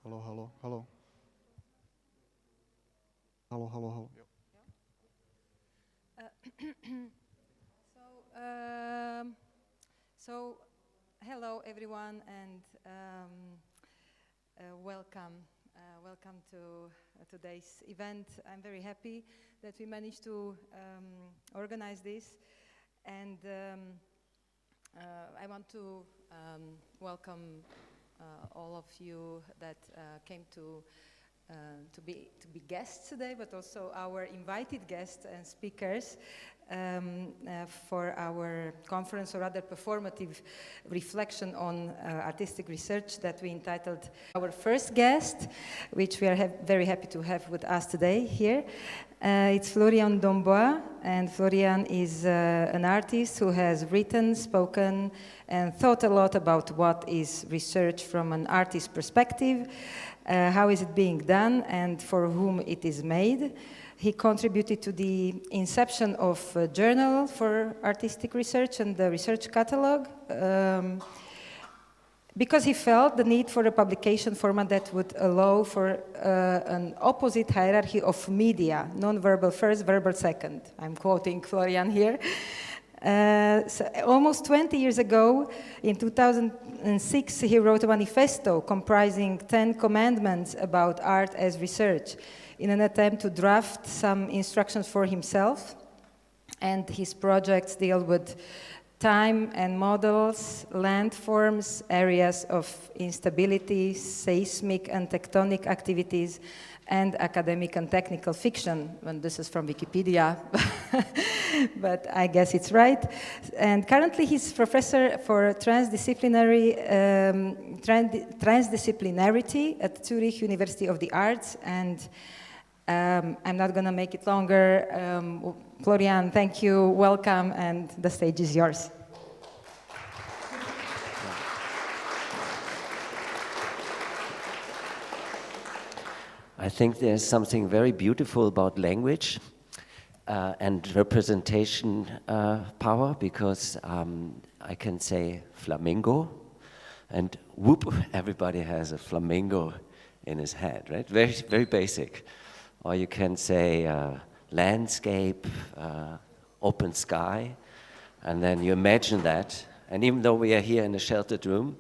Hello, hello, hello. Hello, hello, hello. So, um, so, hello everyone, and welcome. Welcome to today's event. I'm very happy that we managed to organize this, and I want to welcome all of you that came to be guests today, but also our invited guests and speakers for our conference, or rather performative reflection on artistic research that we entitled Our First Guest, which we are very happy to have with us today here. It's Florian Dombois, and Florian is an artist who has written, spoken, and thought a lot about what is research from an artist's perspective, how is it being done, and for whom it is made. He contributed to the inception of a journal for artistic research and the research catalog, because he felt the need for a publication format that would allow for an opposite hierarchy of media, non-verbal first, verbal second. I'm quoting Florian here. So almost 20 years ago, in 2006, he wrote a manifesto comprising 10 commandments about art as research in an attempt to draft some instructions for himself. And his projects deal with time and models, landforms, areas of instability, seismic and tectonic activities, and academic and technical fiction. And this is from Wikipedia, but I guess it's right. And currently he's professor for transdisciplinarity at Zurich University of the Arts. And I'm not going to make it longer. Florian, thank you, welcome, and the stage is yours. I think there's something very beautiful about language and representation power, because I can say flamingo, and whoop, everybody has a flamingo in his head, right? Very, very basic. Or you can say landscape, open sky, and then you imagine that. And even though we are here in a sheltered room,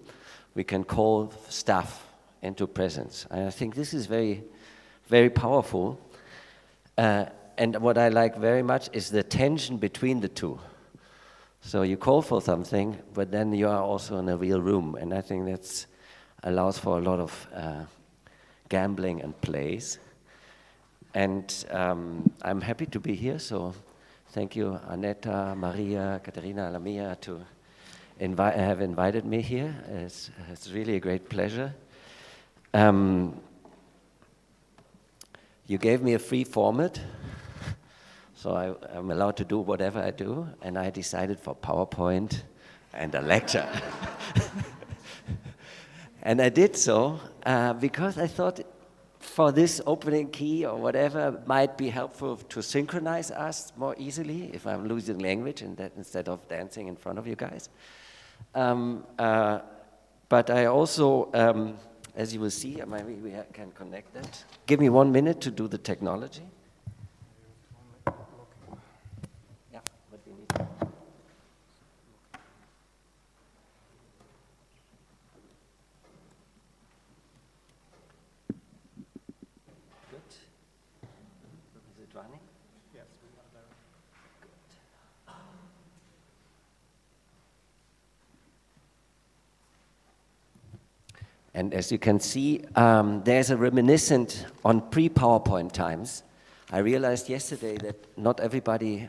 we can call stuff into presence. And I think this is very, very powerful. And what I like very much is the tension between the two. So you call for something, but then you are also in a real room. And I think that allows for a lot of gambling and plays. And I'm happy to be here, so thank you, Aneta, Maria, Katerina, Lamia, to have invited me here. It's really a great pleasure. You gave me a free format, so I'm allowed to do whatever I do, and I decided for PowerPoint and a lecture. And I did so because I thought for this opening key or whatever might be helpful to synchronize us more easily if I'm losing language and that instead of dancing in front of you guys. But I also, as you will see, maybe we can connect that. Give me 1 minute to do the technology. Yeah, what we need. Good. Is it running? Yes, we are there. Good. And as you can see, there's a reminiscent on pre-PowerPoint times. I realized yesterday that not everybody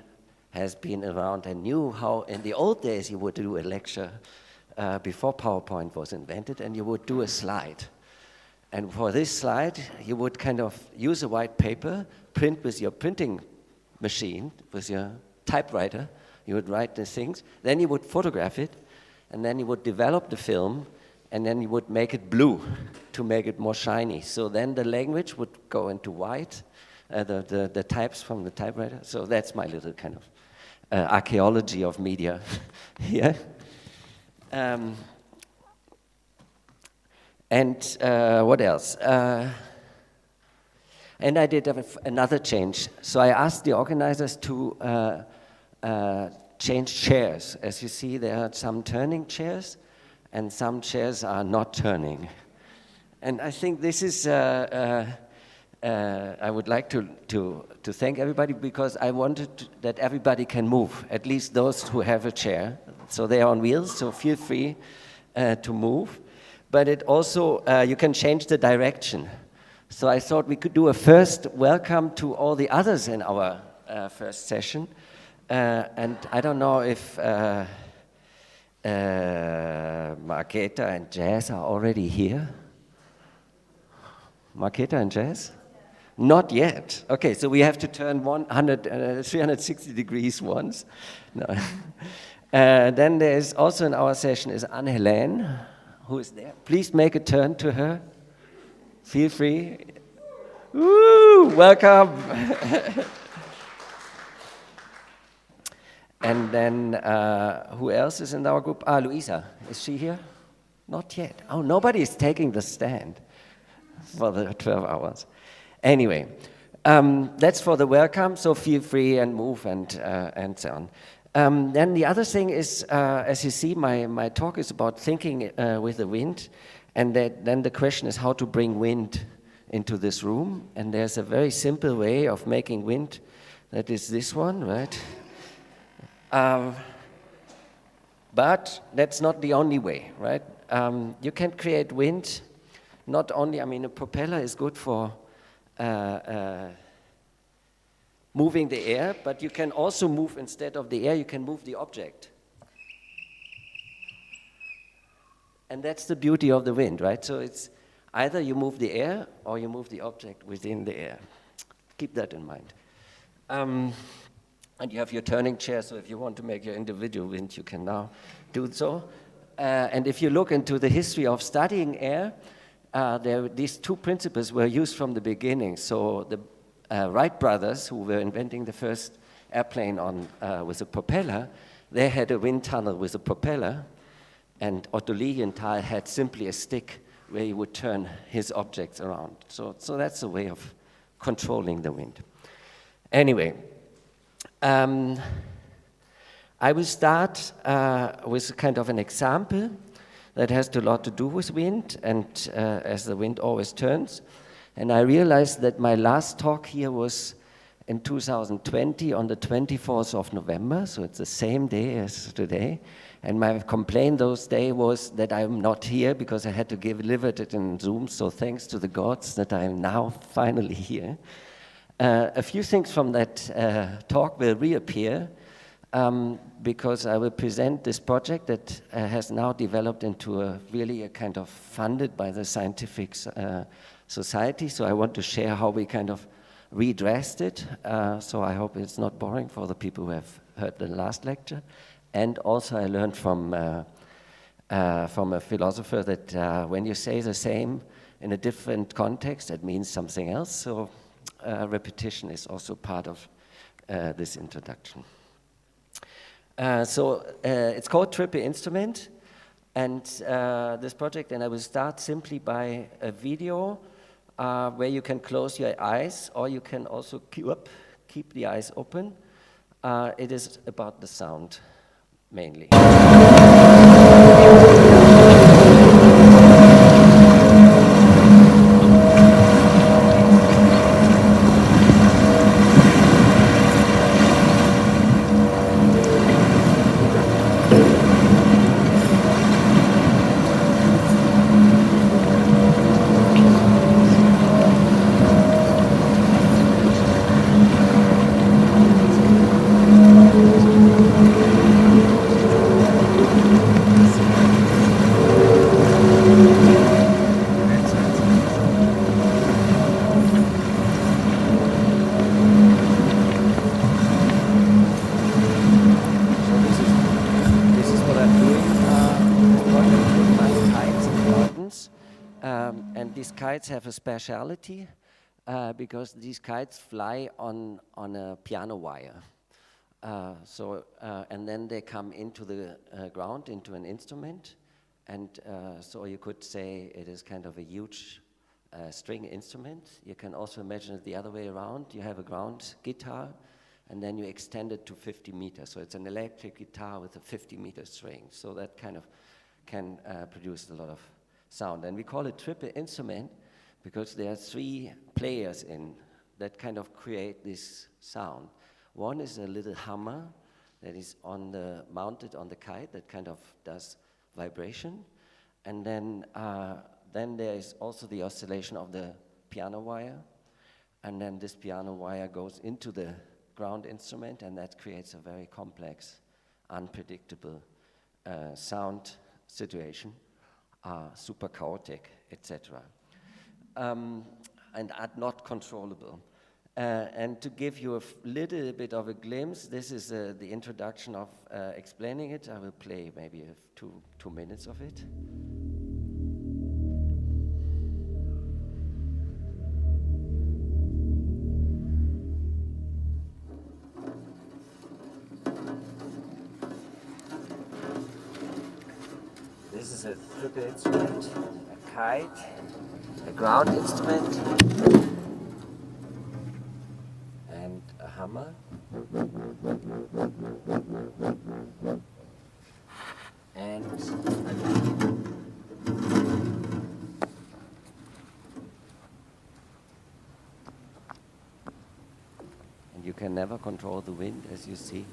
has been around and knew how in the old days you would do a lecture before PowerPoint was invented, and you would do a slide. And for this slide, you would kind of use a white paper, print with your printing machine, with your typewriter. You would write the things, then you would photograph it, and then you would develop the film, and then you would make it blue to make it more shiny. So then the language would go into white, the types from the typewriter. So that's my little kind of archaeology of media here. And what else? And I did another change. So I asked the organizers to change chairs. As you see, there are some turning chairs, and some chairs are not turning. And I think this is, I would like to thank everybody, because I wanted that everybody can move, at least those who have a chair. So they are on wheels, so feel free to move. But it also, you can change the direction. So I thought we could do a first welcome to all the others in our first session. And I don't know if Marketa and Jazz are already here. Marketa and Jazz? Not yet. Okay, so we have to turn 360 degrees once. No. Then there is also in our session is Anne-Helene, who is there. Please make a turn to her. Feel free. Woo, welcome. And then who else is in our group? Luisa, is she here? Not yet. Oh, nobody is taking the stand for the 12 hours. Anyway, that's for the welcome, so feel free and move and so on. Then the other thing is, as you see, my talk is about thinking with the wind, and then the question is how to bring wind into this room. And there's a very simple way of making wind, that is this one, right? But that's not the only way, right? You can create wind, not only, I mean, a propeller is good for moving the air, but you can also move, instead of the air, you can move the object. And that's the beauty of the wind, right? So it's either you move the air or you move the object within the air. Keep that in mind. And you have your turning chair, so if you want to make your individual wind, you can now do so. And if you look into the history of studying air, these two principles were used from the beginning. So the Wright brothers, who were inventing the first airplane with a propeller, they had a wind tunnel with a propeller, and Otto Lilienthal had simply a stick where he would turn his objects around. So that's a way of controlling the wind. Anyway, I will start with kind of an example that has a lot to do with wind, and as the wind always turns. And I realized that my last talk here was in 2020 on the 24th of November, so it's the same day as today. And my complaint those days was that I'm not here because I had to deliver it in Zoom, so thanks to the gods that I'm now finally here. A few things from that talk will reappear because I will present this project that has now developed into a kind of funded by the scientific society. So I want to share how we kind of redressed it. So I hope it's not boring for the people who have heard the last lecture. And also I learned from a philosopher that when you say the same in a different context, it means something else. So repetition is also part of this introduction. It's called Triple Instrument, and this project, and I will start simply by a video where you can close your eyes, or you can also keep the eyes open. It is about the sound, mainly. Kites have a speciality because these kites fly on a piano wire. And then they come into the ground, into an instrument, And so you could say it is kind of a huge string instrument. You can also imagine it the other way around. You have a ground guitar, and then you extend it to 50 meters. So it's an electric guitar with a 50-meter string. So that kind of can produce a lot of sound. And we call it triple instrument because there are 3 players in that kind of create this sound. One is a little hammer that is mounted on the kite that kind of does vibration. And then there is also the oscillation of the piano wire. And then this piano wire goes into the ground instrument, and that creates a very complex, unpredictable sound situation, super chaotic, etc. And are not controllable. And to give you a little bit of a glimpse, this is the introduction of explaining it. I will play maybe 2 minutes of it. This is a triple instrument, a kite, a ground instrument, and a hammer. And you can never control the wind, as you see.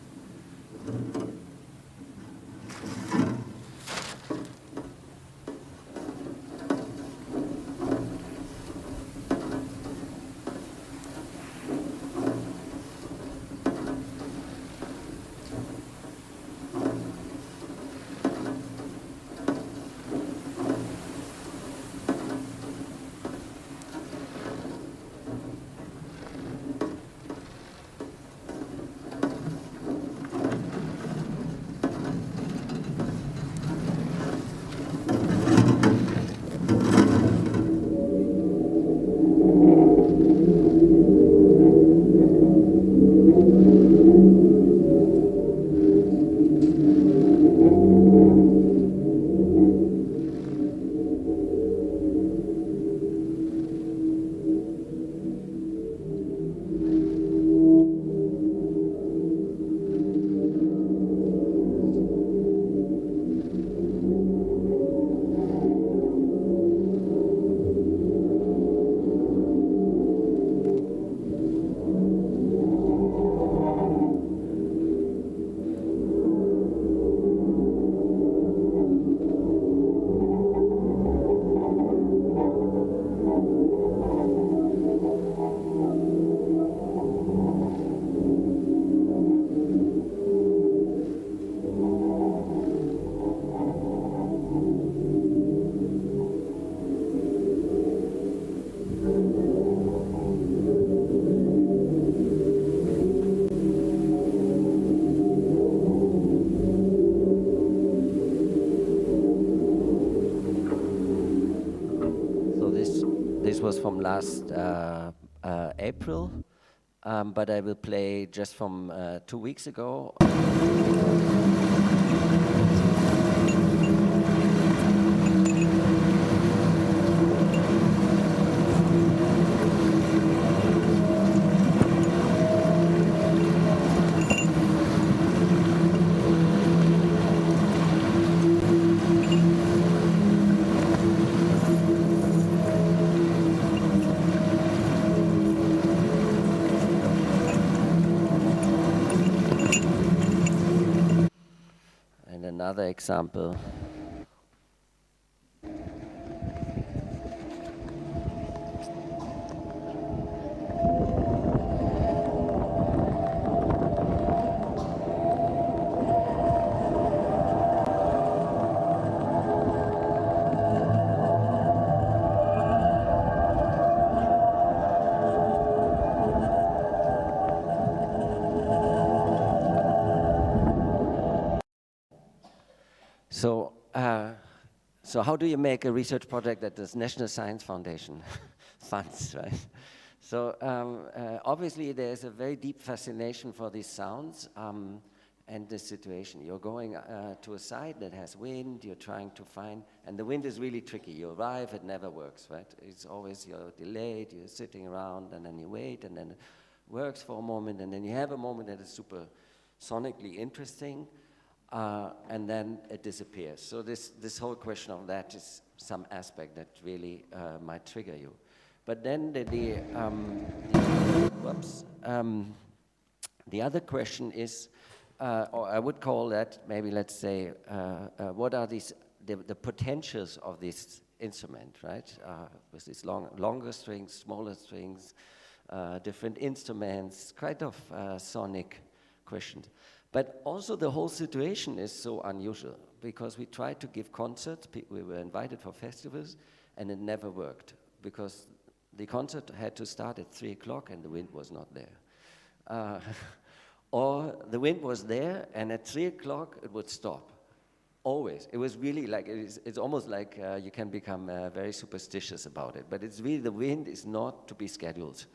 This was from last April, but I will play just from 2 weeks ago. And another example. So how do you make a research project that the National Science Foundation funds, right? So obviously there's a very deep fascination for these sounds, and the situation. You're going to a site that has wind, you're trying to find, and the wind is really tricky. You arrive, it never works, right? It's always you're delayed, you're sitting around, and then you wait, and then it works for a moment, and then you have a moment that is super sonically interesting, and then it disappears. So this whole question of that is some aspect that really might trigger you. But then the other question is, or I would call that maybe, let's say, what are the potentials of this instrument, right? With these longer strings, smaller strings, different instruments, kind of sonic questions. But also the whole situation is so unusual because we tried to give concerts, we were invited for festivals, and it never worked because the concert had to start at 3 o'clock and the wind was not there. Or the wind was there and at 3 o'clock it would stop. Always. It was really like, it's almost like you can become very superstitious about it, but it's really the wind is not to be scheduled.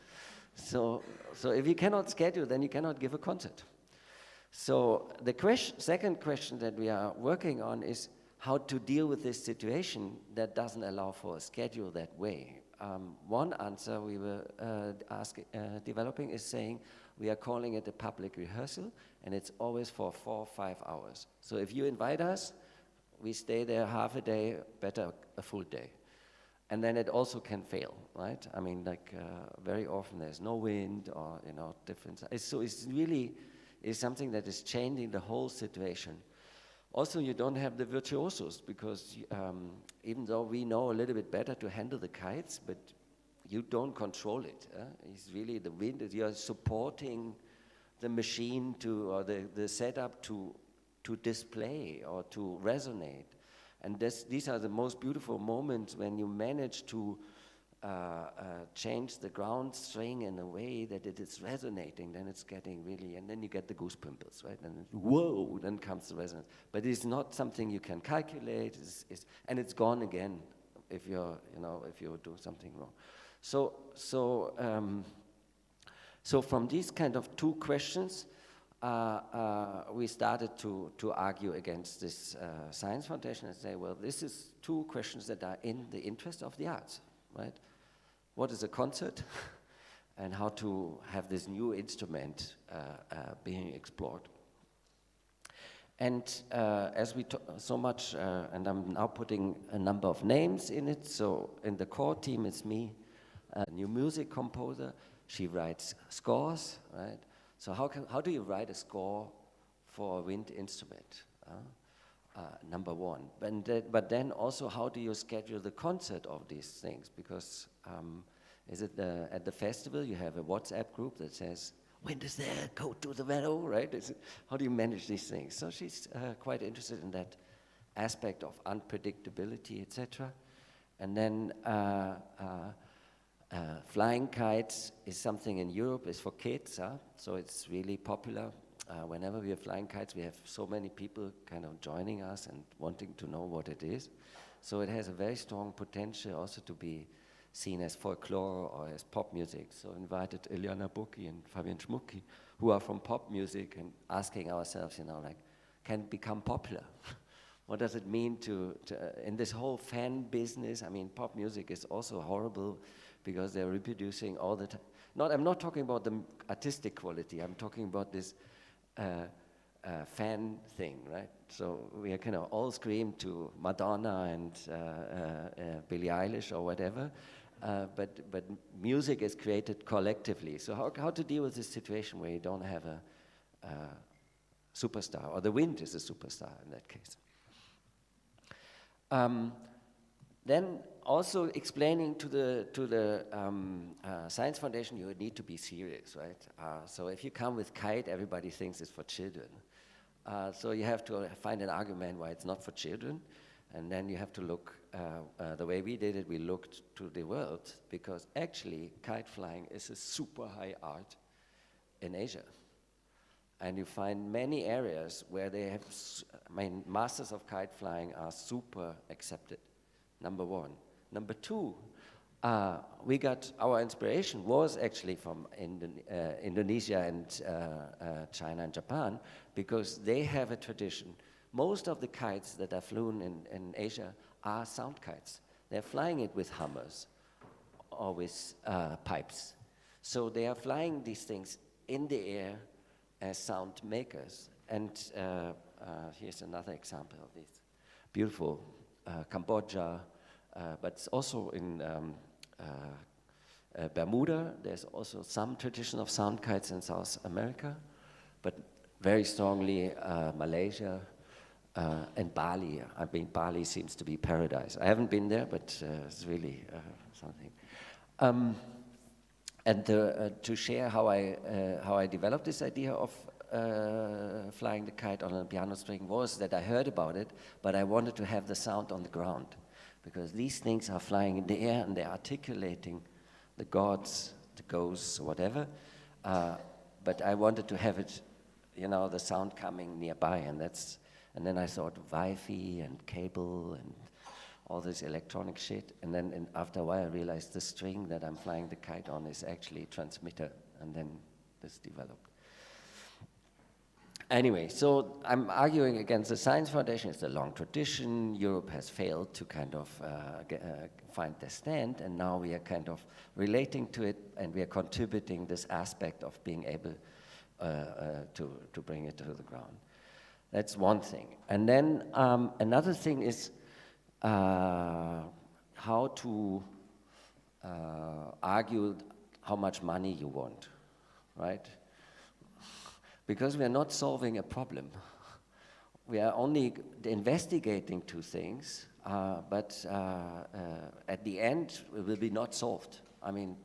So if you cannot schedule, then you cannot give a concert. So the second question that we are working on is how to deal with this situation that doesn't allow for a schedule that way. One answer we were developing is saying we are calling it a public rehearsal, and it's always for 4 or 5 hours. So if you invite us, we stay there half a day, better a full day. And then it also can fail, right? I mean, like very often there's no wind or, different. So it's really is something that is changing the whole situation. Also, you don't have the virtuosos because even though we know a little bit better to handle the kites, but you don't control it. It's really the wind. You're supporting the machine or the setup to display or to resonate. And these are the most beautiful moments when you manage to change the ground string in a way that it is resonating, then it's getting really, and then you get the goose pimples, right? And whoa, then comes the resonance. But it's not something you can calculate, and it's gone again if if you do something wrong. So from these kind of two questions, we started to argue against this science foundation and say, well, this is two questions that are in the interest of the arts, right? What is a concert and how to have this new instrument being explored. And as we so much, and I'm now putting a number of names in it, so in the core team it's me, a new music composer. She writes scores, right? So how do you write a score for a wind instrument? Number one. But then also, how do you schedule the concert of these things? Because is it at the festival you have a WhatsApp group that says, wind is there, go to the meadow, right? How do you manage these things? So she's quite interested in that aspect of unpredictability, etc. And then flying kites is something in Europe, is for kids, so it's really popular. Whenever we are flying kites, we have so many people kind of joining us and wanting to know what it is. So it has a very strong potential also to be seen as folklore or as pop music. So invited Eliana Bucchi and Fabian Schmucki, who are from pop music, and asking ourselves, can it become popular? What does it mean to in this whole fan business? I mean, pop music is also horrible because they're reproducing all the time. I'm not talking about the artistic quality. I'm talking about this fan thing, right? So we are kind of all scream to Madonna and Billie Eilish or whatever, but music is created collectively. So how to deal with this situation where you don't have a superstar, or the wind is a superstar in that case. Then also explaining to the Science Foundation, you need to be serious, right? So if you come with kite, everybody thinks it's for children. So you have to find an argument why it's not for children, and then you have to look, the way we did it, we looked to the world, because actually kite flying is a super high art in Asia. And you find many areas where they have, masters of kite flying are super accepted, number one. Number two, we got our inspiration was actually from Indonesia and China and Japan, because they have a tradition. Most of the kites that are flown in Asia are sound kites. They're flying it with hummers or with pipes. So they are flying these things in the air as sound makers. And here's another example of this. Beautiful Cambodia, but it's also in Bermuda. There's also some tradition of sound kites in South America, but very strongly Malaysia and Bali. I mean, Bali seems to be paradise. I haven't been there, but it's really something. And to share how I developed this idea of flying the kite on a piano string was that I heard about it, but I wanted to have the sound on the ground, because these things are flying in the air and they're articulating the gods, the ghosts, whatever. But I wanted to have it, you know, the sound coming nearby, and then I thought Wi-Fi and cable and all this electronic shit, and then after a while I realized the string that I'm flying the kite on is actually a transmitter, and then this developed. Anyway, so I'm arguing against the Science Foundation. It's a long tradition. Europe has failed to kind of find their stand, and now we are kind of relating to it, and we are contributing this aspect of being able to bring it to the ground. That's one thing. And then another thing is how to argue how much money you want, right? Because we are not solving a problem. We are only investigating two things, but at the end, it will be not solved. I mean,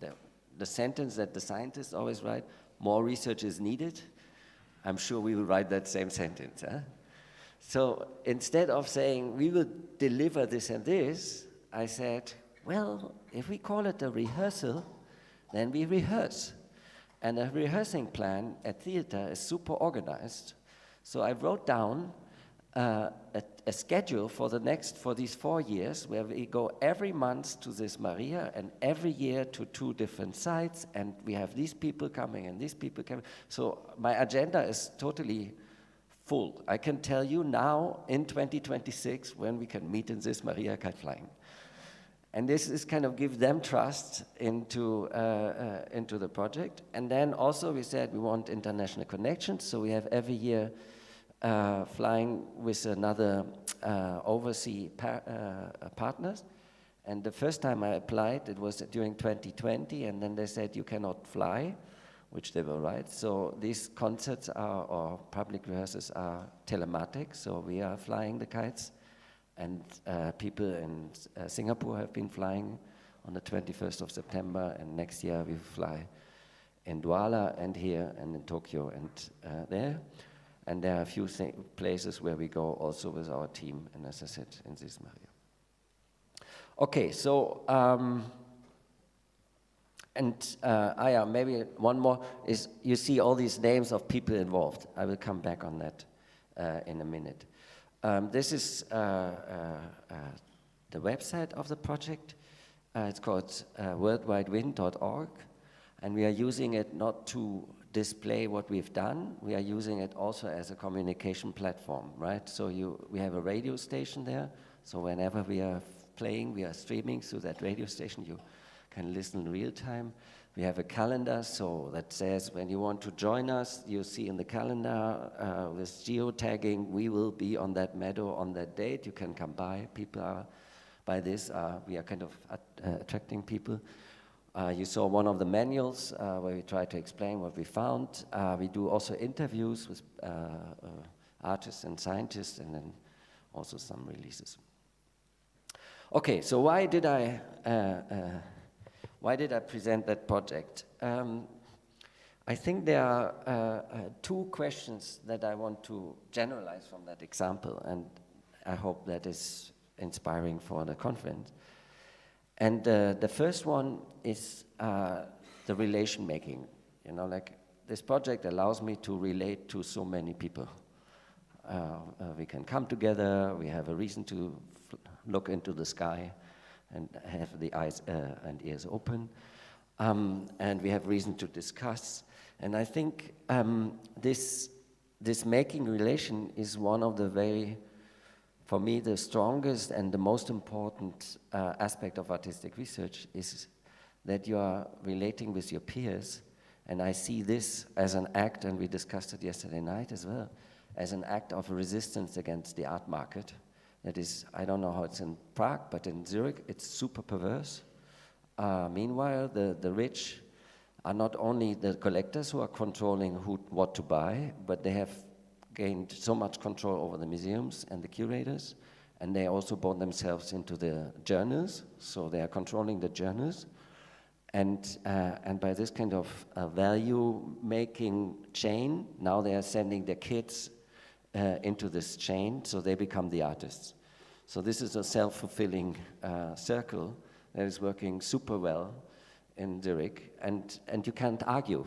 the sentence that the scientists always write, more research is needed, I'm sure we will write that same sentence. Huh? So instead of saying, we will deliver this and this, I said, well, if we call it a rehearsal, then we rehearse. And a rehearsing plan at theater is super organized. So I wrote down a schedule for these 4 years, where we go every month to this Maria and every year to 2 different sites, and we have these people coming and these people coming. So my agenda is totally full. I can tell you now in 2026 when we can meet in this Maria kite flying. And this is kind of give them trust into the project. And then also we said we want international connections, so we have every year flying with another overseas partners. And the first time I applied, it was during 2020, and then they said you cannot fly, which they were right. So these concerts or public rehearsals are telematic, so we are flying the kites. And people in Singapore have been flying on the 21st of September, and next year we fly in Douala and here and in Tokyo and there. And there are a few places where we go also with our team, and as I said, in this Maria. Okay, so, maybe one more is, you see all these names of people involved. I will come back on that in a minute. This is the website of the project. It's called worldwidewind.org, and we are using it not to display what we've done. We are using it also as a communication platform, right? So we have a radio station there, so whenever we are playing, we are streaming through that radio station. You can listen in real time. We have a calendar, so that says when you want to join us, you see in the calendar with geotagging, we will be on that meadow on that date. You can come by. People are, by this, we are kind of attracting people. You saw one of the manuals where we try to explain what we found. We do also interviews with artists and scientists, and then also some releases. Okay, so why did I present that project? I think there are 2 questions that I want to generalize from that example, and I hope that is inspiring for the conference. And the first one is the relation making. You know, like this project allows me to relate to so many people. We can come together, we have a reason to look into the sky, and have the eyes and ears open. And we have reason to discuss. And I think this making relation is one of the very, for me, the strongest and the most important aspect of artistic research is that you are relating with your peers. And I see this as an act, and we discussed it yesterday night as well, as an act of resistance against the art market. That is, I don't know how it's in Prague, but in Zurich, it's super perverse. Meanwhile, the rich are not only the collectors who are controlling what to buy, but they have gained so much control over the museums and the curators, and they also bought themselves into the journals, so they are controlling the journals. And by this kind of value-making chain, now they are sending their kids into this chain, so they become the artists. So this is a self-fulfilling circle that is working super well in Zurich, and you can't argue.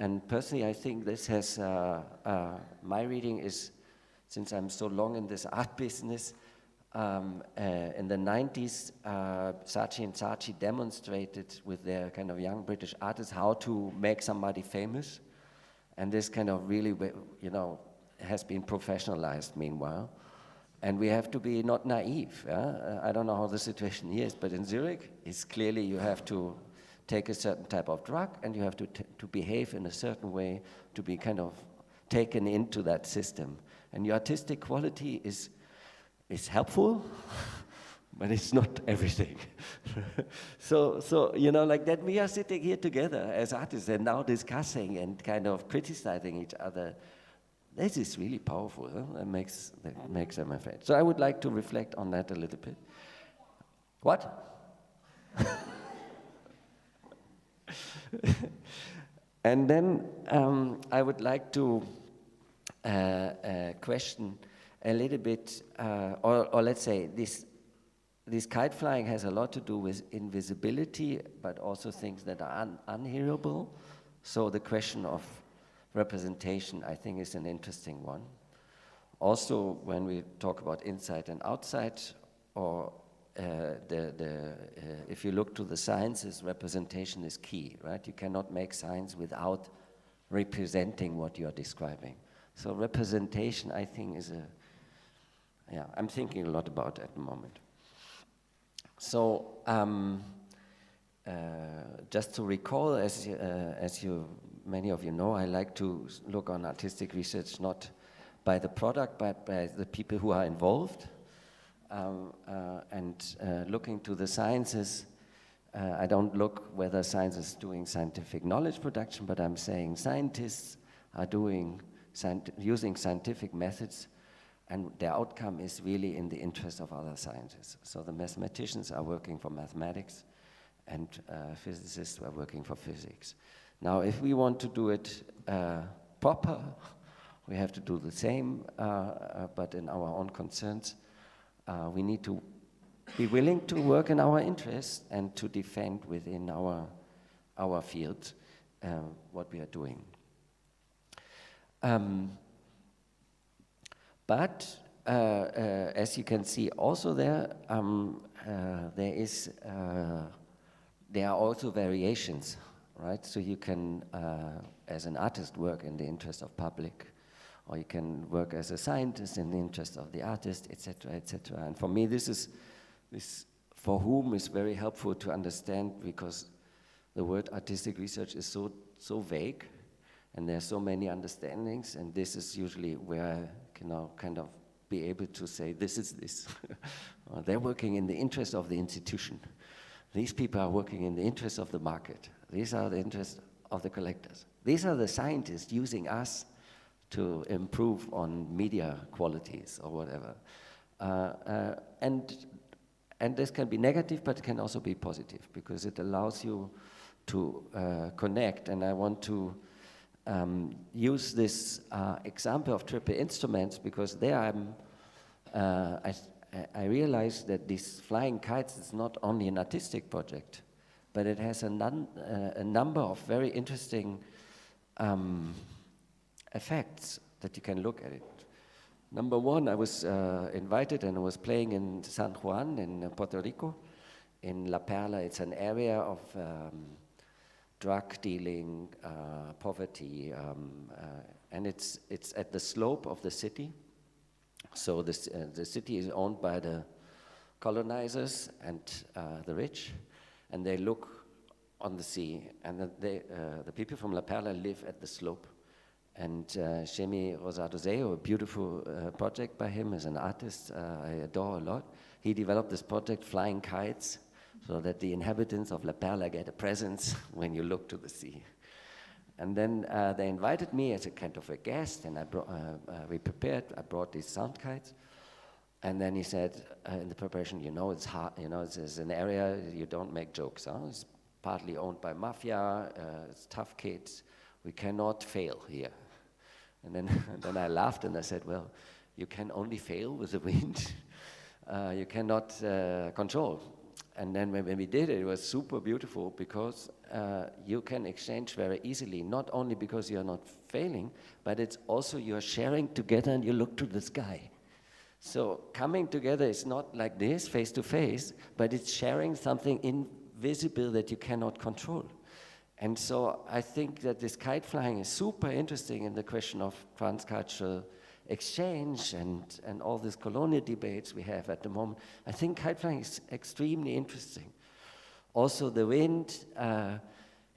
And personally, I think this has, my reading is, since I'm so long in this art business, in the 90s, Saatchi and Saatchi demonstrated with their kind of young British artists how to make somebody famous. And this kind of really, you know, has been professionalized meanwhile. And we have to be not naive. I don't know how the situation here is, but in Zurich, it's clearly you have to take a certain type of drug and you have to behave in a certain way to be kind of taken into that system. And your artistic quality is helpful, but it's not everything. So you know, like that we are sitting here together as artists and now discussing and kind of criticizing each other. This is really powerful. That makes them afraid. So I would like to reflect on that a little bit. What? And then I would like to question a little bit, or let's say this kite flying has a lot to do with invisibility, but also things that are unhearable. So the question of representation, I think, is an interesting one. Also, when we talk about inside and outside, or if you look to the sciences, representation is key, right? You cannot make science without representing what you are describing. So representation, I think, is I'm thinking a lot about it at the moment. So just to recall, as many of you know, I like to look on artistic research not by the product, but by the people who are involved. Looking to the sciences, I don't look whether science is doing scientific knowledge production, but I'm saying scientists are using scientific methods, and their outcome is really in the interest of other sciences. So the mathematicians are working for mathematics, and physicists are working for physics. Now, if we want to do it proper, we have to do the same, but in our own concerns. We need to be willing to work in our interests and to defend within our field what we are doing. But as you can see also there, there are also variations, right? So you can, as an artist, work in the interest of public, or you can work as a scientist in the interest of the artist, etc., etc. And for me, this for whom is very helpful to understand, because the word artistic research is so vague, and there are so many understandings, and this is usually where I can now kind of be able to say, this is this. They're working in the interest of the institution. These people are working in the interest of the market. These are the interests of the collectors. These are the scientists using us to improve on media qualities or whatever. And this can be negative, but it can also be positive, because it allows you to connect. And I want to use this example of triple instruments, because there I realized that these flying kites is not only an artistic project, but it has a number of very interesting effects that you can look at it. Number one, I was invited and I was playing in San Juan in Puerto Rico. In La Perla, it's an area of drug dealing, poverty, and it's at the slope of the city. So the city is owned by the colonizers and the rich, and they look on the sea, and the people from La Perla live at the slope. And Chemi Rosado Zeo, a beautiful project by him as an artist I adore a lot. He developed this project, Flying Kites, so that the inhabitants of La Perla get a presence when you look to the sea. And then they invited me as a kind of a guest, and I brought these sound kites. And then he said in the preparation, it's hard, it's an area you don't make jokes on. It's partly owned by mafia, it's tough kids. We cannot fail here. And then I laughed and I said, well, you can only fail with the wind. You cannot control. And then when we did it, it was super beautiful because you can exchange very easily, not only because you're not failing, but it's also you're sharing together and you look to the sky. So coming together is not like this, face to face, but it's sharing something invisible that you cannot control. And so I think that this kite flying is super interesting in the question of transcultural exchange and all these colonial debates we have at the moment. I think kite flying is extremely interesting. Also the wind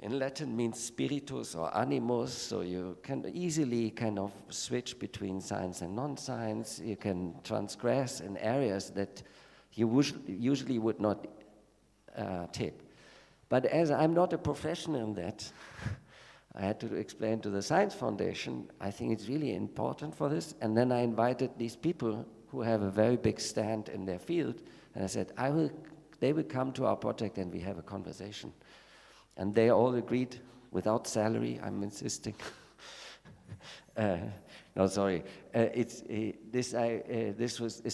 in Latin means spiritus or animus, so you can easily kind of switch between science and non-science. You can transgress in areas that you usually would not tip. But as I'm not a professional in that, I had to explain to the Science Foundation, I think it's really important for this. And then I invited these people who have a very big stand in their field, and I said, they will come to our project and we have a conversation. And they all agreed without salary, I'm insisting. No, sorry. It's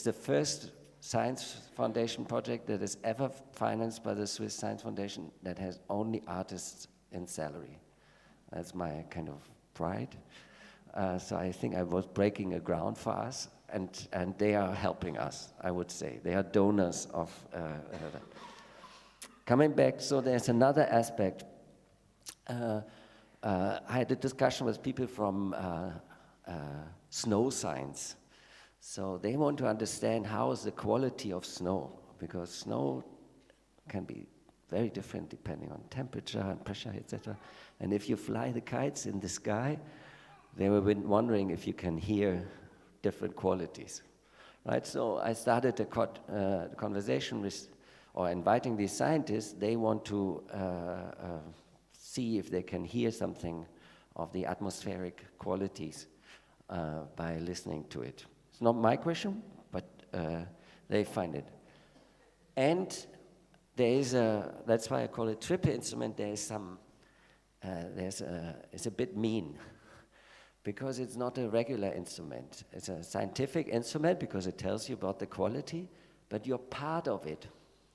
the first Science Foundation project that is ever financed by the Swiss Science Foundation that has only artists in salary. That's my kind of pride. So I think I was breaking a ground for us, and they are helping us, I would say. They are donors of that. Coming back, so there's another aspect. I had a discussion with people from snow science. So they want to understand how is the quality of snow, because snow can be very different depending on temperature and pressure, etc. And if you fly the kites in the sky, they were wondering if you can hear different qualities, right? So I started a conversation with, or inviting these scientists. They want to see if they can hear something of the atmospheric qualities by listening to it. It's not my question, but they find it. And there is that's why I call it triple instrument. There is it's a bit mean, because it's not a regular instrument. It's a scientific instrument because it tells you about the quality, but you're part of it.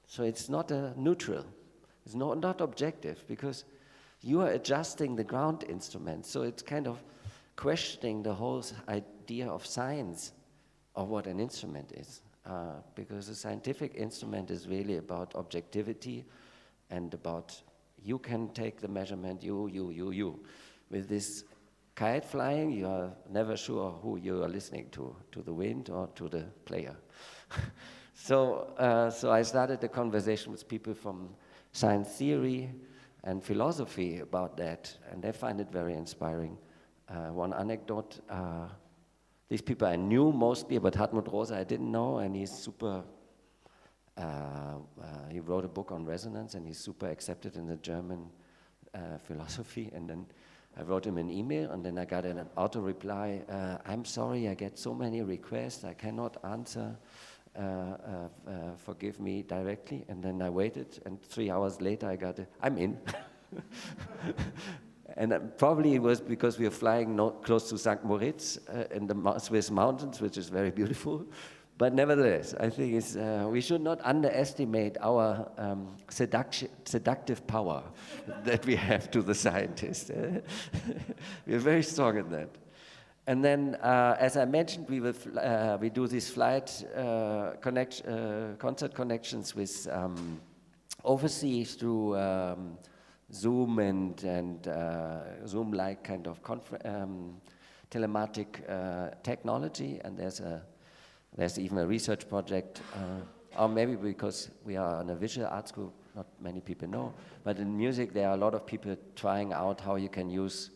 So it's not a neutral. It's not objective, because you are adjusting the ground instrument. So it's kind of questioning the whole idea of science, of what an instrument is, because a scientific instrument is really about objectivity and about you can take the measurement, you. With this kite flying, you are never sure who you are listening to the wind or to the player. So I started a conversation with people from science theory and philosophy about that, and they find it very inspiring. One anecdote, these people I knew mostly, but Hartmut Rosa I didn't know, and he's super, he wrote a book on resonance, and he's super accepted in the German philosophy. And then I wrote him an email, and then I got an auto reply, I'm sorry, I get so many requests, I cannot answer, forgive me directly. And then I waited, and 3 hours later I got I'm in. And probably it was because we are flying close to St. Moritz in the Swiss mountains, which is very beautiful. But nevertheless, I think it's, we should not underestimate our seductive power that we have to the scientist. We are very strong in that. And then, as I mentioned, we do these concert connections with overseas through Zoom and Zoom-like kind of telematic technology. And there's even a research project, or maybe because we are on a visual arts group, not many people know. But in music, there are a lot of people trying out how you can use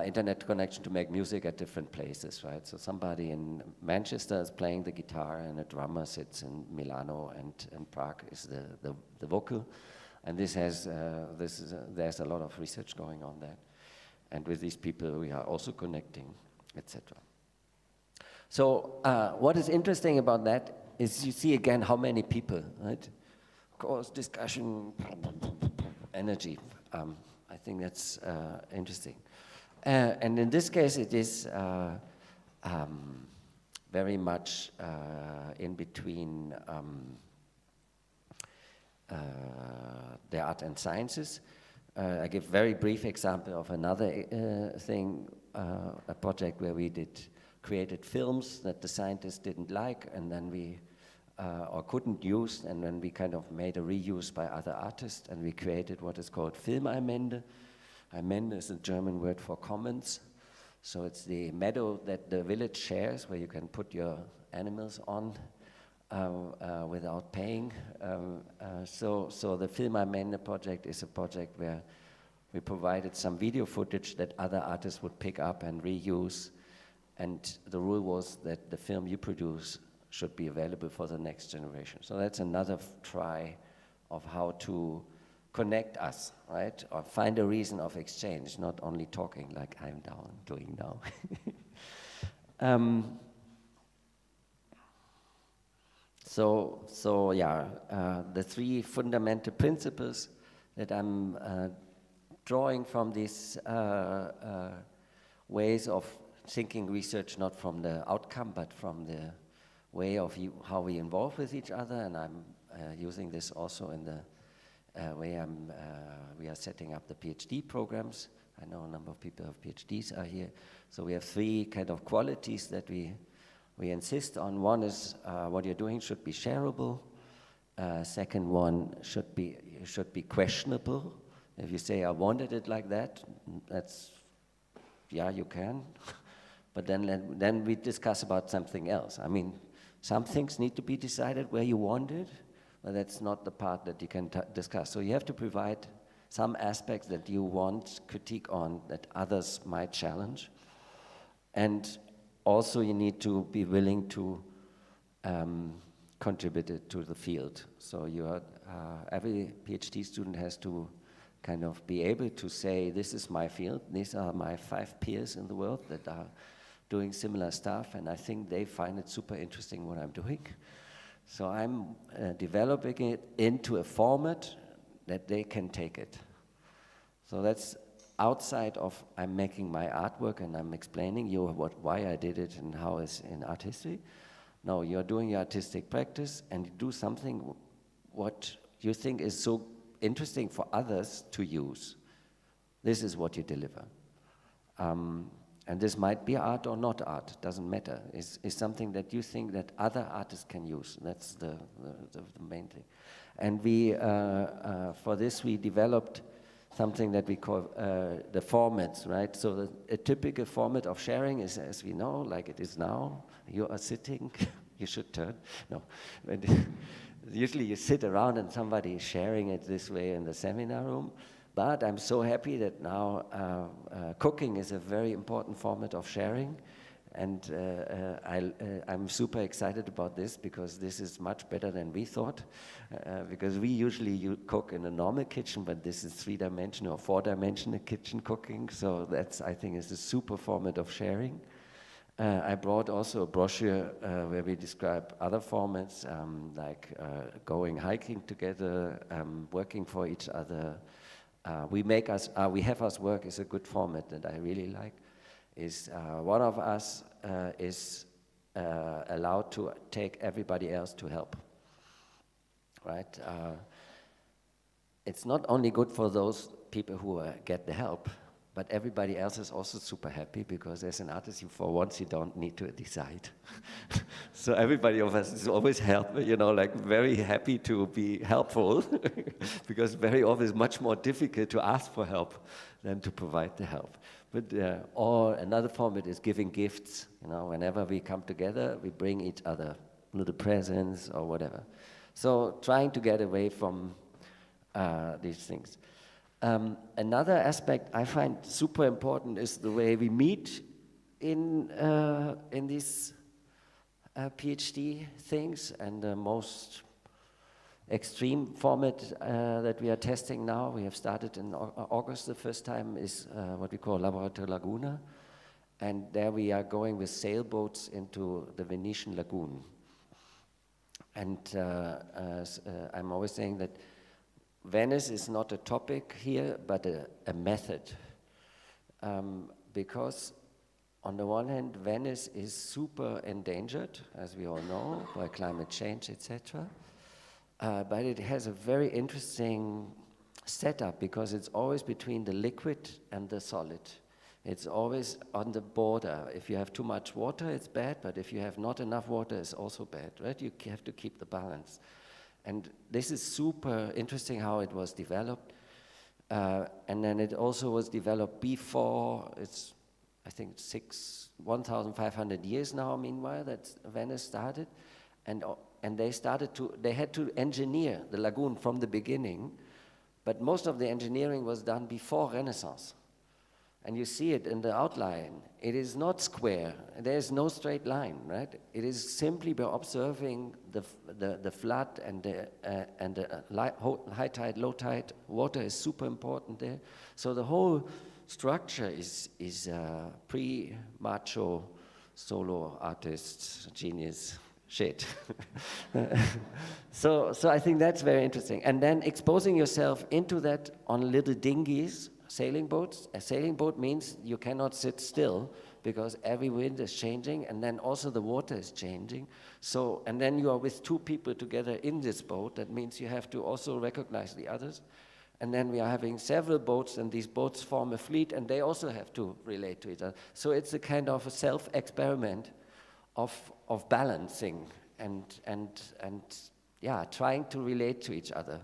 internet connection to make music at different places, right? So somebody in Manchester is playing the guitar, and a drummer sits in Milano, and Prague is the vocal. And there's a lot of research going on there. And with these people, we are also connecting, etc. So what is interesting about that is you see again how many people, right? Of course, discussion, energy. I think that's interesting. And in this case, it is very much in between the art and sciences. I give a very brief example of another thing, a project where we created films that the scientists didn't like, and then we or couldn't use, and then we kind of made a reuse by other artists, and we created what is called Filmeimende. Eimende is a German word for commons. So it's the meadow that the village shares, where you can put your animals on without paying. So the Filmeimende project is a project where we provided some video footage that other artists would pick up and reuse. And the rule was that the film you produce should be available for the next generation. So that's another try of how to connect us, right? Or find a reason of exchange, not only talking like I'm doing now. So yeah, the three fundamental principles that I'm drawing from these ways of thinking research, not from the outcome, but from the way of how we involve with each other, and I'm using this also in the way we are setting up the PhD programs. I know a number of people who have PhDs are here. So we have three kind of qualities that we insist on. One is what you're doing should be shareable. Second one should be questionable. If you say I wanted it like that, that's yeah, you can. But then we discuss about something else. I mean, some things need to be decided where you want it, but that's not the part that you can discuss. So you have to provide some aspects that you want critique on that others might challenge. And also you need to be willing to contribute it to the field. So every PhD student has to kind of be able to say, this is my field, these are my 5 peers in the world that are doing similar stuff, and I think they find it super interesting what I'm doing. So I'm developing it into a format that they can take it. So that's outside of I'm making my artwork and I'm explaining you why I did it and how it's in art history. No, you're doing your artistic practice and you do something what you think is so interesting for others to use. This is what you deliver. And this might be art or not art, doesn't matter. It's something that you think that other artists can use. That's the main thing. And for this we developed something that we call the formats, right? So a typical format of sharing is, as we know, like it is now. You are sitting, you should turn, no. But usually you sit around and somebody is sharing it this way in the seminar room. But I'm so happy that now cooking is a very important format of sharing, and I'm super excited about this because this is much better than we thought, because we usually cook in a normal kitchen, but this is 3-dimensional or 4-dimensional kitchen cooking, so that's, I think, is a super format of sharing. I brought also a brochure where we describe other formats, like going hiking together, working for each other. We have us work is a good format that I really like. Is one of us is allowed to take everybody else to help, right? It's not only good for those people who get the help, but everybody else is also super happy because as an artist, for once, you don't need to decide. So everybody of us is always like very happy to be helpful because very often it's much more difficult to ask for help than to provide the help. But or another format is giving gifts. Whenever we come together, we bring each other little presents or whatever. So trying to get away from these things. Another aspect I find super important is the way we meet in these PhD things, and the most extreme format that we are testing now, we have started in August the first time, is what we call Laboratory Laguna, and there we are going with sailboats into the Venetian lagoon. And I'm always saying that Venice is not a topic here, but a method. Because on the one hand, Venice is super endangered, as we all know, by climate change, etc. But it has a very interesting setup because it's always between the liquid and the solid. It's always on the border. If you have too much water, it's bad, but if you have not enough water, it's also bad, right? You have to keep the balance. And this is super interesting how it was developed. And then it also was developed before, it's, I think, 1,500 years now, meanwhile, that Venice started. And they had to engineer the lagoon from the beginning, but most of the engineering was done before Renaissance. And you see it in the outline. It is not square. There is no straight line, right? It is simply by observing the flood and the high tide, low tide. Water is super important there. So the whole structure is pre-macho solo artist genius shit. So I think that's very interesting. And then exposing yourself into that on little dinghies, sailing boats. A sailing boat means you cannot sit still because every wind is changing, and then also the water is changing. So, and then you are with two people together in this boat. That means you have to also recognize the others. And then we are having several boats, and these boats form a fleet, and they also have to relate to each other. So it's a kind of a self-experiment of balancing and trying to relate to each other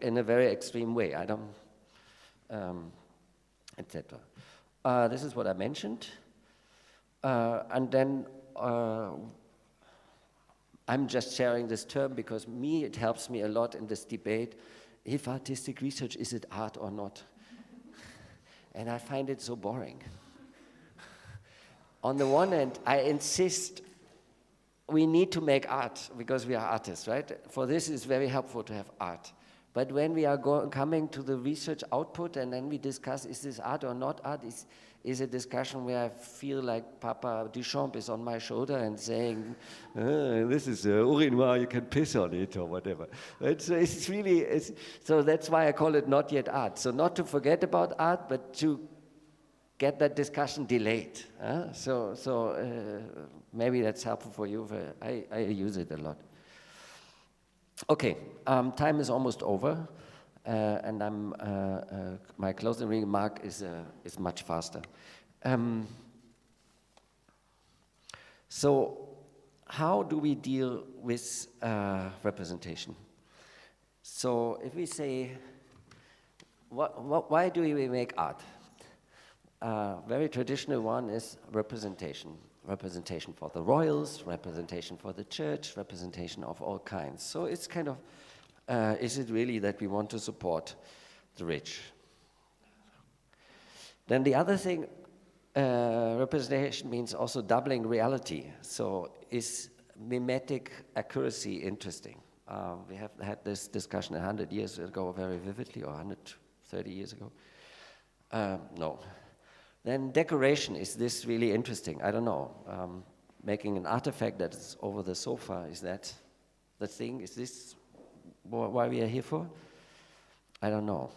in a very extreme way. Etc. This is what I mentioned. And then I'm just sharing this term because it helps me a lot in this debate. If artistic research, is it art or not? And I find it so boring. On the one hand, I insist we need to make art because we are artists, right? For this, it's very helpful to have art. But when we are coming to the research output and then we discuss, is this art or not art, is a discussion where I feel like Papa Duchamp is on my shoulder and saying, this is urinoir, you can piss on it or whatever. So that's why I call it not yet art. So not to forget about art, but to get that discussion delayed. So maybe that's helpful for you. I use it a lot. Okay, time is almost over, and my closing remark is much faster. So, how do we deal with representation? So, if we say, why do we make art? Very traditional one is representation. Representation for the royals, representation for the church, representation of all kinds. So it's kind of, is it really that we want to support the rich? Then the other thing, representation means also doubling reality. So is mimetic accuracy interesting? We have had this discussion 100 years ago very vividly, or 130 years ago. No. Then decoration, is this really interesting? I don't know. Making an artifact that is over the sofa, is that the thing? Is this why we are here for? I don't know.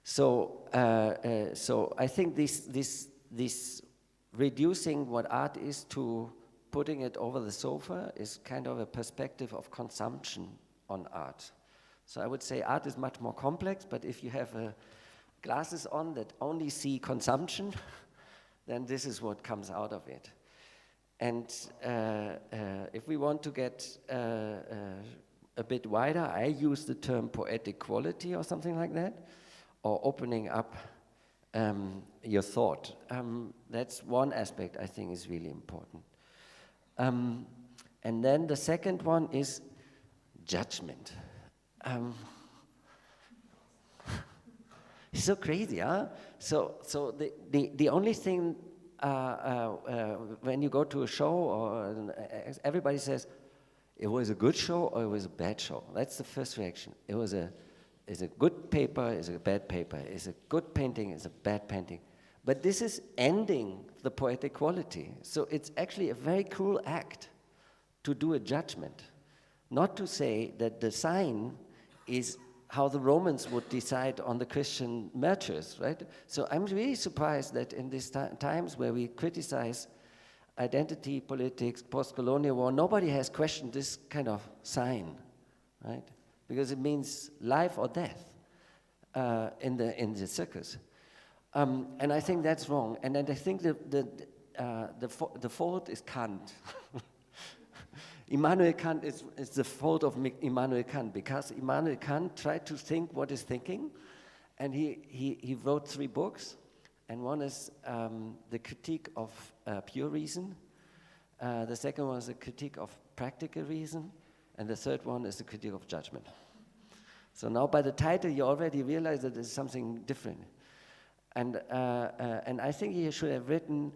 So I think this reducing what art is to putting it over the sofa is kind of a perspective of consumption on art. So I would say art is much more complex, but if you have glasses on that only see consumption, then this is what comes out of it. And if we want to get a bit wider, I use the term poetic quality or something like that, or opening up your thought. That's one aspect I think is really important. And then the second one is judgment. It's so crazy, huh? So the only thing when you go to a show, or everybody says it was a good show or it was a bad show. That's the first reaction. Is a good paper, is a bad paper, is a good painting, is a bad painting. But this is ending the poetic quality. So it's actually a very cruel act to do a judgment. Not to say that the sign is how the Romans would decide on the Christian martyrs, right? So I'm really surprised that in these times where we criticize identity, politics, post-colonial war, nobody has questioned this kind of sign, right? Because it means life or death in the circus. And I think that's wrong. And then I think the fault is Kant. Immanuel Kant is the fault of Immanuel Kant, because Immanuel Kant tried to think what is thinking, and he wrote 3 books, and one is the critique of pure reason, the second one is the critique of practical reason, and the third one is the critique of judgment. So now by the title you already realize that there's something different. And I think he should have written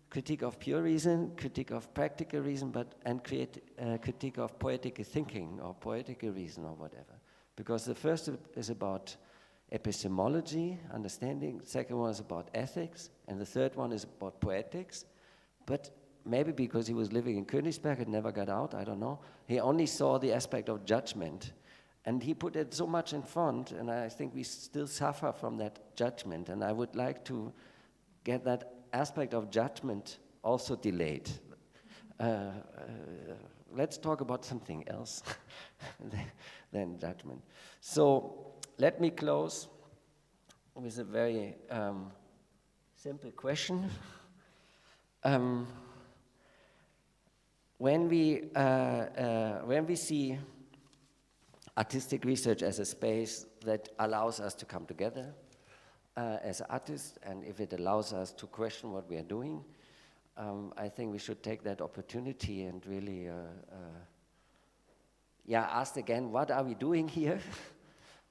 critique of pure reason, critique of practical reason, and create critique of poetic thinking or poetical reason or whatever. Because the first is about epistemology, understanding, the second one is about ethics, and the third one is about poetics. But maybe because he was living in Königsberg and never got out, I don't know, he only saw the aspect of judgment. And he put it so much in front, and I think we still suffer from that judgment. And I would like to get that aspect of judgment also delayed. Let's talk about something else than judgment. So let me close with a very simple question. When we see artistic research as a space that allows us to come together as artists, and if it allows us to question what we are doing, I think we should take that opportunity and really ask again, what are we doing here?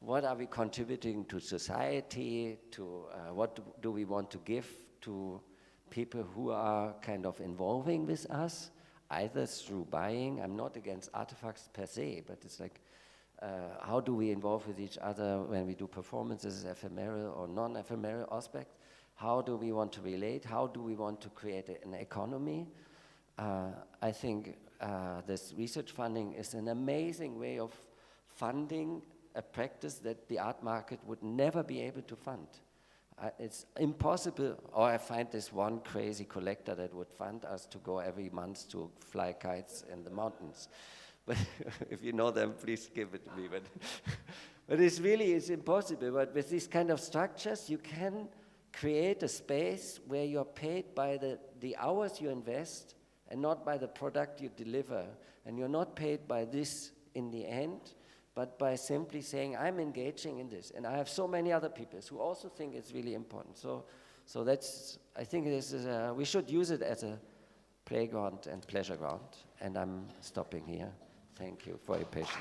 What are we contributing to society? To what do we want to give to people who are kind of involving with us, either through buying? I'm not against artifacts per se, but it's like, how do we involve with each other when we do performances, ephemeral or non-ephemeral aspects? How do we want to relate? How do we want to create an economy? I think this research funding is an amazing way of funding a practice that the art market would never be able to fund. It's impossible, or I find this one crazy collector that would fund us to go every month to fly kites in the mountains. But if you know them, please give it to me. But it's impossible. But with these kind of structures, you can create a space where you're paid by the hours you invest and not by the product you deliver. And you're not paid by this in the end, but by simply saying, I'm engaging in this. And I have so many other people who also think it's really important. So that's, I think this is we should use it as a playground and pleasure ground. And I'm stopping here. Thank you for your patience.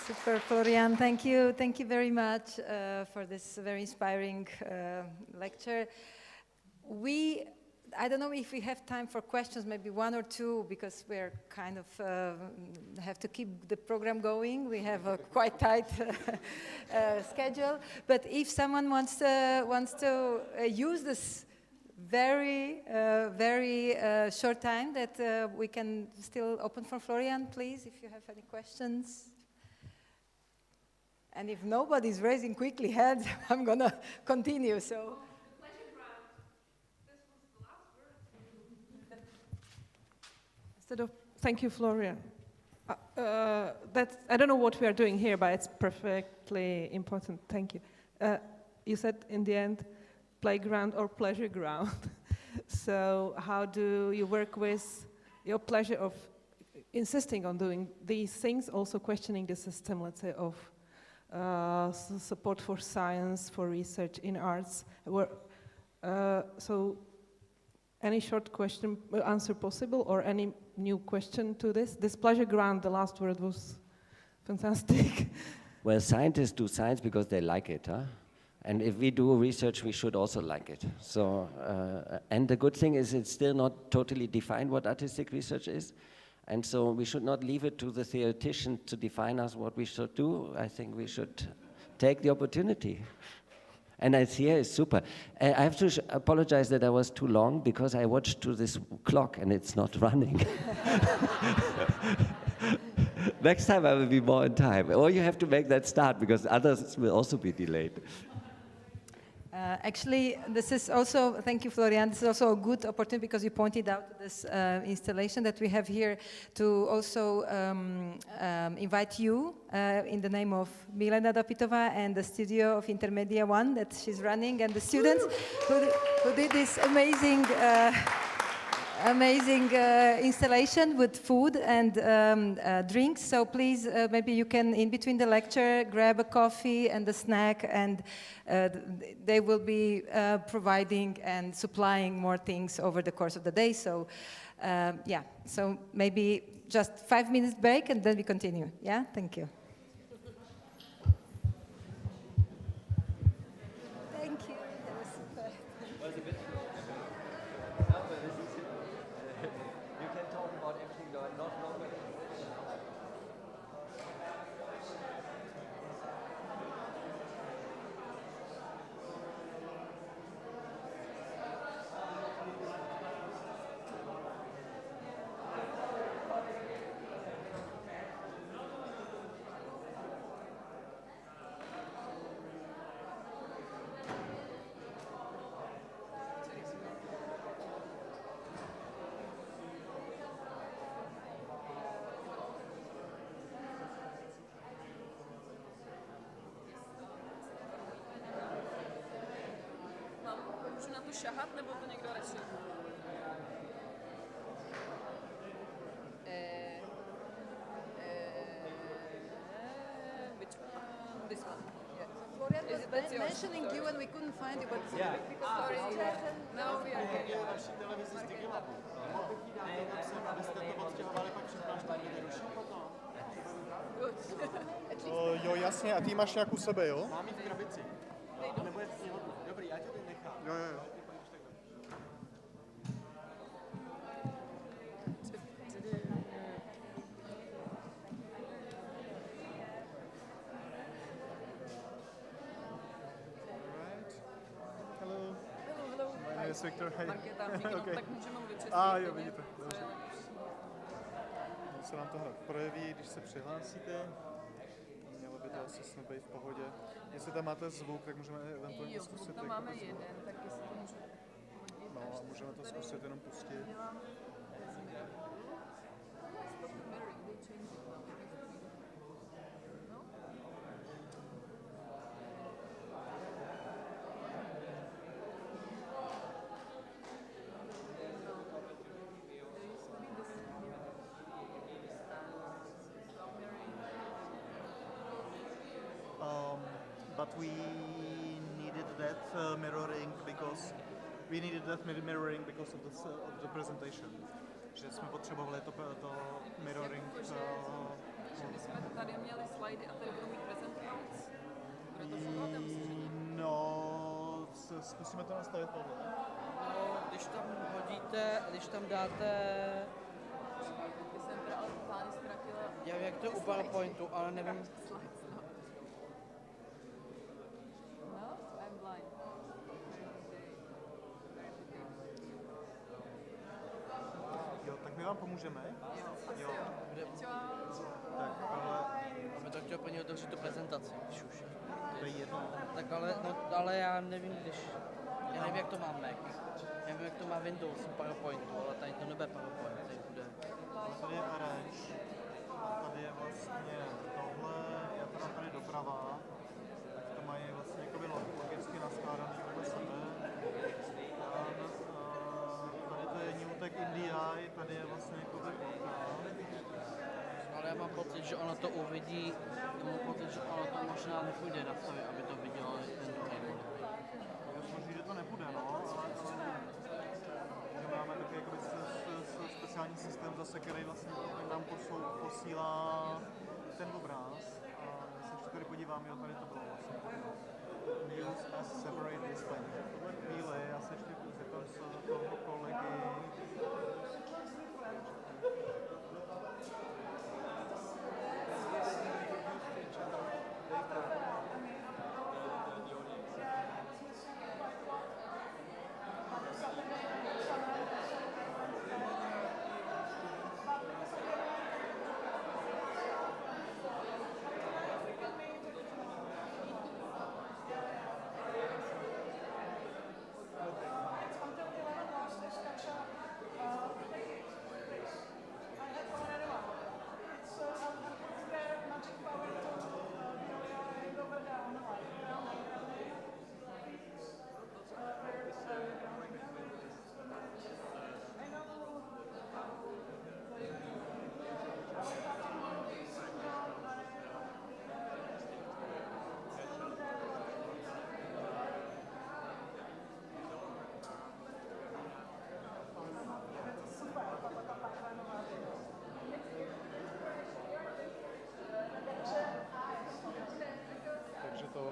Super, Florian. Thank you very much for this very inspiring lecture. I don't know if we have time for questions, maybe 1 or 2, because we're kind of have to keep the program going. We have a quite tight schedule. But if someone wants to use this very short time that we can still open for Florian, please, if you have any questions. And if nobody's raising quickly hands, I'm gonna continue. So. The question Thank you, Florian. I don't know what we are doing here, but it's perfectly important. Thank you. You said in the end, playground or pleasure ground. So how do you work with your pleasure of insisting on doing these things, also questioning the system, let's say, of support for science, for research in arts? So any short question, answer possible, or any new question to this? This pleasure ground, the last word was fantastic. Well, scientists do science because they like it, huh? And if we do research, we should also like it. So, and the good thing is it's still not totally defined what artistic research is. And so we should not leave it to the theoretician to define us what we should do. I think we should take the opportunity. And I see it's super. I have to apologize that I was too long because I watched to this clock and it's not running. Next time I will be more on time. Or you have to make that start because others will also be delayed. Actually, this is also, thank you, Florian, this is also a good opportunity because you pointed out this installation that we have here to also invite you in the name of Milena Dopitova and the studio of Intermedia One that she's running and the students who did this amazing installation with food and drinks. So please, maybe you can, in between the lecture, grab a coffee and a snack, and they will be providing and supplying more things over the course of the day. So, yeah, so maybe just 5 minutes break and then we continue. Yeah, thank you. Thank you. That was super. You can talk about everything, not normally. Můžu na to šahat, nebo to někdo radši? Which one? This one. Yeah. Florian Is it that's yours? mentioning you and we couldn't find you, but Yeah. because sorry. No, we are here. Naší televizi z Digilabu. Mohl bych jí dát napsat, abyste to odstěhovali pak přednášku vyruší potom. Jo, jasně, a ty máš nějak u sebe, jo? Mám jí v krabici. Nebo je sněhodná. Dobrý, já tě teď nechám. Jo. Hello. My name is Victor. Hey. Markéta, díky, no, tak můžeme mluvit česky. Jo, vidíte. Dobře. Se nám to hned projeví, když se přihlásíte. Mělo by to asi snad být v pohodě. Jestli tam máte zvuk, tak můžeme eventuálně Jo, zkusit. zvuk tam máme jeden, tak jestli to můžu hodit. No, a můžeme to zkusit jenom pustit. But we needed that mirroring because of the presentation. Že jsme potřebovali to mirroring. Že my jsme tady měli slidy a tady budou mít prezentovat. Bude to fungovat, já myslím, že ne. No, zkusíme to nastavit podle. No, když tam dáte, Když jsem totálně ztratila. já vím, jak to je u PowerPointu, ale nevím, No, I'm blind. Jo, tak my vám pomůžeme. Jo. Tak, aby to chtěl plně otevřít tu prezentaci, když už. to je jedno. Tak ale, no, ale já nevím, jak to mám Mac. Já nevím, jak to má na Windows PowerPointu, ale tady to nebude PowerPoint, tady bude... Tady je arrange, a tady je vlastně tohle, je to tam tady doprava, tak to mají vlastně jakoby logicky naskládaný vedle sebe. Tady to je New Tech NDI, tady je vlastně jakoby Ale já mám pocit, že ono to uvidí, já mám pocit, že ono to možná nepůjde nastavit, aby to vidělo ten druhý model. možná, že to nepůjde, no, ale že máme takový jakoby speciální systém zase, který vlastně nám posílá ten obráz. A já se ještě tady podívám, jo, tady to bylo vlastně. Use as separate display. V tuhle chvíli já se ještě zeptám se toho kolegy.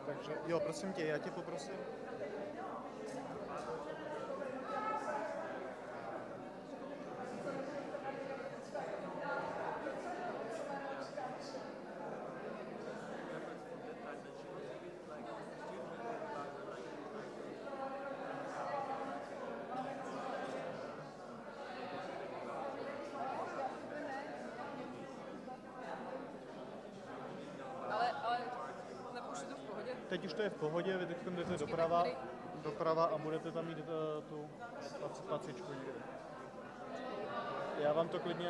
Takže jo, prosím tě, já tě poprosím. Ale nebo už je to v pohodě? Teď už to je v pohodě, vy teď jdete doprava a budete tam mít tu pacičku někde. Já vám to klidně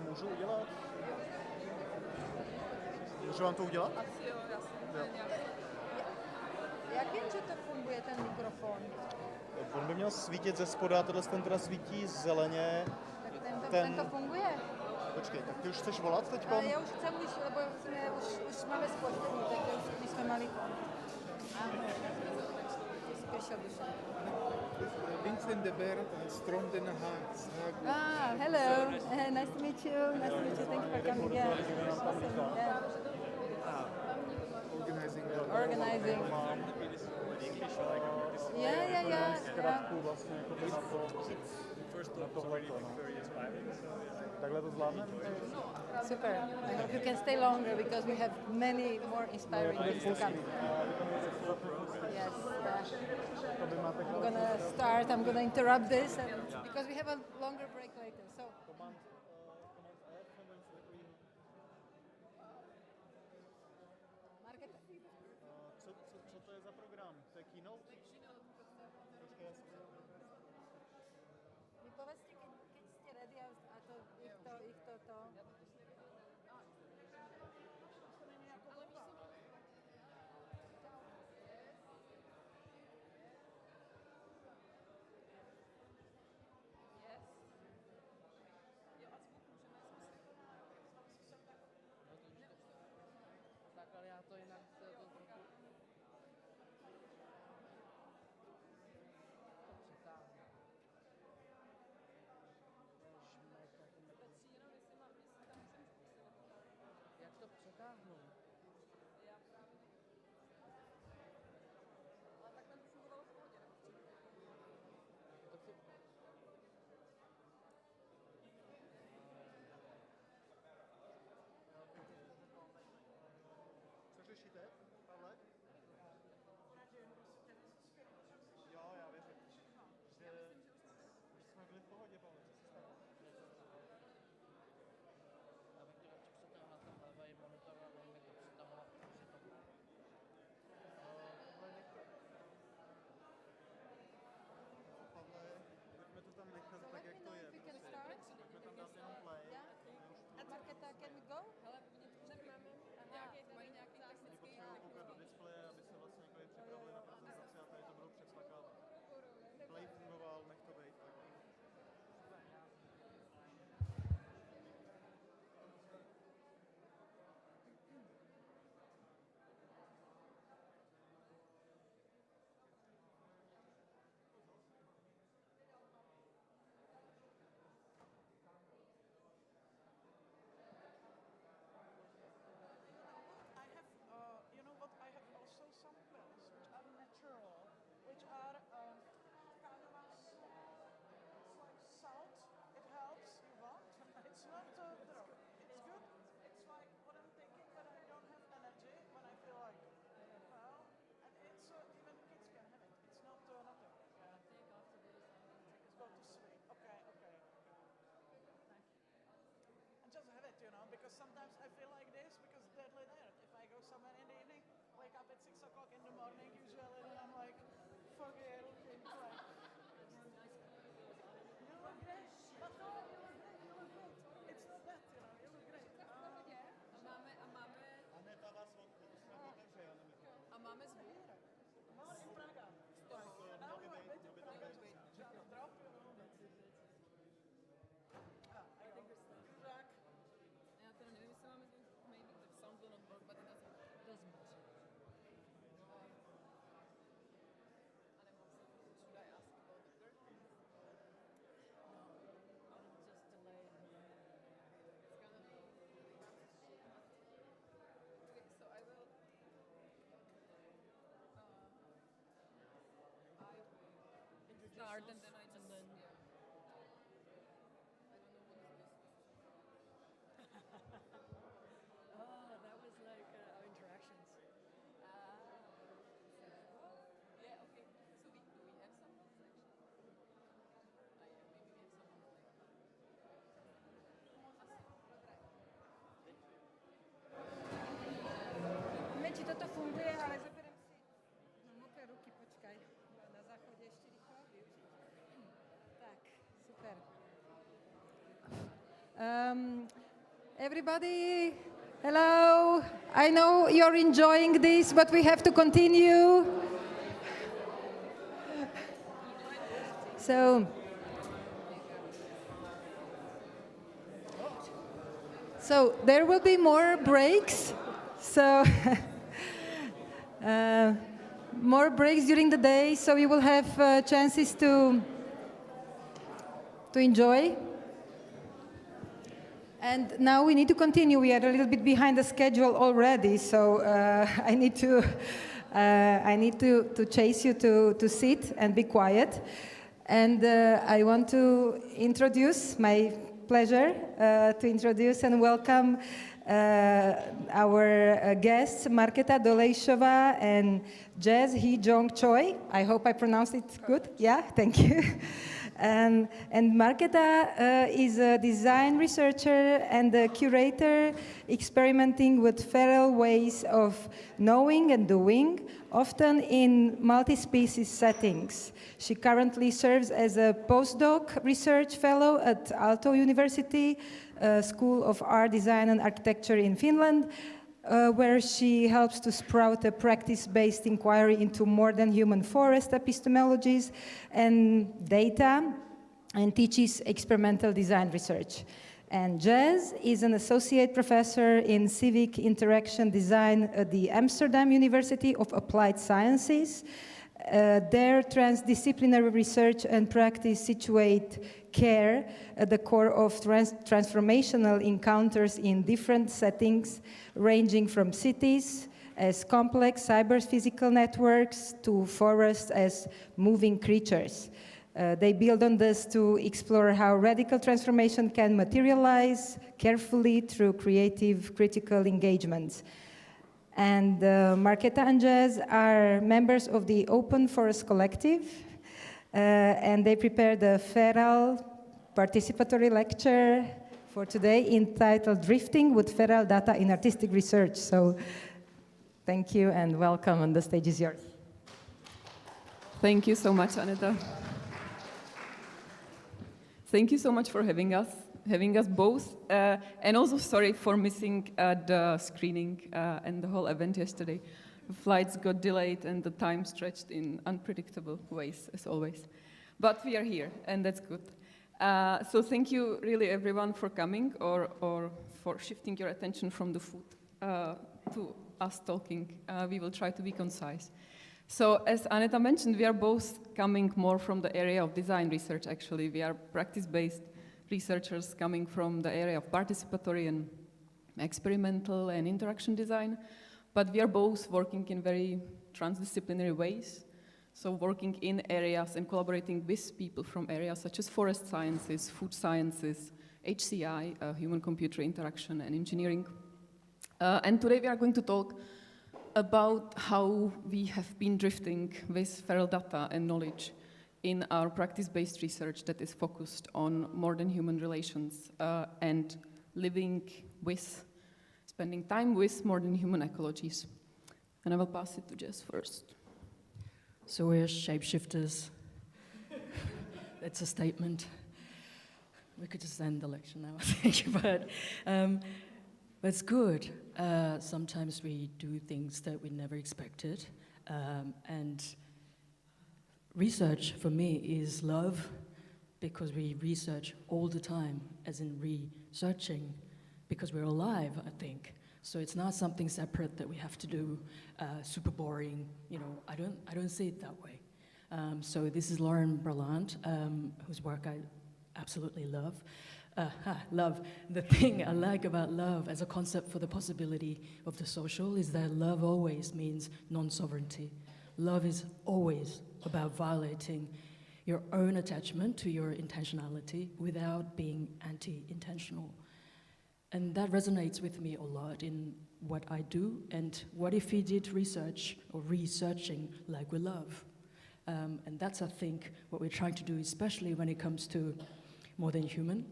můžu udělat? Můžu vám to udělat? Asi jo, jasně. Jak vím, že to funguje, ten mikrofon? On by měl svítit ze spoda, tohle ten teda svítí zeleně. Tak ten to funguje? Počkej, tak ty už chceš volat teď? Ale já už chcem, lebo už máme spoždění, takže už bychom mali... Spíš duše. Vincent de Bert, Strom den Haag. Hello. Nice to meet you. Nice to meet you. Thank you for coming. Yeah. Awesome. Yeah. Organizing. Yeah. Zkrátku vlastně jako by na tohleto. Takhle to zvládneme? Super. I hope you can stay longer because we have many more inspiring things to come. Yes. I'm gonna interrupt this because we have a longer break later. So. Co to je za program? To je Keynote? Počkej, já se Mi povedzte, keď ste ready a to ich to. sometimes I feel like this because it's deadly there. If I go somewhere in the evening, wake up at 6 o'clock in the morning usually, and I'm like, foggy looking like. You look great, but no, you look great, you look great. It's not that, you know, you look great. A máme zvuk. No, in Praga. Now you are better. Drop, you know, but... I think it's track. Já teda nevím, jestli máme zvuk. Maybe the sound will not work, but it doesn't matter. A nemohl jsem. Should I ask about the curtains? No, just delay. It's gonna be really hard to see. Okay, so I will. I start and then I just. Yeah. I don't know what is this. Oh, that was like our interactions. Yeah, okay. So do we have some notes actually? Yeah, maybe we have some notes later. Neviem, či toto funguje, ale zaberiem si na mokré ruky, počkaj. Na záchode ešte rýchlo využiť. Tak, super. Everybody, hello. I know you're enjoying this, but we have to continue. So there will be more breaks. So more breaks during the day, so you will have chances to enjoy. And now we need to continue. We are a little bit behind the schedule already, so I need to chase you to sit and be quiet. And I want to introduce, my pleasure to introduce and welcome our guests, Markéta Dolejšová and Jazz Hee-jong Choi. I hope I pronounced it good. Yeah, thank you. And Markéta is a design researcher and a curator experimenting with feral ways of knowing and doing, often in multi-species settings. She currently serves as a postdoc research fellow at Aalto University, School of Art, Design and Architecture in Finland, where she helps to sprout a practice-based inquiry into more than human forest epistemologies and data, and teaches experimental design research. And Jazz is an associate professor in civic interaction design at the Amsterdam University of Applied Sciences. Their transdisciplinary research and practice situate care at the core of transformational encounters in different settings, ranging from cities as complex cyber-physical networks to forests as moving creatures. They build on this to explore how radical transformation can materialize carefully through creative, critical engagements. And Markéta and Jazz are members of the Open Forest Collective, and they prepared a feral participatory lecture for today entitled Drifting with Feral Data in Artistic Research. So thank you and welcome, and the stage is yours. Thank you so much, Aneta. Thank you so much for having us both, and also sorry for missing the screening and the whole event yesterday. The flights got delayed and the time stretched in unpredictable ways, as always. But we are here, and that's good. So thank you, really, everyone, for coming or for shifting your attention from the food to us talking. We will try to be concise. So as Aneta mentioned, we are both coming more from the area of design research, actually. We are practice-based researchers coming from the area of participatory and experimental and interaction design, but we are both working in very transdisciplinary ways, so working in areas and collaborating with people from areas such as forest sciences, food sciences, HCI, human-computer interaction and engineering. And today we are going to talk about how we have been drifting with feral data and knowledge in our practice-based research that is focused on more than human relations and living with, spending time with more than human ecologies. And I will pass it to Jess first. So we're shapeshifters. That's a statement. We could just end the lecture now, I think, but it's good. Sometimes we do things that we never expected, and research for me is love, because we research all the time, as in researching, because we're alive, I think. So it's not something separate that we have to do, super boring. You know, I don't see it that way. So this is Lauren Berland, whose work I absolutely love. Love. The thing I like about love as a concept for the possibility of the social is that love always means non-sovereignty. Love is always about violating your own attachment to your intentionality without being anti-intentional. And that resonates with me a lot in what I do, and what if we did research or researching like we love? And that's, I think, what we're trying to do, especially when it comes to more than human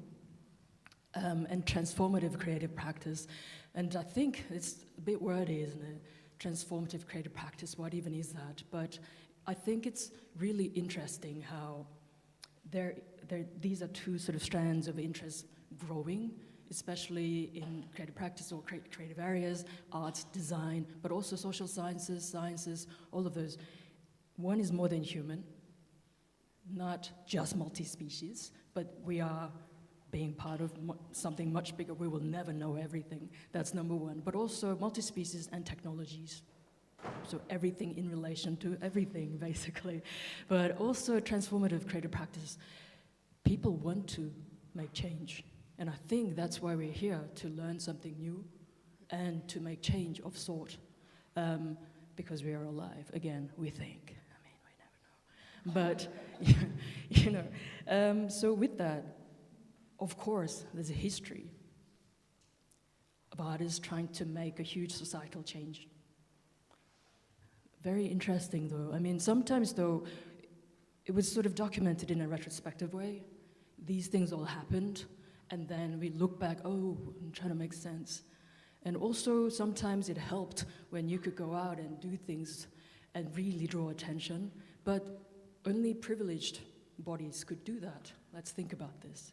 and transformative creative practice. And I think it's a bit wordy, isn't it? Transformative creative practice, what even is that? But I think it's really interesting how these are two sort of strands of interest growing, especially in creative practice or creative areas, arts, design, but also social sciences, all of those. One is more than human, not just multi-species, but we are being part of something much bigger. We will never know everything. That's number one. But also multi-species and technologies. So everything in relation to everything, basically. But also transformative creative practice. People want to make change. And I think that's why we're here, to learn something new and to make change of sort. Because we are alive, again, we think. I mean, we never know. But, you know, so with that, of course, there's a history of artists trying to make a huge societal change. Very interesting, though. I mean, sometimes, though, it was sort of documented in a retrospective way. These things all happened, and then we look back, oh, I'm trying to make sense. And also, sometimes it helped when you could go out and do things and really draw attention, but only privileged bodies could do that. Let's think about this.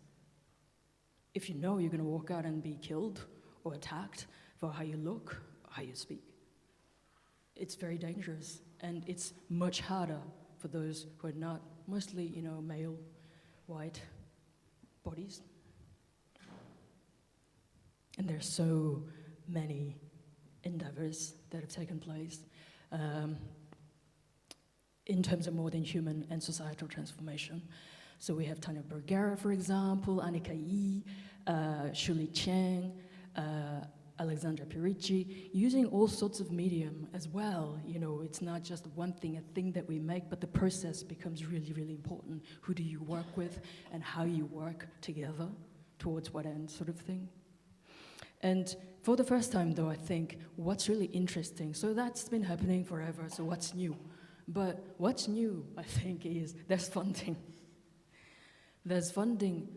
If you know you're going to walk out and be killed or attacked for how you look, how you speak, it's very dangerous, and it's much harder for those who are not, mostly, you know, male, white bodies. And there's so many endeavors that have taken place in terms of more than human and societal transformation. So we have Tanya Bergara, for example, Annika Yi, Shuli Chang, Alexandra Pirici, using all sorts of medium as well. You know, it's not just one thing, a thing that we make, but the process becomes really, really important. Who do you work with and how you work together towards what end, sort of thing. And for the first time, though, I think what's really interesting, so that's been happening forever, so what's new? But what's new, I think, is there's funding. There's funding.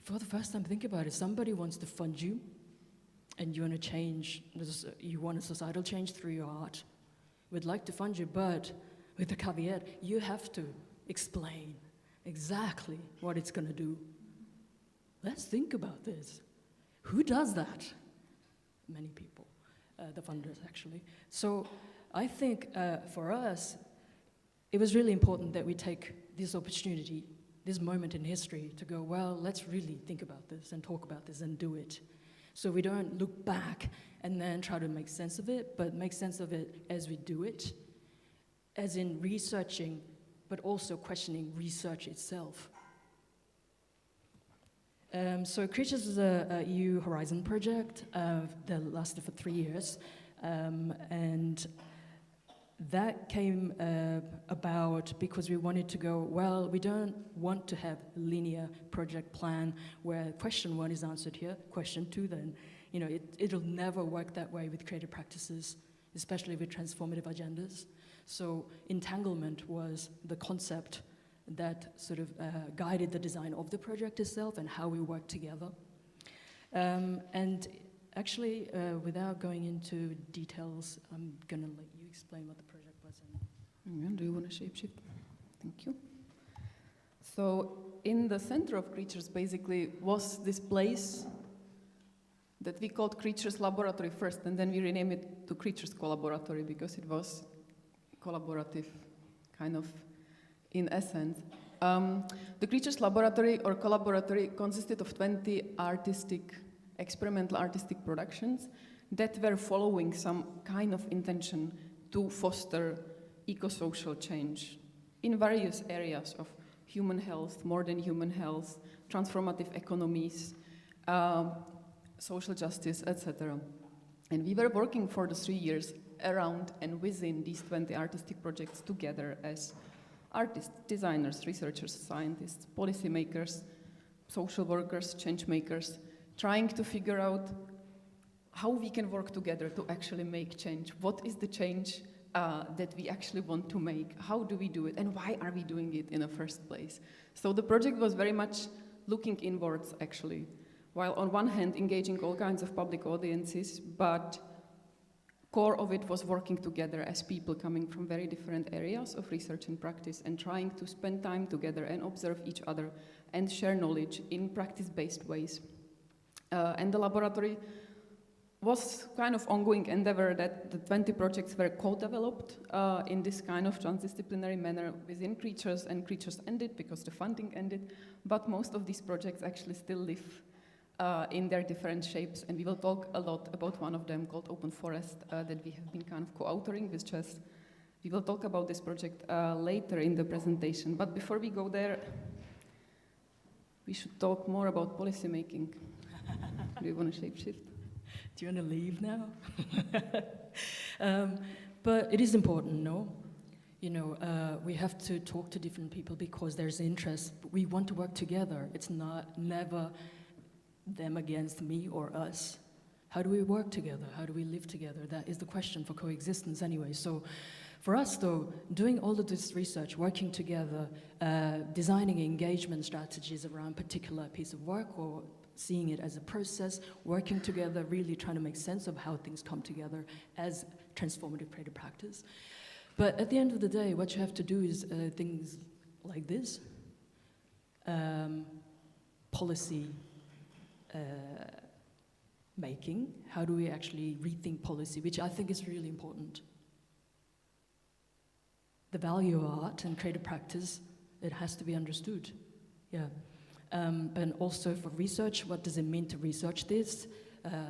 For the first time, think about it. Somebody wants to fund you, and you want to change, you want a societal change through your art. We'd like to fund you, but with the caveat, you have to explain exactly what it's going to do. Let's think about this. Who does that? Many people, the funders, actually. So I think for us, it was really important that we take this opportunity, this moment in history, to go, well, let's really think about this and talk about this and do it. So we don't look back and then try to make sense of it, but make sense of it as we do it, as in researching, but also questioning research itself. So Creatures is a EU Horizon project that lasted for 3 years, and that came about because we wanted to go, well, we don't want to have a linear project plan where question 1 is answered here, question 2 then. You know, it'll never work that way with creative practices, especially with transformative agendas. So entanglement was the concept that sort of guided the design of the project itself and how we work together. And Actually, without going into details, I'm going to let you explain what the project was. Do you want to shapeshift? Thank you. So in the center of Creatures basically was this place that we called Creatures Laboratory first, and then we renamed it to Creatures Collaboratory because it was collaborative, kind of, in essence. The Creatures Laboratory or Collaboratory consisted of 20 experimental artistic productions that were following some kind of intention to foster eco-social change in various areas of human health, more than human health, transformative economies, social justice, etc. And we were working for the 3 years around and within these 20 artistic projects together as artists, designers, researchers, scientists, policymakers, social workers, change makers, trying to figure out how we can work together to actually make change. What is the change that we actually want to make? How do we do it? And why are we doing it in the first place? So the project was very much looking inwards, actually, while on one hand engaging all kinds of public audiences, but core of it was working together as people coming from very different areas of research and practice and trying to spend time together and observe each other and share knowledge in practice-based ways. And the laboratory was kind of ongoing endeavor that the 20 projects were co-developed in this kind of transdisciplinary manner within Creatures, and Creatures ended because the funding ended, but most of these projects actually still live in their different shapes, and we will talk a lot about one of them called Open Forest that we have been kind of co-authoring with Chess. We will talk about this project later in the presentation, but before we go there, we should talk more about policy making. Do you want to shapeshift? Do you want to leave now? But it is important, no? You know, we have to talk to different people because there's interest. We want to work together. It's never them against me or us. How do we work together? How do we live together? That is the question for coexistence anyway. So for us, though, doing all of this research, working together, designing engagement strategies around a particular piece of work or seeing it as a process, working together, really trying to make sense of how things come together as transformative creative practice. But at the end of the day, what you have to do is things like this. Policy making. How do we actually rethink policy, which I think is really important. The value of art and creative practice, it has to be understood. Yeah. And also for research, what does it mean to research this?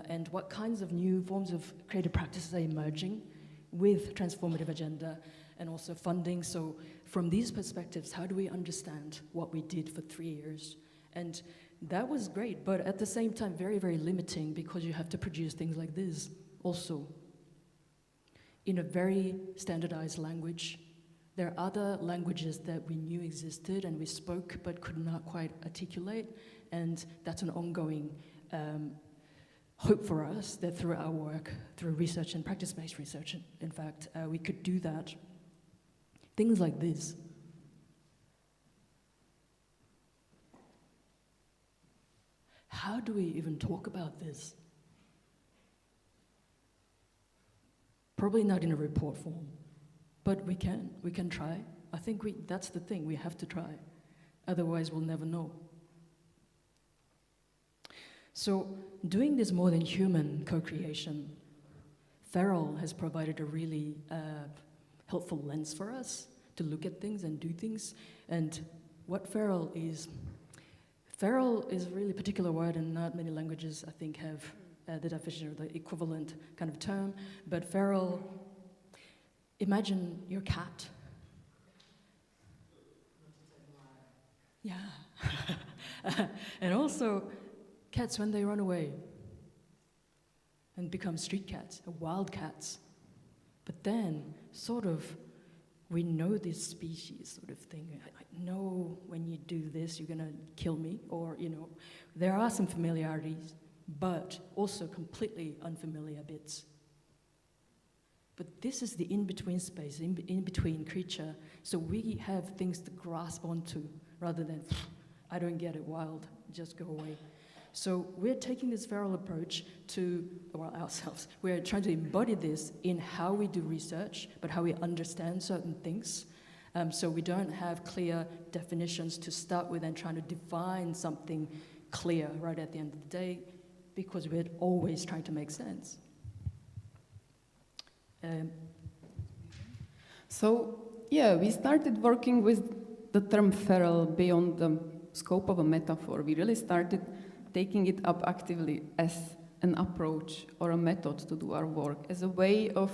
And what kinds of new forms of creative practices are emerging with transformative agenda and also funding? So from these perspectives, how do we understand what we did for 3 years? And that was great, but at the same time, very, very limiting because you have to produce things like this also in a very standardized language. There are other languages that we knew existed and we spoke but could not quite articulate, and that's an ongoing hope for us that through our work, through research and practice-based research, in fact, we could do that. Things like this. How do we even talk about this? Probably not in a report form. But we can try. I think that's the thing, we have to try. Otherwise, we'll never know. So, doing this more than human co-creation, Feral has provided a really helpful lens for us to look at things and do things. And what Feral is a really particular word, and not many languages, I think, have the definition or the equivalent kind of term. But Feral, imagine your cat. Yeah. And also, cats when they run away and become street cats, wild cats. But then, sort of, we know this species sort of thing. I know when you do this, you're gonna kill me, or, you know, there are some familiarities, but also completely unfamiliar bits. But this is the in-between space, in-between creature, so we have things to grasp onto rather than, I don't get it, wild, just go away. So we're taking this feral approach to, well, ourselves. We're trying to embody this in how we do research, but how we understand certain things. So we don't have clear definitions to start with and trying to define something clear right at the end of the day, because we're always trying to make sense. So, yeah, we started working with the term feral beyond the scope of a metaphor. We really started taking it up actively as an approach or a method to do our work, as a way of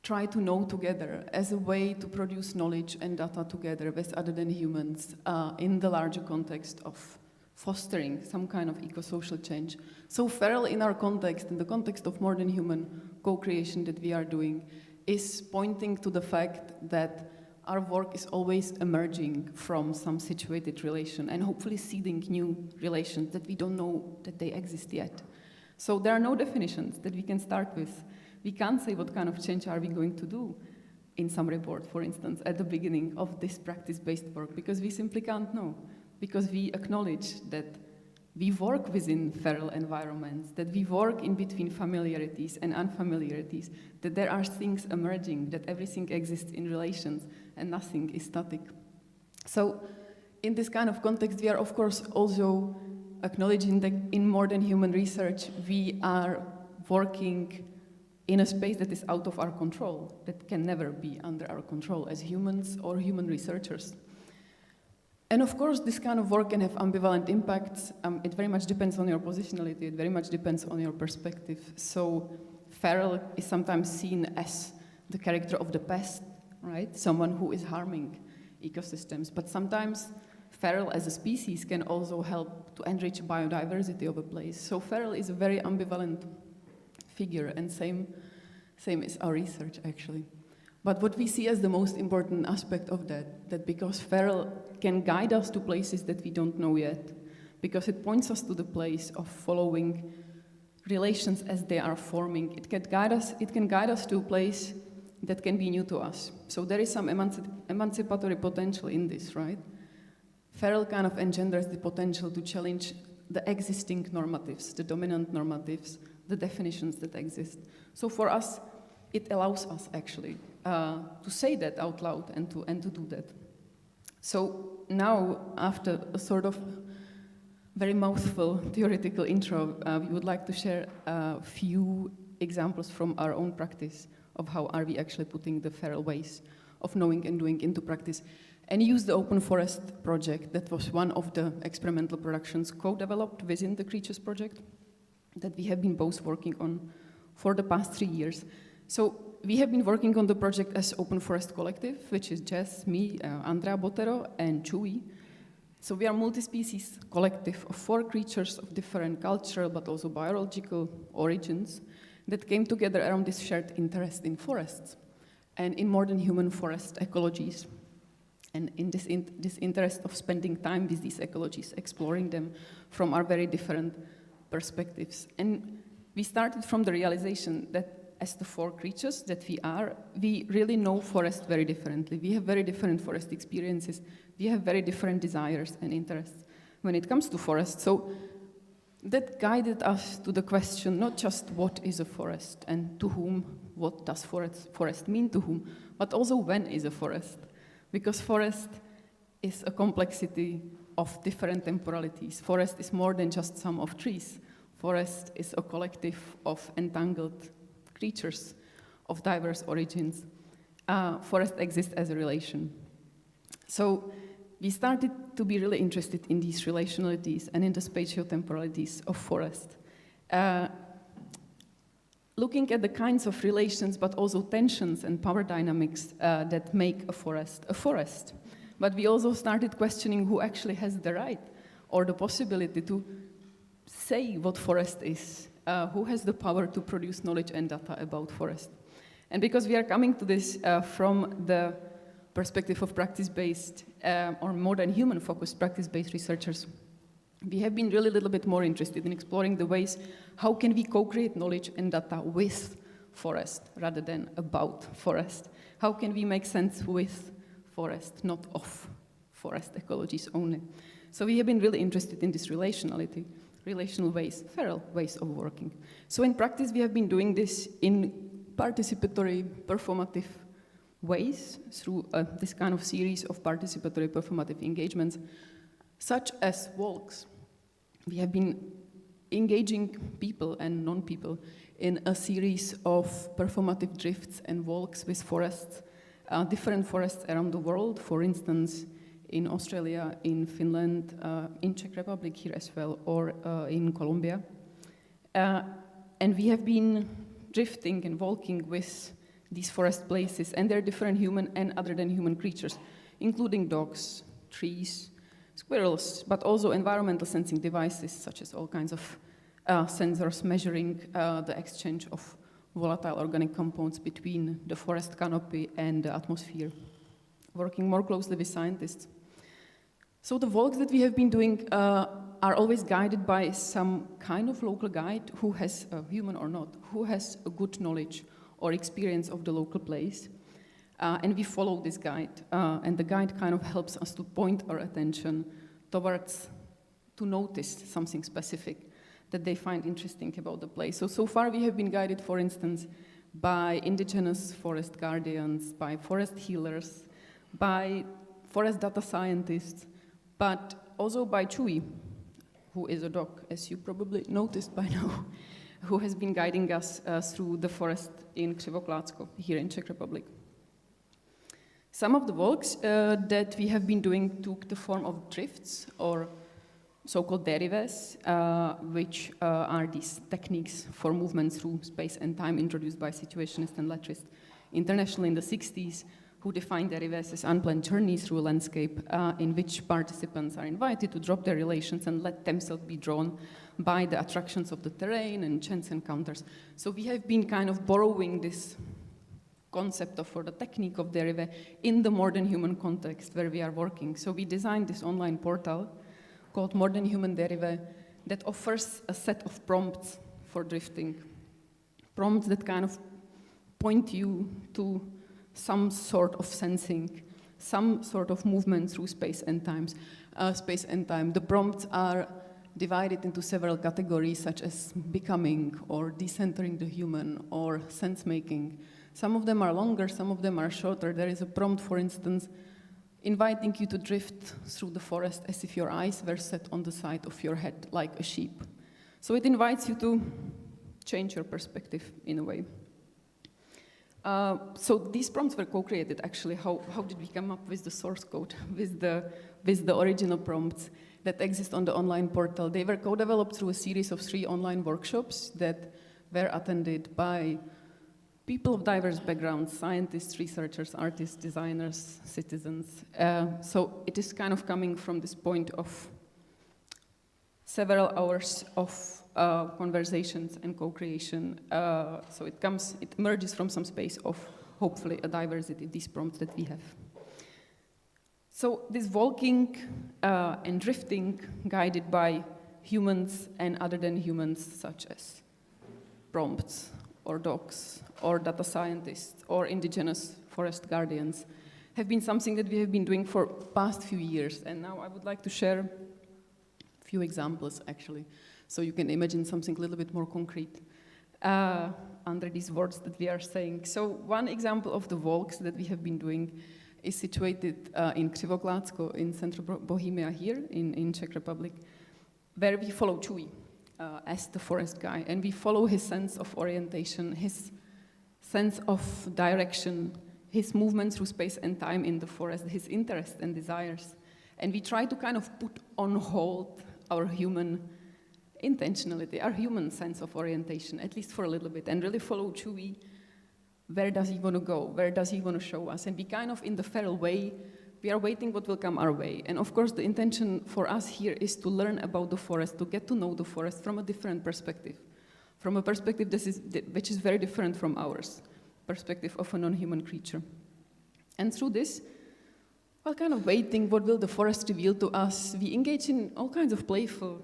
try to know together, as a way to produce knowledge and data together with other than humans in the larger context of fostering some kind of eco-social change. So feral in our context, in the context of more than human co-creation that we are doing, is pointing to the fact that our work is always emerging from some situated relation and hopefully seeding new relations that we don't know that they exist yet. So there are no definitions that we can start with. We can't say what kind of change are we going to do in some report, for instance, at the beginning of this practice-based work, because we simply can't know. Because we acknowledge that we work within feral environments, that we work in between familiarities and unfamiliarities, that there are things emerging, that everything exists in relations and nothing is static. So in this kind of context, we are of course also acknowledging that in more than human research, we are working in a space that is out of our control, that can never be under our control as humans or human researchers. And of course, this kind of work can have ambivalent impacts. It very much depends on your positionality. It very much depends on your perspective. So feral is sometimes seen as the character of the pest, right? Someone who is harming ecosystems. But sometimes feral as a species can also help to enrich biodiversity of a place. So feral is a very ambivalent figure, and same is our research, actually. But what we see as the most important aspect of that because feral can guide us to places that we don't know yet, because it points us to the place of following relations as they are forming. It can guide us to a place that can be new to us. So there is some emancipatory potential in this, right? Feral kind of engenders the potential to challenge the existing normatives, the dominant normatives, the definitions that exist. So for us, it allows us actually to say that out loud and to do that. So now, after a sort of very mouthful theoretical intro, we would like to share a few examples from our own practice of how are we actually putting the feral ways of knowing and doing into practice, and use the Open Forest project that was one of the experimental productions co-developed within the Creatures project that we have been both working on for the past 3 years. So we have been working on the project as Open Forest Collective, which is Jess, me, Andrea Botero, and Chewy. So we are a multi-species collective of 4 creatures of different cultural but also biological origins that came together around this shared interest in forests and in more than human forest ecologies. And in this interest of spending time with these ecologies, exploring them from our very different perspectives. And we started from the realization that as the 4 creatures that we really know forest very differently. We have very different forest experiences. We have very different desires and interests when it comes to forest. So that guided us to the question, not just what is a forest and to whom, what does forest mean to whom, but also when is a forest. Because forest is a complexity of different temporalities. Forest is more than just sum of trees. Forest is a collective of entangled creatures of diverse origins. Forest exists as a relation. So we started to be really interested in these relationalities and in the spatio-temporalities of forest. Looking at the kinds of relations, but also tensions and power dynamics that make a forest. But we also started questioning who actually has the right or the possibility to say what forest is, who has the power to produce knowledge and data about forest. And because we are coming to this from the perspective of practice-based or more than human-focused practice-based researchers, we have been really a little bit more interested in exploring the ways how can we co-create knowledge and data with forest rather than about forest. How can we make sense with forest, not of forest ecologies only. So we have been really interested in this relationality, relational ways, feral ways of working. So in practice, we have been doing this in participatory, performative ways through this kind of series of participatory, performative engagements, such as walks. We have been engaging people and non-people in a series of performative drifts and walks with forests, different forests around the world, for instance, in Australia, in Finland, in Czech Republic here as well, or in Colombia. And we have been drifting and walking with these forest places, and they're different human and other than human creatures, including dogs, trees, squirrels, but also environmental sensing devices, such as all kinds of sensors measuring the exchange of volatile organic compounds between the forest canopy and the atmosphere, working more closely with scientists. So the walks that we have been doing are always guided by some kind of local guide who has, human or not, who has a good knowledge or experience of the local place. And we follow this guide, and the guide kind of helps us to point our attention towards, to notice something specific that they find interesting about the place. So far we have been guided, for instance, by indigenous forest guardians, by forest healers, by forest data scientists, but also by Chewy, who is a dog, as you probably noticed by now, who has been guiding us through the forest in Křivoklátsko, here in Czech Republic. Some of the walks that we have been doing took the form of drifts, or so-called derives, which are these techniques for movement through space and time introduced by situationists and letrists internationally in the 60s, who defined derives as unplanned journeys through a landscape in which participants are invited to drop their relations and let themselves be drawn by the attractions of the terrain and chance encounters. So we have been kind of borrowing this concept of, or the technique of derive in the modern human context where we are working. So we designed this online portal called Modern Human Derive that offers a set of prompts for drifting. Prompts that kind of point you to some sort of sensing, some sort of movement through space and time. The prompts are divided into several categories, such as becoming, or decentering the human, or sense-making. Some of them are longer, some of them are shorter. There is a prompt, for instance, inviting you to drift through the forest as if your eyes were set on the side of your head, like a sheep. So it invites you to change your perspective in a way. So these prompts were co-created, actually. How did we come up with the source code, with the original prompts that exist on the online portal? They were co-developed through a series of 3 online workshops that were attended by people of diverse backgrounds, scientists, researchers, artists, designers, citizens. So it is kind of coming from this point of several hours of conversations and co-creation. So it emerges from some space of, hopefully, a diversity, these prompts that we have. So this walking and drifting guided by humans and other than humans, such as prompts, or dogs, or data scientists, or indigenous forest guardians, have been something that we have been doing for past few years. And now I would like to share a few examples, actually, so you can imagine something a little bit more concrete under these words that we are saying. So one example of the walks that we have been doing is situated in Křivoklátsko, in central Bohemia here, in Czech Republic, where we follow Chewy as the forest guy, and we follow his sense of orientation, his sense of direction, his movement through space and time in the forest, his interests and desires. And we try to kind of put on hold our human intentionality, our human sense of orientation, at least for a little bit, and really follow Chewy. Where does he want to go? Where does he want to show us? And we kind of, in the feral way, we are waiting what will come our way. And of course, the intention for us here is to learn about the forest, to get to know the forest from a different perspective, from a perspective which is very different from ours, perspective of a non-human creature. And through this, while kind of waiting what will the forest reveal to us, we engage in all kinds of playful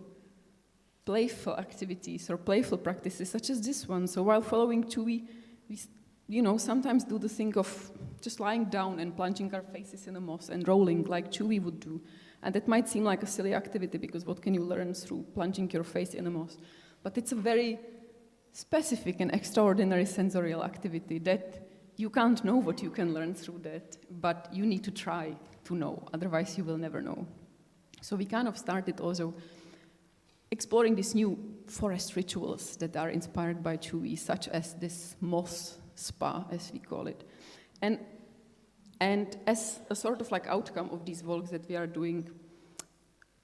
activities or playful practices, such as this one. So while following Chewy, we sometimes do the thing of just lying down and plunging our faces in the moss and rolling like Chewie would do. And that might seem like a silly activity because what can you learn through plunging your face in the moss? But it's a very specific and extraordinary sensorial activity that you can't know what you can learn through that, but you need to try to know, otherwise you will never know. So we kind of started also exploring these new forest rituals that are inspired by Chewie, such as this moss spa, as we call it. And as a sort of like outcome of these walks that we are doing,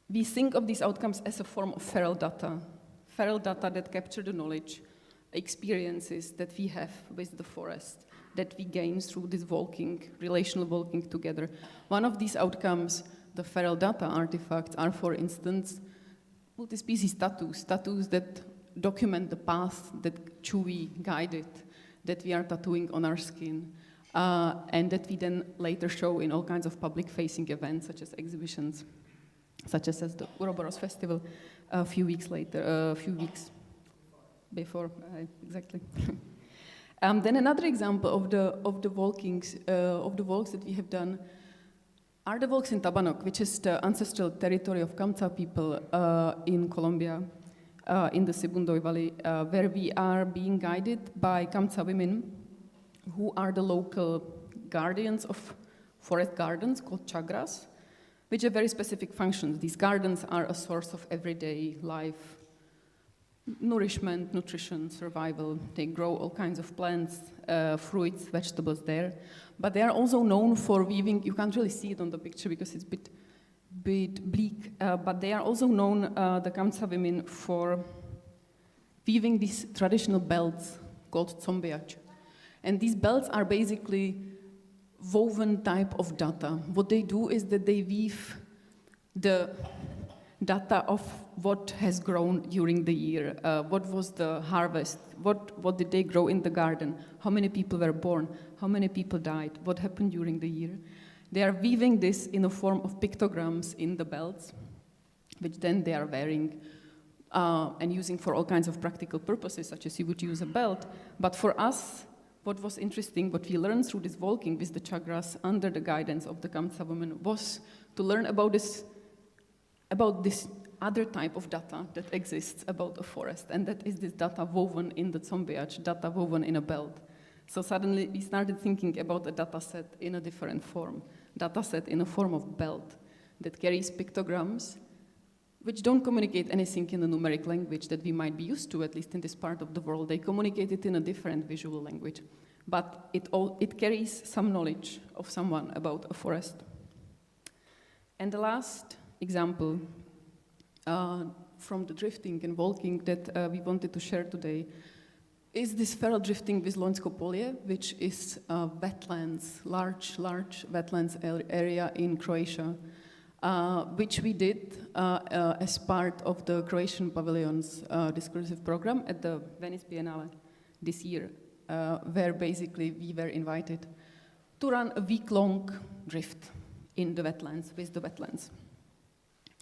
we think of these outcomes as a form of feral data that capture the knowledge, experiences that we have with the forest, that we gain through this walking, relational walking together. One of these outcomes, the feral data artifacts, are, for instance, multi-species tattoos that document the path that Chewie guided, that we are tattooing on our skin, and that we then later show in all kinds of public-facing events, such as exhibitions, such as the Ouroboros Festival a few weeks before, exactly. Then another example of the walks that we have done are the walks in Tabanok, which is the ancestral territory of Kamsa people in Colombia, in the Sibundoy Valley, where we are being guided by Kamsa women, who are the local guardians of forest gardens called chagras, which have very specific functions. These gardens are a source of everyday life, nourishment, nutrition, survival. They grow all kinds of plants, fruits, vegetables there. But they are also known for weaving. You can't really see it on the picture because it's a bit bleak. But they are also known, the Kamsa women, for weaving these traditional belts called tsombeach. And these belts are basically woven type of data. What they do is that they weave the data of what has grown during the year, what was the harvest, what did they grow in the garden, how many people were born, how many people died, what happened during the year. They are weaving this in a form of pictograms in the belts, which then they are wearing and using for all kinds of practical purposes, such as you would use a belt. But for us, what was interesting, what we learned through this walking with the chagras under the guidance of the Kamsa women, was to learn about this other type of data that exists about a forest, and that is this data woven in the tsombeach, data woven in a belt. So suddenly we started thinking about a data set in a different form, data set in a form of belt that carries pictograms which don't communicate anything in the numeric language that we might be used to, at least in this part of the world. They communicate it in a different visual language, but it carries some knowledge of someone about a forest. And the last example from the drifting and walking that we wanted to share today is this feral drifting with Loňsko Polje, which is wetlands, large wetlands area in Croatia, which we did as part of the Croatian Pavilion's discursive program at the Venice Biennale this year, where basically we were invited to run a week-long drift in the wetlands, with the wetlands.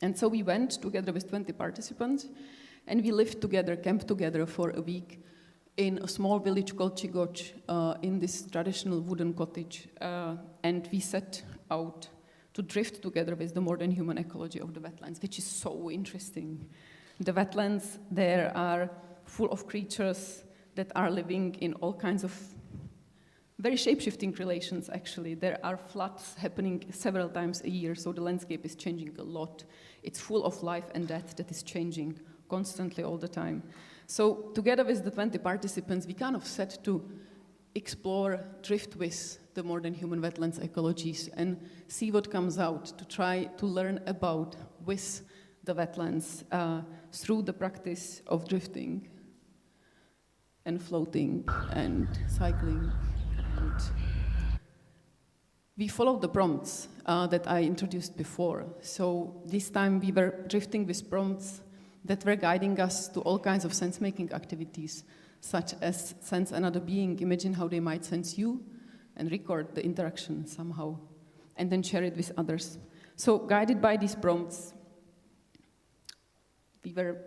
And so we went together with 20 participants, and we lived together, camped together for a week in a small village called Chigoch, in this traditional wooden cottage, and we set out to drift together with the modern human ecology of the wetlands, which is so interesting. The wetlands there are full of creatures that are living in all kinds of very shape-shifting relations, actually. There are floods happening several times a year, so the landscape is changing a lot. It's full of life and death that is changing constantly all the time. So together with the 20 participants, we kind of set to explore, drift with the modern human wetlands ecologies and see what comes out, to try to learn about with the wetlands through the practice of drifting and floating and cycling. And we followed the prompts that I introduced before. So this time we were drifting with prompts that were guiding us to all kinds of sense-making activities, such as sense another being, imagine how they might sense you, and record the interaction somehow, and then share it with others. So guided by these prompts, we were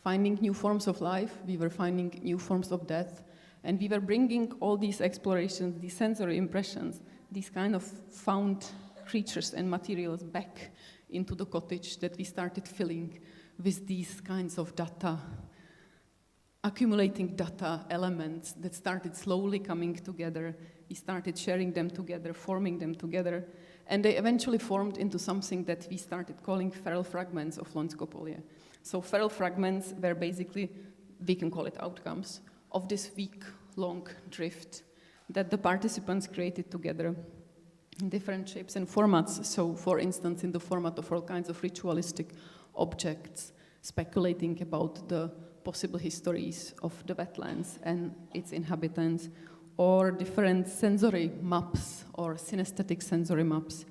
finding new forms of life, we were finding new forms of death, And we were bringing all these explorations, these sensory impressions, these kind of found creatures and materials back into the cottage that we started filling with these kinds of data, accumulating data elements that started slowly coming together. We started sharing them together, forming them together, and they eventually formed into something that we started calling feral fragments of Loňsko Polje. So feral fragments were basically, we can call it outcomes, of this week-long drift that the participants created together in different shapes and formats. So, for instance, in the format of all kinds of ritualistic objects, speculating about the possible histories of the wetlands and its inhabitants, or different sensory maps or synesthetic sensory maps,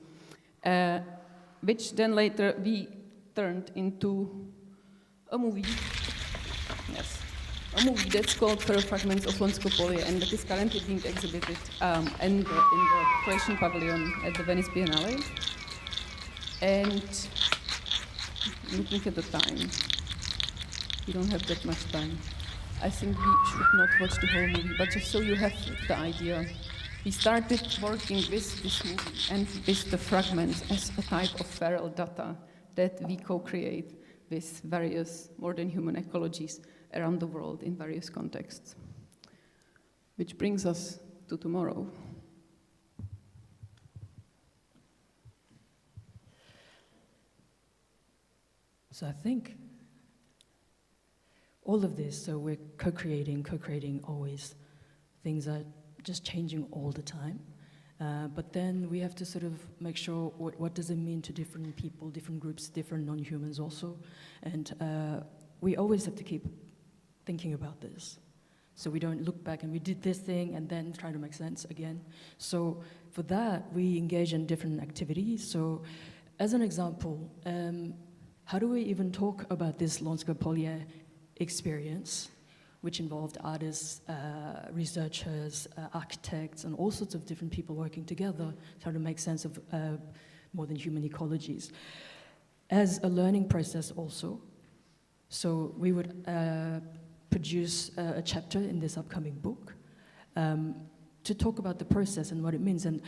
which then later we turned into a movie. Yes. A movie that's called Feral Fragments of Loňsko Polje, and that is currently being exhibited in the Croatian Pavilion at the Venice Biennale. And looking at the time, we don't have that much time. I think we should not watch the whole movie, but just so you have the idea, we started working with this movie and with the fragments as a type of feral data that we co-create with various more than human ecologies around the world in various contexts. Which brings us to tomorrow. So I think all of this, so we're co-creating always. Things are just changing all the time. But then we have to sort of make sure what does it mean to different people, different groups, different non-humans also. And we always have to keep thinking about this. So we don't look back and we did this thing and then try to make sense again. So for that, we engage in different activities. So as an example, how do we even talk about this Loňsko Polje experience, which involved artists, researchers, architects, and all sorts of different people working together, trying to make sense of more than human ecologies, as a learning process also. So we would produce a chapter in this upcoming book to talk about the process and what it means. And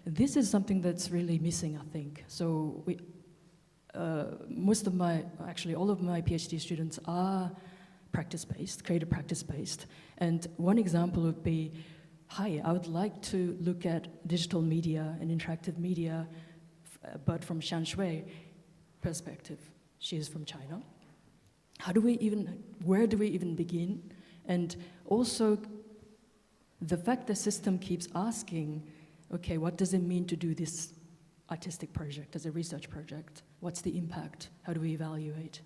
this is something that's really missing, I think. So we, actually all of my PhD students are practice-based, creative practice-based. And one example would be, hi, I would like to look at digital media and interactive media, but from Shan Shui perspective. She is from China. Where do we even begin? And also, the fact the system keeps asking, okay, what does it mean to do this artistic project as a research project? What's the impact? How do we evaluate?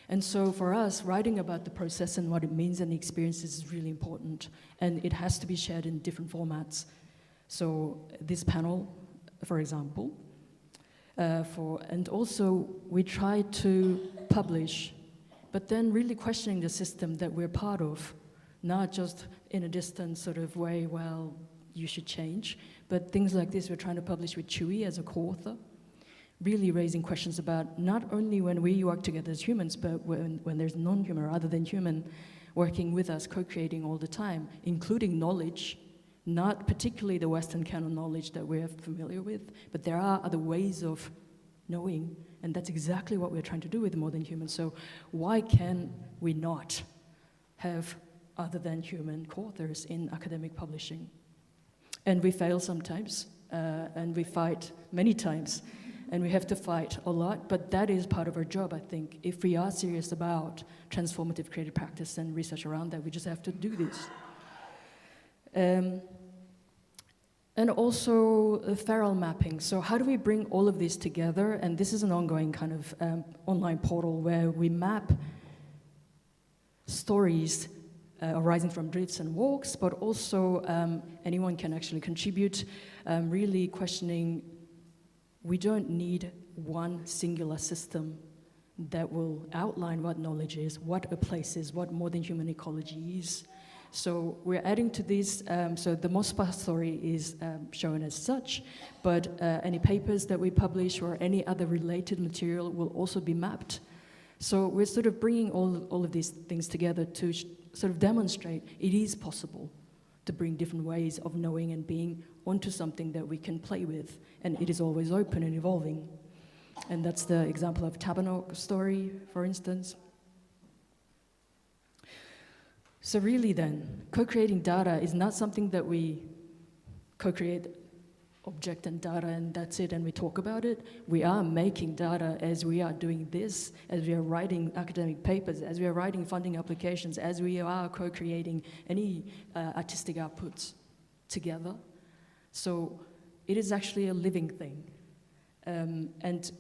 And so for us, writing about the process and what it means and the experiences is really important. And it has to be shared in different formats. So this panel, for example, and also we try to publish, but then really questioning the system that we're part of, not just in a distant sort of way, well, you should change, but things like this we're trying to publish with Chui as a co-author, really raising questions about not only when we work together as humans, but when there's non-human or other than human working with us, co-creating all the time, including knowledge, not particularly the Western canon knowledge that we're familiar with, but there are other ways of knowing, and that's exactly what we're trying to do with more than human. So why can we not have other than human co-authors in academic publishing? And we fail sometimes, and we fight many times, and we have to fight a lot, but that is part of our job, I think. If we are serious about transformative creative practice and research around that, we just have to do this. And also feral mapping. So how do we bring all of this together? And this is an ongoing kind of online portal where we map stories arising from drifts and walks, but also anyone can actually contribute, really questioning, we don't need one singular system that will outline what knowledge is, what a place is, what more than human ecology is. So we're adding to this, so the Mospa story is shown as such, but any papers that we publish or any other related material will also be mapped. So we're sort of bringing all of these things together to sort of demonstrate it is possible to bring different ways of knowing and being onto something that we can play with. And it is always open and evolving. And that's the example of Tabernacle story, for instance. So really then, co-creating data is not something that we co-create object and data and that's it and we talk about it. We are making data as we are doing this, as we are writing academic papers, as we are writing funding applications, as we are co-creating any artistic outputs together. So it is actually a living thing. And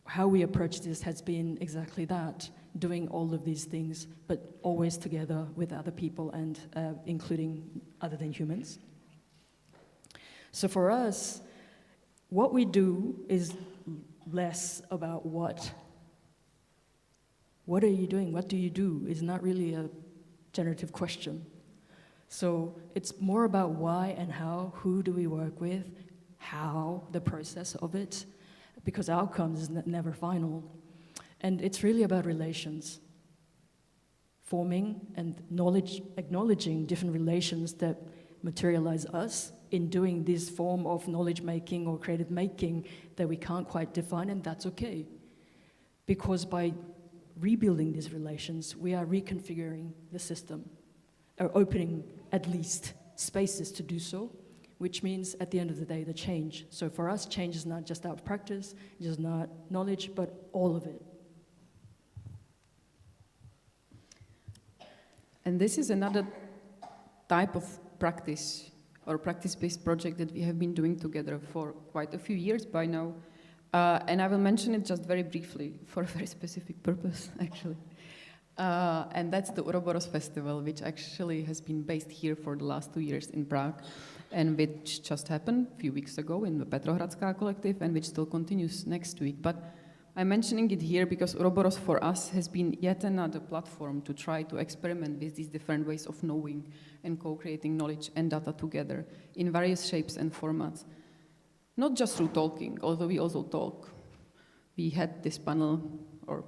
how we approach this has been exactly that, doing all of these things, but always together with other people and including other than humans. So for us, what we do is less about what. What are you doing? What do you do? Is not really a generative question. So it's more about why and how, who do we work with, how, the process of it, because outcomes is never final. And it's really about relations, forming and acknowledging different relations that materialize us in doing this form of knowledge making or creative making that we can't quite define, and that's okay. Because by rebuilding these relations, we are reconfiguring the system, or opening at least spaces to do so, which means at the end of the day, the change. So for us, change is not just our practice, just not knowledge, but all of it. And this is another type of practice or practice-based project that we have been doing together for quite a few years by now. And I will mention it just very briefly for a very specific purpose, actually. And that's the Ouroboros Festival, which actually has been based here for the last 2 years in Prague, and which just happened a few weeks ago in the Petrohradská collective, and which still continues next week. But I'm mentioning it here because Ouroboros for us has been yet another platform to try to experiment with these different ways of knowing and co-creating knowledge and data together in various shapes and formats. Not just through talking, although we also talk. We had this panel, or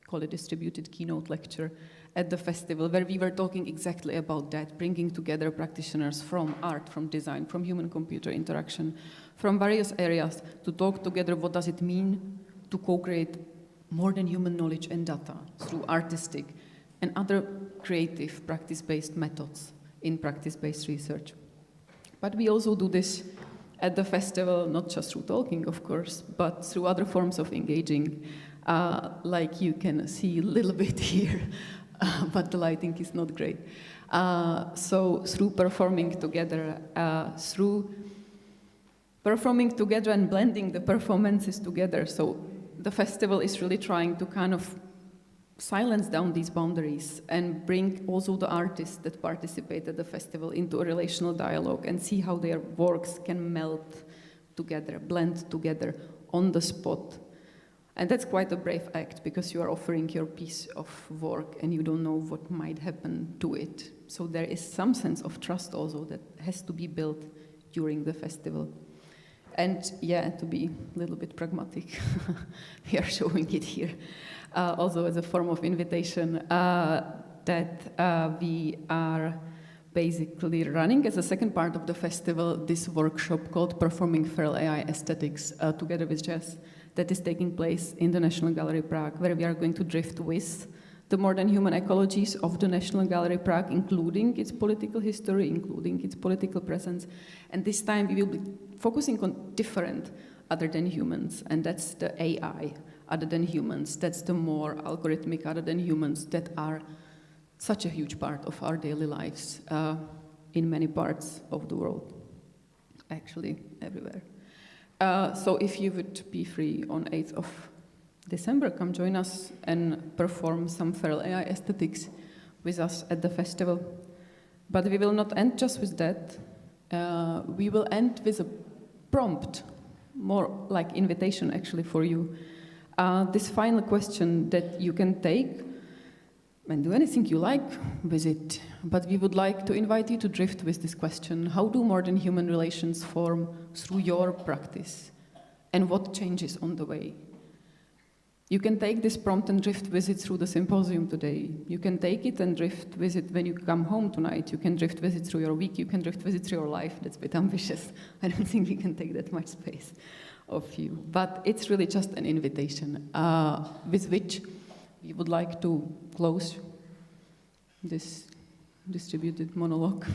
call it distributed keynote lecture, at the festival where we were talking exactly about that, bringing together practitioners from art, from design, from human-computer interaction, from various areas to talk together what does it mean to co-create more than human knowledge and data through artistic and other creative practice-based methods in practice-based research. But we also do this at the festival, not just through talking, of course, but through other forms of engaging, like you can see a little bit here, but the lighting is not great. So through performing together, and blending the performances together. So the festival is really trying to kind of silence down these boundaries and bring also the artists that participate at the festival into a relational dialogue and see how their works can melt together, blend together on the spot. And that's quite a brave act because you are offering your piece of work and you don't know what might happen to it. So there is some sense of trust also that has to be built during the festival. And yeah, to be a little bit pragmatic, we are showing it here. Also as a form of invitation that we are basically running as a second part of the festival this workshop called Performing Feral AI Aesthetics together with Jazz that is taking place in the National Gallery Prague, where we are going to drift with the more than human ecologies of the National Gallery Prague, including its political history, including its political presence. And this time we will be focusing on different other than humans, and that's the AI other than humans. That's the more algorithmic other than humans that are such a huge part of our daily lives in many parts of the world, actually everywhere. So if you would be free on 8th of December, come join us and perform some feral AI aesthetics with us at the festival. But we will not end just with that. We will end with a prompt, more like invitation actually for you. This final question that you can take and do anything you like with it, but we would like to invite you to drift with this question. How do more than human relations form through your practice? And what changes on the way? You can take this prompt and drift with it through the symposium today. You can take it and drift with it when you come home tonight. You can drift with it through your week. You can drift with it through your life. That's a bit ambitious. I don't think we can take that much space of you. But it's really just an invitation with which we would like to close this distributed monologue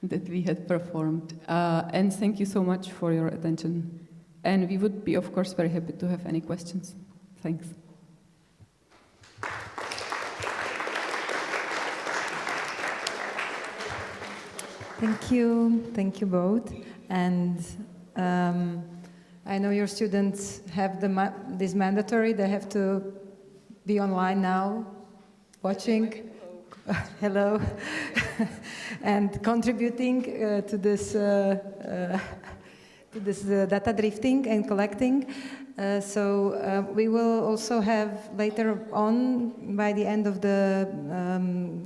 that we had performed. And thank you so much for your attention. And we would be, of course, very happy to have any questions. Thanks. Thank you both. And I know your students have this mandatory, they have to be online now, watching. Hello. And contributing to this data drifting and collecting. So we will also have later on, by the end of the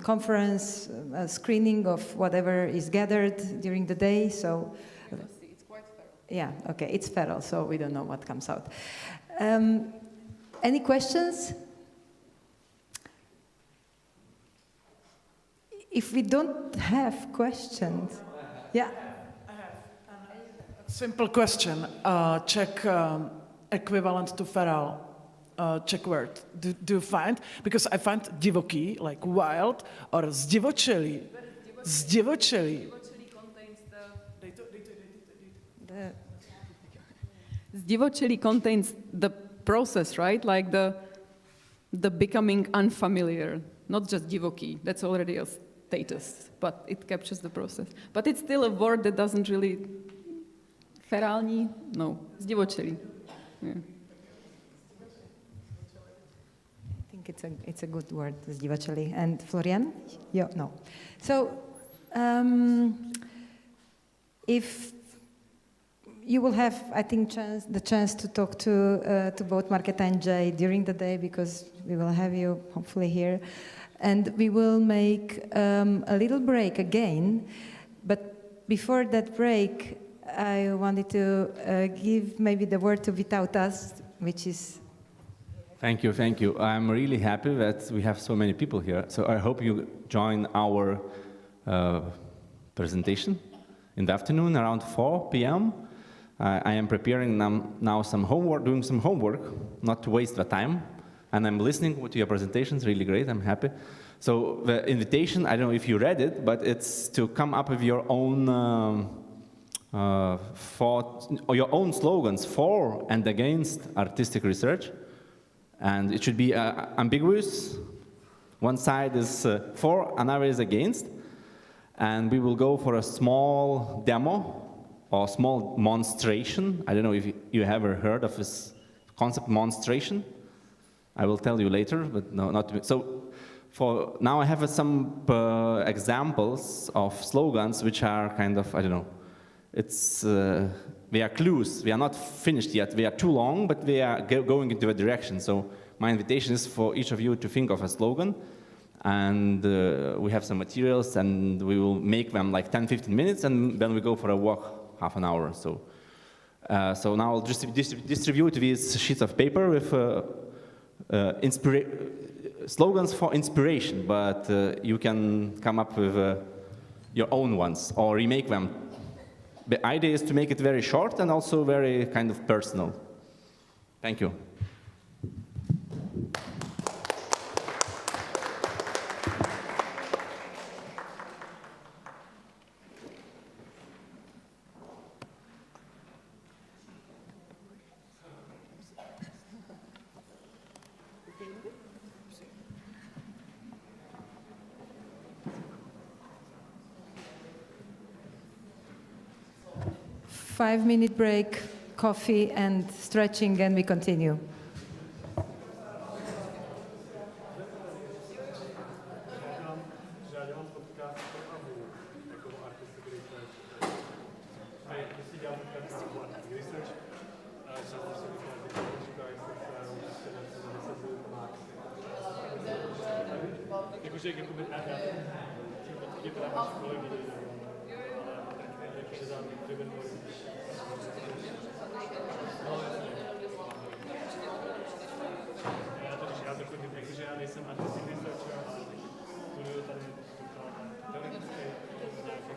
conference, a screening of whatever is gathered during the day. So It's quite feral. yeah, okay, it's feral, so we don't know what comes out. Any questions? If we don't have questions, yeah. Simple question. Czech equivalent to feral. Czech word. Do you find? Because I find divoký, like wild, or zdivočelý. Zdivočelý. Zdivočelý contains the process, right? Like the becoming unfamiliar, not just divoký. That's already a status, but it captures the process. But it's still a word that doesn't really... Ferální? No. Zdivočelý. Yeah. I think it's a good word, zdivočelý. And Florian? Yeah, no. So, if you will have, I think, the chance to talk to both Marketa and Jay during the day, because we will have you hopefully here. And we will make a little break again. But before that break, I wanted to give maybe the word to Vytautas, which is... Thank you, thank you. I'm really happy that we have so many people here. So I hope you join our presentation in the afternoon around 4 p.m. I am preparing now some homework, doing some homework, not to waste the time. And I'm listening to your presentations, really great, I'm happy. So the invitation, I don't know if you read it, but it's to come up with your own your own slogans for and against artistic research. And it should be ambiguous. One side is for, another is against. And we will go for a small demo or small monstration. I don't know if you have ever heard of this concept, monstration. I will tell you later, but no, not so. For now, I have some examples of slogans which are kind of, I don't know, they are clues. We are not finished yet. They are too long, but they are going into a direction. So my invitation is for each of you to think of a slogan, and we have some materials, and we will make them like 10-15 minutes, and then we go for a walk half an hour. So now I'll just distribute these sheets of paper with slogans for inspiration, but you can come up with your own ones or remake them. The idea is to make it very short and also very kind of personal. Thank you. Five-minute break, coffee and stretching, and we continue. já nejsem artistic researcher, ale studuju tady teoretické nějaké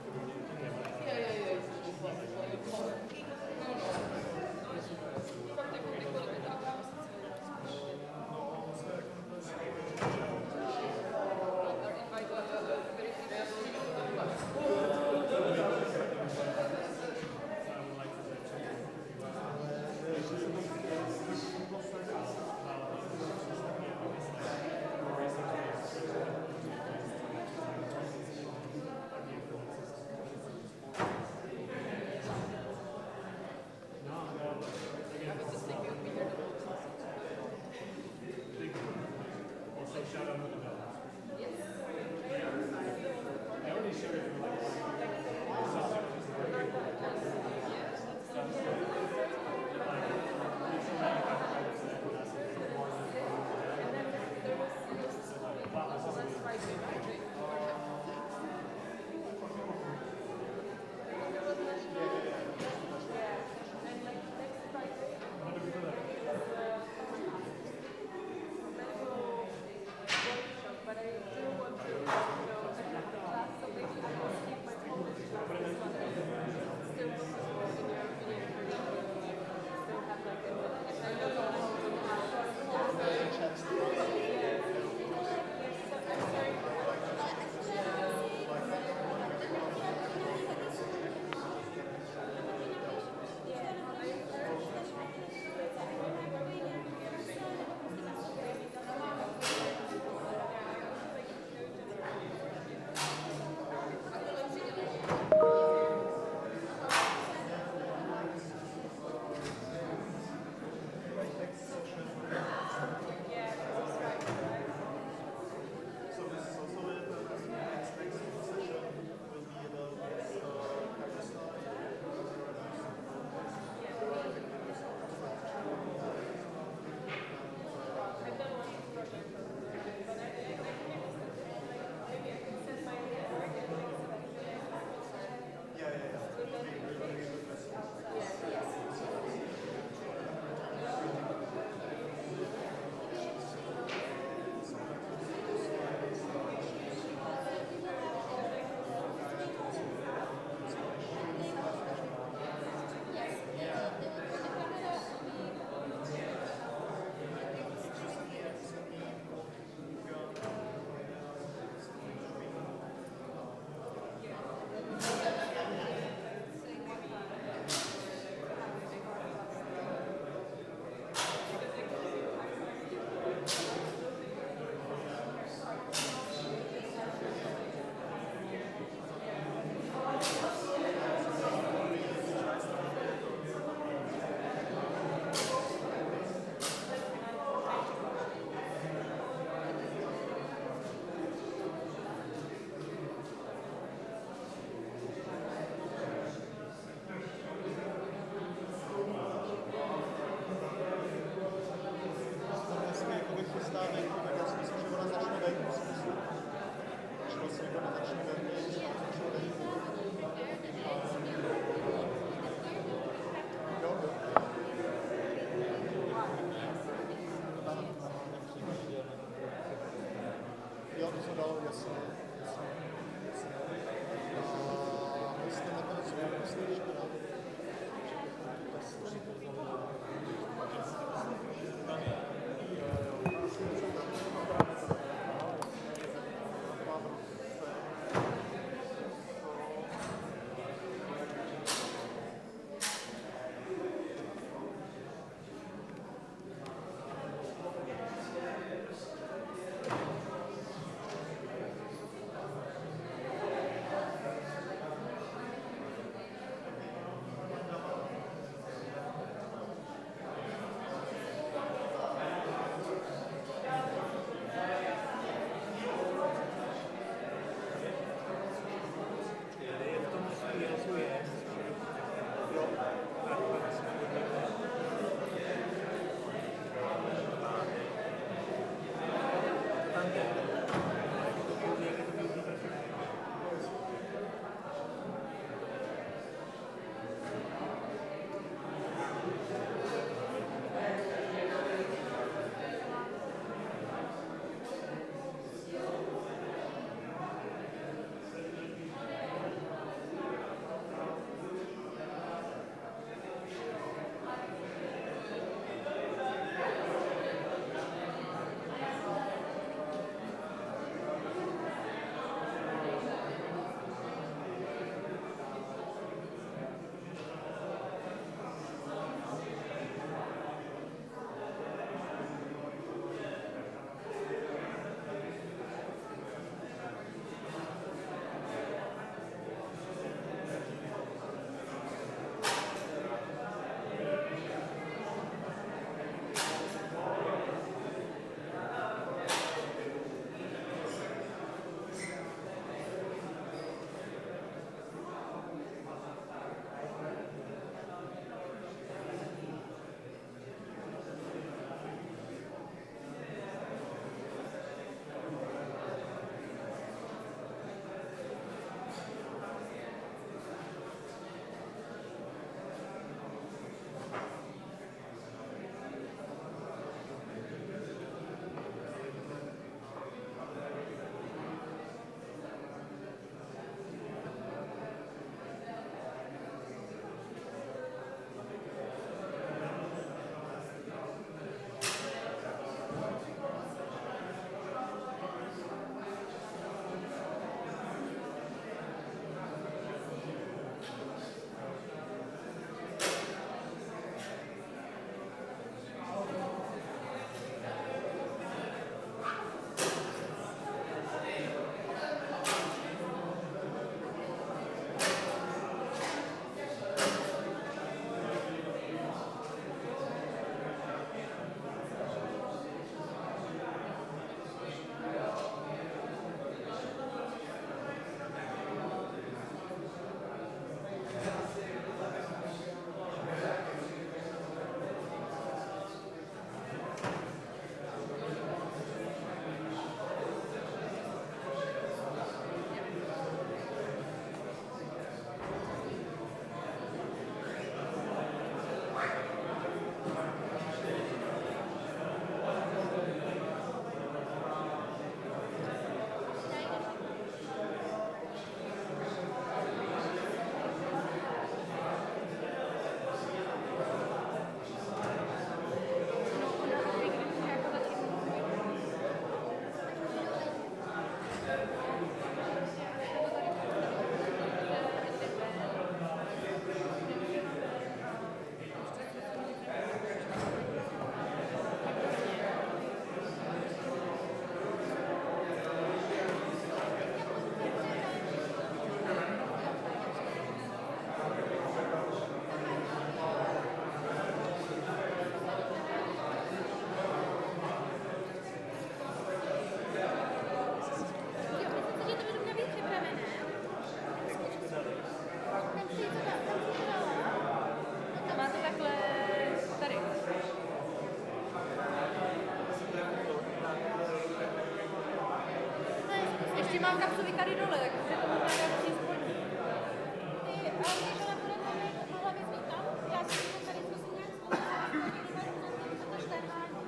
Takže mám kapsuli tady dole, takže to možná nějaký spodní. Ty, ale když ona bude tohle vyzvít tam, já si to tady zkusím nějak společně, to šterhání.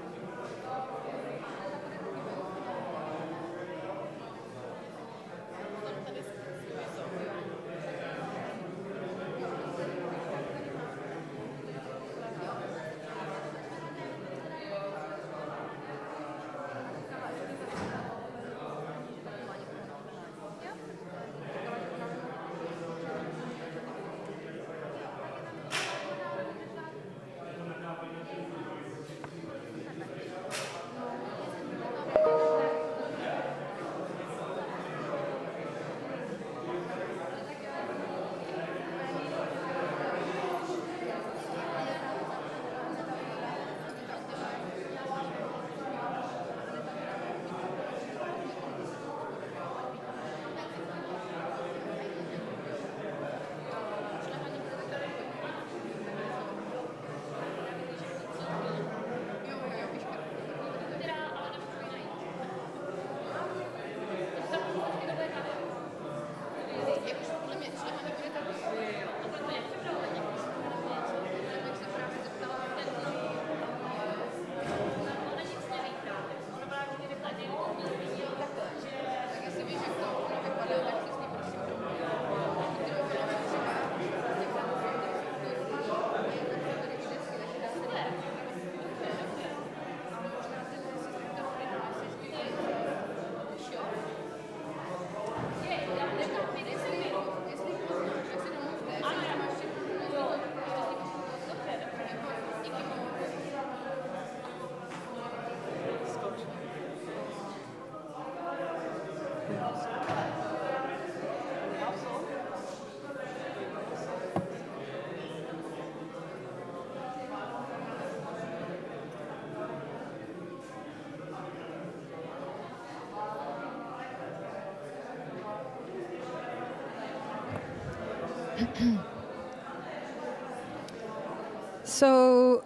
So,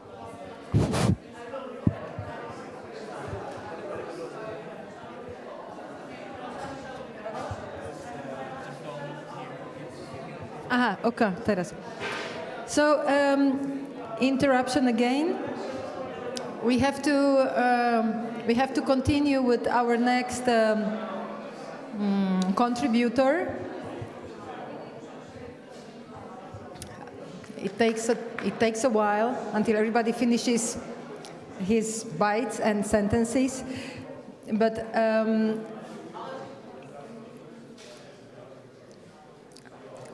aha, okay, teraz. So, interruption again. We have to continue with our next contributor. It takes a while until everybody finishes his bites and sentences, but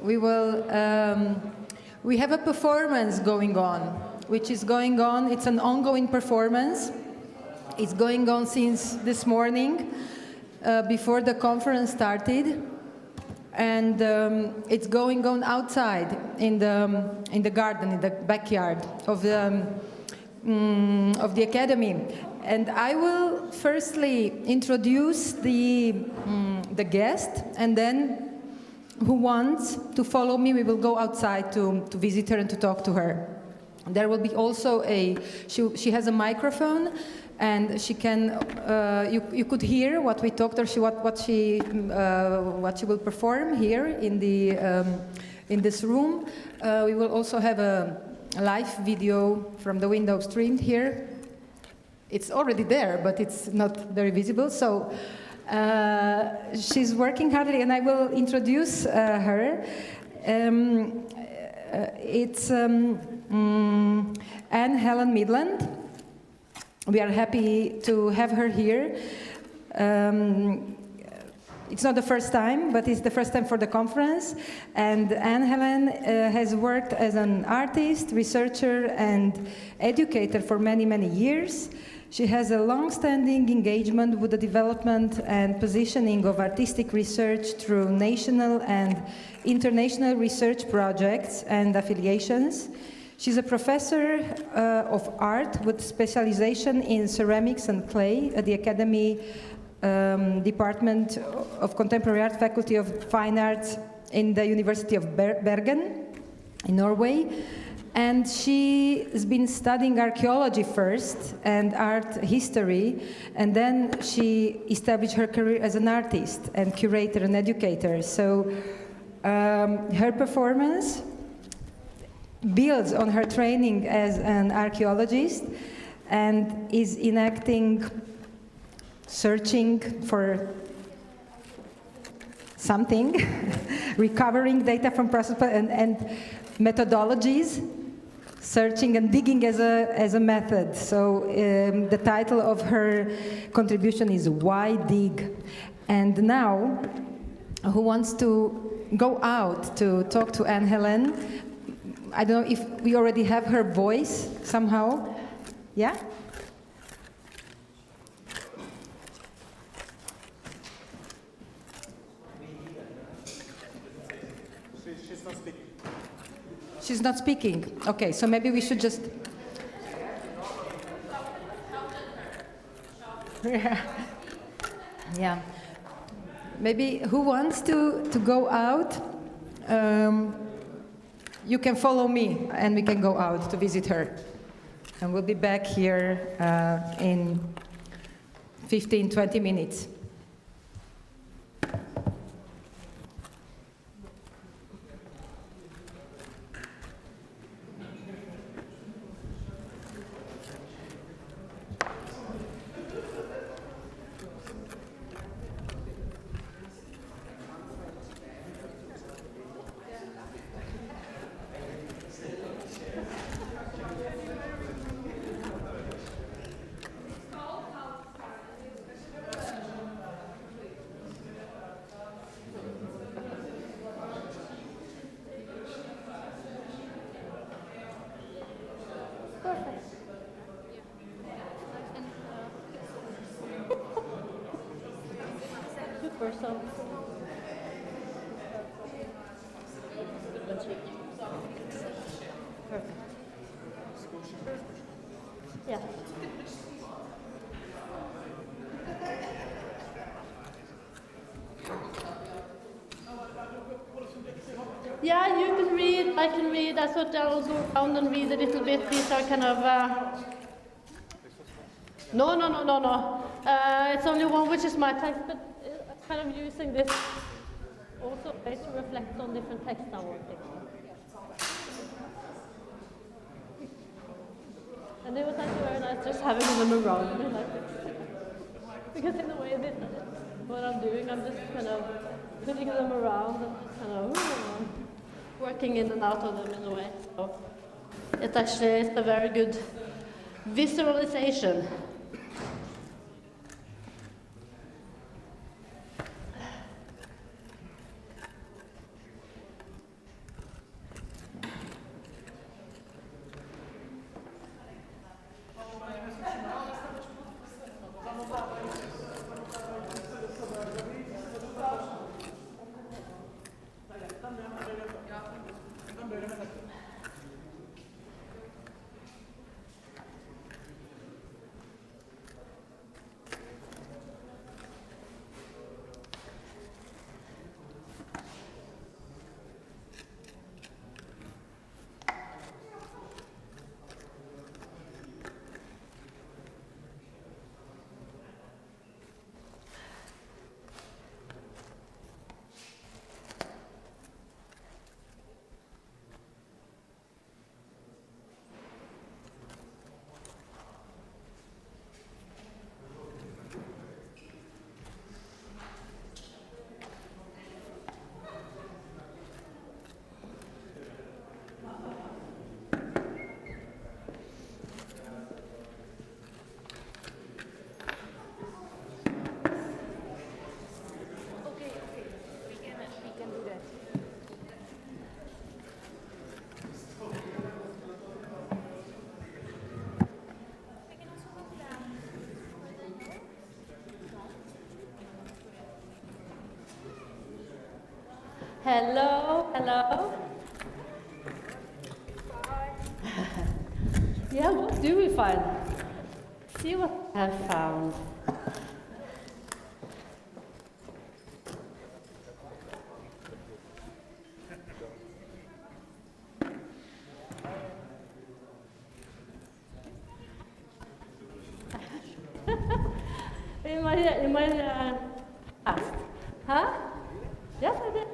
we have a performance going on, which is going on. It's an ongoing performance. It's going on since this morning, before the conference started. And it's going on outside in the garden, in the backyard of the academy. And I will firstly introduce the guest, and then who wants to follow me, we will go outside to visit her and to talk to her. There will be also she has a microphone, and she can, you could hear what we talked, or what she will perform here in this room. We will also have a live video from the window streamed here. It's already there, but it's not very visible. So she's working hardly, and I will introduce her. It's Anne Helen Midland. We are happy to have her here. It's not the first time, but it's the first time for the conference. And Anne Helen has worked as an artist, researcher, and educator for many, many years. She has a long-standing engagement with the development and positioning of artistic research through national and international research projects and affiliations. She's a professor of art with specialization in ceramics and clay at the Academy Department of Contemporary Art, Faculty of Fine Arts in the University of Bergen in Norway. And she has been studying archaeology first and art history, and then she established her career as an artist and curator and educator. So her performance builds on her training as an archaeologist and is enacting, searching for something, recovering data from process and methodologies, searching and digging as a method. So the title of her contribution is Why Dig? And now, who wants to go out to talk to Anne-Hélène? I don't know if we already have her voice somehow. Yeah? She's not speaking. She's not speaking. Okay, so maybe we should just... Yeah. Maybe who wants to go out? You can follow me and we can go out to visit her. And we'll be back here in 15, 20 minutes. Super, so. Perfect. Yeah. Yeah, you can read, I can read, I thought I'll go around and read a little bit. These are kind of... No. It's only one, which is my text, but I'm kind of using this also a way to reflect on different texts I'm working on. And it was actually very nice just having them around me like this. Because in a way, this what I'm doing, I'm just kind of putting them around and kind of working in and out of them in a way. So it actually is a very good visualization. Hello. Yeah, what do we find? See what I have found. my past. Huh? Yes, I did.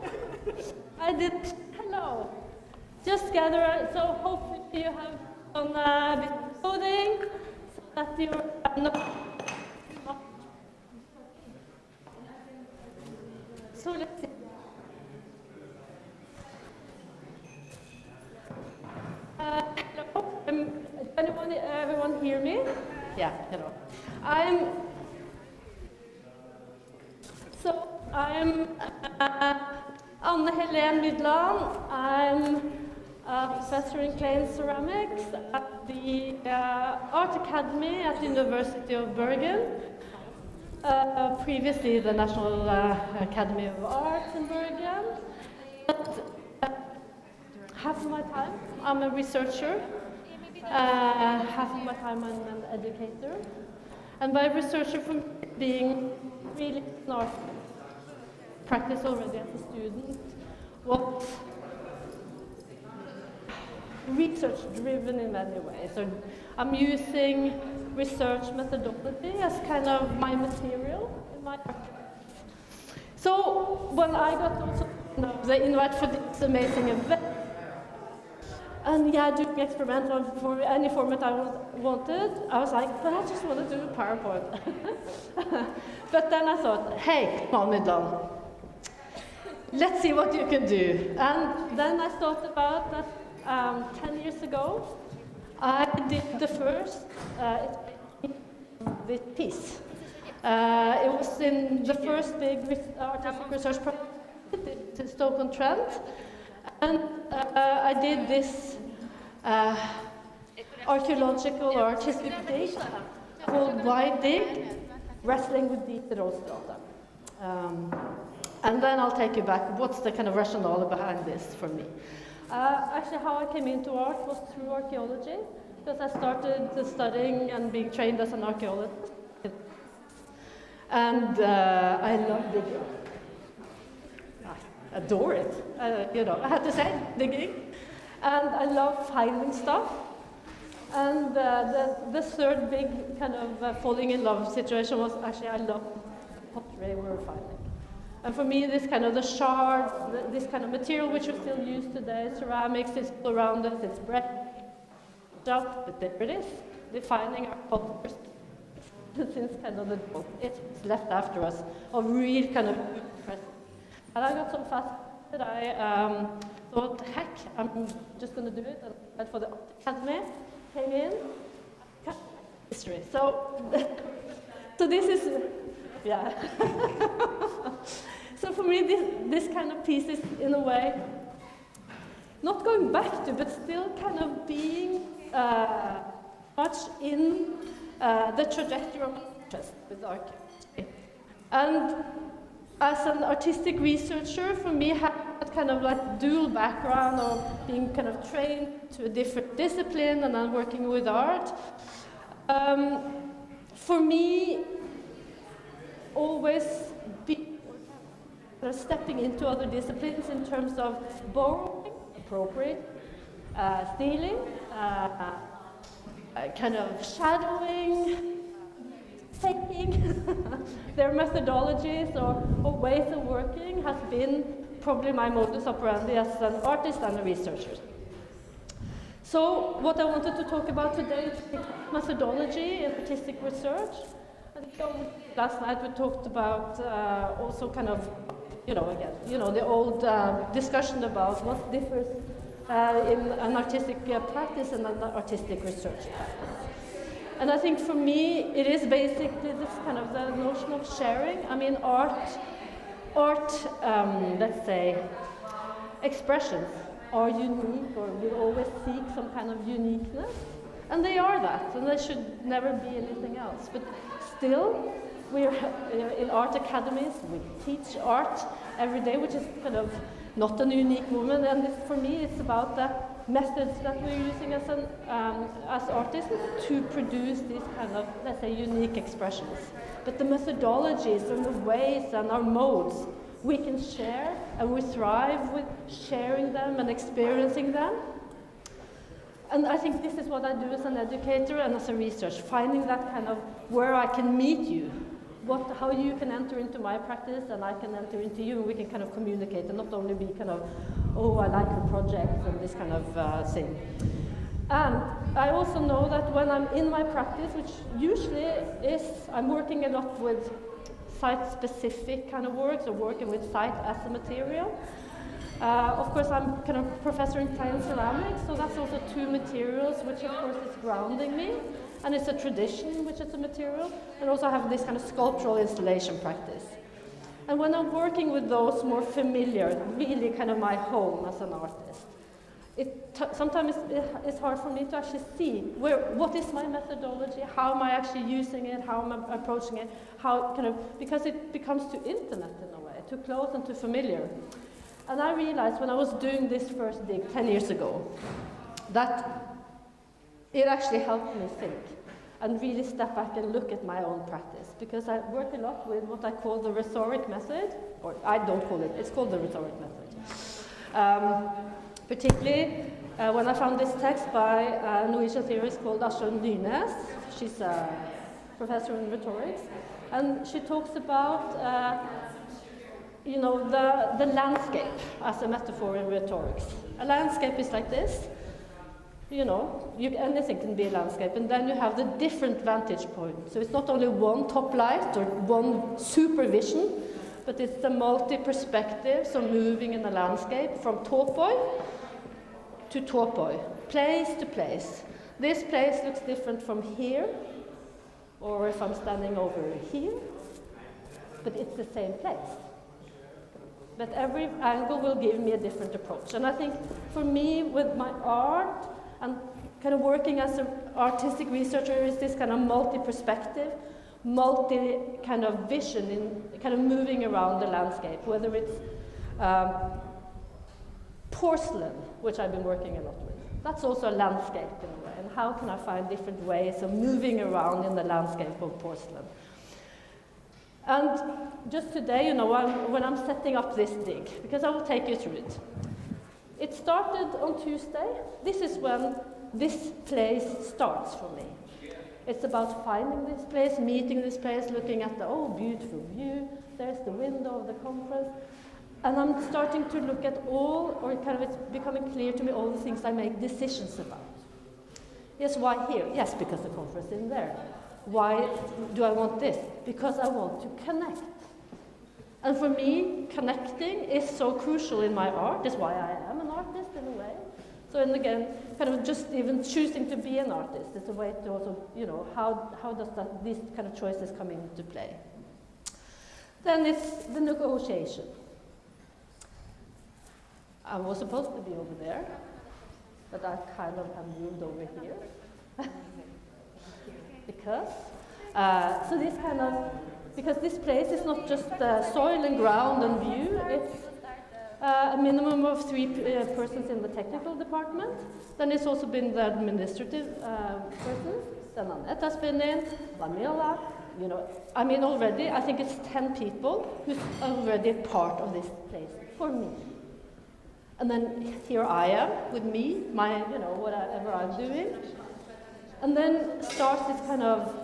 I did. Hello. Just gather. So hopefully you have done a bit of coding, so that you're not. So let's see. Hello. Everyone hear me? Yeah. Hello. I'm Anne Helene Mydland. I'm a professor in clay and ceramics at the Art Academy at the University of Bergen. Previously the National Academy of Arts in Bergen. Half of my time I'm a researcher. Half of my time I'm an educator. And by researcher, from being really smart, practice already as a student, what research driven in many ways. So I'm using research methodology as kind of my material in my work. So when I got also the invite for this amazing event, and yeah, doing experimental for any format I wanted, I was like, but I just want to do a PowerPoint. But then I thought, hey, come on, Mydland, let's see what you can do. And then I thought about that 10 years ago, I did the first this piece. It was in the first big artistic research project, the Stoke-on-Trent. And I did this archaeological or artistic dig called Wide Dig, Wrestling with Deep Råstrata. And then I'll take you back. What's the kind of rationale behind this for me? Actually, how I came into art was through archaeology, because I started studying and being trained as an archaeologist. And I love digging. Adore it. I have to say, digging. And I love finding stuff. And the third big kind of falling in love situation was actually I love pottery we were finding. And for me, this kind of the shard, this kind of material which we still use today, ceramics is all around us, it's bread, but there it is, defining our culture since kind of the it's left after us, of real kind of presence. And I got so fascinated, I thought, heck, I'm just going to do it. And I went for the academy, came in, history. So, so this is, yeah. So for me, this kind of piece is, in a way, not going back to, but still kind of being much in the trajectory of interest with archaeology. And as an artistic researcher, for me, had kind of like dual background of being kind of trained to a different discipline and then working with art. For me, always be stepping into other disciplines in terms of borrowing, appropriate, stealing, kind of shadowing, taking their methodologies or ways of working has been probably my modus operandi as an artist and a researcher. So what I wanted to talk about today is methodology in artistic research. I think last night we talked about also kind of, the old discussion about what differs in an artistic practice and an artistic research practice. And I think for me, it is basically this kind of the notion of sharing. I mean, art, let's say, expressions are unique, or we always seek some kind of uniqueness. And they are that, and they should never be anything else. But still, we're in art academies, we teach art every day, which is kind of not a unique movement. And for me, it's about the methods that we're using as artists to produce these kind of, let's say, unique expressions. But the methodologies and the ways and our modes, we can share, and we thrive with sharing them and experiencing them. And I think this is what I do as an educator and as a researcher, finding that kind of where I can meet you, how you can enter into my practice and I can enter into you, and we can kind of communicate and not only be kind of, oh, I like your project and this kind of thing. And I also know that when I'm in my practice, which usually is, I'm working a lot with site-specific kind of work, so working with site as a material. Of course, I'm kind of professor in clay and ceramics, so that's also two materials, which of course is grounding me. And it's a tradition, which is a material, and also have this kind of sculptural installation practice. And when I'm working with those more familiar, really kind of my home as an artist, sometimes it's hard for me to actually see what is my methodology, how am I actually using it, how am I approaching it, because it becomes too intimate in a way, too close and too familiar. And I realized when I was doing this first dig 10 years ago, that it actually helped me think and really step back and look at my own practice, because I work a lot with what I call the rhetoric method, or I don't call it, it's called the rhetoric method. Particularly when I found this text by a Norwegian theorist called Aslund Nynes. She's a professor in rhetorics, and she talks about the landscape as a metaphor in rhetorics. A landscape is like this. Anything can be a landscape, and then you have the different vantage points. So it's not only one top light or one supervision, but it's the multi-perspective, so moving in the landscape from topoi to topoi, place to place. This place looks different from here, or if I'm standing over here, but it's the same place. But every angle will give me a different approach. And I think for me, with my art, and kind of working as an artistic researcher, is this kind of multi-perspective, multi-kind of vision in kind of moving around the landscape, whether it's porcelain, which I've been working a lot with. That's also a landscape in a way, and how can I find different ways of moving around in the landscape of porcelain? And just today, when I'm setting up this dig, because I will take you through it. It started on Tuesday. This is when this place starts for me. It's about finding this place, meeting this place, looking at the, beautiful view. There's the window of the conference. And I'm starting to look at it's becoming clear to me all the things I make decisions about. Yes, why here? Yes, because the conference is in there. Why do I want this? Because I want to connect. And for me, connecting is so crucial in my art. That's why I am an artist in a way. So, and again, kind of just even choosing to be an artist is a way to also, how does these kind of choices come into play? Then it's the negotiation. I was supposed to be over there, but I kind of have moved over here. Because this place is not just soil and ground and view, it's a minimum of 3 persons in the technical department. Then it's also been the administrative persons. Then Annette has been in, Vanilla, already I think it's 10 people who's already part of this place for me. And then here I am with me, whatever I'm doing. And then starts this kind of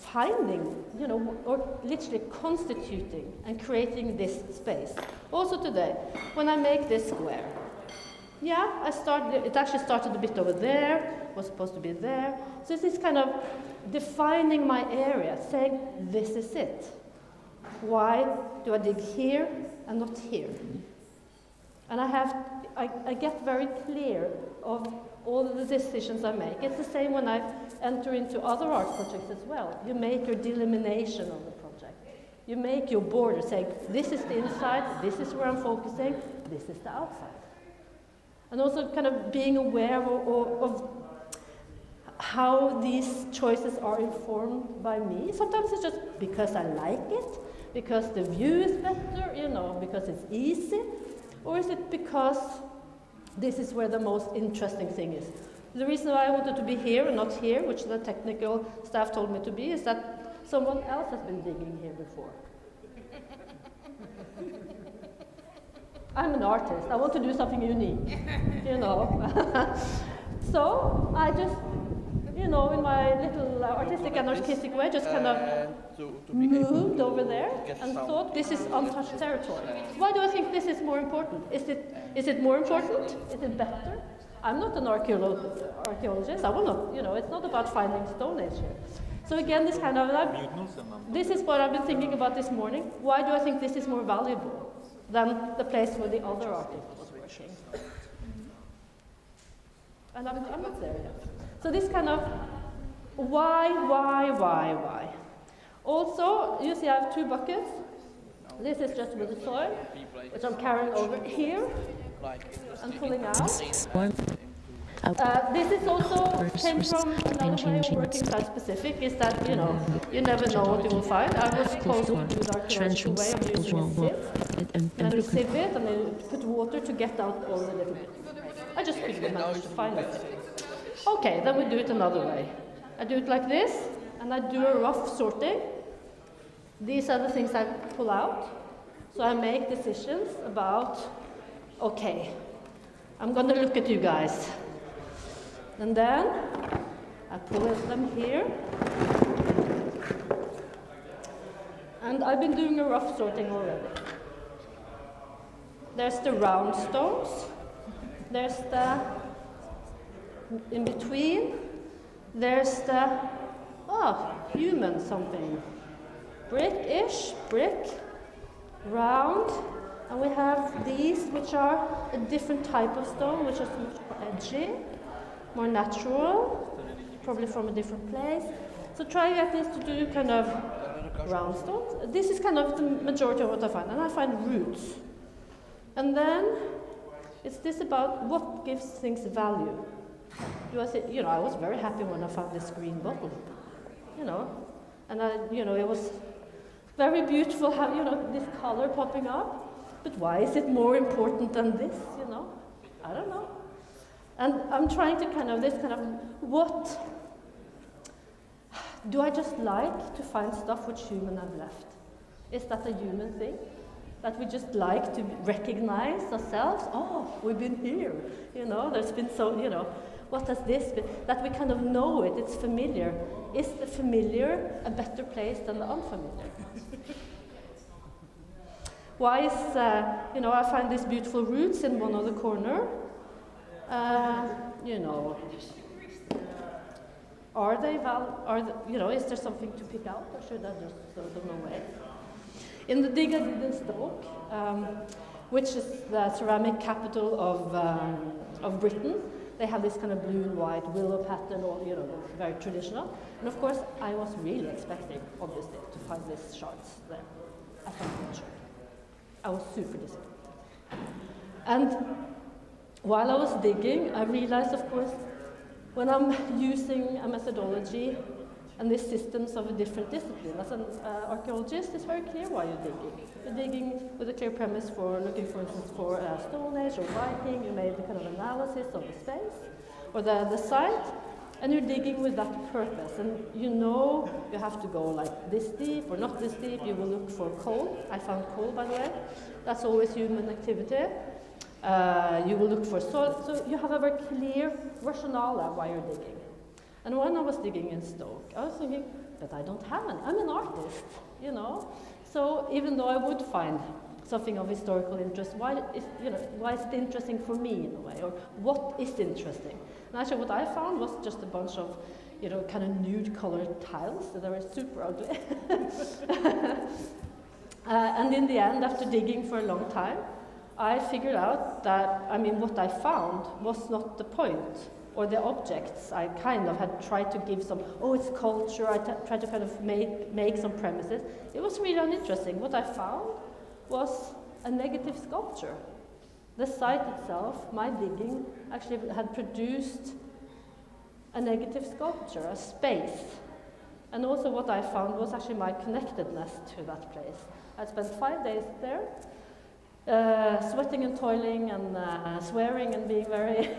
finding, or literally constituting and creating this space. Also today, when I make this square, it actually started a bit over there, was supposed to be there. So it's this kind of defining my area, saying, this is it. Why do I dig here and not here? And I get very clear of all of the decisions I make. It's the same when I enter into other art projects as well. You make your delimitation of the project. You make your border, saying, this is the inside, this is where I'm focusing, this is the outside. And also kind of being aware of how these choices are informed by me. Sometimes it's just because I like it, because the view is better, because it's easy, or is it because this is where the most interesting thing is? The reason why I wanted to be here and not here, which the technical staff told me to be, is that someone else has been digging here before. I'm an artist. I want to do something unique, So I just, you know, in my little artistic and artistic way, just kind of moved over there and thought this is untouched territory. Why do I think this is more important? Is it more important? Is it better? I'm not an archaeologist. I will not, you know, it's not about finding Stone Age here. So again, this kind of, this is what I've been thinking about this morning. Why do I think this is more valuable than the place where the other artist was working? And I'm not there yet. So this kind of why? Also, you see I have two buckets. This is just with the soil, which I'm carrying over here and pulling out. This is also came from another way of working site specific, is that, you know, you never know what you will find. I was supposed to do the archaeological way of using a sieve, and you sieve it and then put water to get out all the little bits. I just couldn't manage to find it. Okay, then we do it another way. I do it like this, and I do a rough sorting. These are the things I pull out. So I make decisions about, okay, I'm going to look at you guys. And then I pull them here. And I've been doing a rough sorting already. There's the round stones. There's the in between. There's the human something. Brick-ish, brick, round. And we have these, which are a different type of stone, which is much more edgy, more natural, probably from a different place. So try at least to do kind of round stones. This is kind of the majority of what I find, and I find roots. And then it's this about what gives things value. Do I say, you know, I was very happy when I found this green bottle, you know, and it was very beautiful, how, you know, this color popping up. But why is it more important than this, you know? I don't know. And I'm trying to what do I just like to find stuff which humans have left? Is that a human thing? That we just like to recognize ourselves? Oh, we've been here, you know, there's been so, you know, what has this been? That we kind of know it, it's familiar. Is the familiar a better place than the unfamiliar? Why is, you know, I find these beautiful roots in one other corner. You know, you know, is there something to pick out, or should I just throw them away? In the dig I did in Stoke, which is the ceramic capital of Britain, they have this kind of blue and white willow pattern, or, you know, very traditional. And of course, I was really expecting, obviously, to find these shards there. I found no shard. I was super disappointed. And while I was digging, I realized, of course, when I'm using a methodology and these systems of a different discipline, as an archaeologist, it's very clear why you're digging. You're digging with a clear premise for looking, for instance, for Stone Age or Viking. You made the kind of analysis of the space or the site, and you're digging with that purpose. And you know you have to go like this deep or not this deep. You will look for coal. I found coal, by the way. That's always human activity. You will look for soil. So you have a very clear rationale why you're digging. And when I was digging in Stoke, I was thinking, but I don't have any. I'm an artist, you know. So even though I would find something of historical interest, why is it interesting for me in a way, or what is interesting? And actually, what I found was just a bunch of, you know, kind of nude-colored tiles that were super ugly. And in the end, after digging for a long time, I figured out that, I mean, what I found was not the point or the objects. I kind of had tried to give some, it's culture, I tried to kind of make some premises. It was really uninteresting. What I found was a negative sculpture. The site itself, my digging, actually had produced a negative sculpture, a space. And also what I found was actually my connectedness to that place. I spent 5 days there, sweating and toiling and swearing and being very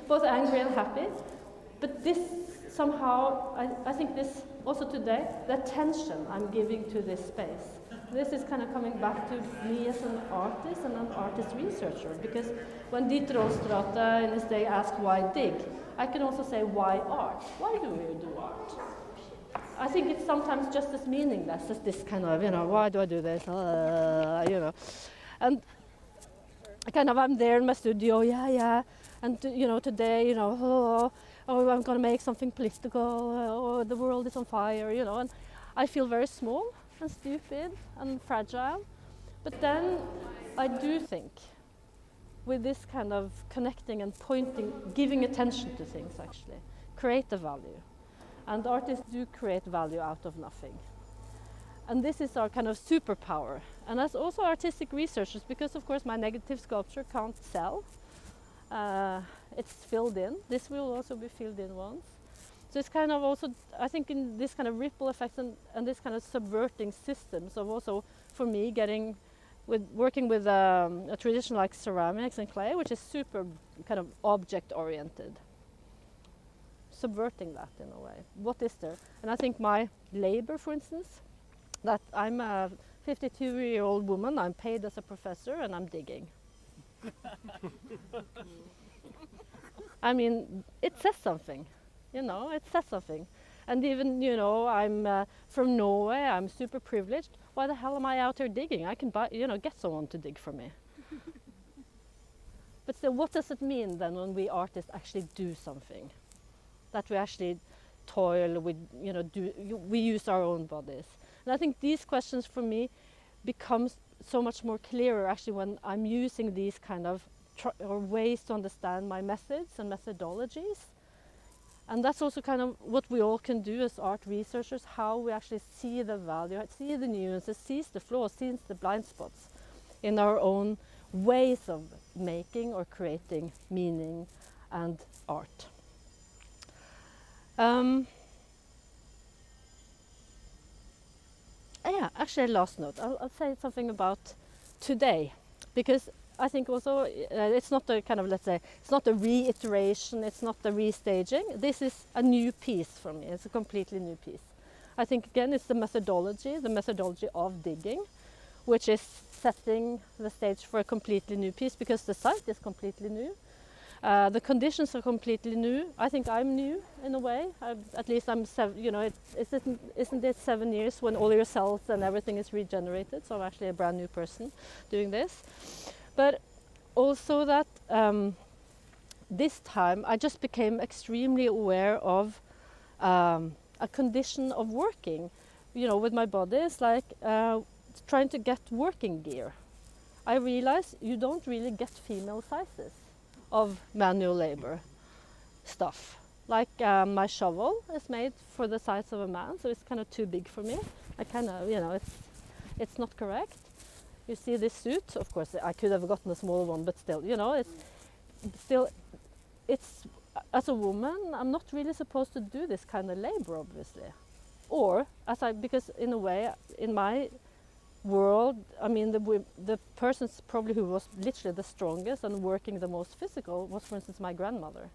both angry and happy. But this somehow, I think this also today, the attention I'm giving to this space this is kind of coming back to me as an artist and an artist researcher, because when Dieter Olstrate in his day asked why dig, I can also say why art? Why do we do art? I think it's sometimes just as meaningless as this kind of, why do I do this? And kind of I'm there in my studio, and today, oh, I'm going to make something political, or the world is on fire, and I feel very small and stupid and fragile. But then I do think with this kind of connecting and pointing, giving attention to things actually, create a value. And artists do create value out of nothing. And this is our kind of superpower. And as also artistic researchers, because of course my negative sculpture can't sell, it's filled in. This will also be filled in once. So it's kind of also, I think in this kind of ripple effects and this kind of subverting systems of also, for me, working with a tradition like ceramics and clay, which is super kind of object-oriented. Subverting that in a way. What is there? And I think my labor, for instance, that I'm a 52-year-old woman, I'm paid as a professor and I'm digging. I mean, it says something, it says something. And even, I'm from Norway, I'm super privileged. Why the hell am I out here digging? I can buy, get someone to dig for me. But still, what does it mean then when we artists actually do something? That we actually toil, we use our own bodies. And I think these questions for me become so much more clearer actually when I'm using these kind of ways to understand my methods and methodologies. And that's also kind of what we all can do as art researchers, how we actually see the value, see the nuances, see the flaws, see the blind spots in our own ways of making or creating meaning and art. Actually, last note. I'll say something about today, because I think also it's not a kind of, let's say, it's not a reiteration, it's not a restaging. This is a new piece for me. It's a completely new piece. I think again it's the methodology of digging, which is setting the stage for a completely new piece because the site is completely new. The conditions are completely new. I think I'm new in a way. At least I'm isn't it 7 years when all your cells and everything is regenerated? So I'm actually a brand new person doing this. But also that this time I just became extremely aware of a condition of working, with my body. It's like trying to get working gear. I realized you don't really get female sizes of manual labor stuff. Like my shovel is made for the size of a man, so it's kind of too big for me. I kind of, it's not correct. You see this suit, of course I could have gotten a small one, but still, it's as a woman, I'm not really supposed to do this kind of labor, obviously. Or, because in a way, in my world, I mean, the person probably who was literally the strongest and working the most physical was, for instance, my grandmother.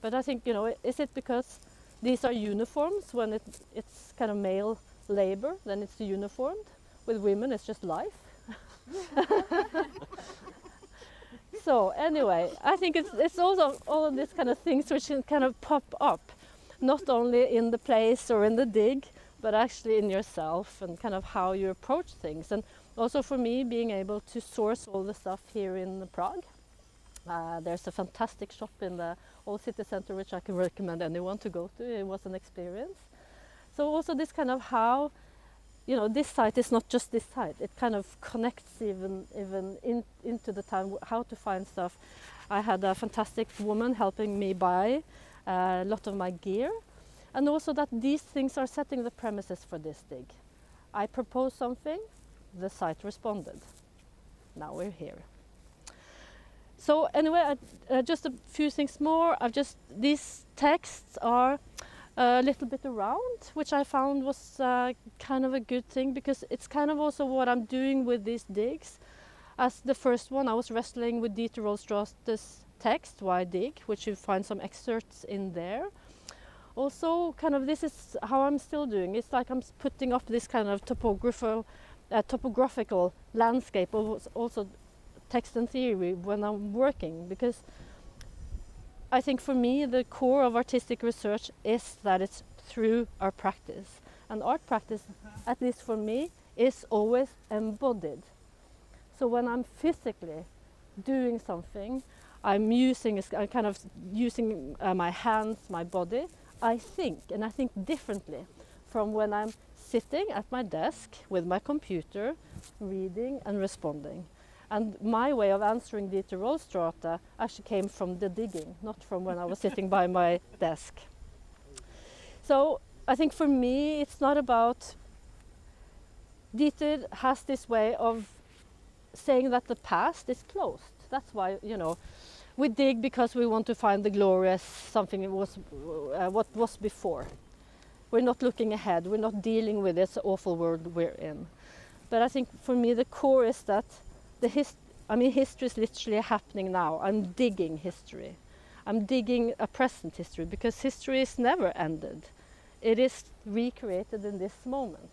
But I think, is it because these are uniforms when it's kind of male labor, then it's uniformed? With women, it's just life. So anyway, I think it's also all of these kind of things which can kind of pop up, not only in the place or in the dig, but actually in yourself and kind of how you approach things. And also for me, being able to source all the stuff here in Prague. There's a fantastic shop in the old city center which I can recommend anyone to go to. It was an experience. So also this kind of how, this site is not just this site. It kind of connects even into the time how to find stuff. I had a fantastic woman helping me buy a lot of my gear. And also that these things are setting the premises for this dig. I proposed something, the site responded. Now we're here. So anyway, just a few things more. These texts are a little bit around, which I found was kind of a good thing because it's kind of also what I'm doing with these digs. As the first one, I was wrestling with Dieter Olstrate's text, Why Dig, which you find some excerpts in there. Also, kind of this is how I'm still doing. It's like I'm putting up this kind of topographical topographical landscape, or also text and theory when I'm working, because I think for me the core of artistic research is that it's through our practice. And art practice, at least for me, is always embodied. So when I'm physically doing something, I'm kind of using my hands, my body, I think differently from when I'm sitting at my desk with my computer, reading and responding. And my way of answering Dieter Rollstrata actually came from the digging, not from when I was sitting by my desk. So I think for me it's not about... Dieter has this way of saying that the past is closed. That's why, you know, we dig because we want to find the glorious something that was what was before. We're not looking ahead. We're not dealing with this awful world we're in. But I think for me the core is that history is literally happening now. I'm digging history. I'm digging a present history because history is never ended. It is recreated in this moment.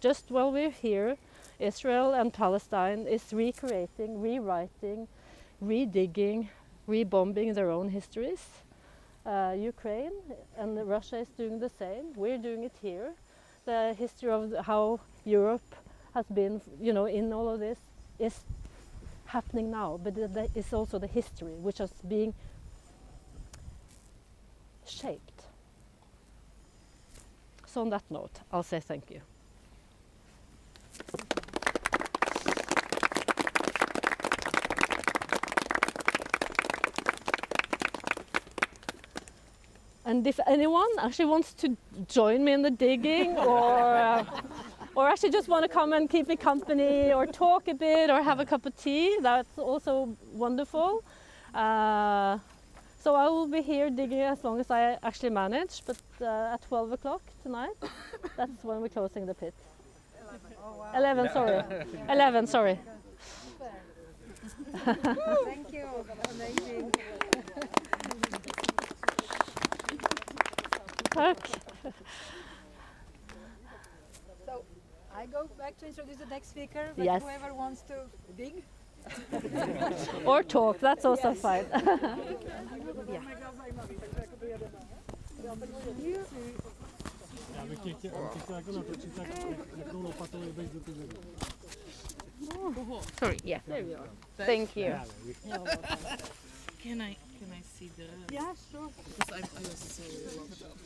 Just while we're here, Israel and Palestine is recreating, rewriting, redigging, rebombing their own histories. Ukraine and Russia is doing the same. We're doing it here. The history of how Europe has been, you know, in all of this is happening now, but it's also the history which is being shaped. So on that note, I'll say thank you. And if anyone actually wants to join me in the digging or actually just want to come and keep me company or talk a bit or have a cup of tea, that's also wonderful. So I will be here digging as long as I actually manage, but at 12 o'clock tonight, that's when we're closing the pit. 11, sorry. 11, sorry. Thank you. Amazing. So I go back to introduce the next speaker, but yes. Whoever wants to dig. Or talk, that's also fine. Yeah. Sorry, yeah. There we are. Thank you. Can I see the... Yeah, sure. Because I was so locked up.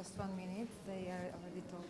Just 1 minute, they are already talking.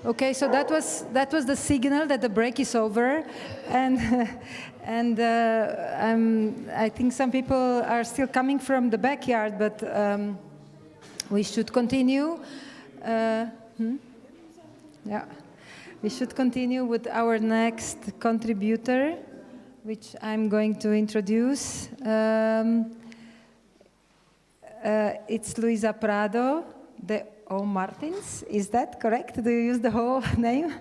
Okay, so that was the signal that the break is over, and I think some people are still coming from the backyard, but we should continue. Yeah, we should continue with our next contributor, which I'm going to introduce. It's Luisa Prado de O. Martins. Is that correct? Do you use the whole name?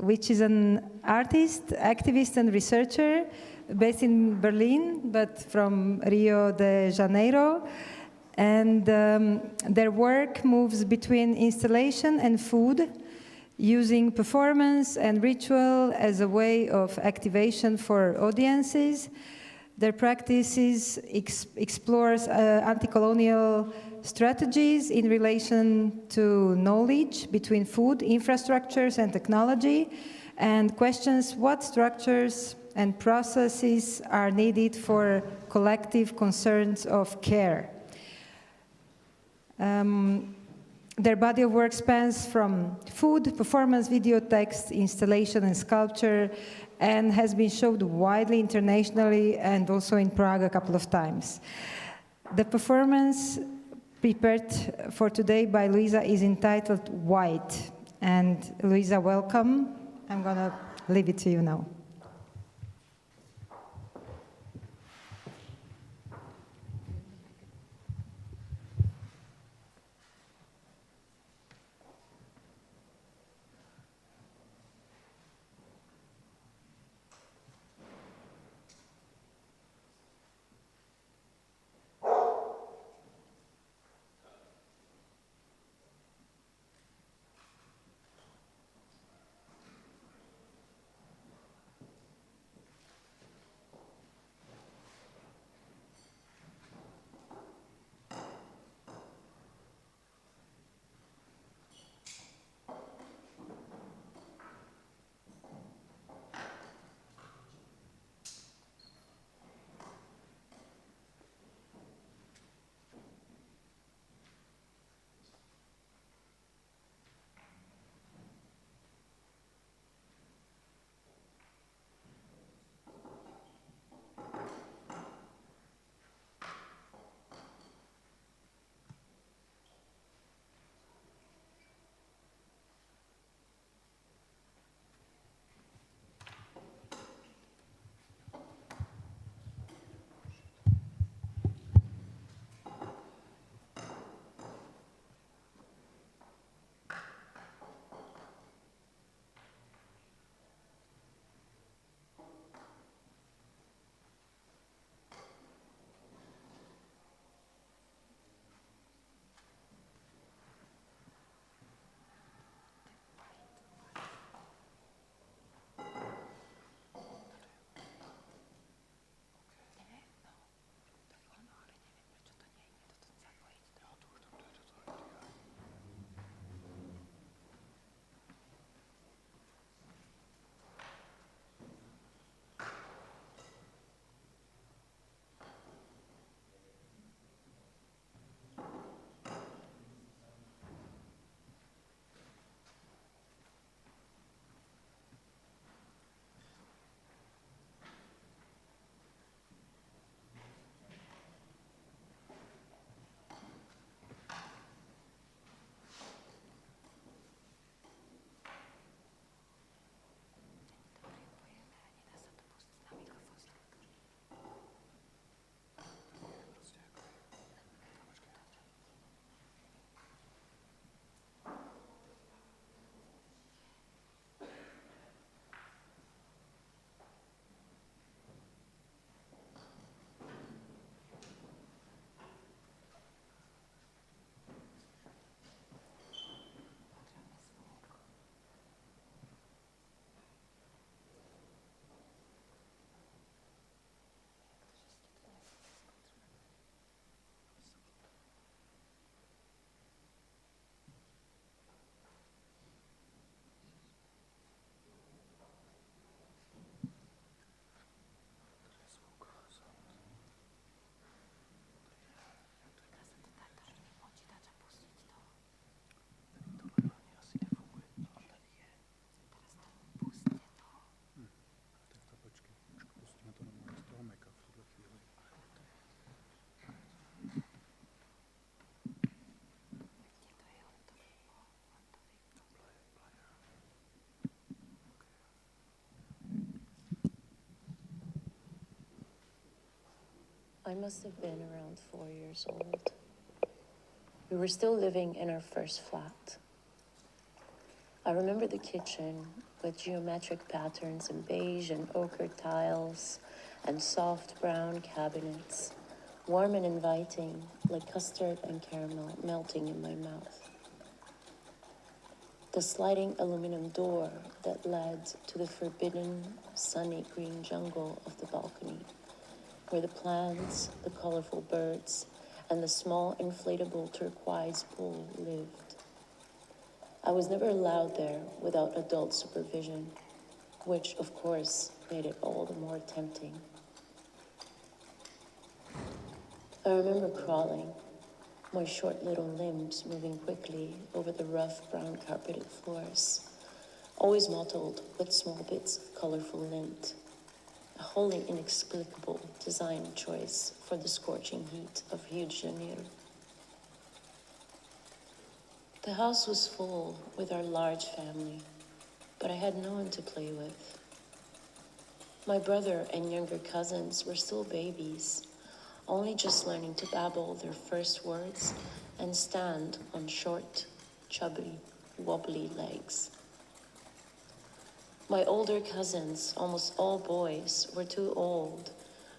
Which is an artist, activist, and researcher based in Berlin, but from Rio de Janeiro. And their work moves between installation and food, using performance and ritual as a way of activation for audiences. Their practices explores anti-colonial strategies in relation to knowledge between food, infrastructures, and technology, and questions what structures and processes are needed for collective concerns of care. Their body of work spans from food, performance, video, text, installation, and sculpture, and has been showed widely internationally and also in Prague a couple of times. The performance prepared for today by Luisa is entitled White. And Luisa, welcome. I'm gonna leave it to you now. I must have been around 4 years old. We were still living in our first flat. I remember the kitchen with geometric patterns and beige and ochre tiles and soft brown cabinets, warm and inviting, like custard and caramel melting in my mouth. The sliding aluminum door that led to the forbidden, sunny green jungle of the balcony, where the plants, the colorful birds, and the small inflatable turquoise pool lived. I was never allowed there without adult supervision, which of course made it all the more tempting. I remember crawling, my short little limbs moving quickly over the rough brown carpeted floors, always mottled with small bits of colorful lint, a wholly inexplicable design choice for the scorching heat of Rio de Janeiro. The house was full with our large family, but I had no one to play with. My brother and younger cousins were still babies, only just learning to babble their first words and stand on short, chubby, wobbly legs. My older cousins, almost all boys, were too old,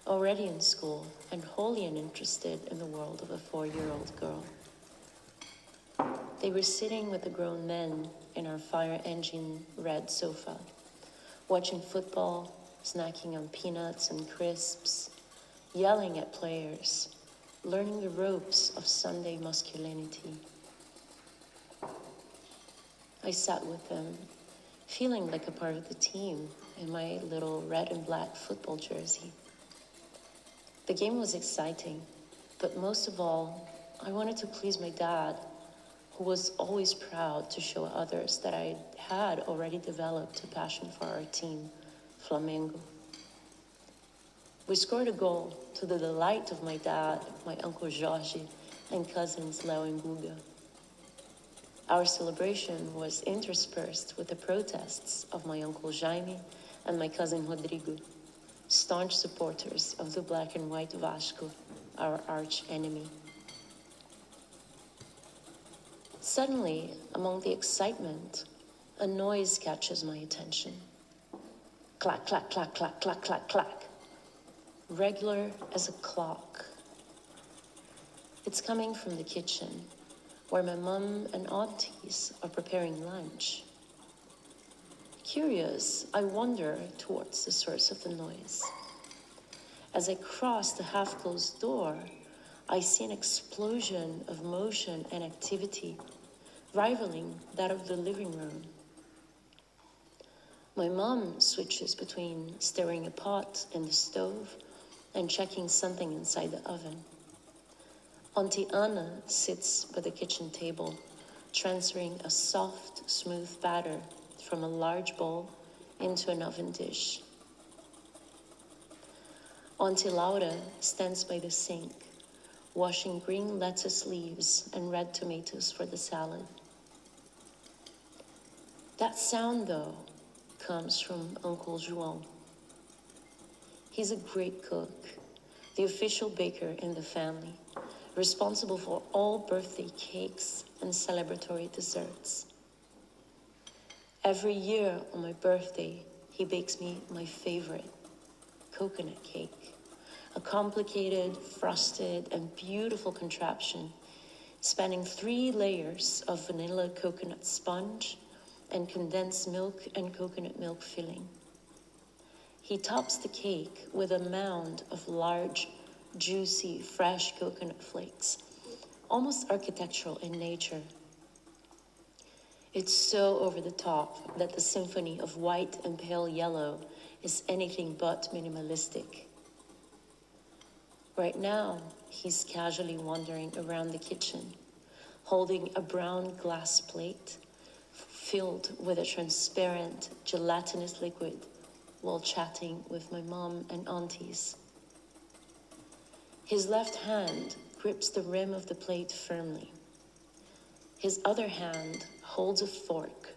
already in school, and wholly uninterested in the world of a 4-year-old girl. They were sitting with the grown men in our fire engine red sofa, watching football, snacking on peanuts and crisps, yelling at players, learning the ropes of Sunday masculinity. I sat with them, feeling like a part of the team in my little red and black football jersey. The game was exciting, but most of all, I wanted to please my dad, who was always proud to show others that I had already developed a passion for our team, Flamengo. We scored a goal to the delight of my dad, my Uncle Jorge, and cousins Leo and Guga. Our celebration was interspersed with the protests of my Uncle Jaime and my cousin Rodrigo, staunch supporters of the black and white Vasco, our arch enemy. Suddenly, among the excitement, a noise catches my attention. Clack, clack, clack, clack, clack, clack, clack. Regular as a clock. It's coming from the kitchen, where my mom and aunties are preparing lunch. Curious, I wander towards the source of the noise. As I cross the half-closed door, I see an explosion of motion and activity, rivaling that of the living room. My mom switches between stirring a pot in the stove and checking something inside the oven. Auntie Anna sits by the kitchen table, transferring a soft, smooth batter from a large bowl into an oven dish. Auntie Laura stands by the sink, washing green lettuce leaves and red tomatoes for the salad. That sound, though, comes from Uncle João. He's a great cook, the official baker in the family, responsible for all birthday cakes and celebratory desserts. Every year on my birthday, he bakes me my favorite, coconut cake, a complicated, frosted, and beautiful contraption spanning 3 layers of vanilla coconut sponge and condensed milk and coconut milk filling. He tops the cake with a mound of large, juicy, fresh coconut flakes, almost architectural in nature. It's so over the top that the symphony of white and pale yellow is anything but minimalistic. Right now, he's casually wandering around the kitchen, holding a brown glass plate filled with a transparent, gelatinous liquid while chatting with my mom and aunties. His left hand grips the rim of the plate firmly. His other hand holds a fork,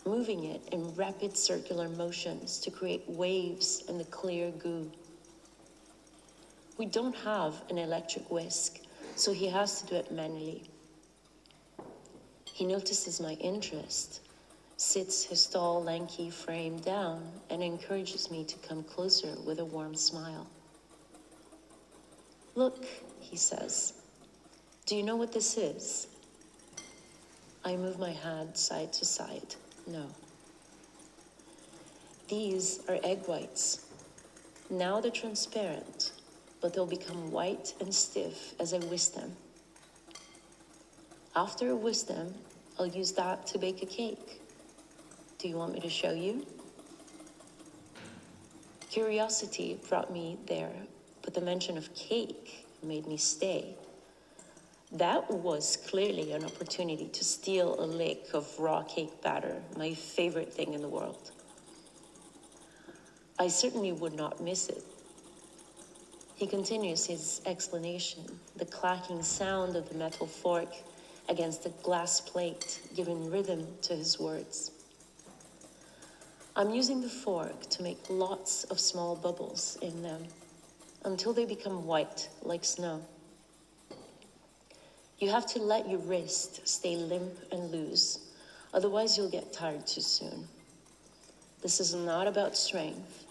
moving it in rapid circular motions to create waves in the clear goo. We don't have an electric whisk, so he has to do it manually. He notices my interest, sits his tall, lanky frame down, and encourages me to come closer with a warm smile. Look, he says. Do you know what this is? I move my hand side to side. No. These are egg whites. Now they're transparent, but they'll become white and stiff as I whisk them. After I whisk them, I'll use that to bake a cake. Do you want me to show you? Curiosity brought me there, but the mention of cake made me stay. That was clearly an opportunity to steal a lick of raw cake batter, my favorite thing in the world. I certainly would not miss it. He continues his explanation, the clacking sound of the metal fork against the glass plate, giving rhythm to his words. I'm using the fork to make lots of small bubbles in them until they become white like snow. You have to let your wrist stay limp and loose, otherwise you'll get tired too soon. This is not about strength,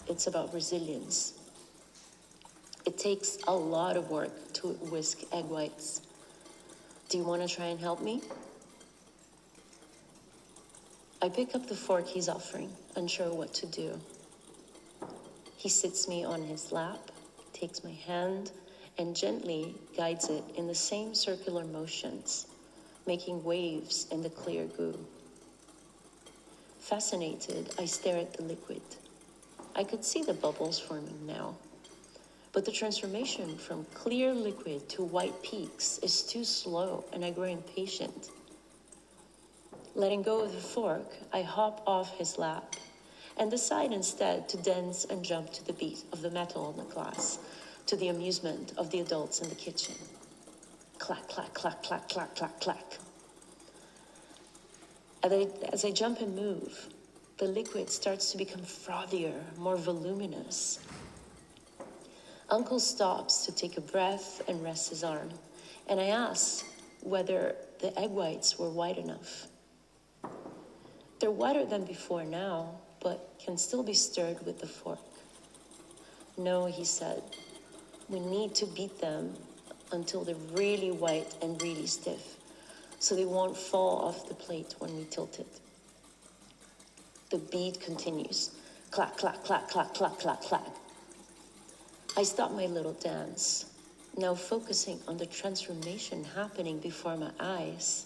it's about resilience. It takes a lot of work to whisk egg whites. Do you want to try and help me? I pick up the fork he's offering, unsure what to do. He sits me on his lap, takes my hand, and gently guides it in the same circular motions, making waves in the clear goo. Fascinated, I stare at the liquid. I could see the bubbles forming now, but the transformation from clear liquid to white peaks is too slow, and I grow impatient. Letting go of the fork, I hop off his lap and decide instead to dance and jump to the beat of the metal on the glass, to the amusement of the adults in the kitchen. Clack, clack, clack, clack, clack, clack, clack. As I jump and move, the liquid starts to become frothier, more voluminous. Uncle stops to take a breath and rest his arm, and I ask whether the egg whites were white enough. They're whiter than before now, but can still be stirred with the fork. No, he said, we need to beat them until they're really white and really stiff, so they won't fall off the plate when we tilt it. The beat continues. Clack, clack, clack, clack, clack, clack, clack. I stop my little dance, now focusing on the transformation happening before my eyes.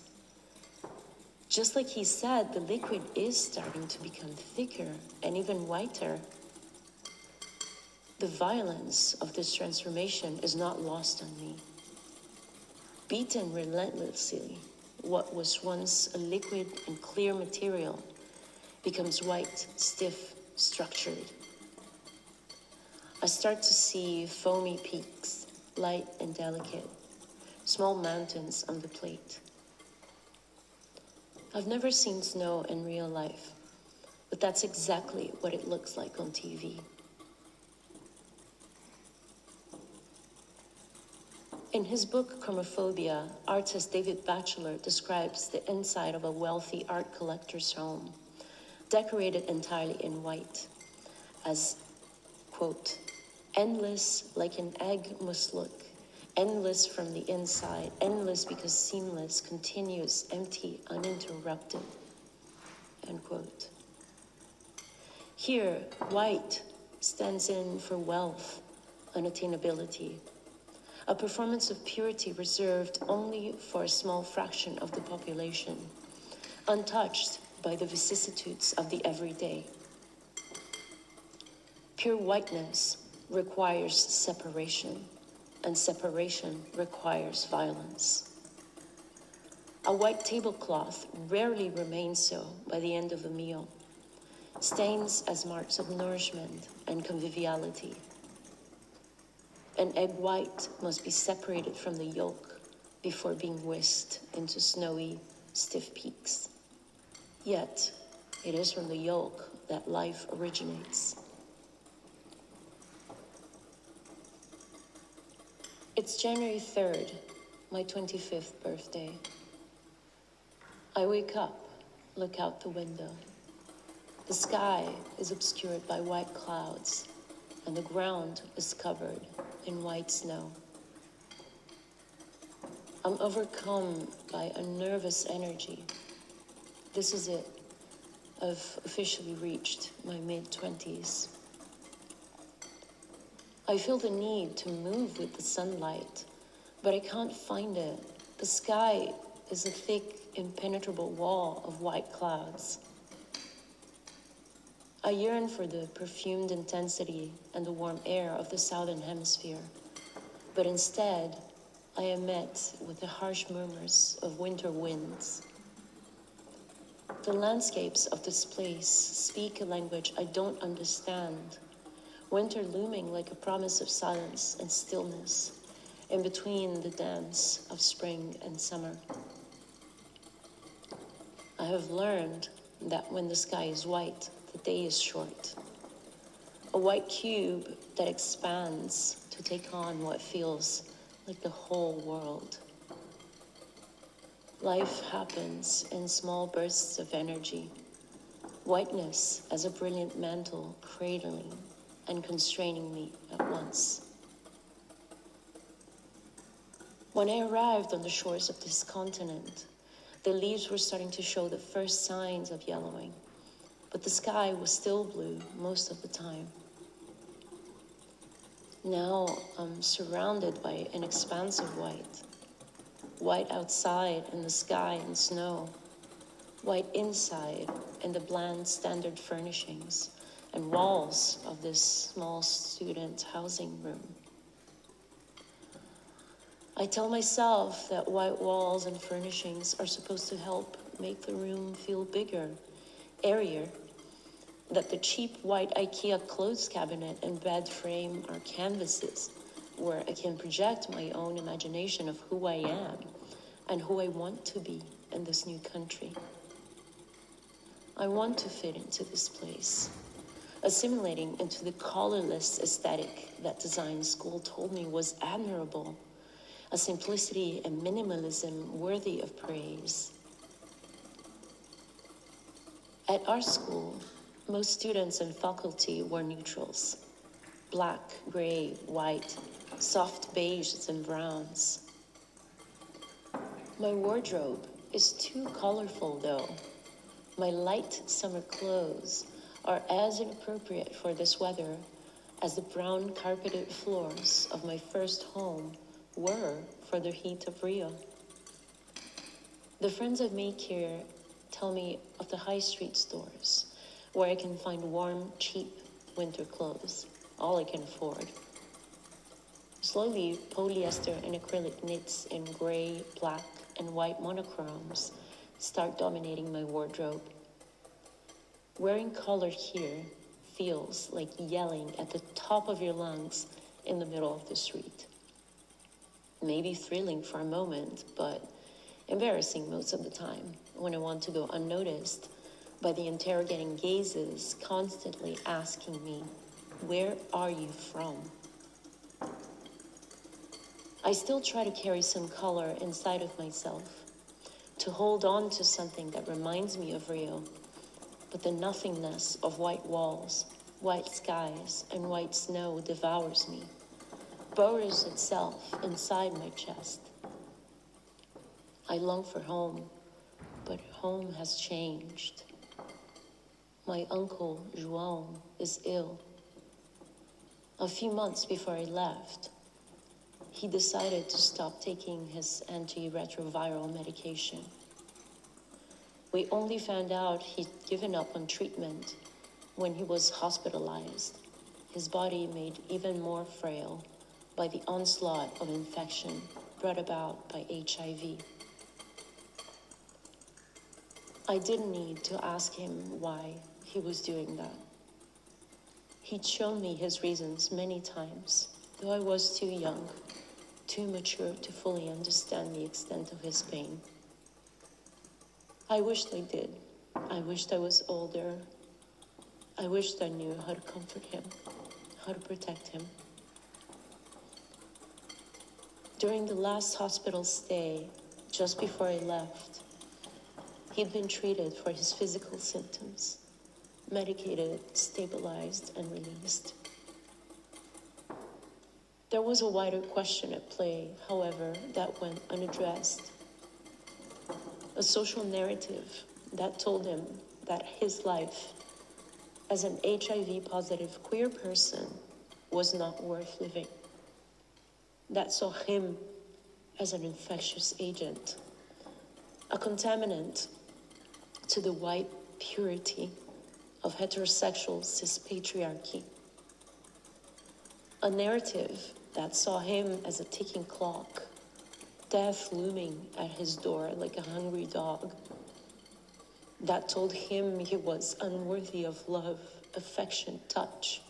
Just like he said, the liquid is starting to become thicker and even whiter. The violence of this transformation is not lost on me. Beaten relentlessly, what was once a liquid and clear material becomes white, stiff, structured. I start to see foamy peaks, light and delicate, small mountains on the plate. I've never seen snow in real life, but that's exactly what it looks like on TV. In his book, Chromophobia, artist David Batchelor describes the inside of a wealthy art collector's home, decorated entirely in white, as, quote, endless like an egg must look, endless from the inside, endless because seamless, continuous, empty, uninterrupted, end quote. Here, white stands in for wealth, unattainability, a performance of purity reserved only for a small fraction of the population, untouched by the vicissitudes of the everyday. Pure whiteness requires separation, and separation requires violence. A white tablecloth rarely remains so by the end of a meal, stains as marks of nourishment and conviviality. An egg white must be separated from the yolk before being whisked into snowy, stiff peaks. Yet, it is from the yolk that life originates. It's January 3rd, my 25th birthday. I wake up, look out the window. The sky is obscured by white clouds, and the ground is covered in white snow. I'm overcome by a nervous energy. This is it. I've officially reached my mid-20s. I feel the need to move with the sunlight, but I can't find it. The sky is a thick, impenetrable wall of white clouds. I yearn for the perfumed intensity and the warm air of the southern hemisphere, but instead, I am met with the harsh murmurs of winter winds. The landscapes of this place speak a language I don't understand, winter looming like a promise of silence and stillness, in between the dance of spring and summer. I have learned that when the sky is white, the day is short. A white cube that expands to take on what feels like the whole world. Life happens in small bursts of energy. Whiteness as a brilliant mantle cradling and constraining me at once. When I arrived on the shores of this continent, the leaves were starting to show the first signs of yellowing, but the sky was still blue most of the time. Now I'm surrounded by an expanse of white. White outside in the sky and snow. White inside in the bland standard furnishings and walls of this small student housing room. I tell myself that white walls and furnishings are supposed to help make the room feel bigger, airier, that the cheap white IKEA clothes cabinet and bed frame are canvases where I can project my own imagination of who I am and who I want to be in this new country. I want to fit into this place, assimilating into the colorless aesthetic that design school told me was admirable, a simplicity and minimalism worthy of praise. At our school, most students and faculty were neutrals. Black, gray, white, soft beiges and browns. My wardrobe is too colorful though. My light summer clothes are as inappropriate for this weather as the brown carpeted floors of my first home were for the heat of Rio. The friends I've made here tell me of the high street stores where I can find warm, cheap winter clothes, all I can afford. Slowly, polyester and acrylic knits in gray, black, and white monochromes start dominating my wardrobe. Wearing color here feels like yelling at the top of your lungs in the middle of the street. Maybe thrilling for a moment, but embarrassing most of the time when I want to go unnoticed by the interrogating gazes constantly asking me, "Where are you from?" I still try to carry some color inside of myself, to hold on to something that reminds me of Rio, but the nothingness of white walls, white skies, and white snow devours me, burrows itself inside my chest. I long for home, but home has changed. My uncle, João, is ill. A few months before I left, he decided to stop taking his antiretroviral medication. We only found out he'd given up on treatment when he was hospitalized, his body made even more frail by the onslaught of infection brought about by HIV. I didn't need to ask him why he was doing that. He'd shown me his reasons many times, though I was too young, too mature to fully understand the extent of his pain. I wished I did. I wished I was older. I wished I knew how to comfort him, how to protect him. During the last hospital stay, just before I left, he'd been treated for his physical symptoms, medicated, stabilized, and released. There was a wider question at play, however, that went unaddressed. A social narrative that told him that his life as an HIV-positive queer person was not worth living. That saw him as an infectious agent, a contaminant to the white purity of heterosexual cis patriarchy. A narrative that saw him as a ticking clock, death looming at his door like a hungry dog. That told him he was unworthy of love, affection, touch.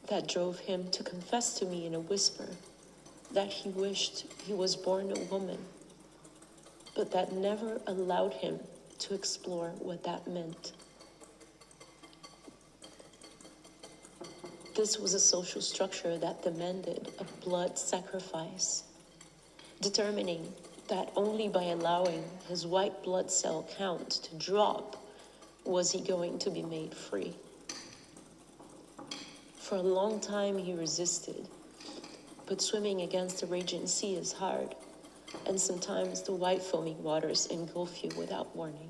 That drove him to confess to me in a whisper that he wished he was born a woman, but that never allowed him to explore what that meant. This was a social structure that demanded a blood sacrifice, determining that only by allowing his white blood cell count to drop was he going to be made free. For a long time he resisted, but swimming against the raging sea is hard, and sometimes the white foaming waters engulf you without warning.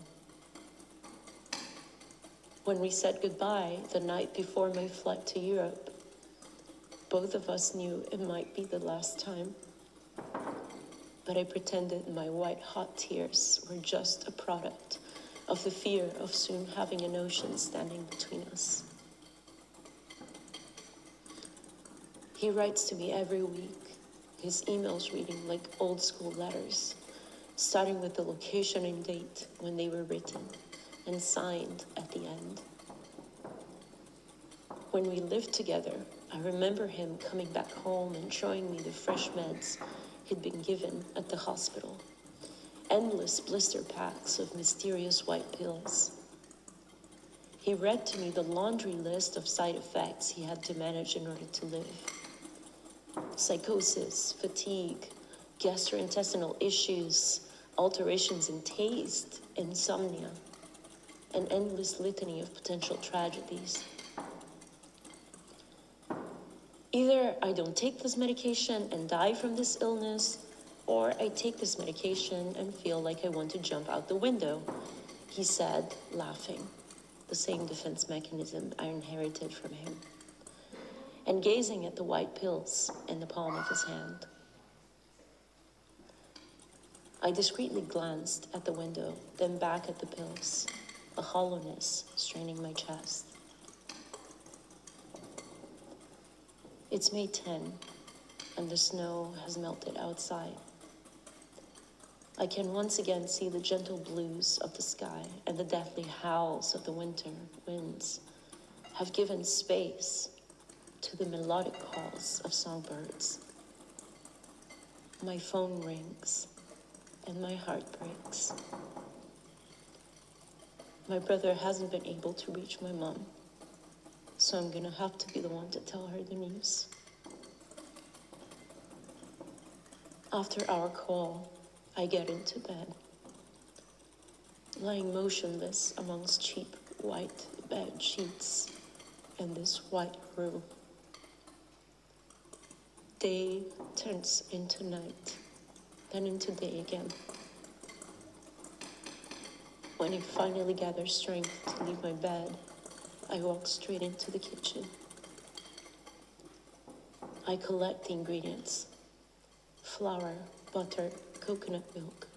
When we said goodbye the night before my flight to Europe, both of us knew it might be the last time. But I pretended my white-hot tears were just a product of the fear of soon having an ocean standing between us. He writes to me every week, his emails reading like old-school letters, starting with the location and date when they were written, and signed at the end. When we lived together, I remember him coming back home and showing me the fresh meds he'd been given at the hospital. Endless blister packs of mysterious white pills. He read to me the laundry list of side effects he had to manage in order to live. Psychosis, fatigue, gastrointestinal issues, alterations in taste, insomnia, an endless litany of potential tragedies. Either I don't take this medication and die from this illness, or I take this medication and feel like I want to jump out the window, he said, laughing, the same defense mechanism I inherited from him, and gazing at the white pills in the palm of his hand. I discreetly glanced at the window, then back at the pills, a hollowness straining my chest. It's May 10, and the snow has melted outside. I can once again see the gentle blues of the sky, and the deathly howls of the winter winds have given space to the melodic calls of songbirds. My phone rings, and my heart breaks. My brother hasn't been able to reach my mom, so I'm gonna have to be the one to tell her the news. After our call, I get into bed, lying motionless amongst cheap white bed sheets in this white room. Day turns into night, then into day again. When I finally gather strength to leave my bed, I walk straight into the kitchen. I collect the ingredients: flour, butter, coconut milk,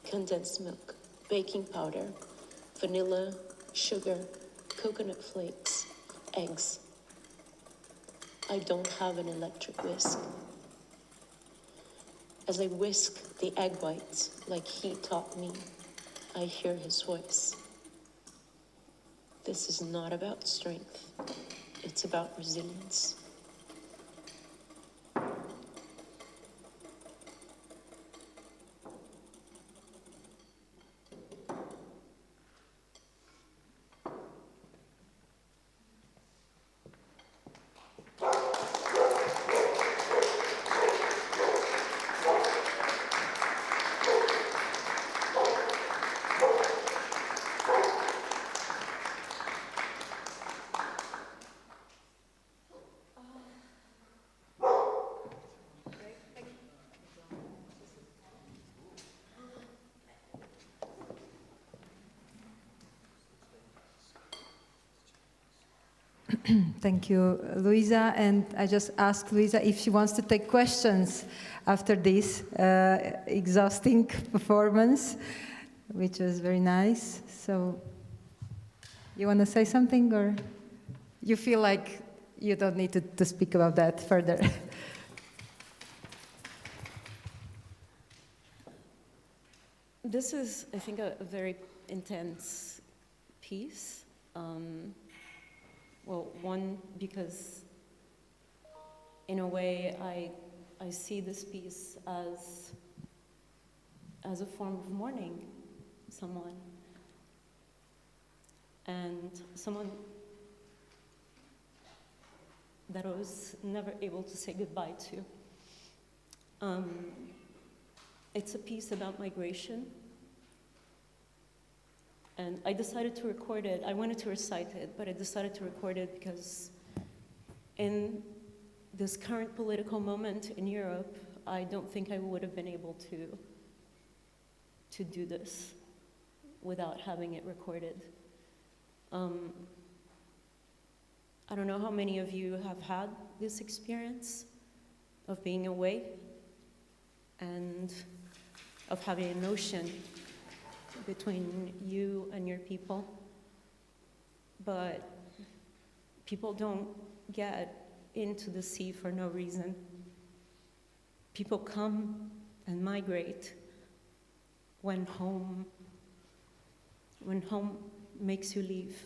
condensed milk, baking powder, vanilla, sugar, coconut flakes, eggs. I don't have an electric whisk. As I whisk the egg whites like he taught me, I hear his voice. This is not about strength, it's about resilience. Thank you, Luisa. And I just asked Luisa if she wants to take questions after this exhausting performance, which was very nice. So, you want to say something, or you feel like you don't need to speak about that further? This is, I think, a very intense piece. Well, one, because in a way I see this piece as a form of mourning someone. And someone that I was never able to say goodbye to. It's a piece about migration. And I decided to record it. I wanted to recite it, but I decided to record it because in this current political moment in Europe, I don't think I would have been able to do this without having it recorded. I don't know how many of you have had this experience of being away and of having an ocean between you and your people. But people don't get into the sea for no reason. People come and migrate when home makes you leave.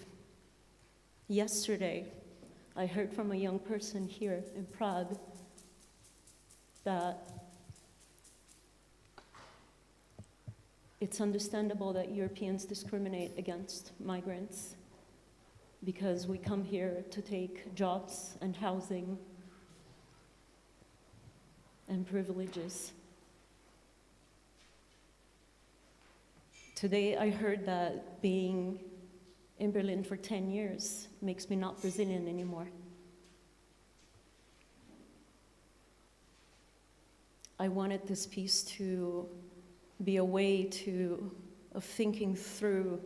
Yesterday, I heard from a young person here in Prague that it's understandable that Europeans discriminate against migrants because we come here to take jobs and housing and privileges. Today I heard that being in Berlin for 10 years makes me not Brazilian anymore. I wanted this piece to be a way of thinking through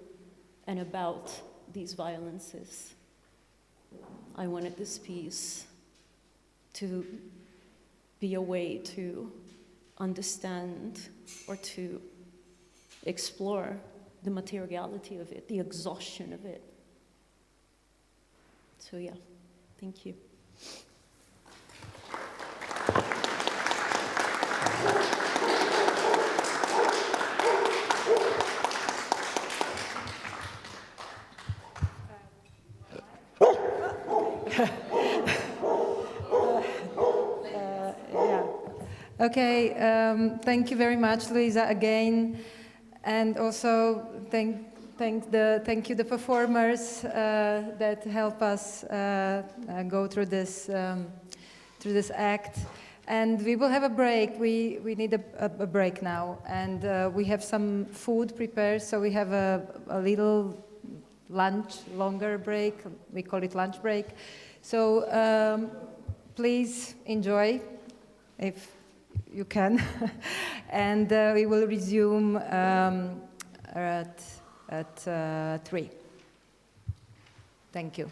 and about these violences. I wanted this piece to be a way to understand or to explore the materiality of it, the exhaustion of it. So yeah, thank you. Okay, thank you very much, Luisa, again, and also thank you the performers that help us go through this act. And we will have a break. We need a break now, and we have some food prepared. So we have a little lunch, longer break. We call it lunch break. So please enjoy, if you can, and we will resume at 3. Thank you.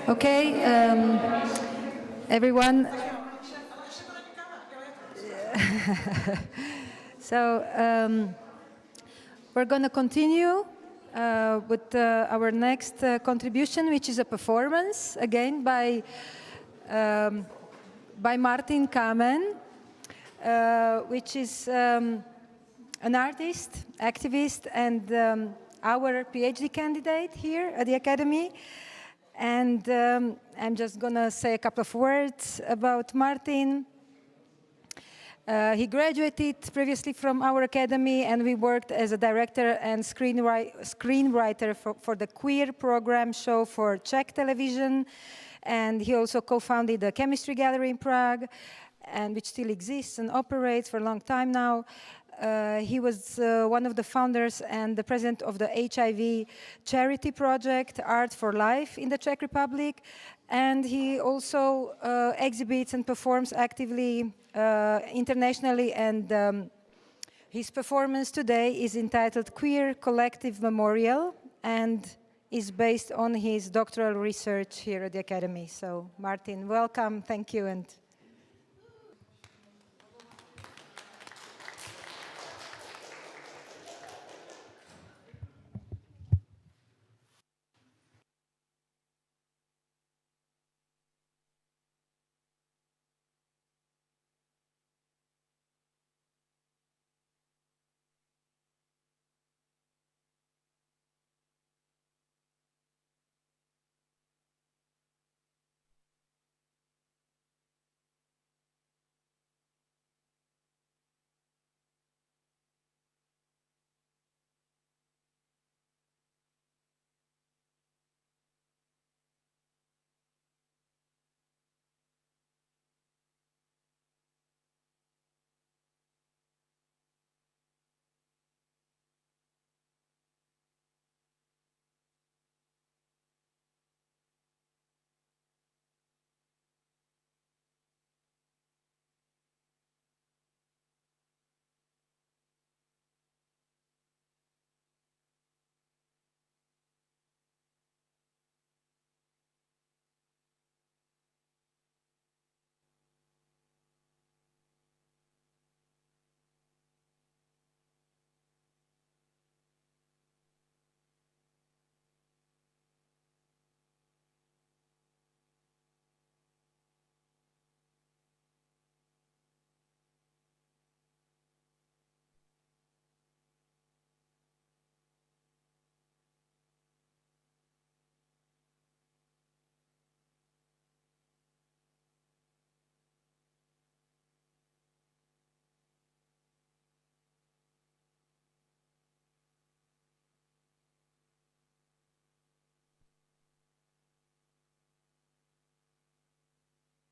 Okay, everyone. So we're going to continue with our next contribution, which is a performance, again by Martin Kamen, which is an artist, activist, and our PhD candidate here at the Academy. And I'm just going to say a couple of words about Martin. He graduated previously from our academy, and we worked as a director and screenwriter for the Queer program show for Czech television. And he also co-founded the Chemistry Gallery in Prague, and which still exists and operates for a long time now. He was one of the founders and the president of the HIV charity project, Art for Life, in the Czech Republic. And he also exhibits and performs actively internationally. And his performance today is entitled Queer Collective Memorial and is based on his doctoral research here at the Academy. So, Martin, welcome. Thank you. And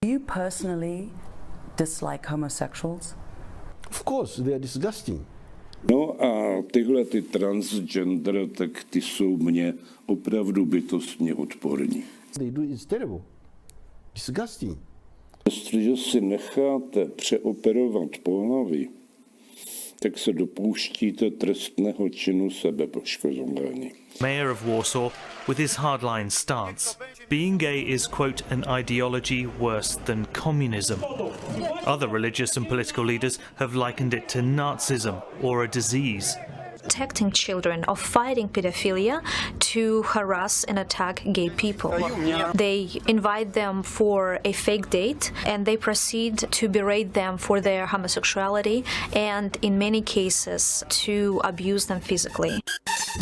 Do you personally dislike homosexuals? Of course, they are disgusting. No a tyhle ty transgender, tak ty jsou mě opravdu bytostně odporní. They do it's terrible. Disgusting. Jestliže si necháte přeoperovat pohlaví, tak se dopouštíte trestného činu sebepoškozování. Mayor of Warsaw, with his hardline stance. Being gay is, quote, an ideology worse than communism. Other religious and political leaders have likened it to Nazism or a disease. Protecting children of fighting pedophilia to harass and attack gay people. They invite them for a fake date and they proceed to berate them for their homosexuality and in many cases to abuse them physically.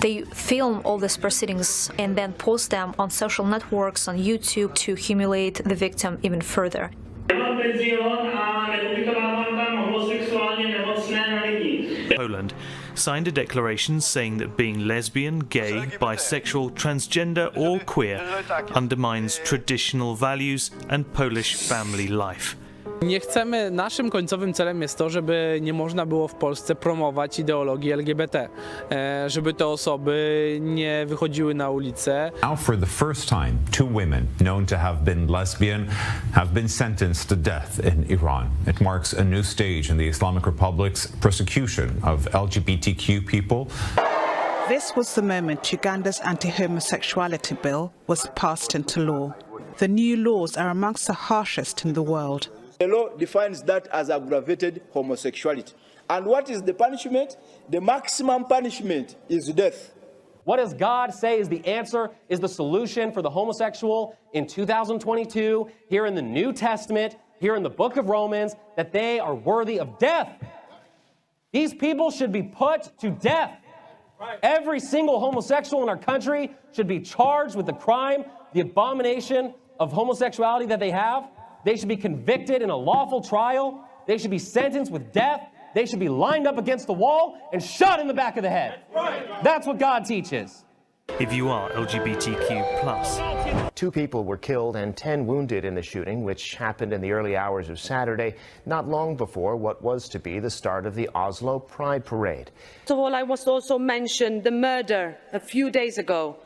They film all these proceedings and then post them on social networks, on YouTube to humiliate the victim even further. Poland signed a declaration saying that being lesbian, gay, bisexual, transgender or queer undermines traditional values and Polish family life. Nie chcemy, naszym końcowym celem jest to, żeby nie można było w Polsce promować ideologii LGBT, żeby te osoby nie wychodziły na ulicę. Now for the first time, two women known to have been lesbian have been sentenced to death in Iran. It marks a new stage in the Islamic Republic's persecution of LGBTQ people. This was the moment Uganda's anti-homosexuality bill was passed into law. The new laws are amongst the harshest in the world. The law defines that as aggravated homosexuality. And what is the punishment? The maximum punishment is death. What does God say is the answer, is the solution for the homosexual in 2022, here in the New Testament, here in the book of Romans, that they are worthy of death? These people should be put to death. Every single homosexual in our country should be charged with the crime, the abomination of homosexuality that they have. They should be convicted in a lawful trial. They should be sentenced with death. They should be lined up against the wall and shot in the back of the head. That's what God teaches. If you are LGBTQ+. 2 people were killed and 10 wounded in the shooting, which happened in the early hours of Saturday, not long before what was to be the start of the Oslo Pride Parade. First of all, I must also mention the murder a few days ago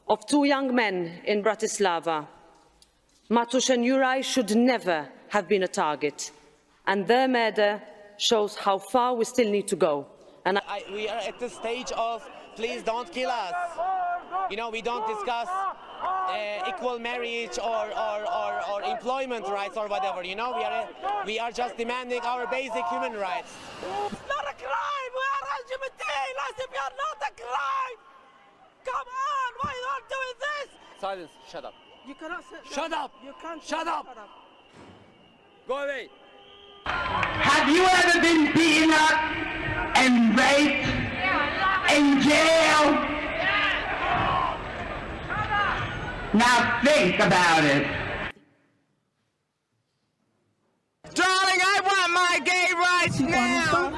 of 2 young men in Bratislava. Matusz and Juraj should never have been a target, and their murder shows how far we still need to go. And we are at the stage of please don't kill us. You know, we don't discuss equal marriage or employment rights or whatever. You know, we are just demanding our basic human rights. It's not a crime. We are LGBT. Lesbian are not a crime. Come on, why are you not doing this? Silence. Shut up. You cannot sit Shut down. up. You can't Shut up. Go away. Have you ever been beaten up and raped in jail? Now think about it. Darling, I want my gay rights now.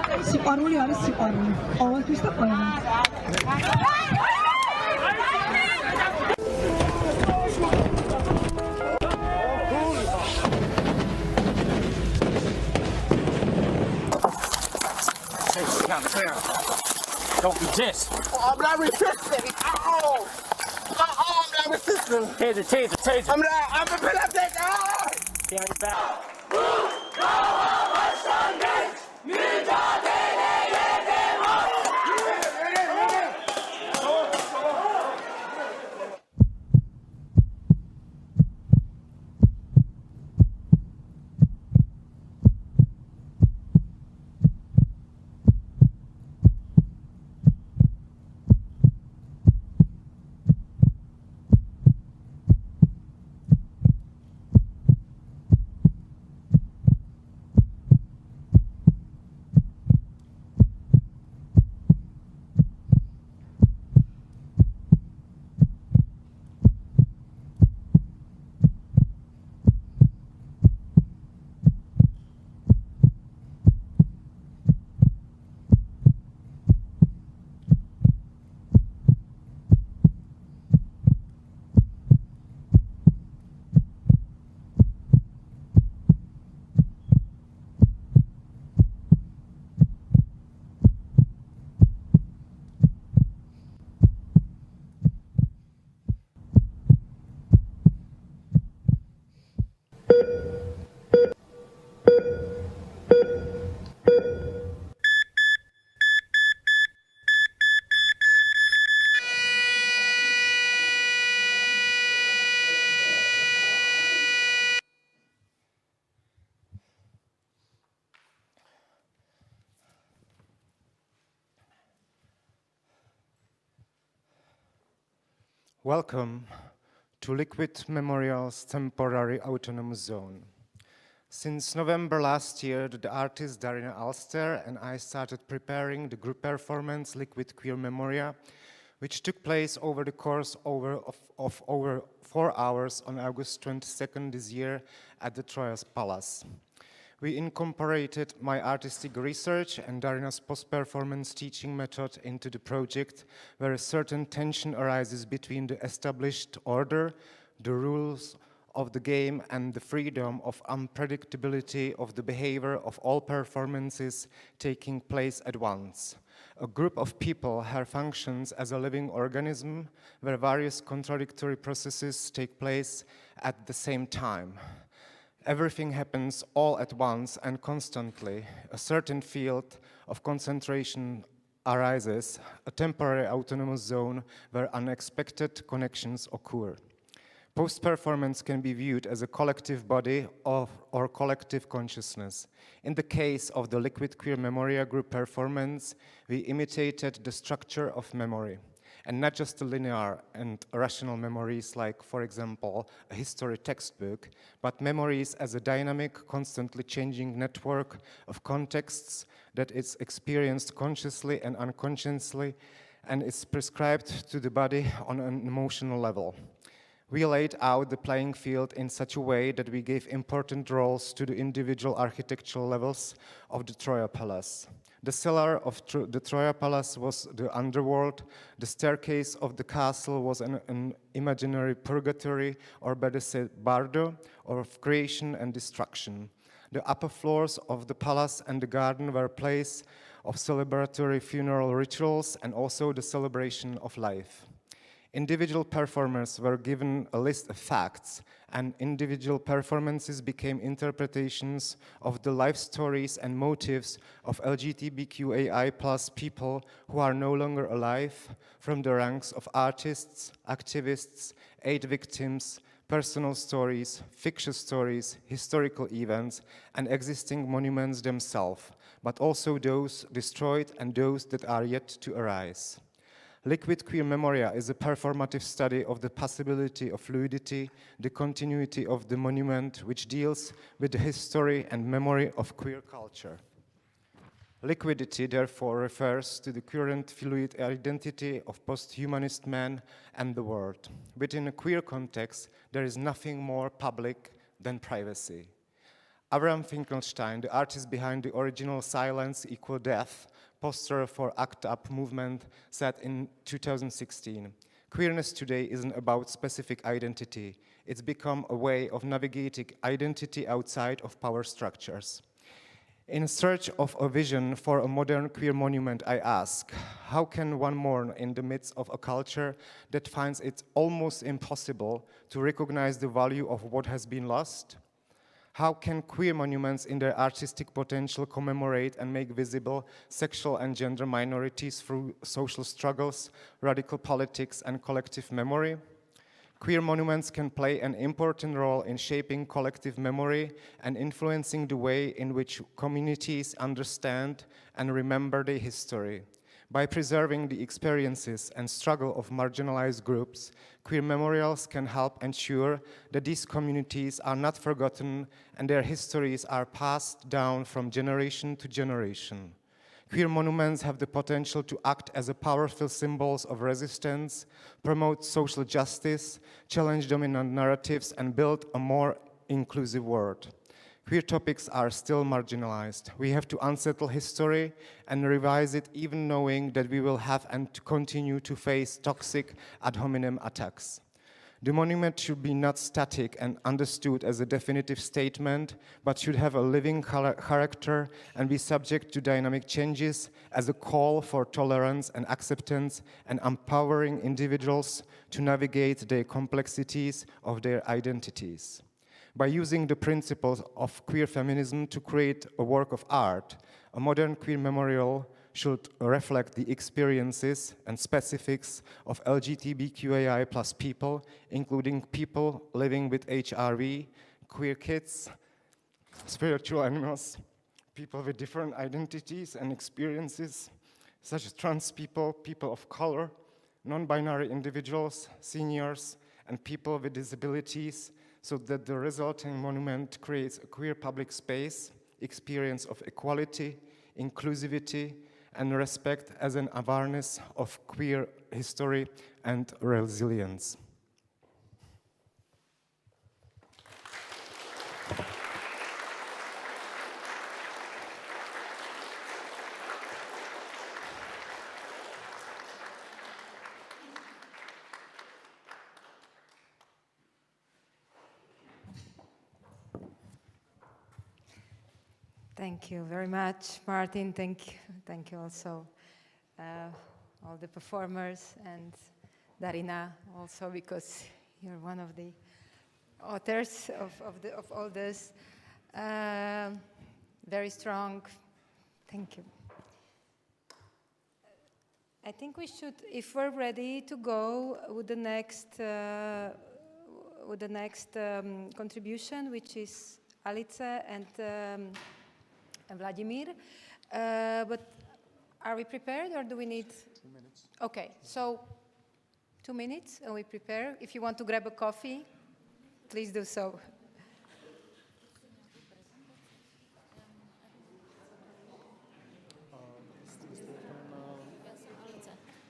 Don't resist. Oh, I'm not resisting. Oh, I'm not resisting. Taser. I'm epileptic. Oh. Behind your back. Welcome to Liquid Memorial's temporary autonomous zone. Since November last year, the artist Darina Alster and I started preparing the group performance Liquid Queer Memoria, which took place over the course of over 4 hours on August 22nd this year at the Troyes Palace. We incorporated my artistic research and Darina's post-performance teaching method into the project, where a certain tension arises between the established order, the rules of the game, and the freedom of unpredictability of the behavior of all performances taking place at once. A group of people here functions as a living organism where various contradictory processes take place at the same time. Everything happens all at once and constantly. A certain field of concentration arises, a temporary autonomous zone where unexpected connections occur. Post-performance can be viewed as a collective body or collective consciousness. In the case of the liquid queer memoria group performance, we imitated the structure of memory, and not just the linear and rational memories like, for example, a history textbook, but memories as a dynamic, constantly changing network of contexts that is experienced consciously and unconsciously and is prescribed to the body on an emotional level. We laid out the playing field in such a way that we gave important roles to the individual architectural levels of the Troja Palace. The cellar of the Troja Palace was the underworld, the staircase of the castle was an imaginary purgatory, or better said, bardo, of creation and destruction. The upper floors of the palace and the garden were a place of celebratory funeral rituals and also the celebration of life. Individual performers were given a list of facts, and individual performances became interpretations of the life stories and motives of LGBTQAI+ people who are no longer alive, from the ranks of artists, activists, aid victims, personal stories, fictitious stories, historical events, and existing monuments themselves, but also those destroyed and those that are yet to arise. Liquid queer memoria is a performative study of the possibility of fluidity, the continuity of the monument, which deals with the history and memory of queer culture. Liquidity, therefore, refers to the current fluid identity of post-humanist man and the world. Within a queer context, there is nothing more public than privacy. Abraham Finkelstein, the artist behind the original Silence Equal Death poster for ACT UP movement, said in 2016, "Queerness today isn't about specific identity. It's become a way of navigating identity outside of power structures." In search of a vision for a modern queer monument, I ask, how can one mourn in the midst of a culture that finds it almost impossible to recognize the value of what has been lost? How can queer monuments in their artistic potential commemorate and make visible sexual and gender minorities through social struggles, radical politics, and collective memory? Queer monuments can play an important role in shaping collective memory and influencing the way in which communities understand and remember their history. By preserving the experiences and struggle of marginalized groups, queer memorials can help ensure that these communities are not forgotten and their histories are passed down from generation to generation. Queer monuments have the potential to act as a powerful symbols of resistance, promote social justice, challenge dominant narratives, and build a more inclusive world. Queer topics are still marginalized. We have to unsettle history and revise it, even knowing that we will have and to continue to face toxic ad hominem attacks. The monument should be not static and understood as a definitive statement, but should have a living character and be subject to dynamic changes as a call for tolerance and acceptance and empowering individuals to navigate the complexities of their identities. By using the principles of queer feminism to create a work of art, a modern queer memorial should reflect the experiences and specifics of LGBTQAI+ people, including people living with HIV, queer kids, spiritual animals, people with different identities and experiences, such as trans people, people of color, non-binary individuals, seniors, and people with disabilities, so that the resulting monument creates a queer public space, experience of equality, inclusivity, and respect as an awareness of queer history and resilience. Thank you very much, Martin. Thank you also all the performers, and Darina also, because you're one of the authors of all this. Very strong. Thank you. I think we should, if we're ready to go with the next with the next contribution, which is Alice and Vladimir. But are we prepared, or do we need 2 minutes? Okay, so 2 minutes and we prepare. If you want to grab a coffee, please do so.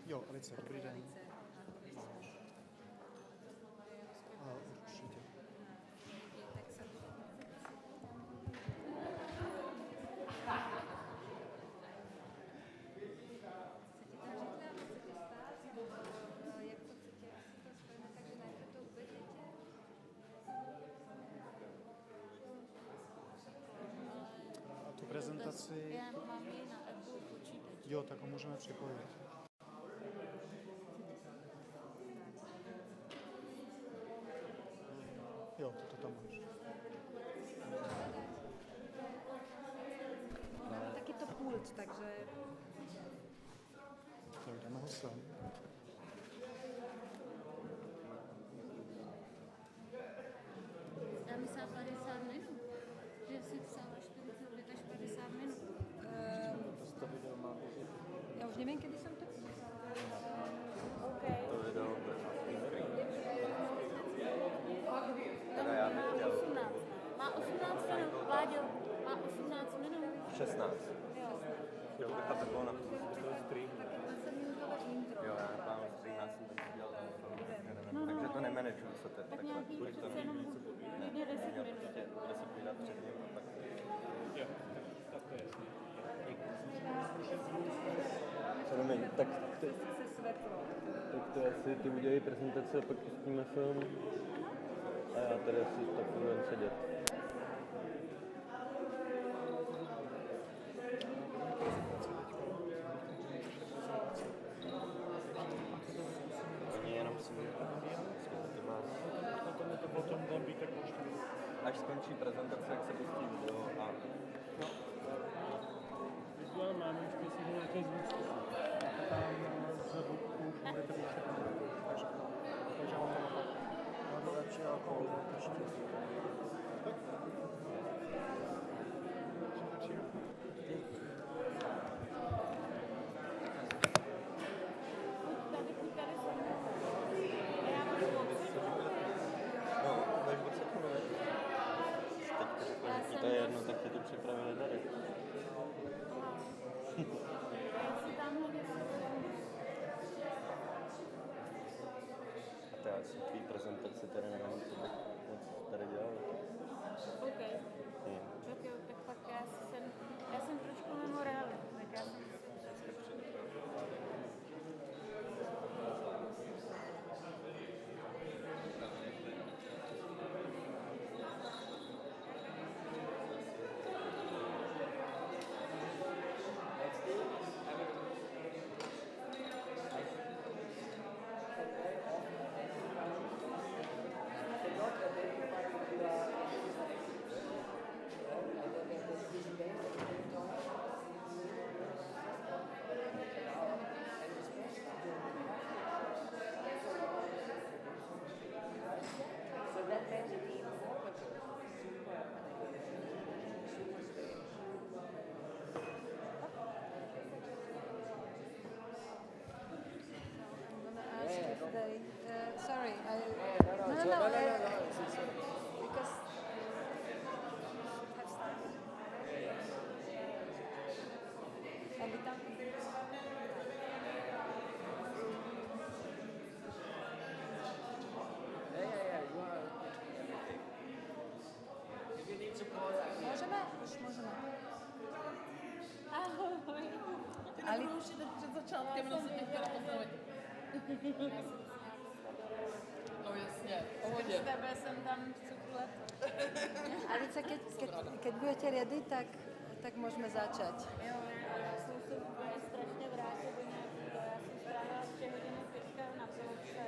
Jo, Alice, dobrý den. Určitě. A tu prezentaci... Jo, tak ho můžeme připojit. Jo, to tam máš. Máme taky to pult, takže... Tak jdeme ho sem. Já myslím 50 minut. Že jsi psala 45 až 50 minut. Já už nevím, kdy jsem to... To video bude Má 18 minut, Vláďo, má 18 minut. 16. Jo, a takovou na stream. Jo, já mám stream, já jsem taky dělal. Takže to nemanageuju se teď. Tak nějaký přece jenom klidně 10 minut. Bude se povídat před ním a tak. Jo, tak to je jasný. Promiň, tak to asi ty udělají prezentaci a pak pustíme film. A já tady asi tak budeme sedět. Oni jenom si to potom tam být tak až skončí prezentace, jak se pustí video a... No. Máme už myslím nějaké zvuky. Tam zvuk už budete muset. Takže ono to lepší jako ještě. To je jedno, tak ti to připravili tady. A to já si tvý prezentaci tady nevím, co bych moc tady dělal. OK. Tak jo, tak pak já jsem trošku mimo realitu, tak já jsem... Sorry, no, because have started. And without Můžeme? Už můžeme. Ahoj. Ali... Už teď před začátkem, no se tě chtěla pozdravit. No jasně, pohodě. S tebe jsem tam 100 let. Alice, keď budete ready, tak můžeme začít. Jo, já jsem se úplně strašně vrátila do nějakého, já jsem strávila 3 hodiny teďka na pilotce.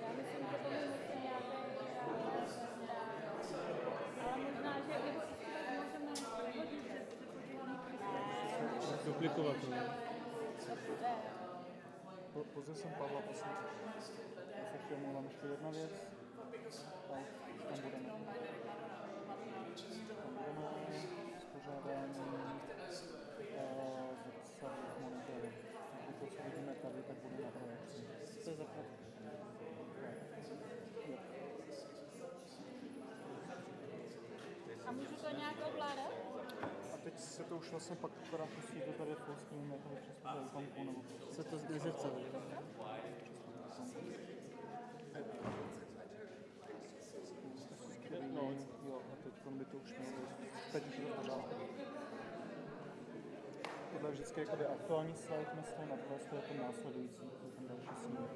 Já myslím, že to není nějaké, ale možná, že i můžeme duplikovat. Pouze jsem Pavla, prosím. Já se ještě omlouvám, ještě jedna věc. Tam budeme. Spořádání zrcadlových monitorů. To, co vidíme tady, tak bude na projekci. To je zaklad. A můžu to nějak ovládat? A teď se to už vlastně pak akorát pustí to tady full screen, jako přes tu ikonku, nebo se to nezrcadlí. No, jo, a teď by to už mělo, teď už je to v pořádku. Tohle je vždycky jakoby aktuální slide, myslím, a tohle je ten následující, to je ten další snímek.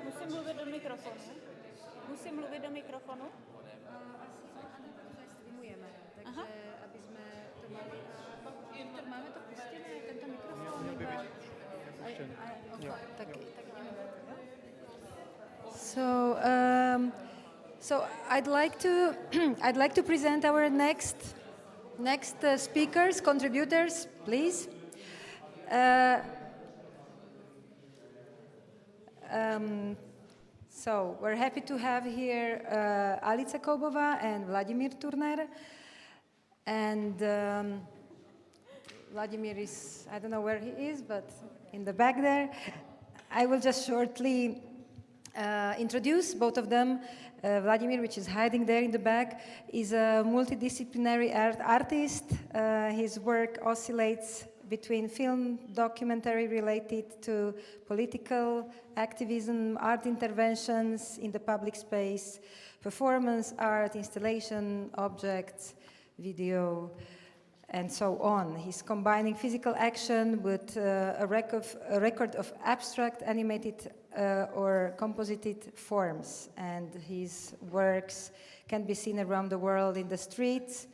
Musím mluvit do mikrofonu. Musím mluvit do mikrofonu. Streamujeme, takže aby jsme to mali... Máme to puštěné, tento mikrofon? Tak jdeme. So I'd like to present our next speakers, contributors, please. So we're happy to have here Alice Kobova and Vladimir Turner. And Vladimir is, I don't know where he is, but in the back there. I will just shortly introduce both of them. Vladimir, which is hiding there in the back, is a multidisciplinary artist. His work oscillates between film documentary related to political activism, art interventions in the public space, performance art, installation, objects, video, and so on. He's combining physical action with a record of abstract, animated, or composited forms. And his works can be seen around the world in the streets,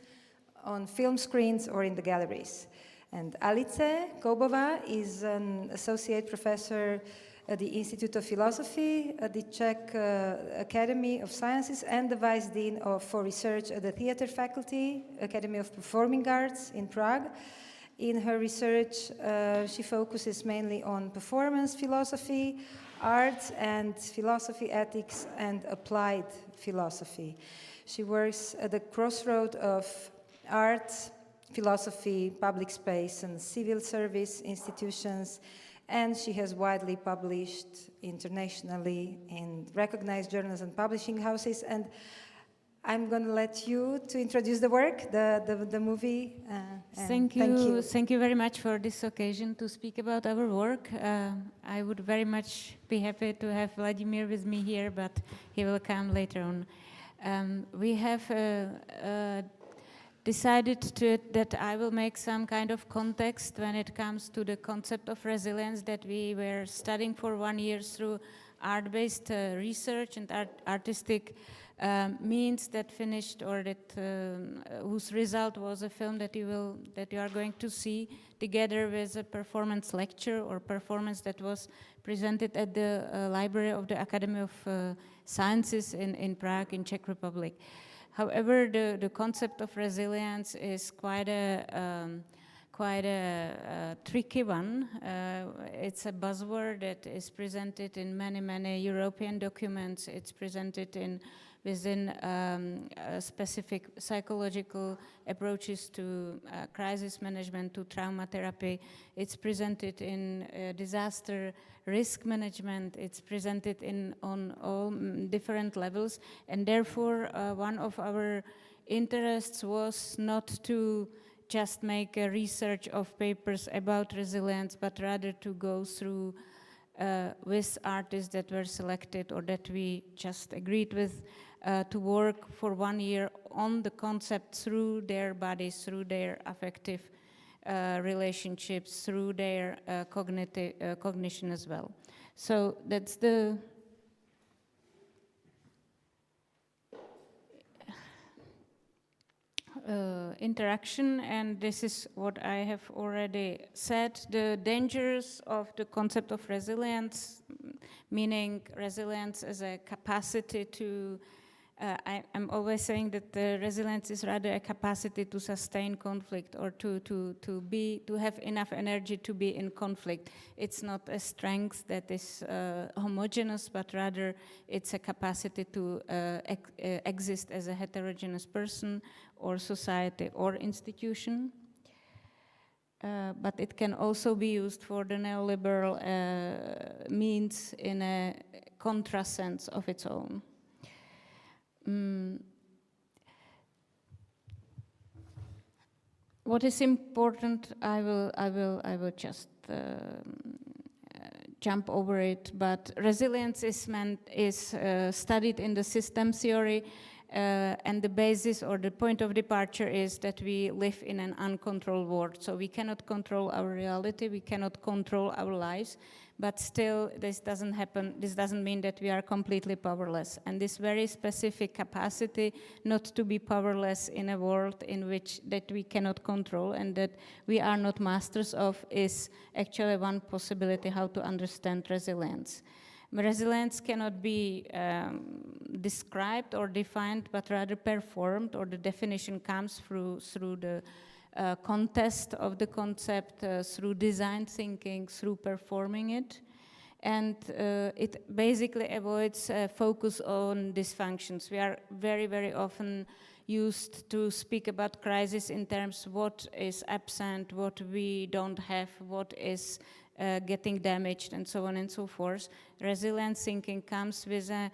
on film screens, or in the galleries. And Alice Kobova is an associate professor at the Institute of Philosophy at the Czech Academy of Sciences and the Vice Dean for Research at the Theatre Faculty, Academy of Performing Arts in Prague. In her research, she focuses mainly on performance philosophy, art and philosophy, ethics, and applied philosophy. She works at the crossroad of art, philosophy, public space, and civil service institutions, and she has widely published internationally in recognized journals and publishing houses. And I'm going to let you to introduce the work, the movie. Thank you. Thank you very much for this occasion to speak about our work. I would very much be happy to have Vladimir with me here, but he will come later on. We have decided that I will make some kind of context when it comes to the concept of resilience that we were studying for 1 year through art-based research and artistic means that finished, or that whose result was a film that you are going to see, together with a performance lecture or performance that was presented at the library of the Academy of Sciences in Prague, in Czech Republic. However, the concept of resilience is quite a tricky one. It's a buzzword that is presented in many European documents. It's presented within specific psychological approaches to crisis management, to trauma therapy. It's presented in disaster risk management. It's presented on all different levels, and therefore one of our interests was not to just make a research of papers about resilience, but rather to go through with artists that were selected or that we just agreed with to work for 1 year on the concept through their bodies, through their affective relationships, through their cognition as well. So that's the interaction, and this is what I have already said. The dangers of the concept of resilience, meaning resilience as a capacity to I'm always saying that the resilience is rather a capacity to sustain conflict, or to have enough energy to be in conflict. It's not a strength that is homogeneous, but rather it's a capacity to exist as a heterogeneous person or society or institution. But it can also be used for the neoliberal means in a contra sense of its own. What is important, I will just jump over it. But resilience is studied in the system theory, and the basis or the point of departure is that we live in an uncontrolled world. So we cannot control our reality, we cannot control our lives. But still, this doesn't happen. This doesn't mean that we are completely powerless. And this very specific capacity not to be powerless in a world in which that we cannot control and that we are not masters of is actually one possibility how to understand resilience. Resilience cannot be described or defined, but rather performed, or the definition comes through the contest of the concept, through design thinking, through performing it. And it basically avoids focus on dysfunctions. We are very, very often used to speak about crisis in terms of what is absent, what we don't have, what is getting damaged, and so on and so forth. Resilient thinking comes with a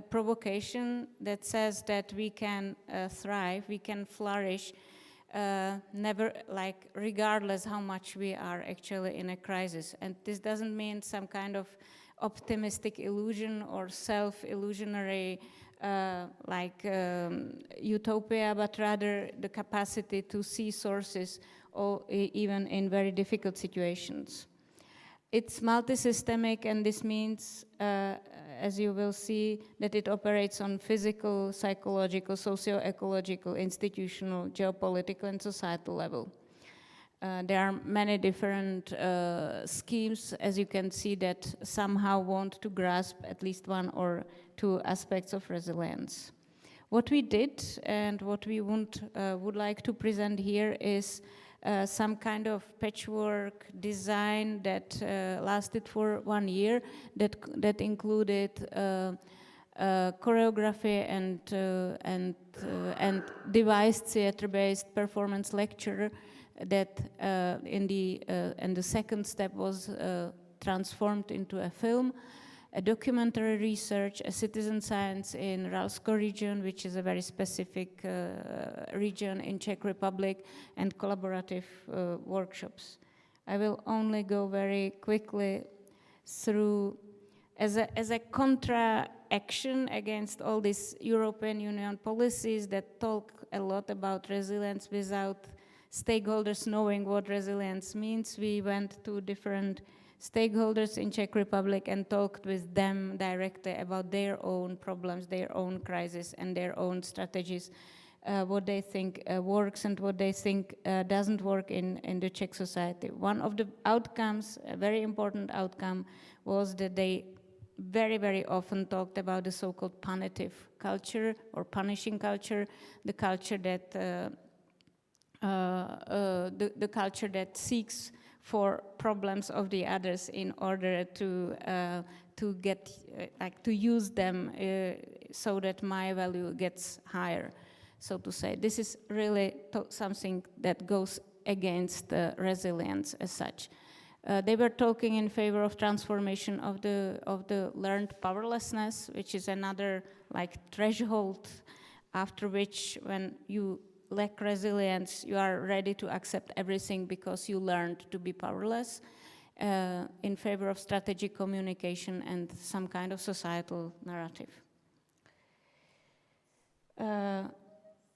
provocation that says that we can thrive, we can flourish, never, like, regardless how much we are actually in a crisis. And this doesn't mean some kind of optimistic illusion or self-illusionary utopia, but rather the capacity to see sources, or even in very difficult situations. It's multisystemic, and this means, as you will see, that it operates on physical, psychological, socio-ecological, institutional, geopolitical, and societal level. There are many different schemes, as you can see, that somehow want to grasp at least one or two aspects of resilience. What we did and what we would like to present here is some kind of patchwork design that lasted for 1 year, that included choreography and devised theater-based performance lecture. That and the second step was transformed into a film, a documentary research, a citizen science in Ralsko region, which is a very specific region in Czech Republic, and collaborative workshops. I will only go very quickly through, as a contra-action against all these European Union policies that talk a lot about resilience without stakeholders knowing what resilience means. We went to different stakeholders in Czech Republic and talked with them directly about their own problems, their own crises, and their own strategies, what they think works and what they think doesn't work in the Czech society. One of the outcomes, a very important outcome, was that they very, very often talked about the so-called punitive culture or punishing culture, the culture that the culture that seeks for problems of the others in order to get to use them so that my value gets higher, so to say. This is really something that goes against resilience as such. They were talking in favor of transformation of the learned powerlessness, which is another threshold after which, when you lack resilience, you are ready to accept everything because you learned to be powerless, in favor of strategic communication and some kind of societal narrative.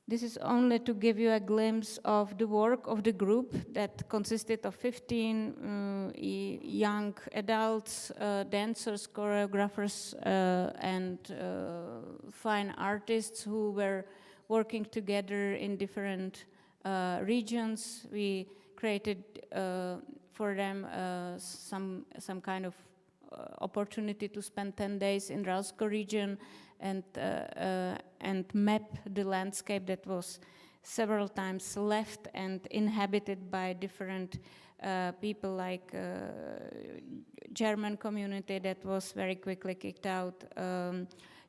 This is only to give you a glimpse of the work of the group that consisted of 15 young adults, dancers, choreographers, and fine artists who were working together in different regions. We created for them some kind of opportunity to spend 10 days in Ralsko region and map the landscape that was several times left and inhabited by different people, like German community that was very quickly kicked out,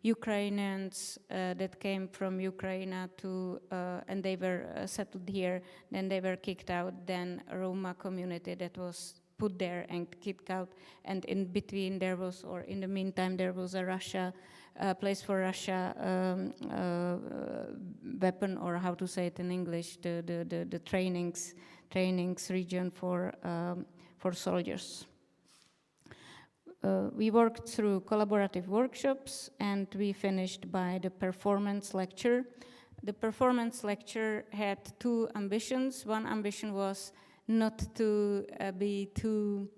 Ukrainians that came from Ukraine and they were settled here, then they were kicked out, then Roma community that was put there and kicked out, and in between there was, or in the meantime, there was a place for Russia weapon, or how to say it in English, the trainings region for soldiers. We worked through collaborative workshops, and we finished by the performance lecture. The performance lecture had two ambitions. One ambition was not to be too,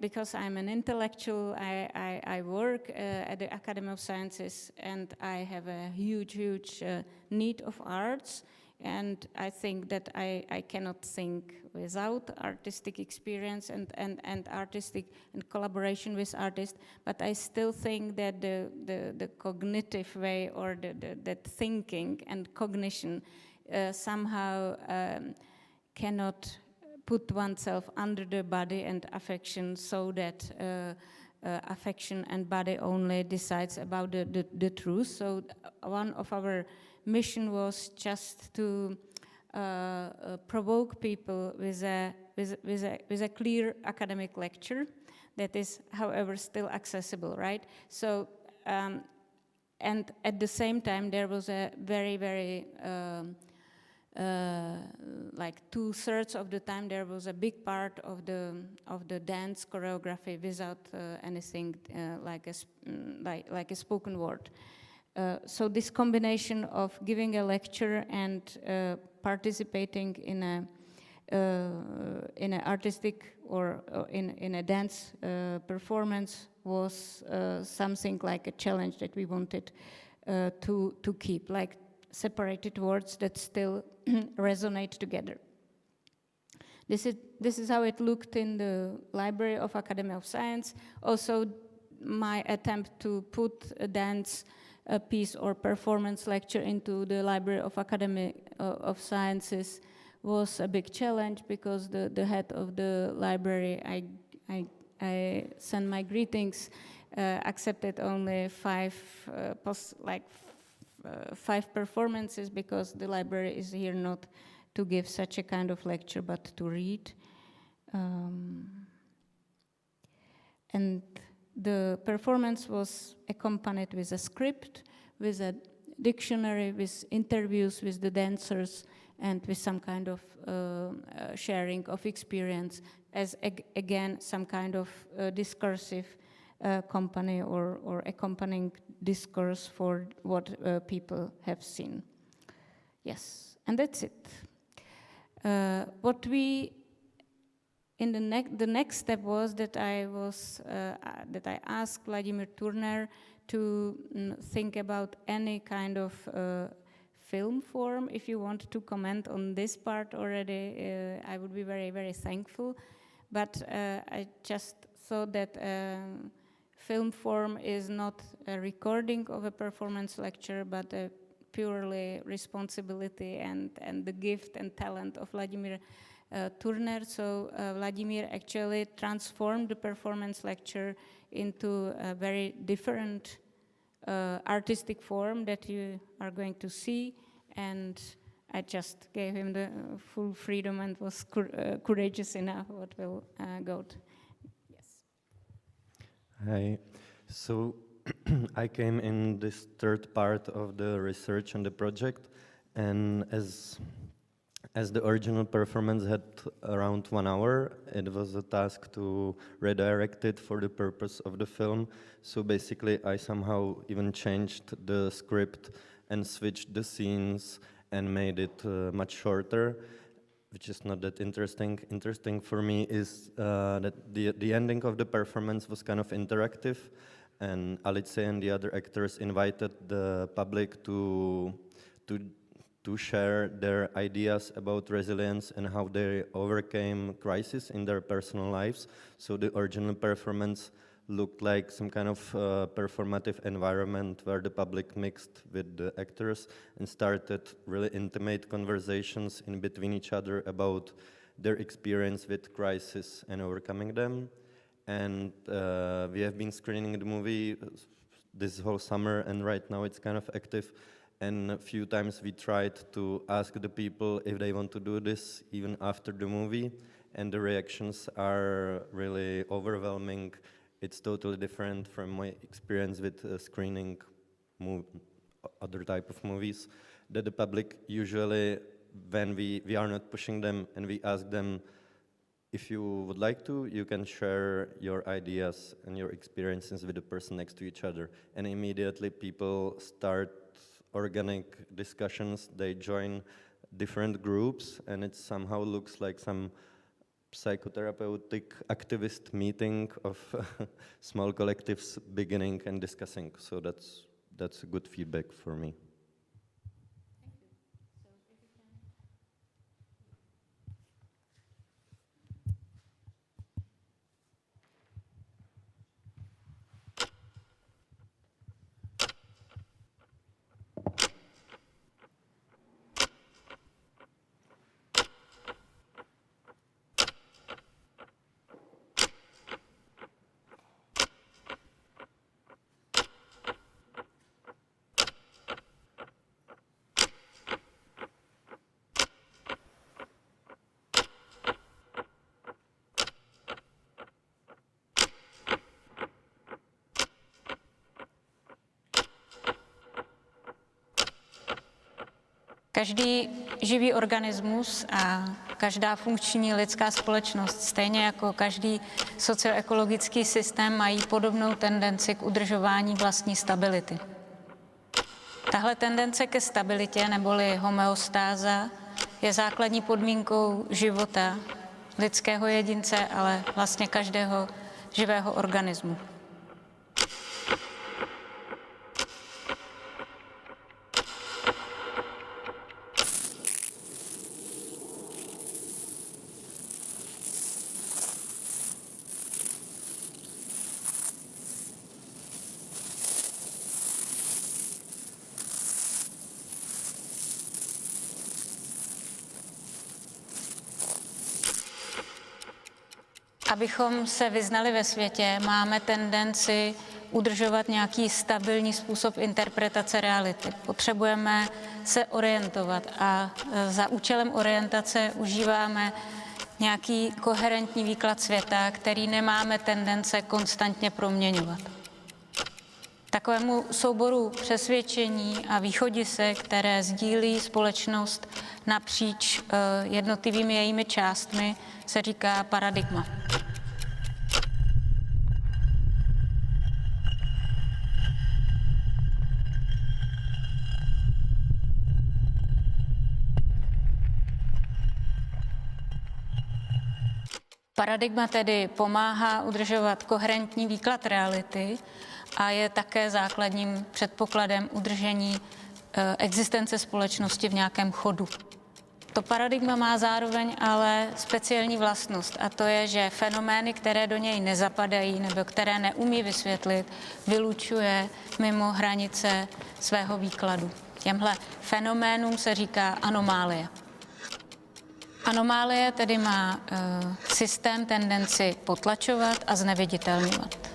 because I'm an intellectual, I work at the Academy of Sciences, and I have a huge need of arts. And I think that I cannot think without artistic experience and artistic and collaboration with artists, but I still think that the cognitive way, or that thinking and cognition somehow cannot put oneself under the body and affection, so that affection and body only decides about the truth. So one of our mission was just to provoke people with a clear academic lecture that is, however, still accessible, right? So, and at the same time, there was a very like 2/3 of the time, there was a big part of the dance choreography without anything like a spoken word. So this combination of giving a lecture and participating in an artistic or in a dance performance was something like a challenge that we wanted to keep, like separated words that still resonate together. This is how it looked in the Library of Academy of Science. Also, my attempt to put a dance piece or performance lecture into the Library of Academy of Sciences was a big challenge, because the head of the library, I sent my greetings, accepted only five performances, because the library is here not to give such a kind of lecture, but to read. And the performance was accompanied with a script, with a dictionary, with interviews with the dancers, and with some kind of sharing of experience, as again some kind of discursive company or accompanying discourse for what people have seen. Yes, and that's it. What we the next step was that I asked Vladimir Turner to think about any kind of film form. If you want to comment on this part already, I would be very thankful. But I just thought that film form is not a recording of a performance lecture, but a purely responsibility and the gift and talent of Vladimir Turner. So Vladimir actually transformed the performance lecture into a very different artistic form that you are going to see, and I just gave him the full freedom and was courageous enough what will go to. Yes. Hi. So I came in this third part of the research and the project, and as the original performance had around 1 hour, it was a task to redirect it for the purpose of the film. So basically, I somehow even changed the script and switched the scenes and made it much shorter, which is not that interesting. Interesting for me is that the ending of the performance was kind of interactive. And Alice and the other actors invited the public to share their ideas about resilience and how they overcame crisis in their personal lives. So the original performance looked like some kind of performative environment where the public mixed with the actors and started really intimate conversations in between each other about their experience with crisis and overcoming them. And we have been screening the movie this whole summer, and right now it's kind of active. And a few times we tried to ask the people if they want to do this even after the movie, and the reactions are really overwhelming. It's totally different from my experience with screening other type of movies, that the public usually, when we are not pushing them and we ask them, if you would like to, you can share your ideas and your experiences with the person next to each other. And immediately people start organic discussions, they join different groups, and it somehow looks like some psychotherapeutic activist meeting of small collectives beginning and discussing. So that's a good feedback for me. Každý živý organismus a každá funkční lidská společnost, stejně jako každý socioekologický systém, mají podobnou tendenci k udržování vlastní stability. Tahle tendence ke stabilitě, neboli homeostáza, je základní podmínkou života lidského jedince, ale vlastně každého živého organismu. Abychom se vyznali ve světě, máme tendenci udržovat nějaký stabilní způsob interpretace reality. Potřebujeme se orientovat a za účelem orientace užíváme nějaký koherentní výklad světa, který nemáme tendence konstantně proměňovat. Takovému souboru přesvědčení a východisek, které sdílí společnost napříč jednotlivými jejími částmi, se říká paradigma. Paradigma tedy pomáhá udržovat koherentní výklad reality a je také základním předpokladem udržení existence společnosti v nějakém chodu. To paradigma má zároveň ale speciální vlastnost, a to je, že fenomény, které do něj nezapadají nebo které neumí vysvětlit, vylučuje mimo hranice svého výkladu. Těmhle fenoménům se říká anomálie. Anomálie tedy má systém tendenci potlačovat a zneviditelňovat.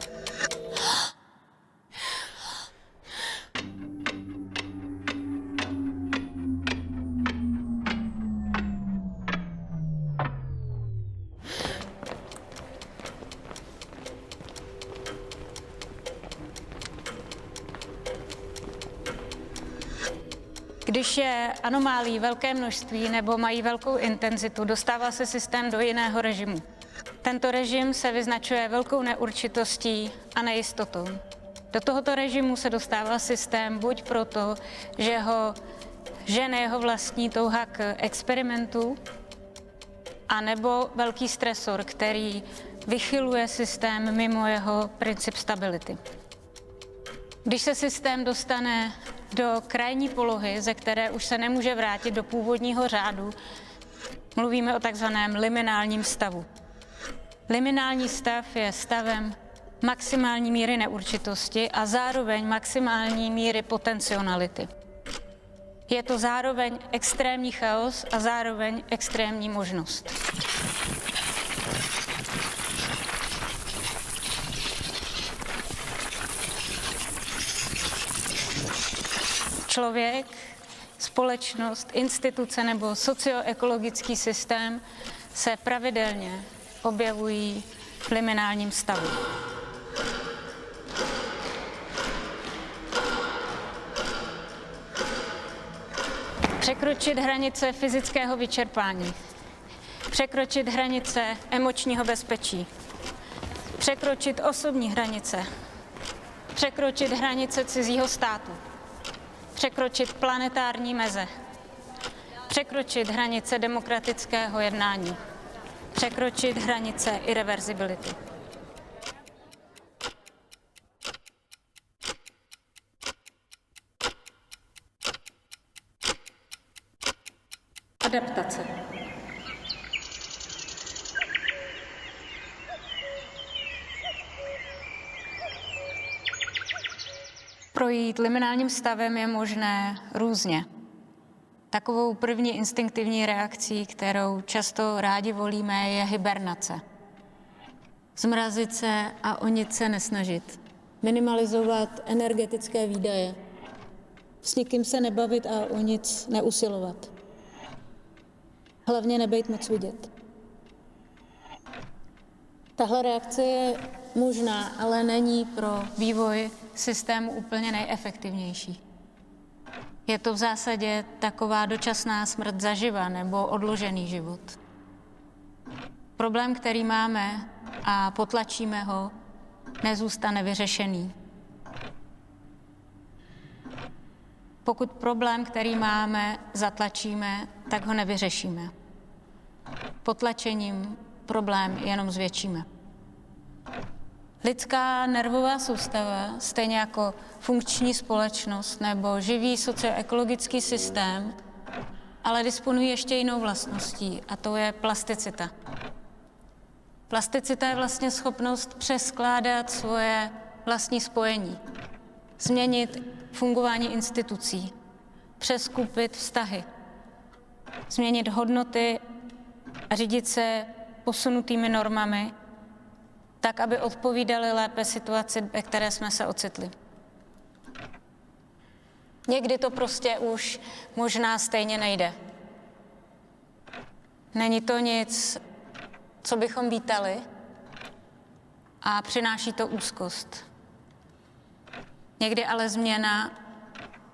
Když je anomálií velké množství nebo mají velkou intenzitu, dostává se systém do jiného režimu. Tento režim se vyznačuje velkou neurčitostí a nejistotou. Do tohoto režimu se dostává systém buď proto, že ho žene jeho vlastní touha k experimentu, anebo velký stresor, který vychyluje systém mimo jeho princip stability. Když se systém dostane do krajní polohy, ze které už se nemůže vrátit do původního řádu, mluvíme o takzvaném liminálním stavu. Liminální stav je stavem maximální míry neurčitosti a zároveň maximální míry potenciality. Je to zároveň extrémní chaos a zároveň extrémní možnost. Člověk, společnost, instituce nebo socioekologický systém se pravidelně objevují v liminálním stavu. Překročit hranice fyzického vyčerpání, překročit hranice emočního bezpečí, překročit osobní hranice, překročit hranice cizího státu, překročit planetární meze, překročit hranice demokratického jednání, překročit hranice irreversibility. Adaptace. Projít liminálním stavem je možné různě. Takovou první instinktivní reakcí, kterou často rádi volíme, je hibernace. Zmrazit se a o nic se nesnažit. Minimalizovat energetické výdaje. S nikým se nebavit a o nic neusilovat. Hlavně nebejt moc vidět. Tahle reakce je možná, ale není pro vývoj systému úplně nejefektivnější. Je to v zásadě taková dočasná smrt zaživa nebo odložený život. Problém, který máme a potlačíme ho, nezůstane vyřešený. Pokud problém, který máme, zatlačíme, tak ho nevyřešíme. Potlačením problém jenom zvětšíme. Lidská nervová soustava, stejně jako funkční společnost nebo živý socioekologický systém, ale disponují ještě jinou vlastností, a to je plasticita. Plasticita je vlastně schopnost přeskládat svoje vlastní spojení, změnit fungování institucí, přeskupit vztahy, změnit hodnoty a řídit se posunutými normami, tak, aby odpovídaly lépe situaci, ve které jsme se ocitli. Někdy to prostě už možná stejně nejde. Není to nic, co bychom vítali, a přináší to úzkost. Někdy ale změna,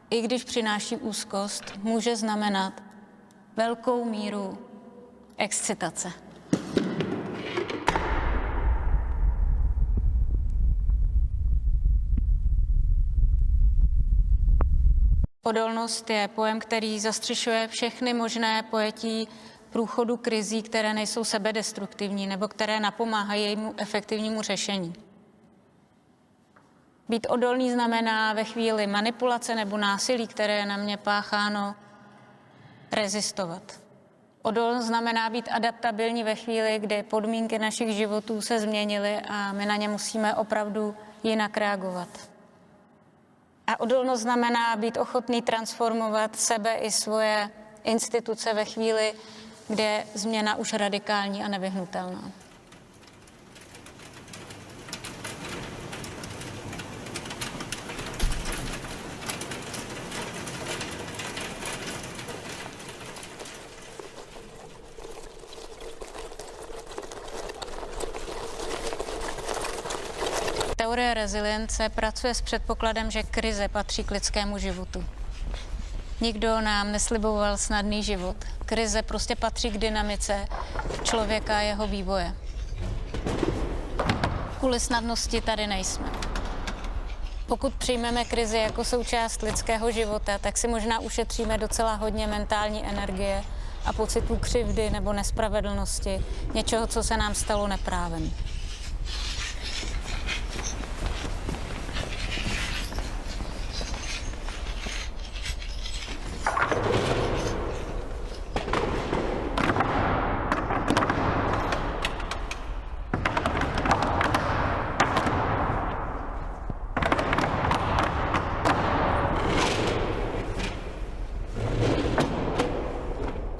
i když přináší úzkost, může znamenat velkou míru excitace. Odolnost je pojem, který zastřešuje všechny možné pojetí průchodu krizí, které nejsou sebedestruktivní nebo které napomáhají jejímu efektivnímu řešení. Být odolný znamená ve chvíli manipulace nebo násilí, které je na mě pácháno, rezistovat. Odolnost znamená být adaptabilní ve chvíli, kdy podmínky našich životů se změnily a my na ně musíme opravdu jinak reagovat. A odolnost znamená být ochotný transformovat sebe i svoje instituce ve chvíli, kde je změna už radikální a nevyhnutelná. Teorie rezilience pracuje s předpokladem, že krize patří k lidskému životu. Nikdo nám nesliboval snadný život. Krize prostě patří k dynamice člověka a jeho vývoje. Kvůli snadnosti tady nejsme. Pokud přijmeme krizi jako součást lidského života, tak si možná ušetříme docela hodně mentální energie a pocitů křivdy nebo nespravedlnosti, něčeho, co se nám stalo neprávem.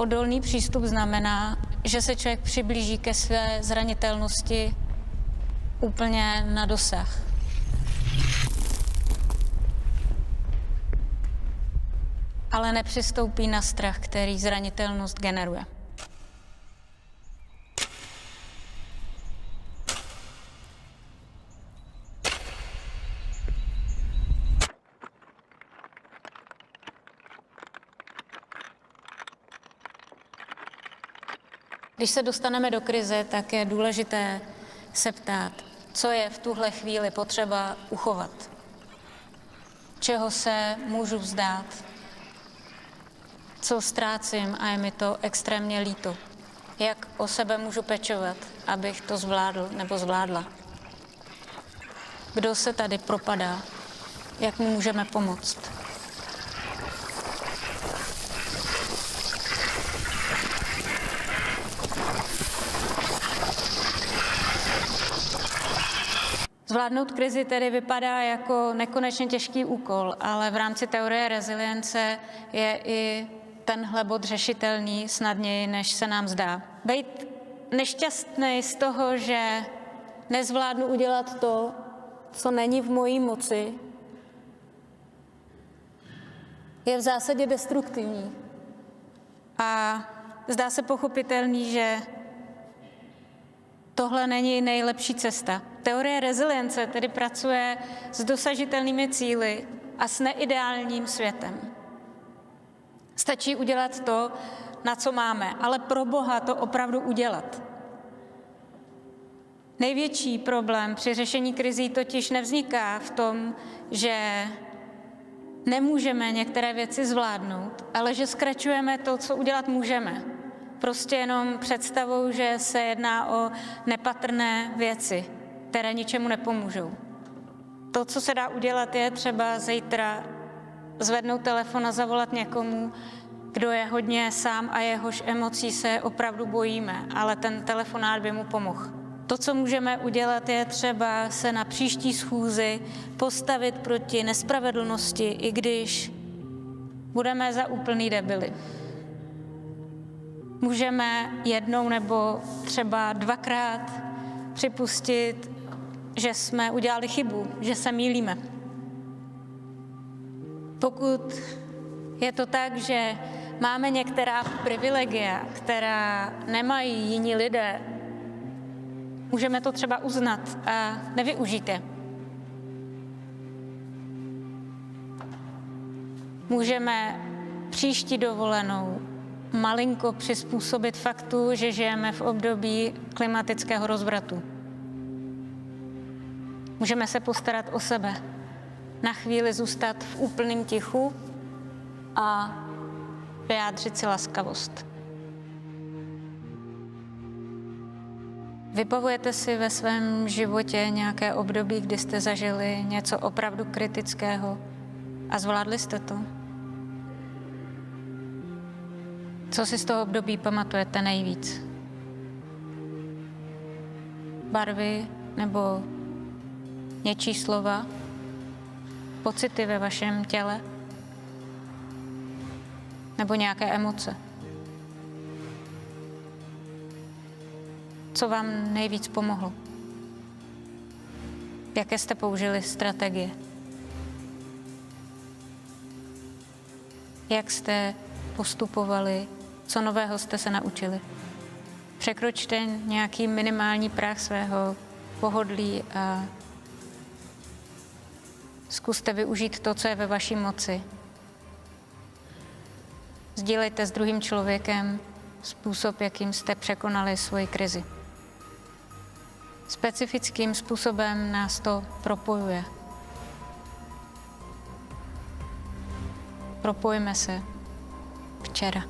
odolný přístup znamená, že se člověk přiblíží ke své zranitelnosti úplně na dosah. Ale nepřistoupí na strach, který zranitelnost generuje. Když se dostaneme do krize, tak je důležité se ptát, co je v tuhle chvíli potřeba uchovat. Čeho se můžu vzdát, co ztrácím a je mi to extrémně líto. Jak o sebe můžu pečovat, abych to zvládl nebo zvládla. Kdo se tady propadá, jak mu můžeme pomoct. Zvládnout krizi tedy vypadá jako nekonečně těžký úkol, ale v rámci teorie rezilience je i tenhle bod řešitelný snadněji, než se nám zdá. Být nešťastný z toho, že nezvládnu udělat to, co není v mojí moci, je v zásadě destruktivní. A zdá se pochopitelný, že tohle není nejlepší cesta. Teorie rezilience tedy pracuje s dosažitelnými cíli a s neideálním světem. Stačí udělat to, na co máme, ale pro Boha to opravdu udělat. Největší problém při řešení krizí totiž nevzniká v tom, že nemůžeme některé věci zvládnout, ale že zkračujeme to, co udělat můžeme. Prostě jenom představou, že se jedná o nepatrné věci, které ničemu nepomůžou. To, co se dá udělat, je třeba zítra zvednout telefon a zavolat někomu, kdo je hodně sám a jehož emocí se opravdu bojíme, ale ten telefonát by mu pomohl. To, co můžeme udělat, je třeba se na příští schůzi postavit proti nespravedlnosti, i když budeme za úplný debily. Můžeme jednou nebo třeba dvakrát připustit, že jsme udělali chybu, že se mýlíme. Pokud je to tak, že máme některá privilegia, která nemají jiní lidé, můžeme to třeba uznat a nevyužít je. Můžeme příští dovolenou malinko přizpůsobit faktu, že žijeme v období klimatického rozvratu. Můžeme se postarat o sebe, na chvíli zůstat v úplném tichu a vyjádřit si laskavost. Vybavujete si ve svém životě nějaké období, kdy jste zažili něco opravdu kritického a zvládli jste to? Co si z toho období pamatujete nejvíc? Barvy nebo něčí slova? Pocity ve vašem těle? Nebo nějaké emoce? Co vám nejvíc pomohlo? Jaké jste použili strategie? Jak jste postupovali? Co nového jste se naučili? Překročte nějaký minimální práh svého pohodlí a zkuste využít to, co je ve vaší moci. Sdílejte s druhým člověkem způsob, jakým jste překonali svoji krizi. Specifickým způsobem nás to propojuje. Propojíme se včera.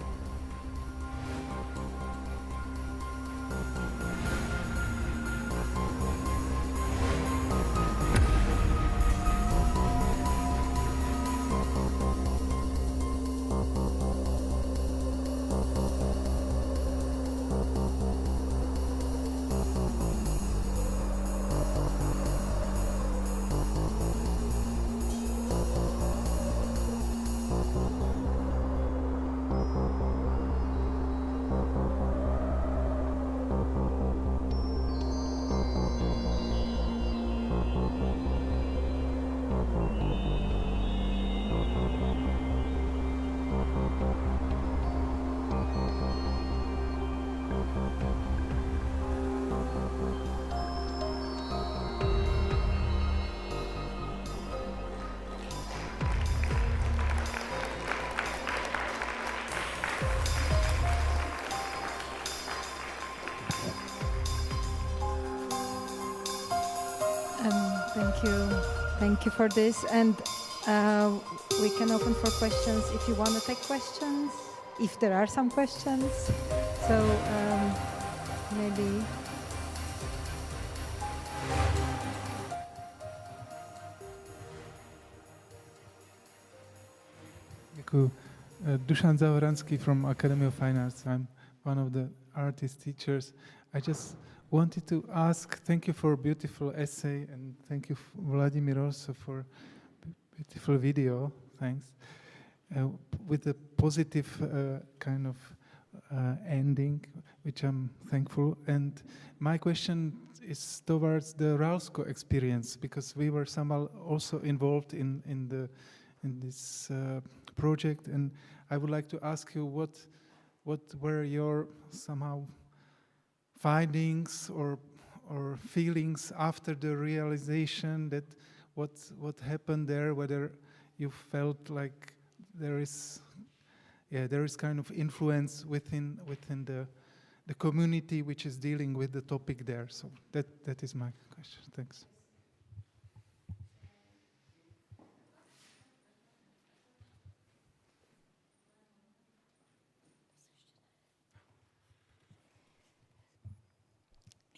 Thank you for this, and we can open for questions if you want to take questions, if there are some questions. So maybe. Dusan Zavoransky from Academy of Fine Arts. I'm one of the artist teachers. I just wanted to ask, thank you for a beautiful essay, and thank you, Vladimir, also for beautiful video. Thanks. With a positive kind of ending, which I'm thankful. And my question is towards the Ralsko experience, because we were somehow also involved in this project, and I would like to ask you what were your somehow findings or feelings after the realization that what happened there, whether you felt like there is kind of influence within the community which is dealing with the topic there. So that is my question. Thanks.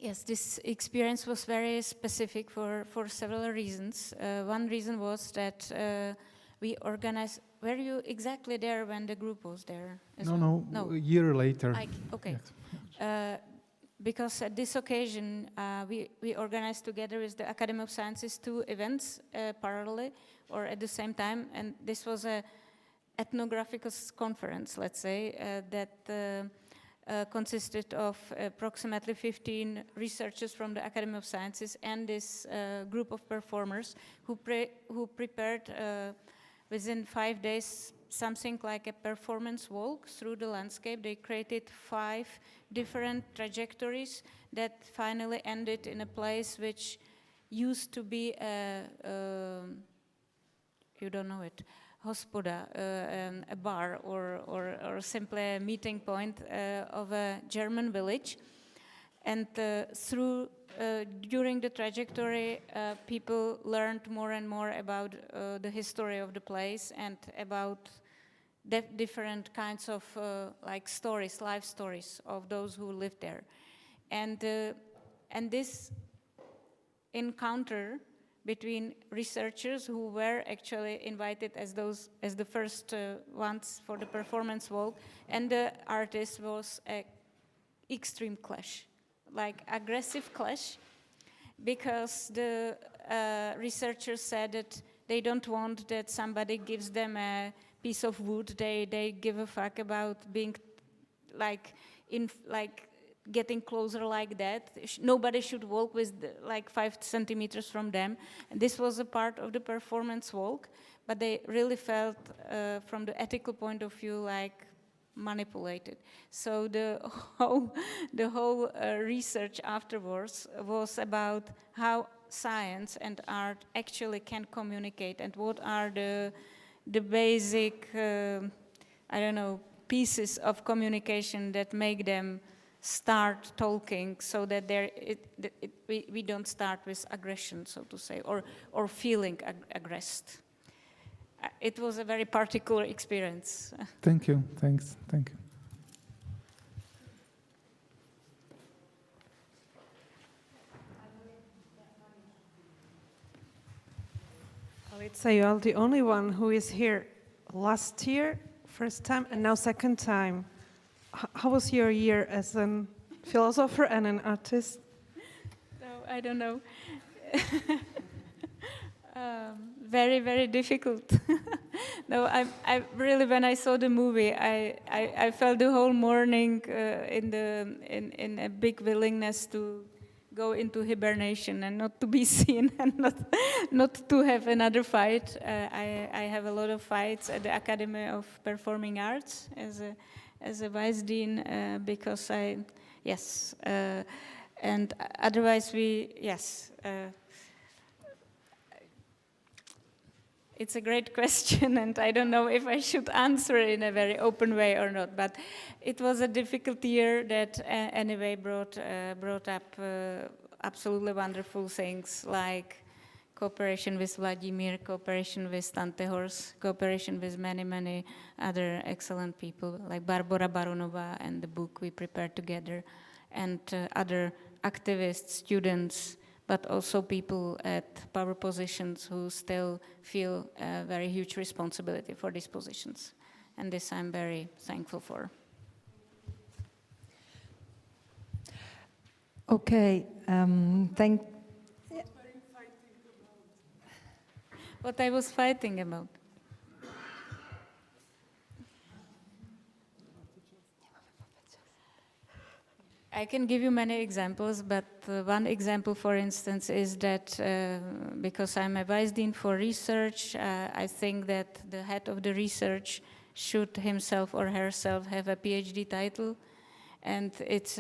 Yes, this experience was very specific for several reasons. One reason was that we organized. Were you exactly there when the group was there? No, a year later. Okay. Yes. Because at this occasion, we organized together with the Academy of Sciences 2 events parallelly or at the same time, and this was a ethnographical conference, let's say, that consisted of approximately 15 researchers from the Academy of Sciences and this group of performers who prepared within 5 days something like a performance walk through the landscape. They created 5 different trajectories that finally ended in a place which used to be you don't know it, hospoda, a bar or simply a meeting point of a German village. And during the trajectory, people learned more and more about the history of the place and about different kinds of like stories, life stories of those who lived there. And this encounter between researchers who were actually invited as the first ones for the performance walk and the artists was an extreme clash, like aggressive clash, because the researchers said that they don't want that somebody gives them a piece of wood. They give a fuck about being like getting closer like that. Nobody should walk with like 5 centimeters from them. And this was a part of the performance walk, but they really felt from the ethical point of view like manipulated. So the whole research afterwards was about how science and art actually can communicate and what are the basic, pieces of communication that make them start talking, so that we don't start with aggression, so to say, or feeling aggressed. It was a very particular experience. Thank you. Thanks. Thank you. Alitza, you are the only one who is here last year, first time, and now second time. How was your year as a philosopher and an artist? No, I don't know. Very, very difficult. No, I really, when I saw the movie, I felt the whole morning in a big willingness to go into hibernation and not to be seen and not to have another fight. I have a lot of fights at the Academy of Performing Arts as a vice dean because and otherwise it's a great question, and I don't know if I should answer it in a very open way or not, but it was a difficult year that anyway brought up absolutely wonderful things like cooperation with Vladimir, cooperation with Tante Horse, cooperation with many, many other excellent people like Barbara Baronova and the book we prepared together, and other activists, students, but also people at power positions who still feel a very huge responsibility for these positions. And this I'm very thankful for. Okay, What I was fighting about. I can give you many examples, but one example, for instance, is that because I'm a vice dean for research, I think that the head of the research should himself or herself have a PhD title. And it's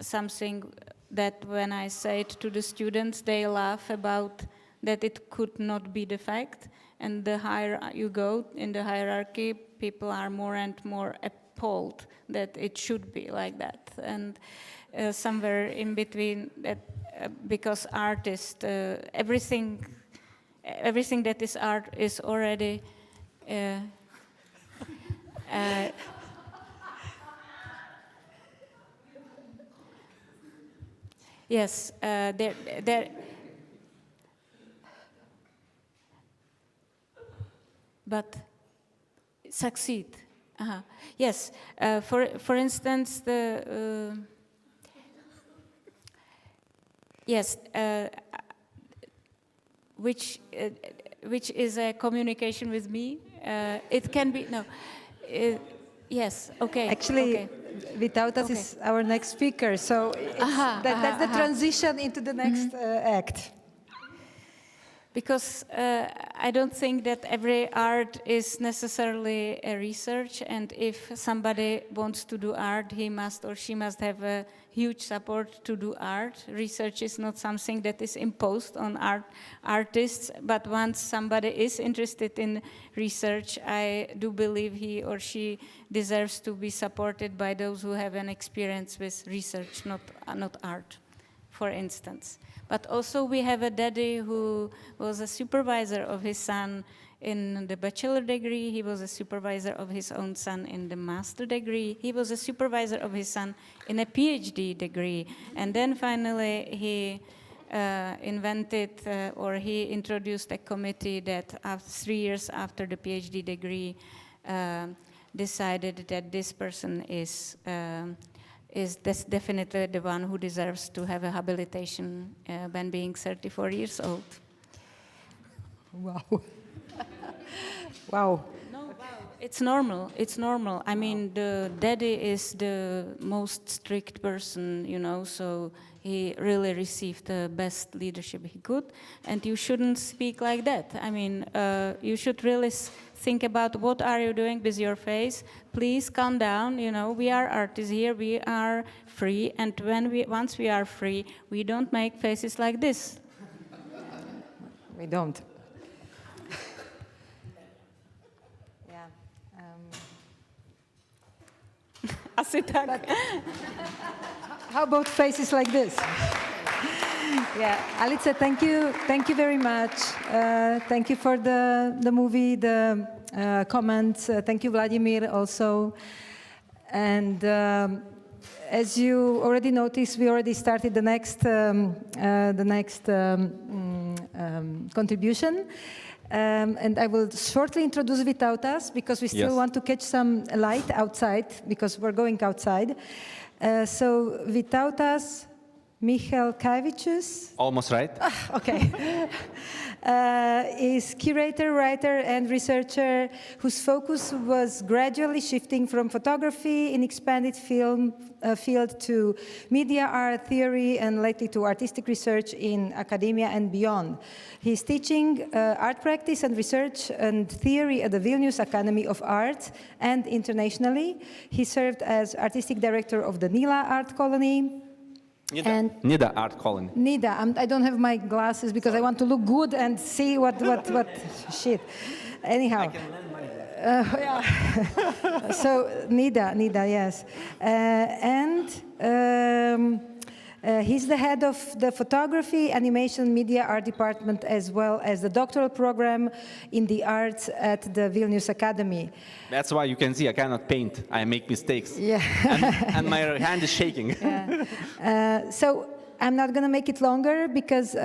something that when I say it to the students, they laugh about that it could not be the fact. And the higher you go in the hierarchy, people are more and more appalled that it should be like that. And somewhere in between that, because artists, everything that is art is already yes, but succeed. Yes, for instance, the yes, which is a communication with me. It can be no. Yes. Okay. Actually, okay. without us is our next speaker, so that's the transition into the next act. Because I don't think that every art is necessarily a research, and if somebody wants to do art, he must or she must have a huge support to do art. Research is not something that is imposed on artists, but once somebody is interested in research, I do believe he or she deserves to be supported by those who have an experience with research, not art, for instance. But also we have a daddy who was a supervisor of his son in the bachelor degree. He was a supervisor of his own son in the master degree. He was a supervisor of his son in a PhD degree. And then finally he invented or he introduced a committee that 3 years after the PhD degree decided that this person is definitely the one who deserves to have a habilitation when being 34 years old. Wow. Wow. No, wow. It's normal. It's normal. I mean, the daddy is the most strict person, you know, so he really received the best leadership he could. And you shouldn't speak like that. I mean, you should really think about what are you doing with your face. Please calm down. You know, we are artists here. We are free. And once we are free, we don't make faces like this. We don't. Asi tak. How about faces like this? Yeah, Alice, thank you very much. Thank you for the movie, the comments. Thank you, Vladimir, also. And as you already noticed, we already started the next contribution. And I will shortly introduce Vytautas, because we still want to catch some light outside, because we're going outside. So Vytautas Michalkavicius. Almost right. Okay. Is curator, writer, and researcher whose focus was gradually shifting from photography in expanded field to media art theory, and lately to artistic research in academia and beyond. He's teaching art practice and research and theory at the Vilnius Academy of Art and internationally. He served as artistic director of the Nila Art Colony. Nida Art Colony. Nida. I don't have my glasses because I want to look good and see what shit. Anyhow. I can lend my glasses. Yeah. So Nida, yes. And He's the head of the photography, animation, media art department, as well as the doctoral program in the arts at the Vilnius Academy. That's why you can see I cannot paint. I make mistakes. Yeah. and my hand is shaking. Yeah. So I'm not going to make it longer because...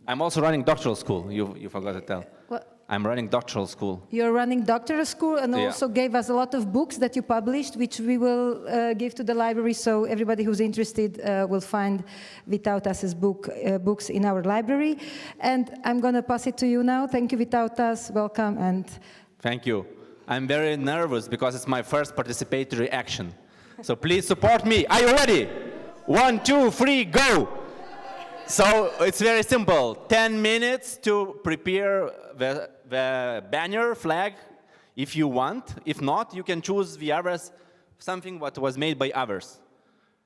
I'm also running doctoral school. You forgot to tell. What? I'm running doctoral school. You're running doctoral school and also gave us a lot of books that you published, which we will give to the library, so everybody who's interested will find Vytautas's books in our library. And I'm going to pass it to you now. Thank you, Vytautas. Welcome. And Thank you. I'm very nervous because it's my first participatory action. So please support me. Are you ready? 1, 2, 3, go! So it's very simple. 10 minutes to prepare the banner, flag, if you want. If not, you can choose the others, something what was made by others.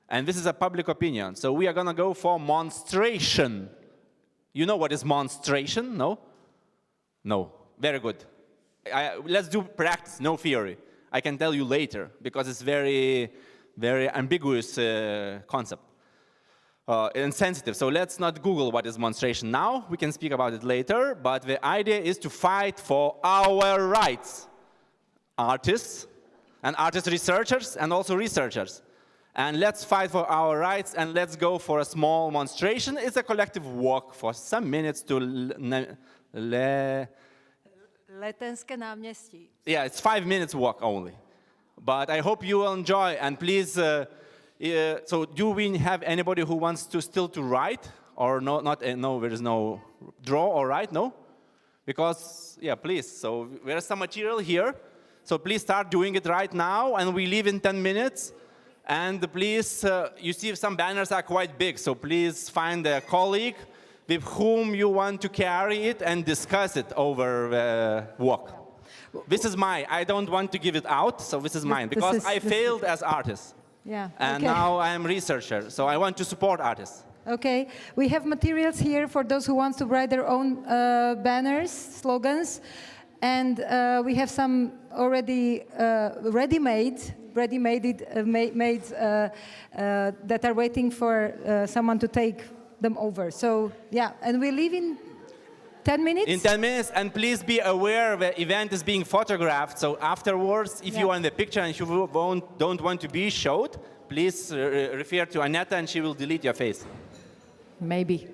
And this is a public opinion. So we are going to go for monstration. You know what is monstration? No? No. Very good. Let's do practice, no theory. I can tell you later, because it's very, very ambiguous concept. And sensitive. So let's not Google what is monstration now. We can speak about it later. But the idea is to fight for our rights. Artists, and artist researchers, and also researchers. And let's fight for our rights, and let's go for a small monstration. It's a collective walk for some minutes to Letenské náměstí. Yeah, it's 5 minutes walk only. But I hope you will enjoy, and please, so do we have anybody who wants to still to write? Or no, no, there is no draw or write, no? Because, yeah, please, so there is some material here. So please start doing it right now, and we leave in 10 minutes. And please, you see some banners are quite big, so please find a colleague with whom you want to carry it and discuss it over the walk. This is mine. I don't want to give it out, so this is mine, because I failed as artist. Yeah. And now I am researcher, so I want to support artists. Okay, we have materials here for those who want to write their own banners, slogans, and we have some already ready-made that are waiting for someone to take them over. So yeah, and we leave in 10 minutes? In 10 minutes, and please be aware the event is being photographed, so afterwards, if you are in the picture and you don't want to be showed, please refer to Aneta and she will delete your face. Maybe.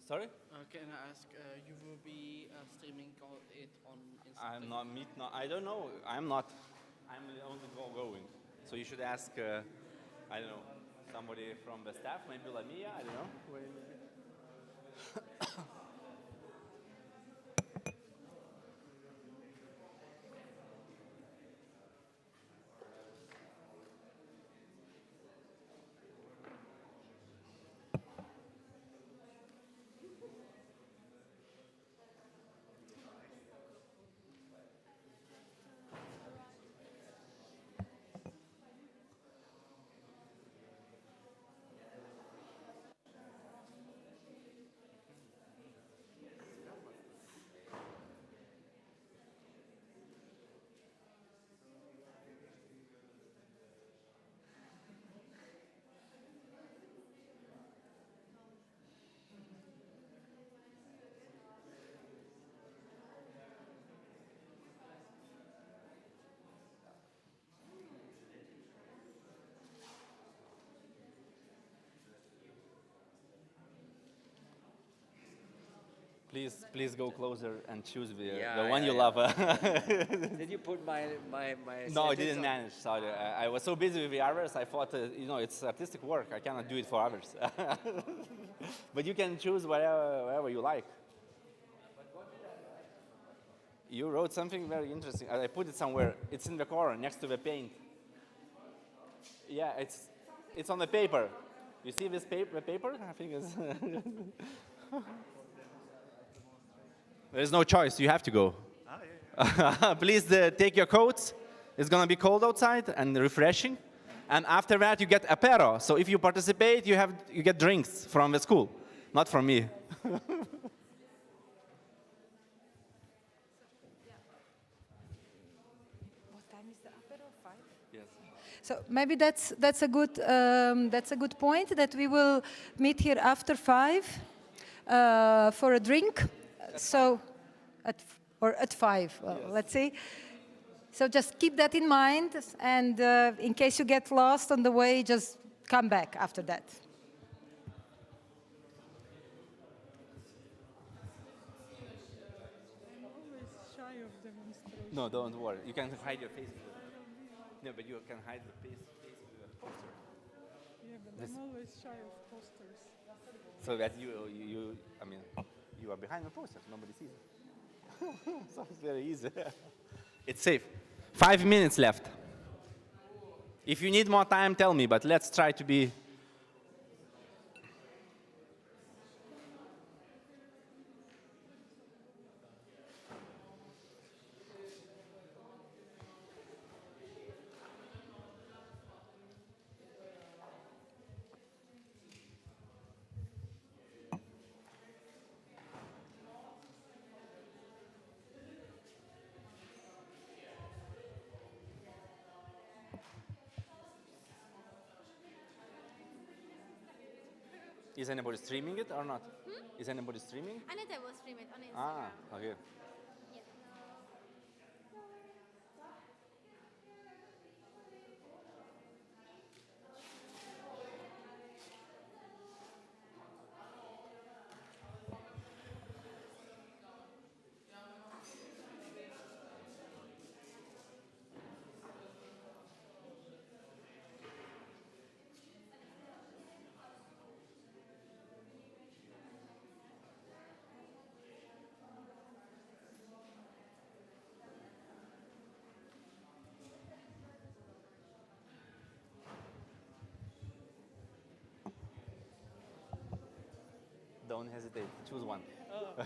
Sorry? Can I ask, you will be streaming it on Instagram? I'm not, I don't know, I'm not. I'm only going. So you should ask, I don't know, somebody from the staff, maybe Lamia, I don't know. Please go closer and choose the Yeah, one yeah, you yeah. love. Did you put my No, I sentence didn't on? manage. Sorry, I was so busy with the others. I thought, it's artistic work. I cannot do it for others. But you can choose whatever you like. You wrote something very interesting. I put it somewhere. It's in the corner next to the paint. Yeah, it's on the paper. You see this paper? I think it's. There's no choice. You have to go. Please take your coats. It's going to be cold outside and refreshing. And after that, you get apero. So if you participate, you get drinks from the school, not from me. So maybe that's a good point that we will meet here after 5 for a drink. So at 5, let's see. So just keep that in mind, and in case you get lost on the way, just come back after that. I'm always shy of demonstrations. No, don't worry. You can hide your face. No, but you can hide the face with a poster. Yeah, but I'm always shy of posters. So that you are behind the poster. Nobody sees it. So it's very easy. It's safe. 5 minutes left. If you need more time, tell me, but let's try to be. Is anybody streaming it or not? Is anybody streaming? Anita will stream it on Instagram. Ah, okay. Don't hesitate. Choose one. Oh.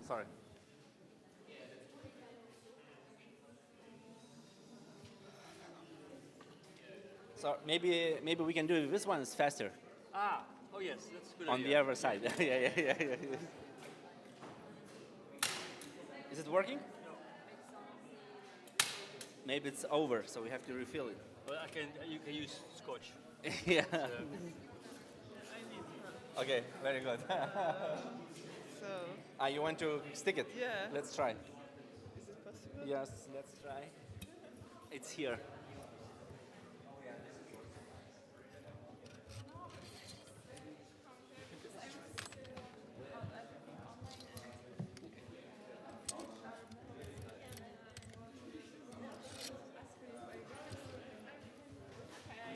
Sorry. So maybe we can do this one is faster. Oh yes, that's a good On idea. the other side. yeah. Is it working? Maybe it's over, so we have to refill it. Well, you can use scotch. Yeah. So, Okay, very good. You want to stick it? Yeah. Let's try. Is it possible? Yes, let's try. It's here.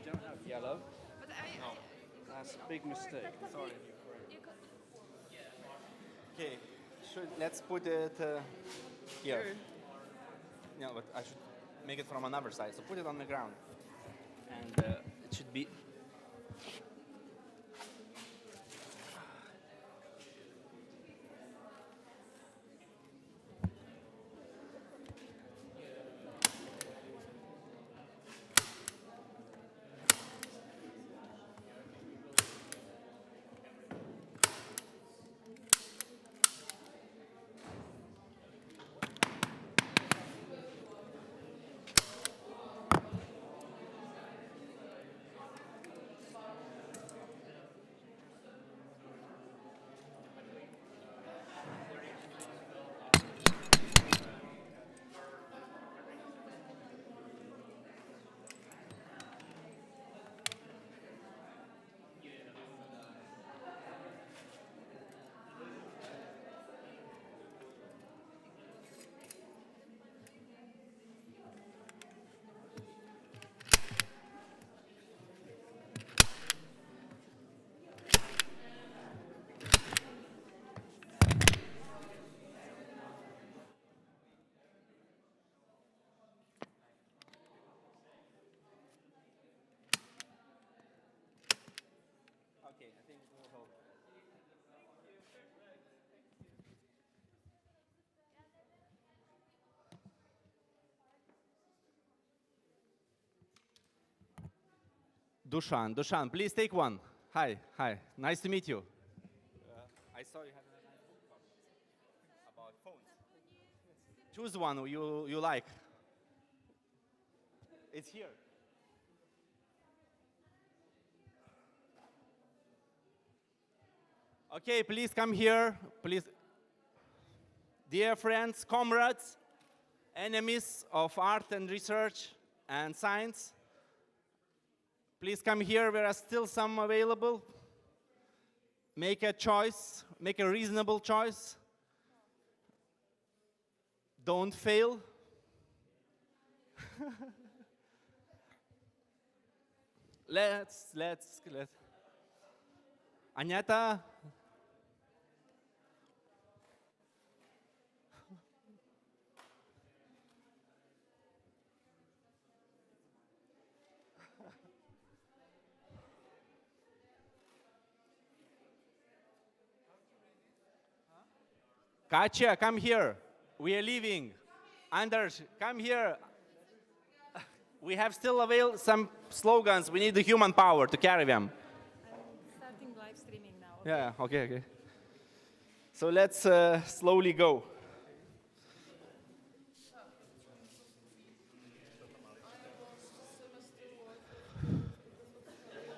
You don't have yellow? No. That's a big mistake. Sorry. Okay, let's put it here. No, but I should make it from another side. So put it on the ground. And it should be... Okay, I think it will hold. Dushan, please take one. Hi, nice to meet you. I saw you had a nice book about phones. Choose one you like. It's here. Okay, please come here, please. Dear friends, comrades, enemies of art and research and science, please come here. There are still some available. Make a choice, make a reasonable choice. Don't fail. Let's. Anyata. Katya, come here. We are leaving. Anders, come here. We have still some slogans. We need the human power to carry them. I'm starting live streaming now. Yeah, okay. So let's slowly go.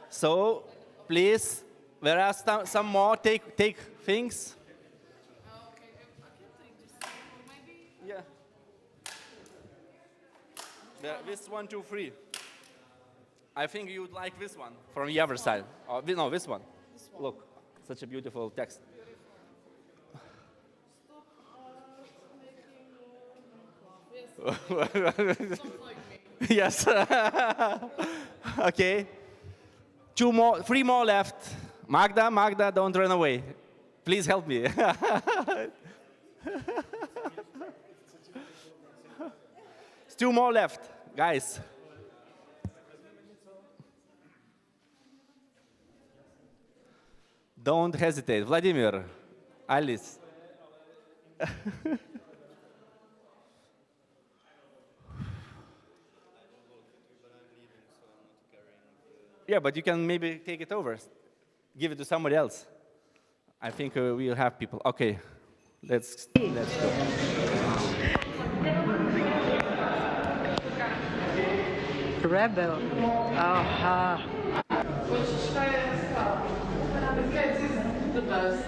So, please, there are some more take things. Yeah. This 1, 2, 3. I think you would like this one from the other side. No, this one. Look, such a beautiful text. Yes. Okay. 3 more left. Magda, don't run away. Please help me. It's 2 more left, guys. Don't hesitate. Vladimir, Alice. Yeah, but you can maybe take it over. Give it to somebody else. I think we'll have people. Okay, let's go. Rebel. Aha. The best.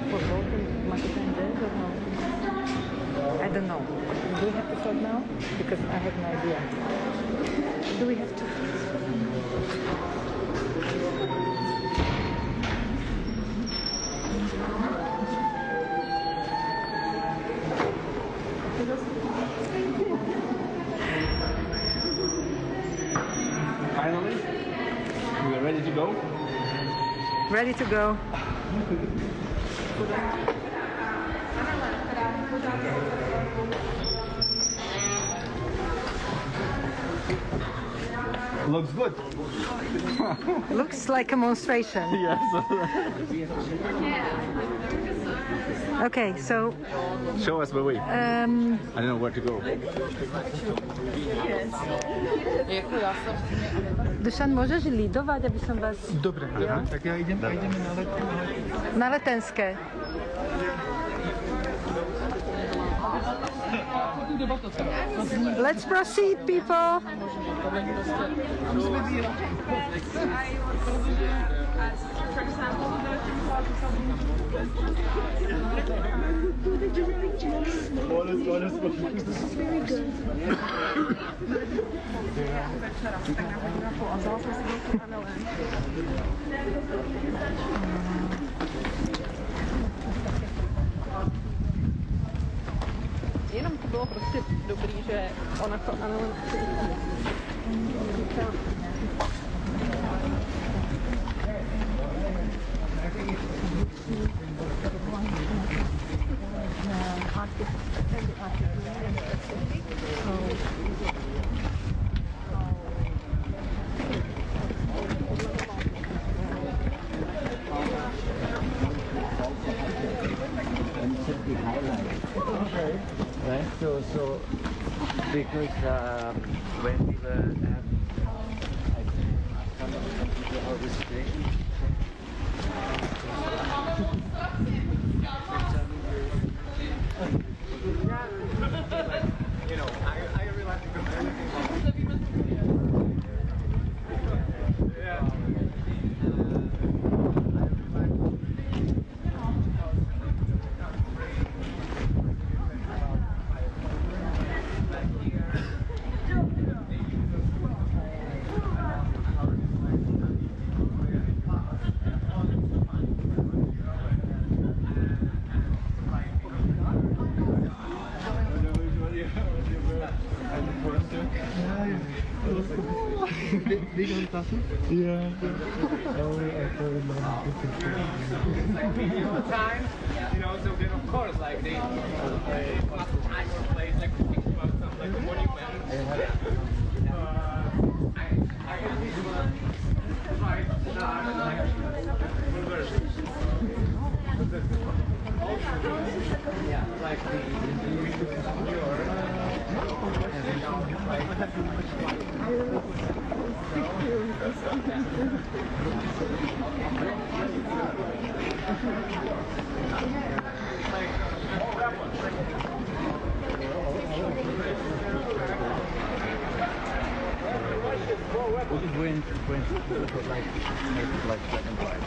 for both Matusa and Des or no? I don't know. Do we have to start now? Because I have no idea. Do we have to? Finally, we are ready to go. Ready to go. Looks good. Looks like a monstration. Yes. Okay, so Show us the way. I don't know where to go. Dušan, môžeš lidovať, aby som vás... Dobre, aha, tak ja idem na Na letenské. Let's proceed, people. Jenom to bylo prostě dobrý, že ona to Right, so because when we were our registration, You know, I realize you can Big on Tassen? Yeah. time, you know, so then of course like they place like something like a monument. yeah, like What is when like black and white?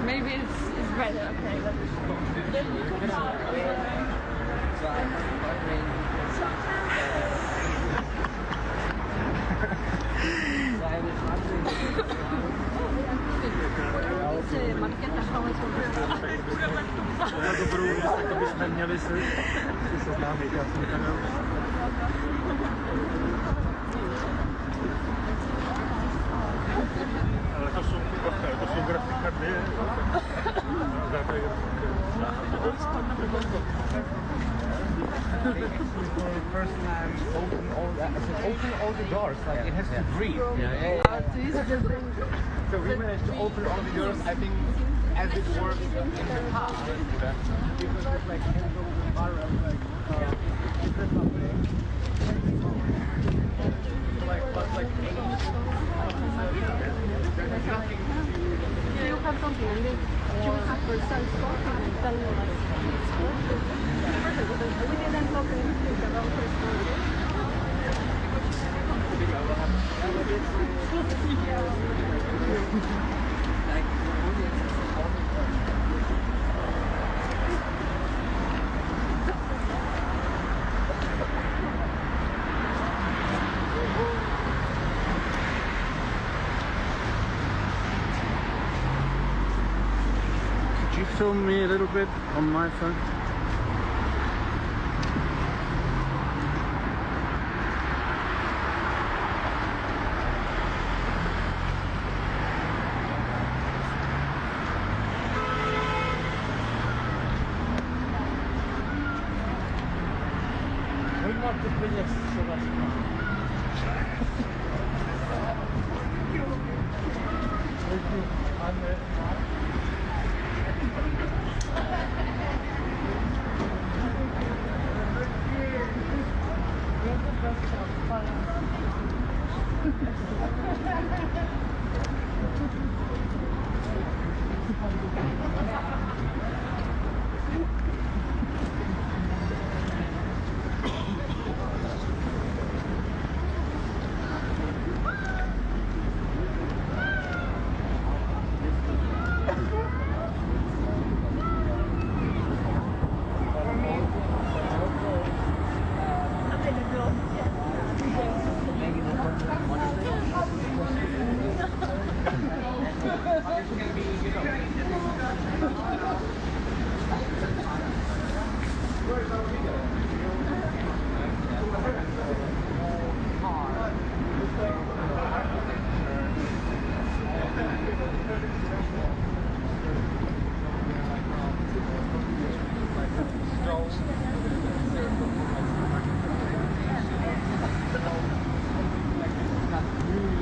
Maybe it's better. Okay, let's Ale to jsou grafika dvě. First time open all the doors, like it has to breathe. So we managed to open all the doors, I think, as it worked in the past. Because it's like hands over the bar, like Eu cartão dele tinha uma versão só que então we didn't talk anything about her story. Could you film me a little bit on my phone?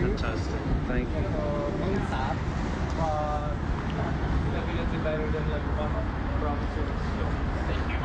Fantastic. Thank you. Definitely better than like one province. Thank you.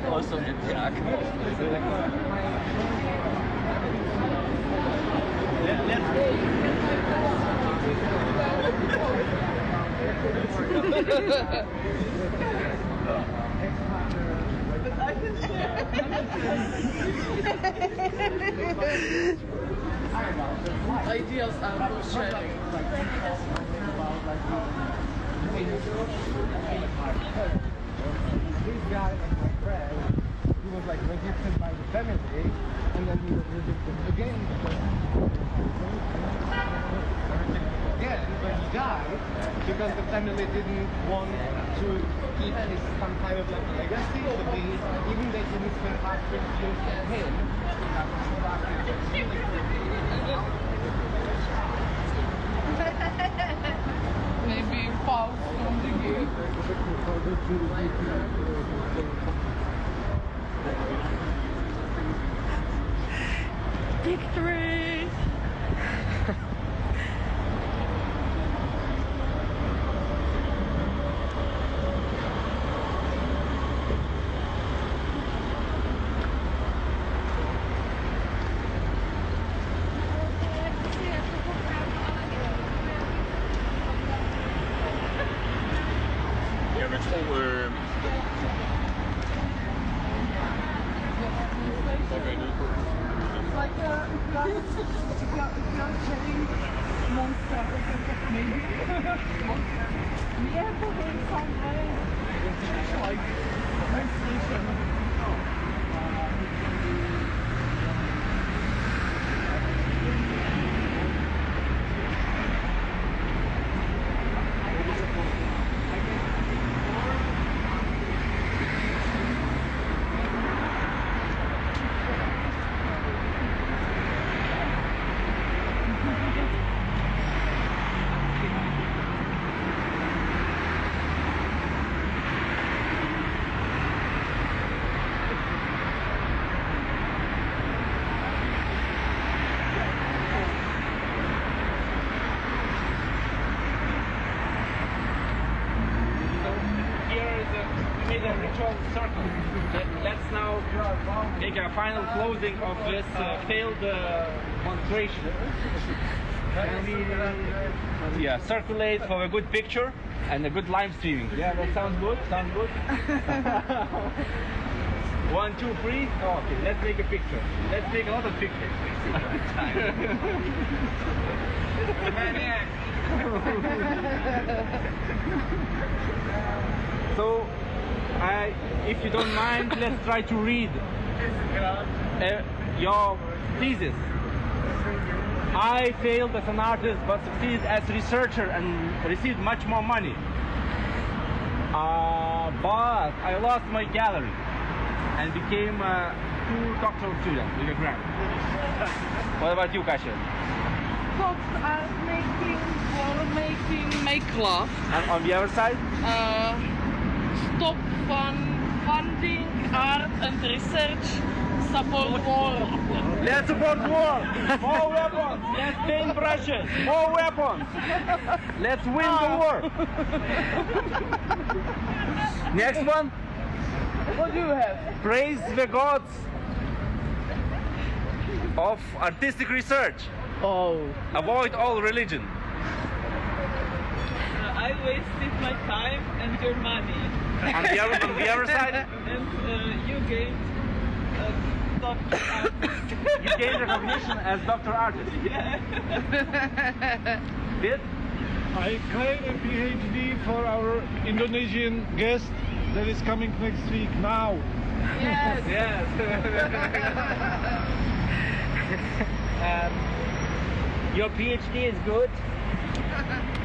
Also the track. Ideas are for sharing. This guy, my friend, he was like rejected by the family, and then he was rejected again again when he died, because the family didn't want to keep his some kind of like legacy, so even they didn't spend half 20 years with him. Like if you're carrying monster, maybe. We have to hold some like station. Let's now make a final closing of this failed demonstration. Yeah, circulate for a good picture and a good live streaming. Yeah, that sounds good. Sounds good. 1, 2, 3. Oh, okay, let's make a picture. Let's take a lot of pictures. So, if you don't mind, let's try to read your thesis. I failed as an artist but succeeded as a researcher and received much more money. But I lost my gallery and became a full doctoral student with a grant. What about you, Kasia? Folks are make love. And on the other side? Stop funding art and research, support war. Let's support war! More weapons! Let's paint brushes! More weapons! Let's win the war! Next one? What do you have? Praise the gods of artistic research. Oh. Avoid all religion. I wasted my time and your money. On the other side? And you gained Dr. Artist. You gained recognition as Dr. Artist. Yeah. Did? I claim a PhD for our Indonesian guest that is coming next week now. Yes. Yes. Your PhD is good.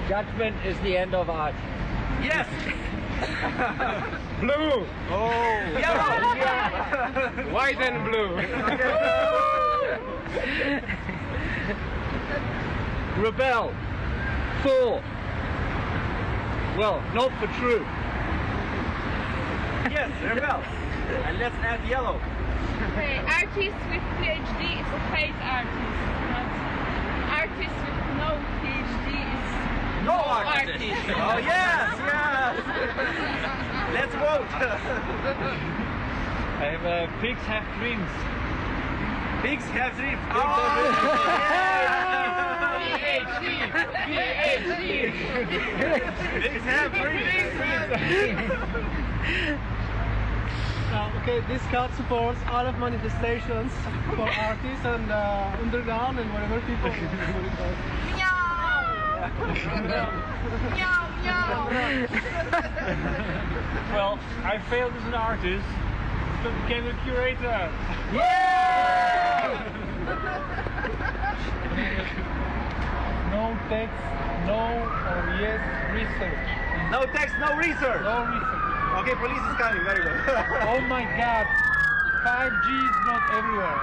Judgment is the end of art. Yes. Blue. Oh. Yellow. Yeah. White and blue. Rebel. Full. Well, not for true. Yes, rebel. And let's add yellow. Okay, artist with PhD is a fake artist. Artist with no PhD is no artist. Oh yes, yes. Let's vote. I have pigs have dreams. Pigs have dreams. PhD. Pigs have dreams. Okay, this card supports all of manifestations for artists and underground and whatever people. Well, I failed as an artist, but became a curator. Yeah! No text, no or yes research. No text, no research. No research. Okay, police is coming, very good. Oh my god, 5G is not everywhere.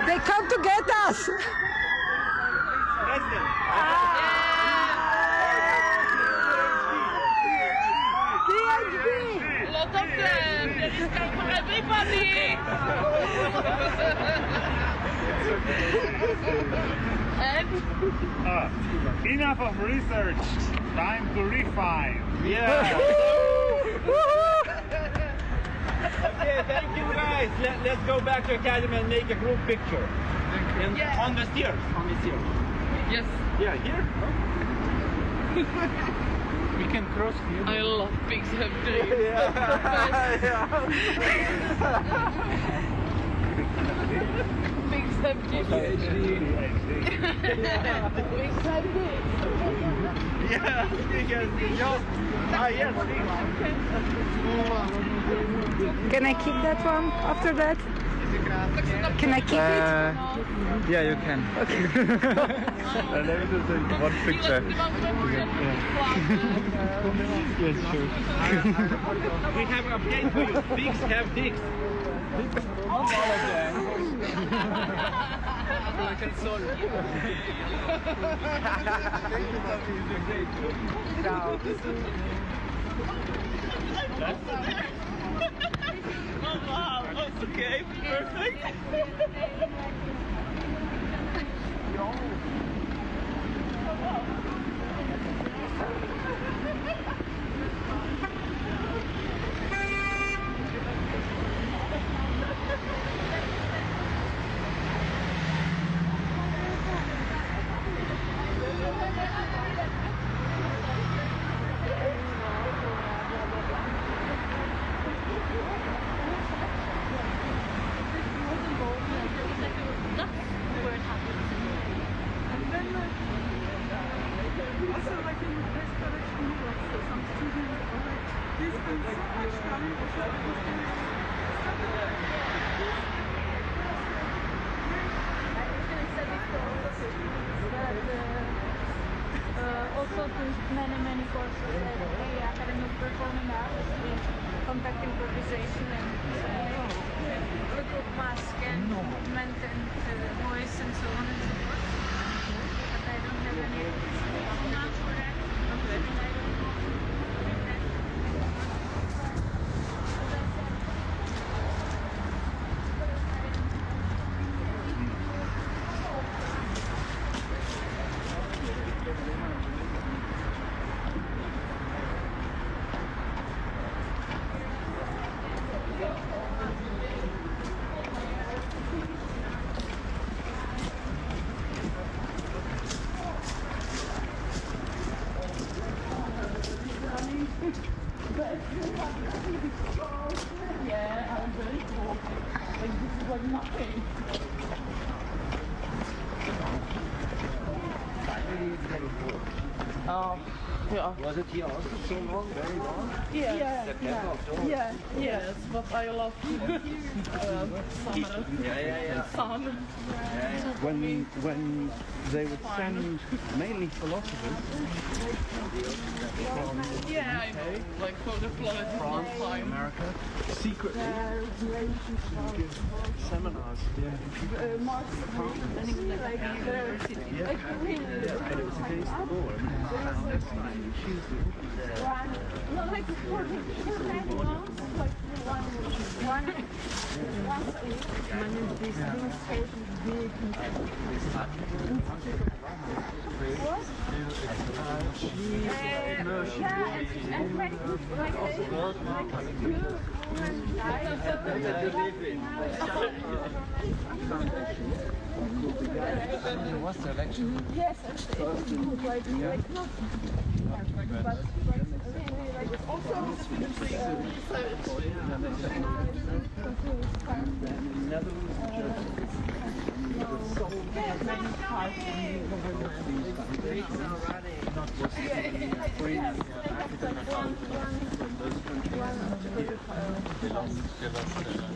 They come to get us. PhD. Lot of them. There is time for everybody. And Enough of research. Time to refine. Yeah. Okay, thank you guys. Let's go back to Academy and make a group picture. Thank you. On the stairs. On the stairs. Yes. Yeah, here? We can cross here. I love pigs have days. Yeah. Pigs have days. Pigs have days. Yeah, you can. Yes. Can I keep that one after that? Can I keep it? Yeah, you can. Okay. Let me do one picture. Yes, sure. We have an update for you. Pigs have dicks. All of them. Oh wow, okay, perfect. Also many courses at academic performing arts with contact improvisation and look of mask and movement and voice and so on and so forth. But I don't have any not for that. Yeah, I'm very cool. Like this is like nothing. Yeah. Was it here also so long, very long? Yes, but I love summer. Sun. When they would send mainly philosophers from Yeah, I know. Like for the planet France, time. America, secretly to give seminars. Marx and university. Yeah. And it was against the law. And found this time and Tuesday. No, like for like once a week, this demonstration is big. What? Yeah, and very good, like What's the election? Yes, it's good, like not, but really like also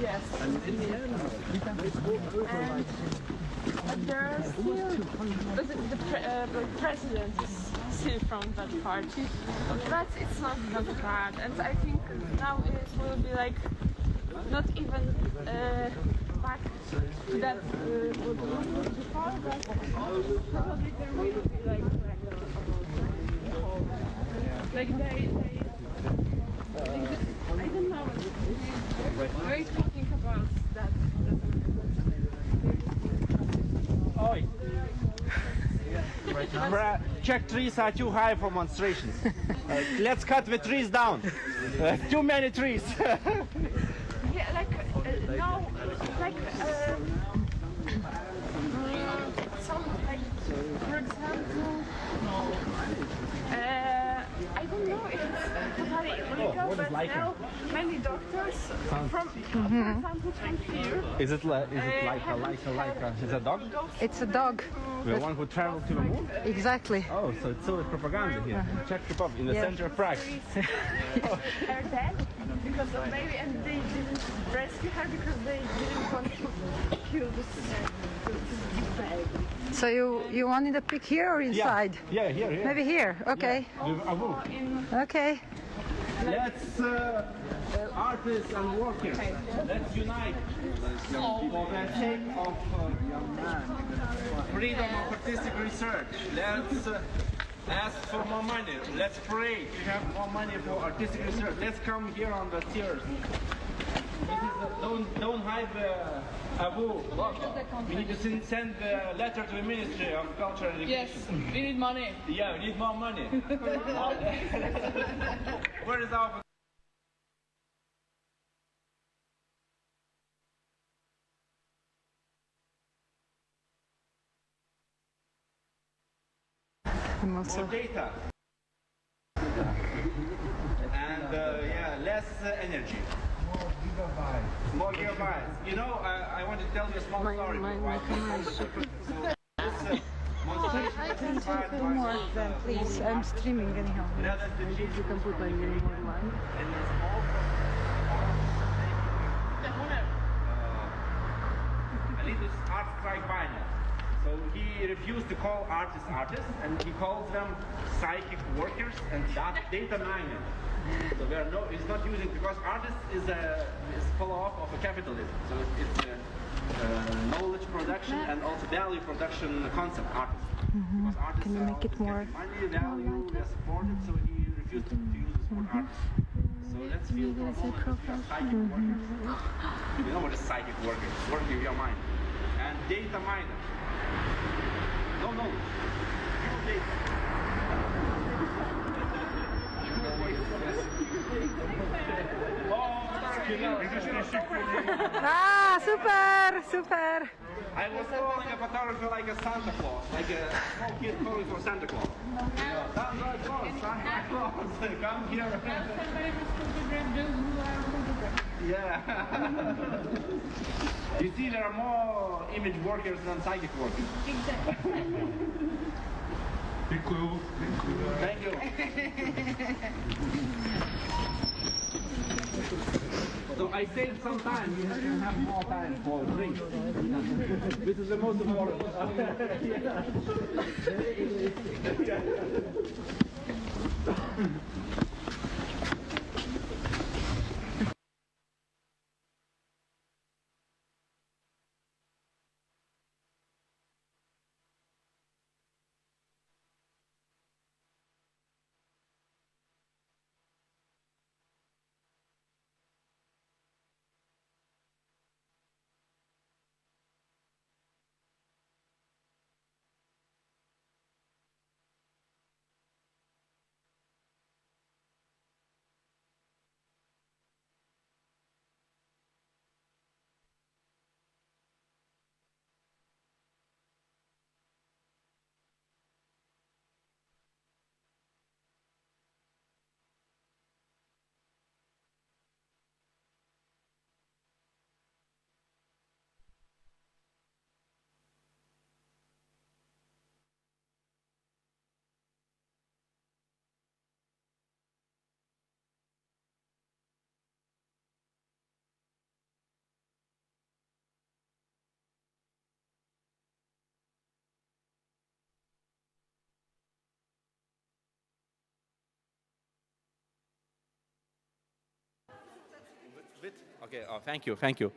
yes. And in the end, they fought over like. But there are still, but the president is still from that party, but it's not that bad, and I think now it will be like not even back to that what was before, but probably there will be like they I don't know. We're talking about that. Oi! Czech trees are too high for monstrations. Let's cut the trees down. Too many trees. Yeah, like no, like some like for example. now many doctors from, for example, from here. Is it like it's a dog? It's a dog. The one who traveled to the moon? Exactly. Oh, so it's still propaganda here. Czech Republic, in the center of Prague. Her dead because of baby, and they didn't rescue her because they didn't want to kill this baby. So you wanted a pic here or inside? Yeah, here. Maybe here. Okay. Yeah. Okay. Let's artists and workers. Let's unite for the sake of freedom of artistic research. Let's ask for more money. Let's pray to have more money for artistic research. Let's come here on the stairs. Don't hide the Abu. We need to send a letter to the Ministry of Culture and Education. Yes, we need money. Yeah, we need more money. Where is our... More data. And yeah, less energy. More gigabytes. You know, I want to tell you a small story. My camera is super. Can you take more then, please? I'm streaming anyhow. You can put like any more line. A little art strike binary. So he refused to call artists artists, and he calls them psychic workers and data miners. So we are he's not using, because artist is follow-up of a capitalism. So it's knowledge production and also value production concept, artist. Because artists Can you make it more? Money, value, we are supported, so he refused to use the word artist. So let's feel for a moment psychic workers. You know what is psychic worker? Working with your mind. And data miner. No knowledge. Pure data. Ah, super, super. I was calling a photographer like a Santa Claus, like a small kid calling for Santa Claus. Santa Claus, come here. Yeah. You see, there are more image workers than psychic workers. Exactly. Thank you. So I saved some time. You can have more time for drinks. This is the most important. Okay, oh, thank you.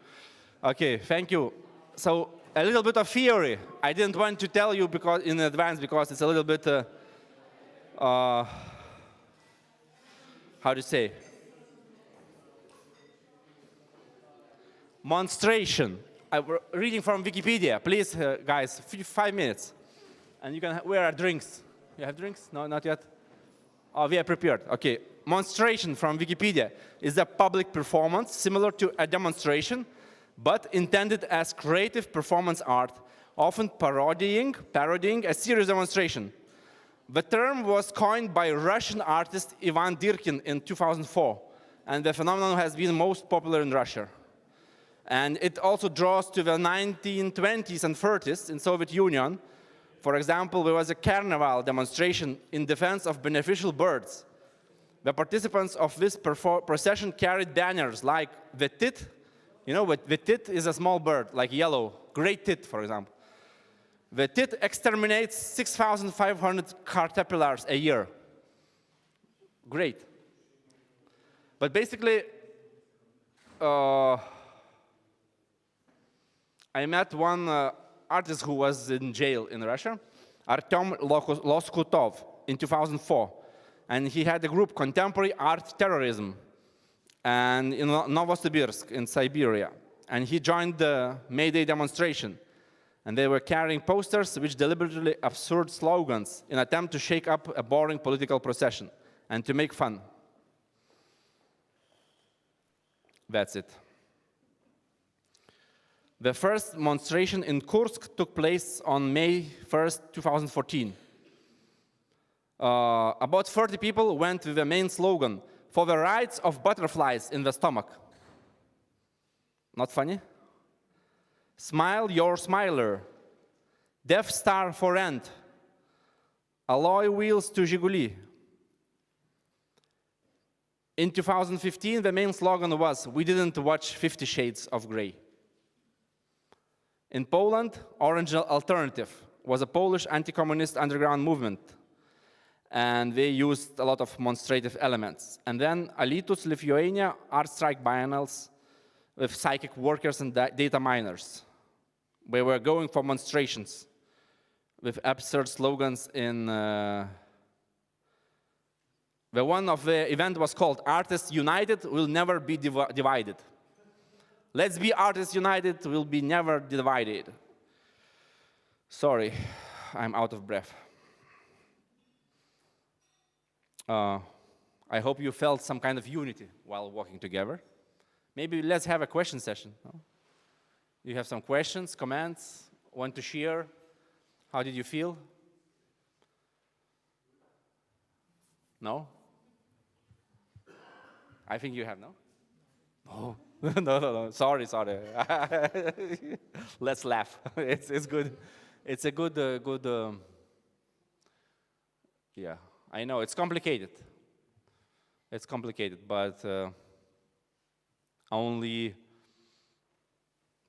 Okay, thank you. So, a little bit of theory. I didn't want to tell you because in advance because it's a little bit, how to say? Monstration. I'm reading from Wikipedia. Please, guys, 5 minutes. And you can, where are drinks? You have drinks? No, not yet? Oh, we are prepared. Okay. Monstration from Wikipedia is a public performance similar to a demonstration, but intended as creative performance art, often parodying a serious demonstration. The term was coined by Russian artist Ivan Dirkin in 2004. and the phenomenon has been most popular in Russia. And it also draws to the 1920s and 30s in Soviet Union. For example, there was a carnival demonstration in defense of beneficial birds. The participants of this procession carried banners like the tit. You know what the tit is? A small bird, like yellow, great tit, for example. The tit exterminates 6,500 caterpillars a year. Great. But basically, I met one artist who was in jail in Russia, Artem Loskutov, in 2004. And he had a group, Contemporary Art Terrorism, and in Novosibirsk, in Siberia. And he joined the May Day demonstration. And they were carrying posters which deliberately absurd slogans in an attempt to shake up a boring political procession and to make fun. That's it. The first demonstration in Kursk took place on May 1st, 2014. About 30 people went with the main slogan, "For the rights of butterflies in the stomach." Not funny? "Smile your smiler," "Death Star for rent," "Alloy wheels to Zhiguli." In 2015, the main slogan was, "We didn't watch 50 Shades of Grey." In Poland, Orange Alternative was a Polish anti-communist underground movement, and they used a lot of demonstrative elements. And then Alytus, Lithuania, art strike biennales with psychic workers and data miners. We were going for demonstrations with absurd slogans in the one of the event was called "Artists United Will Never Be Divided." Let's be artists united, we'll be never divided. Sorry, I'm out of breath. I hope you felt some kind of unity while walking together. Maybe let's have a question session. No? You have some questions, comments, want to share? How did you feel? No? I think you have, no? Oh. No. Sorry. Let's laugh. It's good. It's a good. Yeah, I know it's complicated. It's complicated, but only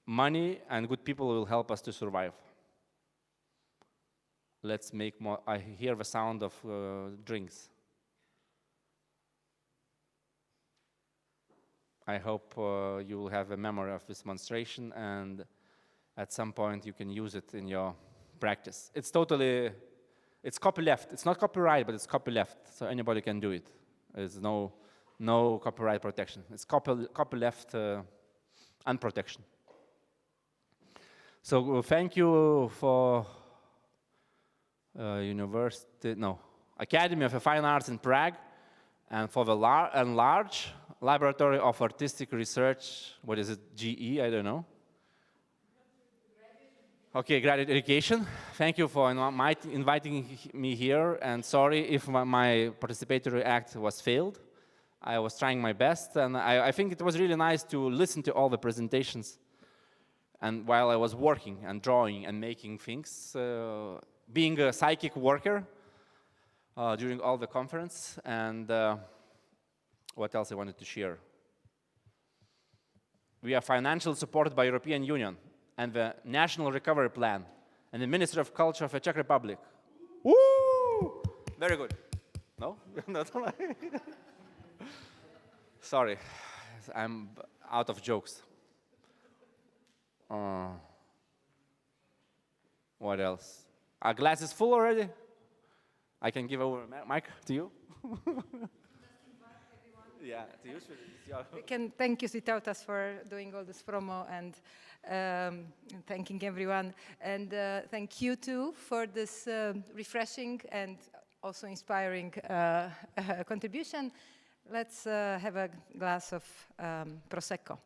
money and good people will help us to survive. Let's make more. I hear the sound of drinks. I hope you will have a memory of this demonstration, and at some point you can use it in your practice. It's copyleft. It's not copyright, but it's copyleft, so anybody can do it. There's no copyright protection. It's copyleft unprotection. So thank you for Academy of Fine Arts in Prague, and for the large Laboratory of Artistic Research, what is it, GE, I don't know. Okay, graduate education. Thank you for inviting me here, and sorry if my participatory act was failed. I was trying my best, and I think it was really nice to listen to all the presentations. And while I was working and drawing and making things, being a psychic worker during all the conference, and what else I wanted to share? We are financially supported by European Union and the National Recovery Plan and the Ministry of Culture of the Czech Republic. Woo! Very good. No? Sorry, I'm out of jokes. What else? Our glass is full already? I can give over mic to you. Yeah, to you. We can thank you, Vytautas, for doing all this promo and thanking everyone. And thank you, too, for this refreshing and also inspiring contribution. Let's have a glass of Prosecco.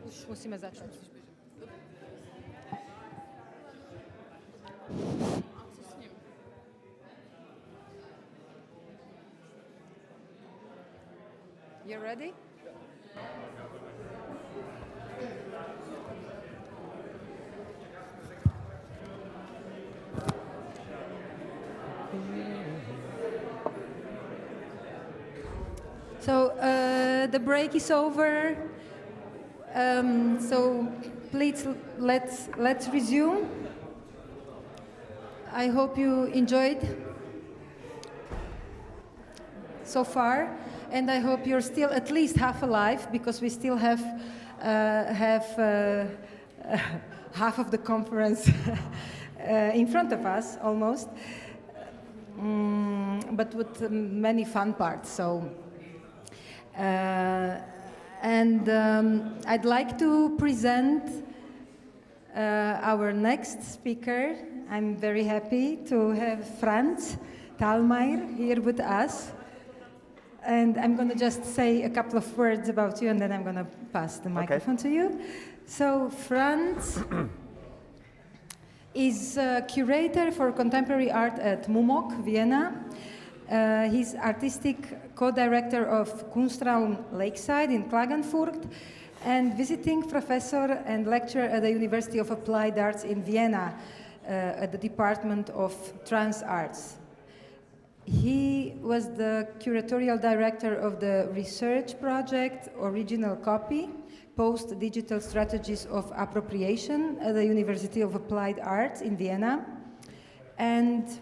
Už musíme začať. You ready? So the break is over. So please let's resume. I hope you enjoyed so far, and I hope you're still at least half alive, because we still have half of the conference in front of us almost, but with many fun parts. So. I'd like to present our next speaker. I'm very happy to have Franz Thalmayr here with us. And I'm going to just say a couple of words about you, and then I'm going to pass the microphone to you. So Franz is a curator for contemporary art at MUMOC, Vienna. He's artistic co-director of Kunstraum Lakeside in Klagenfurt, and visiting professor and lecturer at the University of Applied Arts in Vienna at the Department of Trans Arts. He was the curatorial director of the research project Original Copy, Post-Digital Strategies of Appropriation at the University of Applied Arts in Vienna, and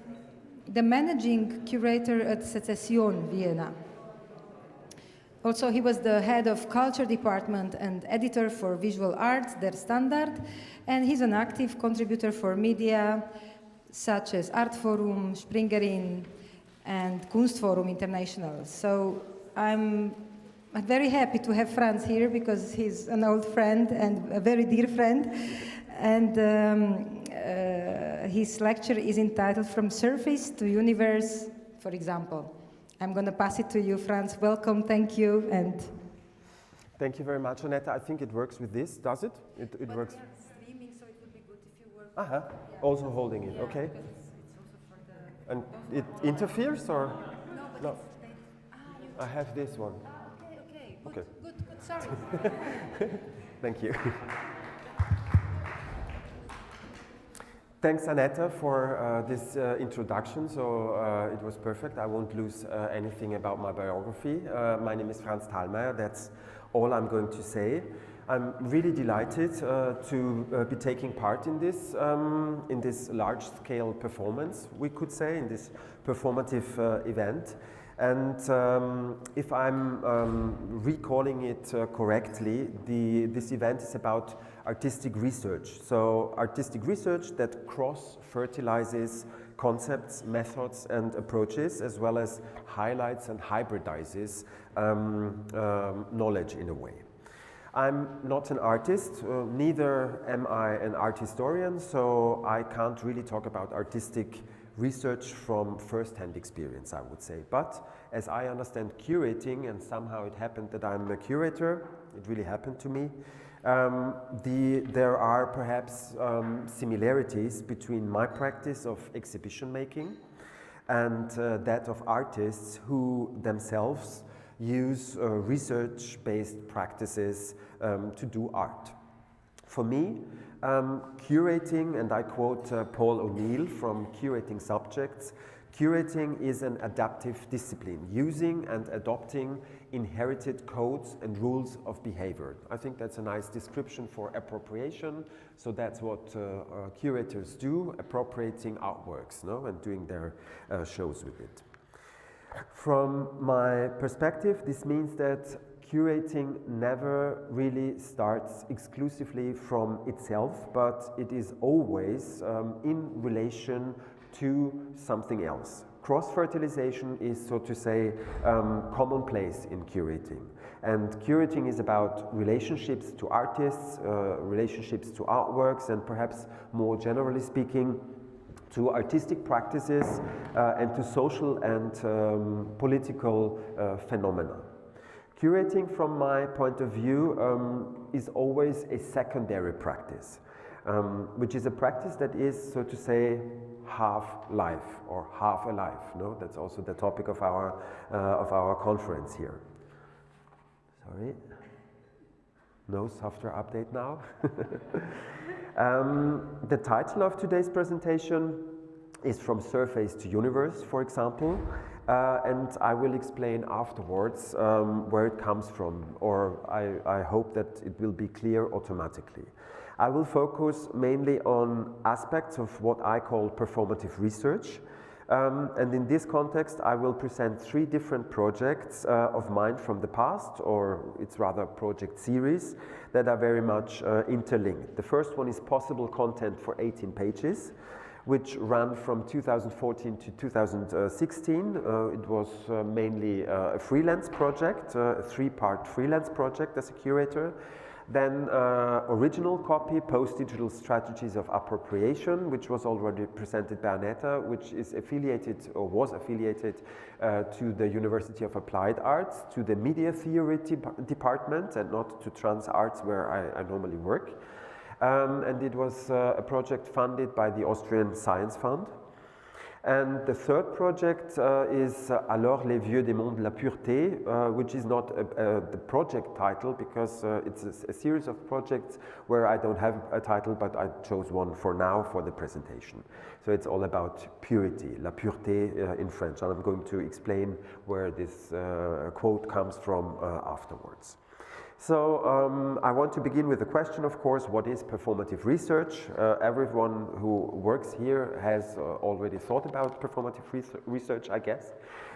the managing curator at Secession, Vienna. Also, he was the head of culture department and editor for visual arts, Der Standard, and he's an active contributor for media such as Artforum, Springerin, and Kunstforum International. So I'm very happy to have Franz here, because he's an old friend and a very dear friend. And his lecture is entitled From Surface to Universe, for example. I'm going to pass it to you, Franz. Welcome, thank you. And thank you very much, Annette. I think it works with this, does it? It works. We are streaming, so it would be good if you were... Yeah. Also holding it, okay. It's also for the... And it interferes, or? No, but no. I have this one. Okay. Good, sorry. Thank you. Thanks, Annette, for this introduction. So it was perfect. I won't lose anything about my biography. My name is Franz Thalmayr. That's all I'm going to say. I'm really delighted to be taking part in this large-scale performance, we could say, in this performative event. And if I'm recalling it correctly, this event is about artistic research. So artistic research that cross-fertilizes concepts, methods, and approaches, as well as highlights and hybridizes knowledge in a way. I'm not an artist, neither am I an art historian, so I can't really talk about artistic research from first-hand experience, I would say. But as I understand curating, and somehow it happened that I'm a curator, it really happened to me, there are perhaps similarities between my practice of exhibition making and that of artists who themselves use research-based practices to do art. For me, curating, and I quote Paul O'Neill from Curating Subjects, curating is an adaptive discipline, using and adopting inherited codes and rules of behavior. I think that's a nice description for appropriation. So that's what curators do, appropriating artworks, no? And doing their shows with it. From my perspective, this means that curating never really starts exclusively from itself, but it is always in relation to something else. Cross-fertilization is, so to say, commonplace in curating. And curating is about relationships to artists, relationships to artworks, and perhaps more generally speaking, to artistic practices and to social and political phenomena. Curating, from my point of view, is always a secondary practice, which is a practice that is, so to say, half life or half alive. No, that's also the topic of our conference here. Sorry, no software update now. The title of today's presentation is From Surface to Universe, for example, and I will explain afterwards where it comes from, or I hope that it will be clear automatically. I will focus mainly on aspects of what I call performative research, and in this context I will present 3 different projects of mine from the past, or it's rather project series that are very much interlinked. The first one is Possible Content for 18 Pages, which ran from 2014 to 2016. It was mainly a freelance project, a 3-part freelance project as a curator. Then original copy, Post-Digital Strategies of Appropriation, which was already presented by Aneta, which is affiliated or was affiliated to the University of Applied Arts, to the Media Theory department, and not to Trans Arts where I normally work. And it was a project funded by the Austrian Science Fund. And the third project is Alors les vieux démons de la pureté, which is not the project title, because it's a series of projects where I don't have a title, but I chose one for now for the presentation. So it's all about purity, la pureté in French, and I'm going to explain where this quote comes from afterwards. So I want to begin with the question, of course, what is performative research? Everyone who works here has already thought about performative research, I guess.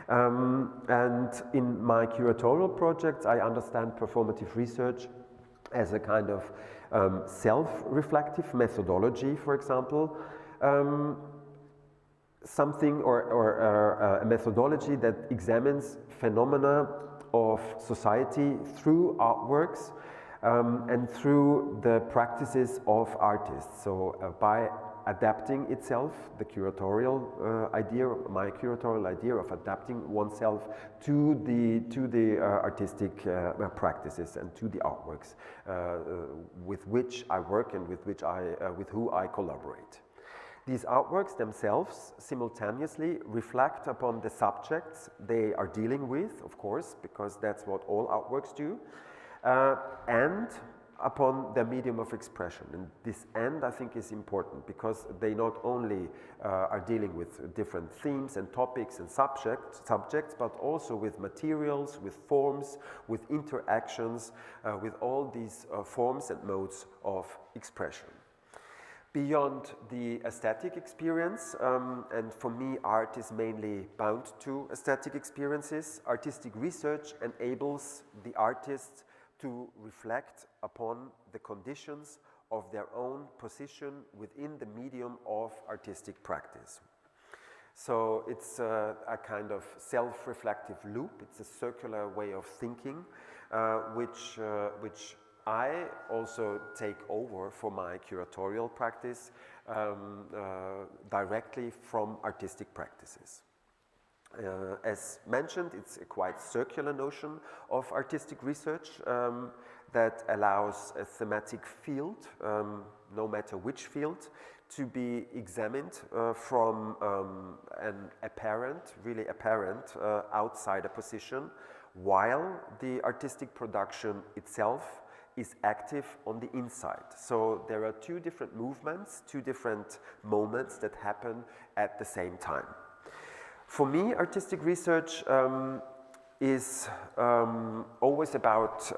And in my curatorial projects, I understand performative research as a kind of self-reflective methodology, for example. Something or a methodology that examines phenomena of society through artworks and through the practices of artists. So by adapting itself, the curatorial idea, my curatorial idea of adapting oneself to the artistic practices and to the artworks with which I work and with who I collaborate. These artworks themselves simultaneously reflect upon the subjects they are dealing with, of course, because that's what all artworks do, and upon their medium of expression. And this "and" I think is important, because they not only are dealing with different themes and topics and subjects, but also with materials, with forms, with interactions, with all these forms and modes of expression. Beyond the aesthetic experience, and for me art is mainly bound to aesthetic experiences, artistic research enables the artists to reflect upon the conditions of their own position within the medium of artistic practice. So it's a kind of self-reflective loop, it's a circular way of thinking, which I also take over for my curatorial practice directly from artistic practices. As mentioned, it's a quite circular notion of artistic research that allows a thematic field, no matter which field, to be examined from an apparent, really apparent outsider position, while the artistic production itself is active on the inside. So there are 2 different movements, 2 different moments that happen at the same time. For me, artistic research is always about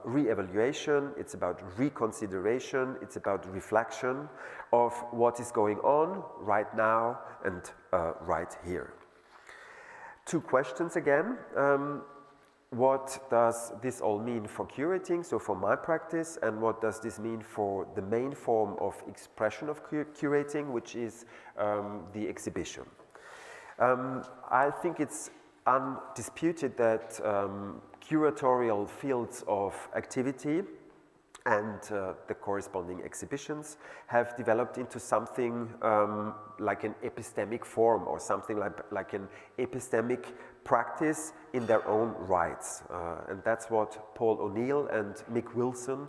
re-evaluation, it's about reconsideration, it's about reflection of what is going on right now and right here. 2 questions again. What does this all mean for curating, so for my practice, and what does this mean for the main form of expression of curating, which is the exhibition? I think it's undisputed that curatorial fields of activity and the corresponding exhibitions have developed into something like an epistemic form, or something like an epistemic practice in their own rights. And that's what Paul O'Neill and Mick Wilson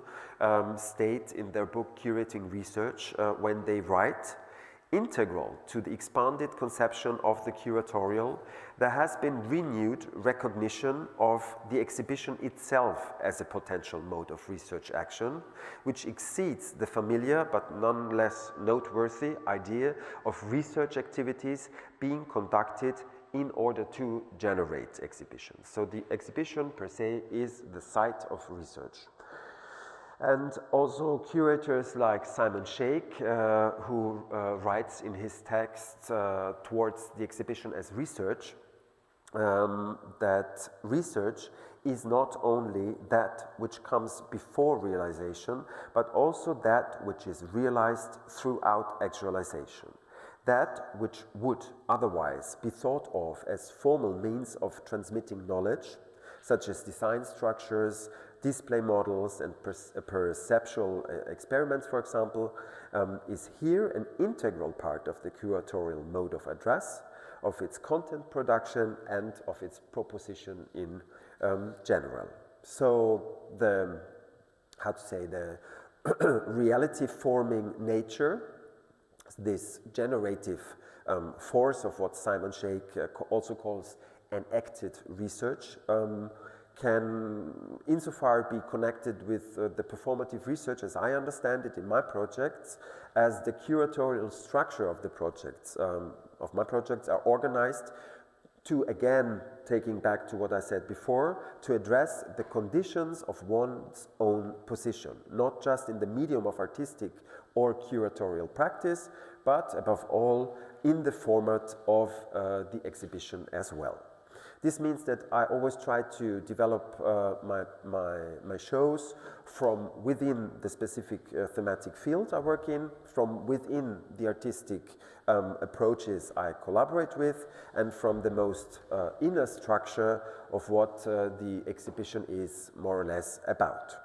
state in their book Curating Research when they write, integral to the expanded conception of the curatorial, there has been renewed recognition of the exhibition itself as a potential mode of research action, which exceeds the familiar but nonetheless noteworthy idea of research activities being conducted in order to generate exhibitions. So the exhibition per se is the site of research. And also curators like Simon Sheikh, who writes in his text towards the exhibition as research, that research is not only that which comes before realization, but also that which is realized throughout actualization. That which would otherwise be thought of as formal means of transmitting knowledge, such as design structures, display models, and perceptual experiments, for example, is here an integral part of the curatorial mode of address, of its content production, and of its proposition in general. So the, how to say, the reality-forming nature, this generative force of what Simon Sheikh also calls enacted research, can insofar be connected with the performative research as I understand it in my projects, as the curatorial structure of the projects, of my projects are organized to, again, taking back to what I said before, to address the conditions of one's own position, not just in the medium of artistic or curatorial practice, but above all in the format of the exhibition as well. This means that I always try to develop my shows from within the specific thematic field I work in, from within the artistic approaches I collaborate with, and from the most inner structure of what the exhibition is more or less about.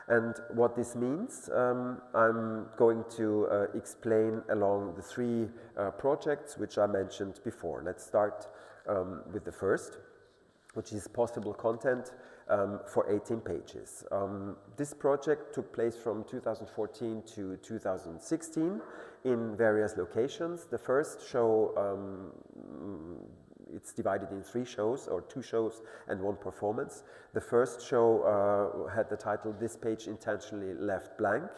And what this means, I'm going to explain along the three projects which I mentioned before. Let's start with the first, which is possible content for 18 pages. This project took place from 2014 to 2016 in various locations. The first show, it's divided in 3 shows, or 2 shows and 1 performance. The first show had the title "This Page Intentionally Left Blank."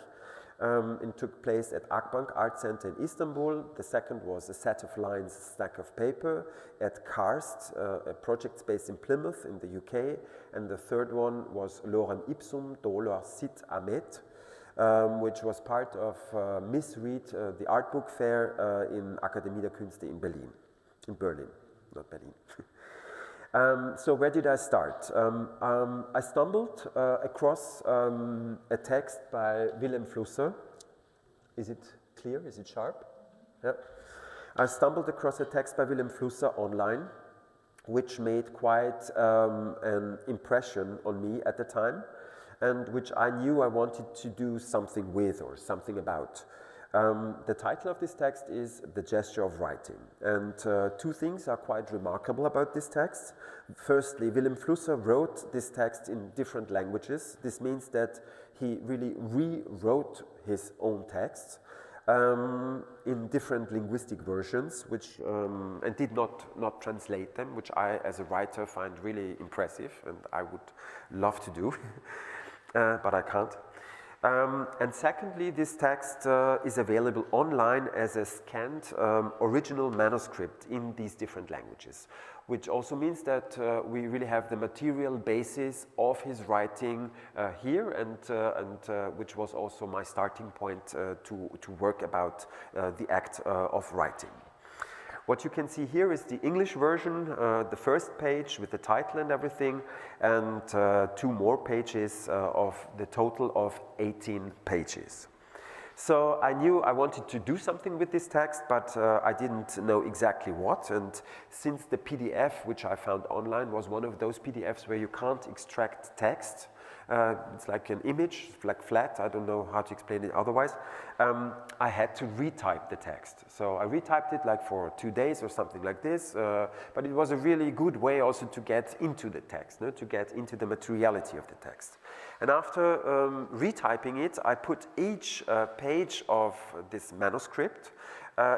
It took place at Akbank Art Center in Istanbul. The second was A Set of Lines, Stack of Paper at Karst, a project space in Plymouth in the UK. And the third one was Lorem Ipsum Dolor Sit Amet, which was part of Miss Read, the art book fair in Akademie der Künste in Berlin. Not Berlin. So where did I start? I stumbled across a text by Willem Flusser. Is it clear? Is it sharp? Yeah. I stumbled across a text by Willem Flusser online, which made quite an impression on me at the time, and which I knew I wanted to do something with or something about. The title of this text is The Gesture of Writing, and 2 things are quite remarkable about this text. Firstly, Willem Flusser wrote this text in different languages. This means that he really rewrote his own text in different linguistic versions, which and did not translate them, which I, as a writer, find really impressive, and I would love to do, but I can't. And secondly, this text is available online as a scanned original manuscript in these different languages, which also means that we really have the material basis of his writing here, and which was also my starting point to work about the act of writing. What you can see here is the English version, the first page with the title and everything, and 2 more pages of the total of 18 pages. So I knew I wanted to do something with this text, but I didn't know exactly what. And since the PDF, which I found online, was one of those PDFs where you can't extract text, It's like an image, like flat, I don't know how to explain it otherwise. I had to retype the text. So I retyped it like for 2 days or something like this, but it was a really good way also to get into the text, to get into the materiality of the text. And after retyping it, I put each page of this manuscript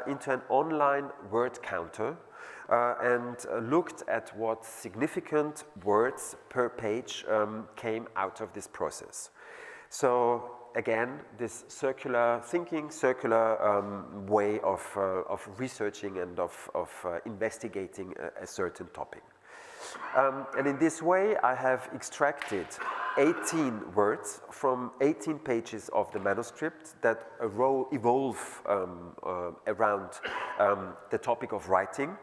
into an online word counter and looked at what significant words per page came out of this process. So again, this circular thinking, circular way of researching and of investigating a certain topic. And in this way, I have extracted 18 words from 18 pages of the manuscript that evolve around the topic of writing,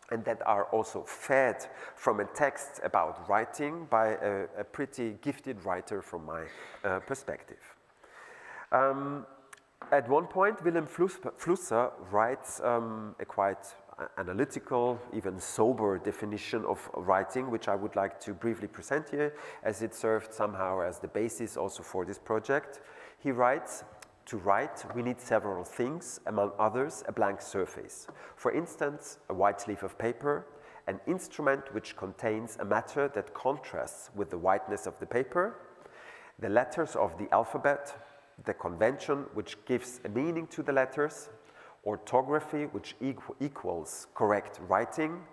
and that are also fed from a text about writing by a pretty gifted writer from my perspective. At one point, Willem Flusser writes a quite analytical, even sober definition of writing, which I would like to briefly present here, as it served somehow as the basis also for this project. He writes, "To write, we need several things, among others, a blank surface. For instance, a white sleeve of paper, an instrument which contains a matter that contrasts with the whiteness of the paper, the letters of the alphabet, the convention which gives a meaning to the letters, orthography which equals correct writing,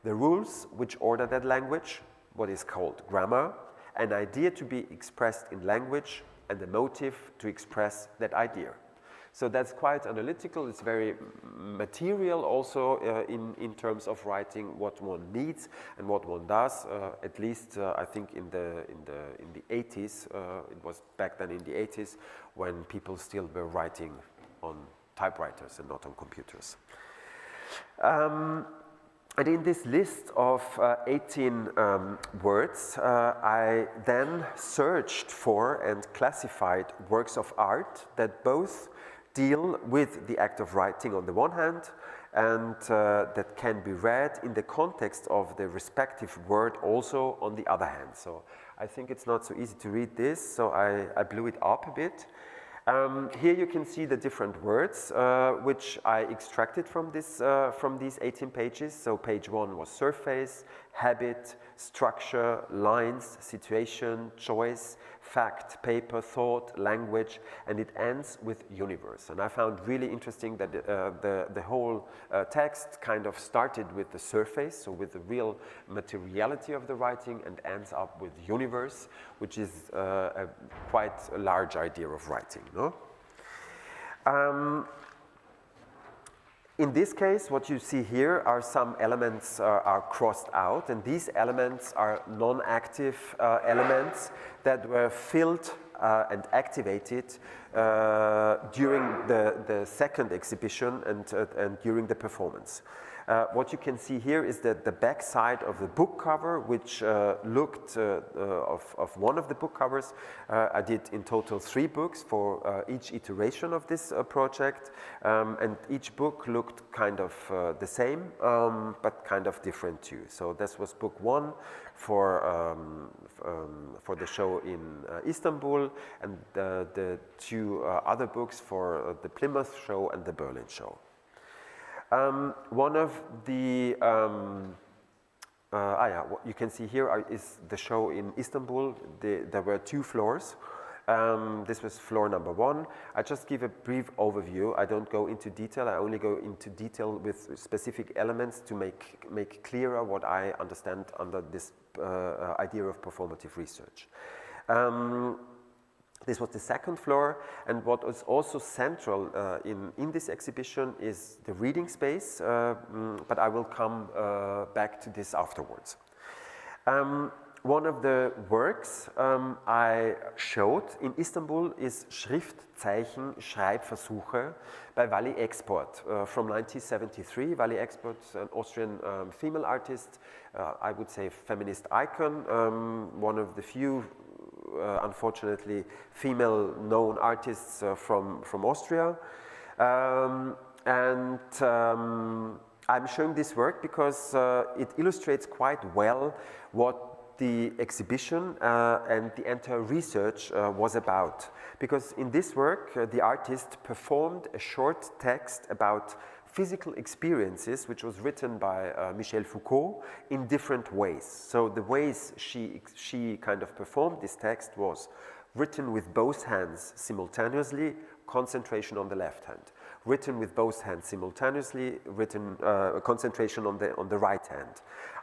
the rules which order that language, what is called grammar, an idea to be expressed in language, and the motive to express that idea." So that's quite analytical. It's very material also in terms of writing what one needs and what one does. At least I think in the 80s, it was back then in the 80s when people still were writing on typewriters and not on computers. And in this list of 18 words, I then searched for and classified works of art that both deal with the act of writing on the one hand, and that can be read in the context of the respective word also on the other hand. So I think it's not so easy to read this, so I blew it up a bit. Here you can see the different words which I extracted from these 18 pages. So page 1 was surface, habit, structure, lines, situation, choice, fact, paper, thought, language, and it ends with universe. And I found really interesting that the whole text kind of started with the surface, so with the real materiality of the writing, and ends up with universe, which is quite a large idea of writing, no? In this case, what you see here are some elements are crossed out, and these elements are non-active elements that were filled and activated during the second exhibition and during the performance. What you can see here is that the back side of the book cover, which looked of one of the book covers. I did in total 3 books for each iteration of this project, and each book looked kind of the same, but kind of different too. So this was book 1 for the show in Istanbul, and the 2 other books for the Plymouth show and the Berlin show. One of the, what you can see here is the show in Istanbul. There were 2 floors. This was floor number 1. I just give a brief overview. I don't go into detail. I only go into detail with specific elements to make clearer what I understand under this idea of performative research. This was the second floor, and what was also central in this exhibition is the reading space, but I will come back to this afterwards. One of the works I showed in Istanbul is Schriftzeichen, Schreibversuche by Wally Export from 1973. Wally Export, an Austrian female artist, I would say feminist icon, one of the few unfortunately female known artists from Austria. I'm showing this work because it illustrates quite well what the exhibition and the entire research was about. Because in this work, the artist performed a short text about physical experiences, which was written by Michel Foucault in different ways. So the ways she kind of performed this text was written with both hands simultaneously, concentration on the left hand. Written with both hands simultaneously, concentration on the right hand.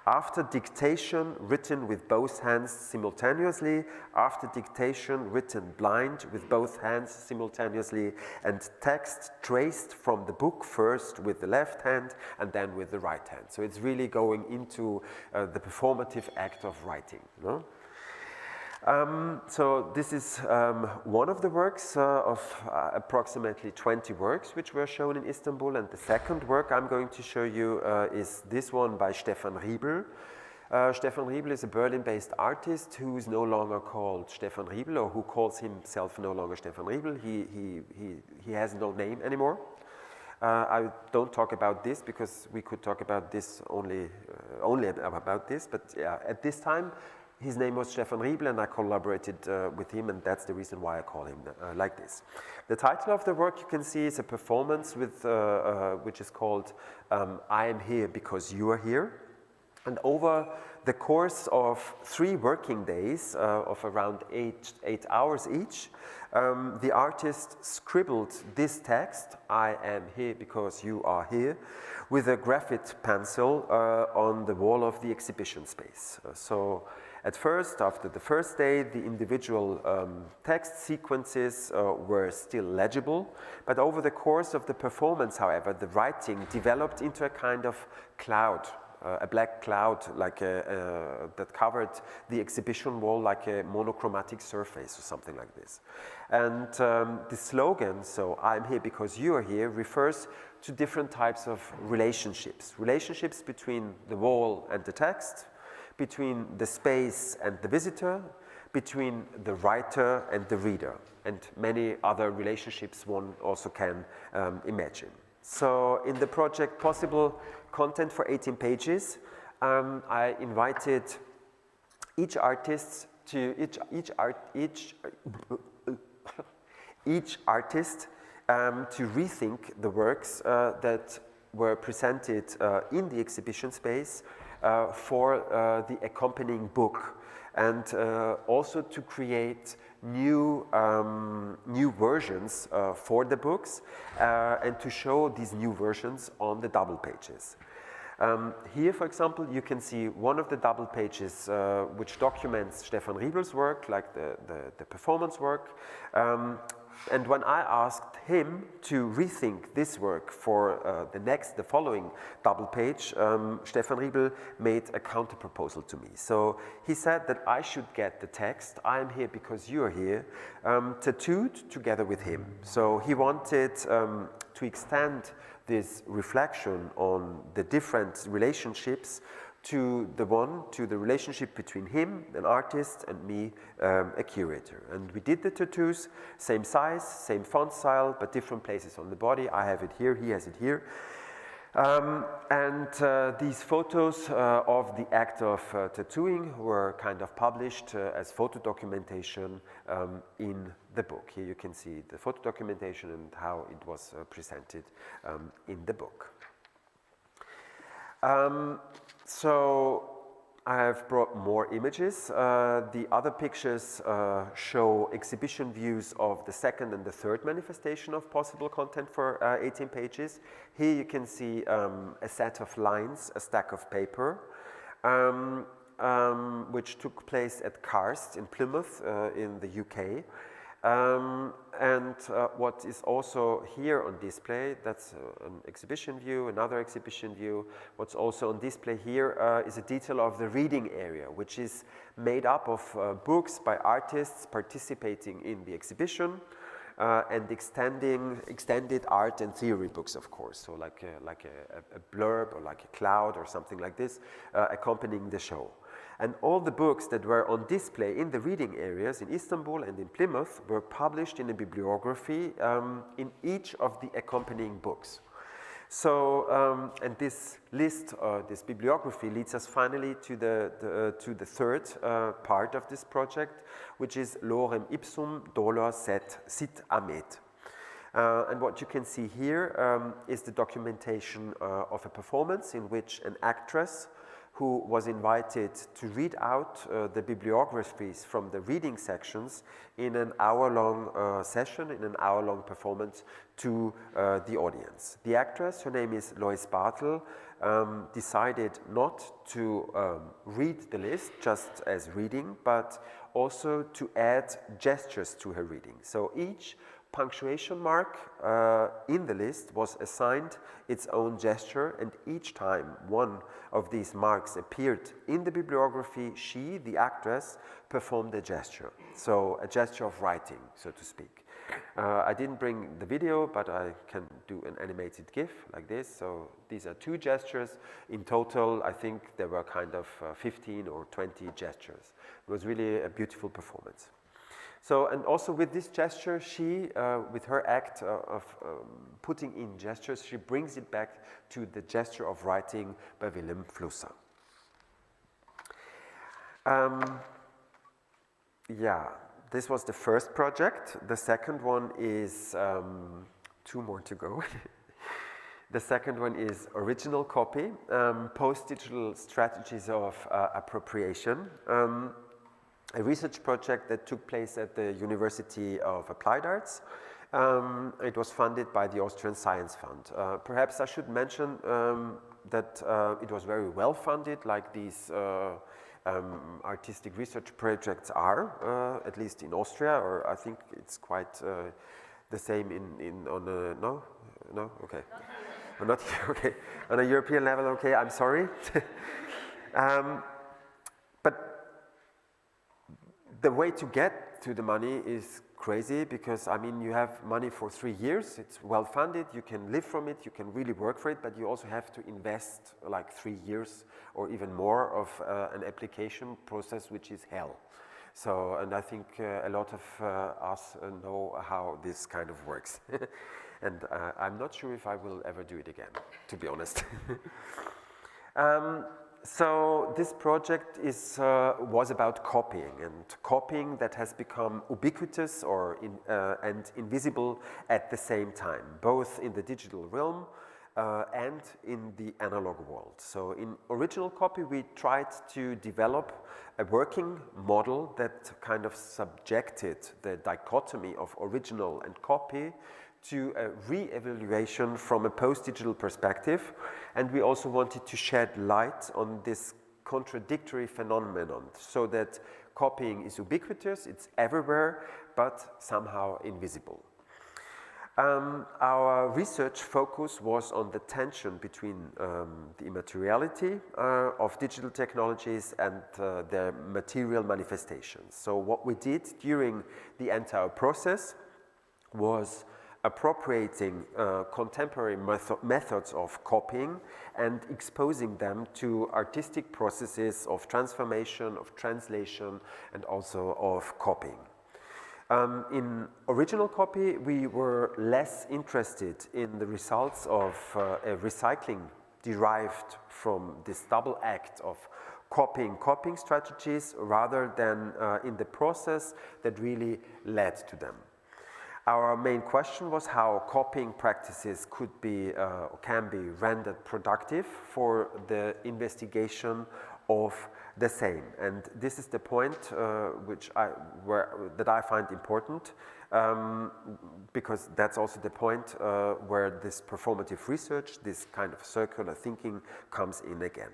After dictation, written with both hands simultaneously. After dictation, written blind with both hands simultaneously. And text traced from the book first with the left hand and then with the right hand. So it's really going into the performative act of writing. No? So this is one of the works of approximately 20 works which were shown in Istanbul, and the second work I'm going to show you is this one by Stefan Riebel. Stefan Riebel is a Berlin-based artist who is no longer called Stefan Riebel, or who calls himself no longer Stefan Riebel. He has no name anymore. I don't talk about this because we could talk about this only about this, but yeah, at this time his name was Stefan Riebel, and I collaborated with him, and that's the reason why I call him like this. The title of the work you can see is a performance with, which is called I Am Here Because You Are Here. And over the course of 3 working days of around 8 hours each, the artist scribbled this text, I am here because you are here, with a graphite pencil on the wall of the exhibition space. So at first, after the first day, the individual text sequences were still legible, but over the course of the performance, however, the writing developed into a kind of cloud, a black cloud like that covered the exhibition wall like a monochromatic surface or something like this. And the slogan, so I'm here because you are here, refers to different types of relationships. Relationships between the wall and the text, between the space and the visitor, between the writer and the reader, and many other relationships one also can imagine. So in the project Possible Content for 18 pages, I invited each artist to rethink the works that were presented in the exhibition space for the accompanying book, and also to create new versions for the books and to show these new versions on the double pages. Here, for example, you can see one of the double pages which documents Stefan Riebel's work, like the performance work. And when I asked him to rethink this work for the following double page, Stefan Riebel made a counter proposal to me. So he said that I should get the text, I am here because you are here, tattooed together with him. So he wanted to extend this reflection on the different relationships to the relationship between him, an artist, and me, a curator. And we did the tattoos, same size, same font style, but different places on the body. I have it here, he has it here. These photos of the act of tattooing were kind of published as photo documentation in the book. Here you can see the photo documentation and how it was presented in the book. So I have brought more images. The other pictures show exhibition views of the second and the third manifestation of possible content for 18 pages. Here you can see a set of lines, a stack of paper, which took place at Karst in Plymouth in the UK. What is also here on display, that's an exhibition view, another exhibition view. What's also on display here is a detail of the reading area, which is made up of books by artists participating in the exhibition and extended art and theory books, of course. So like a blurb or like a cloud or something like this accompanying the show. And all the books that were on display in the reading areas in Istanbul and in Plymouth were published in a bibliography in each of the accompanying books. So, and this list, this bibliography leads us finally to the third part of this project, which is Lorem ipsum dolor sit amet. And what you can see here is the documentation of a performance in which an actress who was invited to read out the bibliographies from the reading sections in an hour-long session, in an hour-long performance to the audience. The actress, her name is Lois Bartel, decided not to read the list just as reading, but also to add gestures to her reading. So each punctuation mark in the list was assigned its own gesture, and each time one of these marks appeared in the bibliography, she, the actress, performed a gesture. So a gesture of writing, so to speak. I didn't bring the video, but I can do an animated GIF like this. So these are 2 gestures. In total, I think there were kind of 15 or 20 gestures. It was really a beautiful performance. So, and also with this gesture, she, with her act of putting in gestures, she brings it back to the gesture of writing by Willem Flusser. Yeah, this was the first project. The second one is, 2 more to go. The second one is original copy, post-digital strategies of appropriation. A research project that took place at the University of Applied Arts. It was funded by the Austrian Science Fund. Perhaps I should mention that it was very well funded, like these artistic research projects are, at least in Austria, or I think it's quite the same no? Okay. Not here, okay. On a European level, okay, I'm sorry. But the way to get to the money is crazy because, I mean, you have money for 3 years, it's well funded, you can live from it, you can really work for it, but you also have to invest like 3 years or even more of an application process, which is hell. So, and I think a lot of us know how this kind of works. And I'm not sure if I will ever do it again, to be honest. So this project was about copying, and copying that has become ubiquitous or and invisible at the same time, both in the digital realm and in the analog world. So in original copy, we tried to develop a working model that kind of subjected the dichotomy of original and copy to a re-evaluation from a post-digital perspective, and we also wanted to shed light on this contradictory phenomenon so that copying is ubiquitous, it's everywhere, but somehow invisible. Our research focus was on the tension between the immateriality of digital technologies and their material manifestations. So what we did during the entire process was appropriating contemporary methods of copying and exposing them to artistic processes of transformation, of translation, and also of copying. In original copy, we were less interested in the results of a recycling derived from this double act of copying strategies rather than in the process that really led to them. Our main question was how copying practices could be or can be rendered productive for the investigation of the same. And this is the point that I find important because that's also the point where this performative research, this kind of circular thinking comes in again.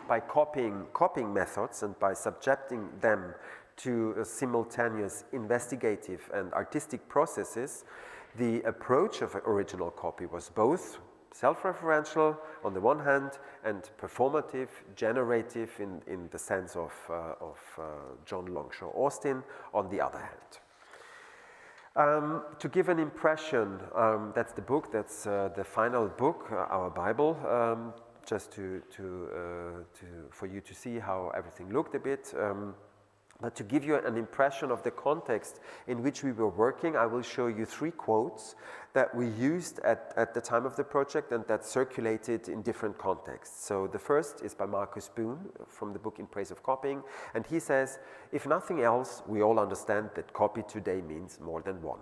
By copying methods and by subjecting them to simultaneous investigative and artistic processes, the approach of original copy was both self-referential on the one hand and performative, generative in the sense of John Longshaw Austin on the other hand. To give an impression, that's the book, that's the final book, our Bible, just for you to see how everything looked a bit. But to give you an impression of the context in which we were working, I will show you 3 quotes that we used at the time of the project and that circulated in different contexts. So the first is by Marcus Boone from the book In Praise of Copying, and he says, "If nothing else, we all understand that copy today means more than one."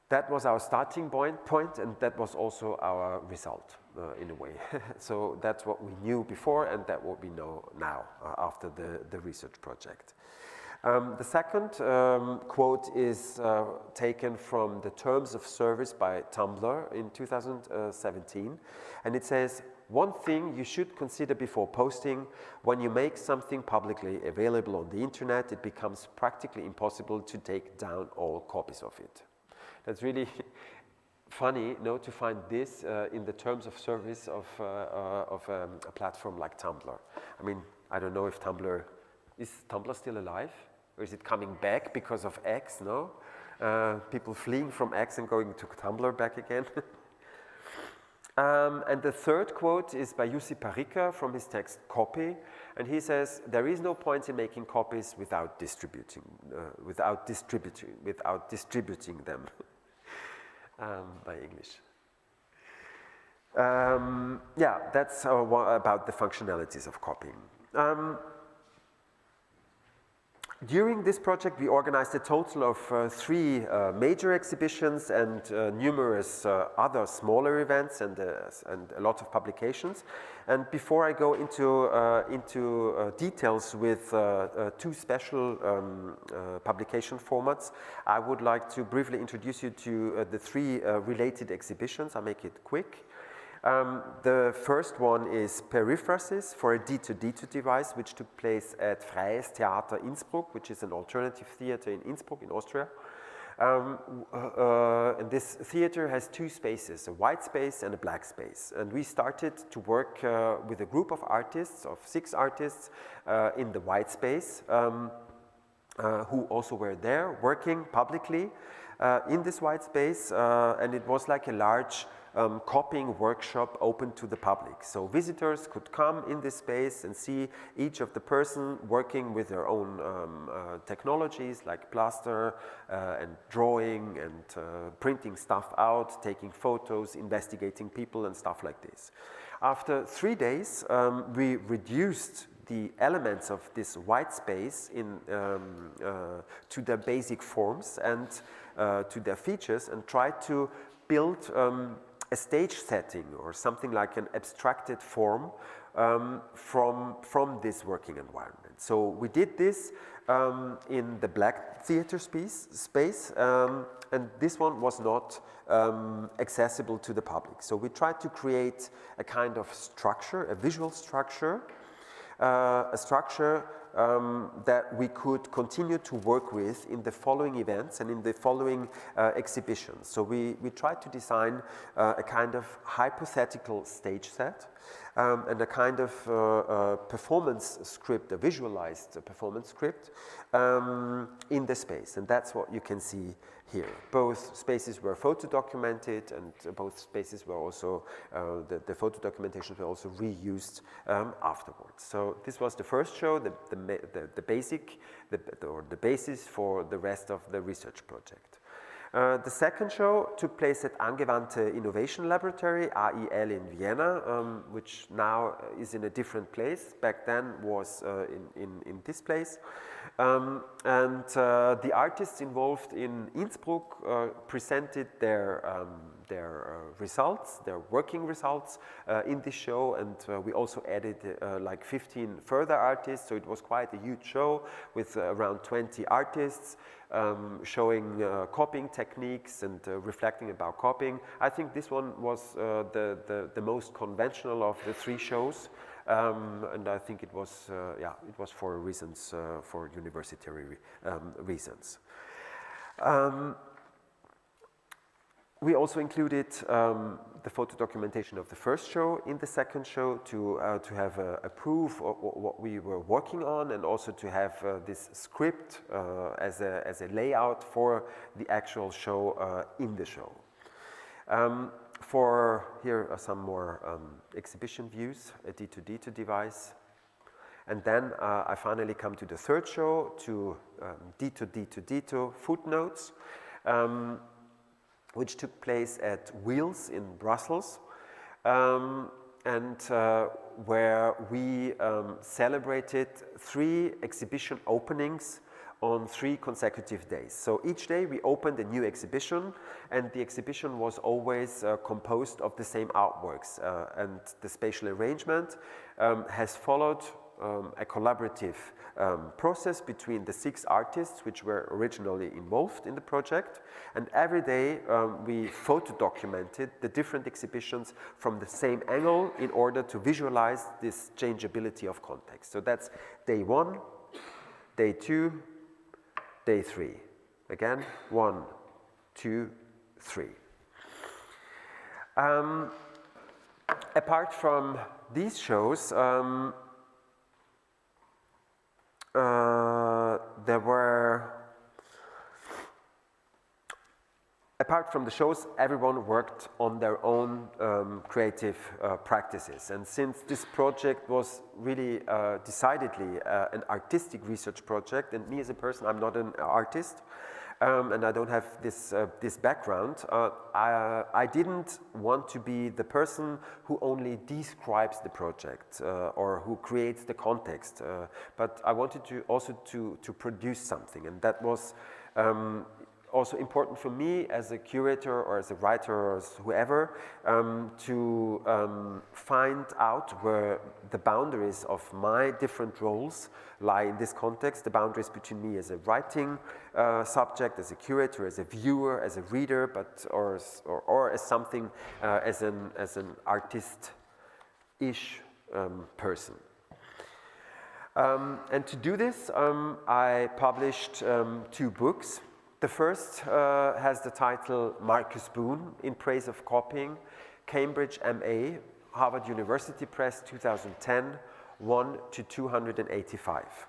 That was our starting point, and that was also our result in a way. So that's what we knew before, and that's what we know now after the research project. The second quote is taken from the Terms of Service by Tumblr in 2017, and it says, "One thing you should consider before posting: when you make something publicly available on the internet, it becomes practically impossible to take down all copies of it." That's really funny, to find this in the terms of service of a platform like Tumblr. I mean, I don't know if is Tumblr still alive? Or is it coming back because of X, no? People fleeing from X and going to Tumblr back again. And the third quote is by Jussi Parikka from his text Copy, and he says, "There is no point in making copies without distributing them." By English. Yeah, that's about the functionalities of copying. During this project, we organized a total of 3 major exhibitions and numerous other smaller events and a lot of publications. And before I go into details with 2 special publication formats, I would like to briefly introduce you to the 3 related exhibitions. I'll make it quick. The first one is Periphrasis for a D2D2 device, which took place at Freies Theater Innsbruck, which is an alternative theater in Innsbruck in Austria. And this theater has 2 spaces, a white space and a black space. And we started to work with a group of artists, of 6 artists in the white space, who also were there working publicly in this white space. And it was like a large copying workshop open to the public. So visitors could come in this space and see each of the person working with their own technologies like plaster and drawing and printing stuff out, taking photos, investigating people and stuff like this. After 3 days, we reduced the elements of this white space to their basic forms and to their features, and tried to build a stage setting or something like an abstracted form from this working environment. So we did this in the black theater space, and this one was not accessible to the public. So we tried to create a kind of structure, a visual structure, a structure that we could continue to work with in the following events and in the following exhibitions. So we tried to design a kind of hypothetical stage set and a kind of performance script, a visualized performance script in the space. And that's what you can see here. Both spaces were photo documented, and both spaces were also, the photo documentations were also reused afterwards. So this was the first show, the basis for the rest of the research project. The second show took place at Angewandte Innovation Laboratory, AIL in Vienna, which now is in a different place. Back then was in this place. And the artists involved in Innsbruck presented their results, their working results in this show, and we also added like 15 further artists, so it was quite a huge show with around 20 artists showing copying techniques and reflecting about copying. I think this one was the most conventional of the 3 shows, and I think it was for reasons, for university reasons. We also included the photo documentation of the first show in the second show to have a proof of what we were working on, and also to have this script as a layout for the actual show in the show. Here are some more exhibition views, a D2D2 device. And then I finally come to the third show, to Dito Footnotes, which took place at Wheels in Brussels, and where we celebrated 3 exhibition openings on 3 consecutive days. So each day we opened a new exhibition, and the exhibition was always composed of the same artworks, and the spatial arrangement has followed a collaborative process between the 6 artists which were originally involved in the project, and every day we photo documented the different exhibitions from the same angle in order to visualize this changeability of context. So that's day 1, day 2, day 3. Again, 1, 2, 3. Apart from these shows, apart from the shows, everyone worked on their own creative practices. And since this project was really decidedly an artistic research project, and me as a person, I'm not an artist, and I don't have this, this background, I didn't want to be the person who only describes the project or who creates the context, but I wanted to also to produce something, and that was also important for me as a curator or as a writer or as whoever, to find out where the boundaries of my different roles lie in this context, the boundaries between me as a writing subject, as a curator, as a viewer, as a reader, but or as something, as an artist-ish person. And to do this, I published 2 books. The first has the title Marcus Boone, In Praise of Copying, Cambridge MA, Harvard University Press, 2010, 1 to 285.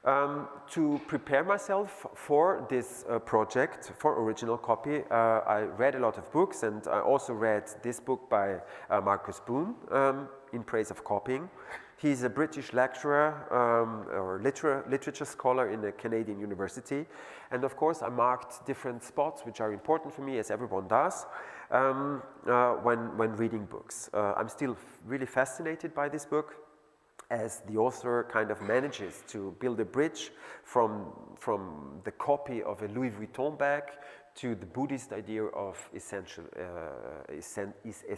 To prepare myself for this project, for original copy, I read a lot of books, and I also read this book by Marcus Boone, In Praise of Copying. He's a British lecturer or literature scholar in a Canadian university. And of course, I marked different spots which are important for me, as everyone does, when reading books. I'm still really fascinated by this book, as the author kind of manages to build a bridge from the copy of a Louis Vuitton bag to the Buddhist idea of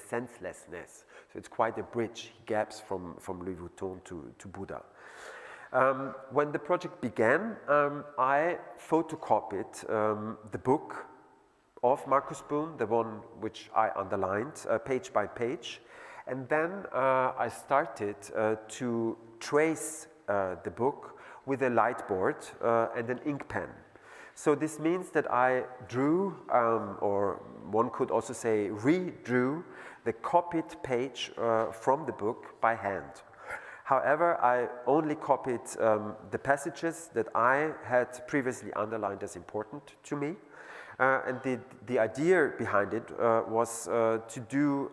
senselessness. So it's quite a bridge, gaps from Louis Vuitton to Buddha. When the project began, I photocopied the book of Marcus Boone, the one which I underlined, page by page. And then I started to trace the book with a light board and an ink pen. So this means that I drew, or one could also say redrew, the copied page from the book by hand. However, I only copied the passages that I had previously underlined as important to me. And the idea behind it was to do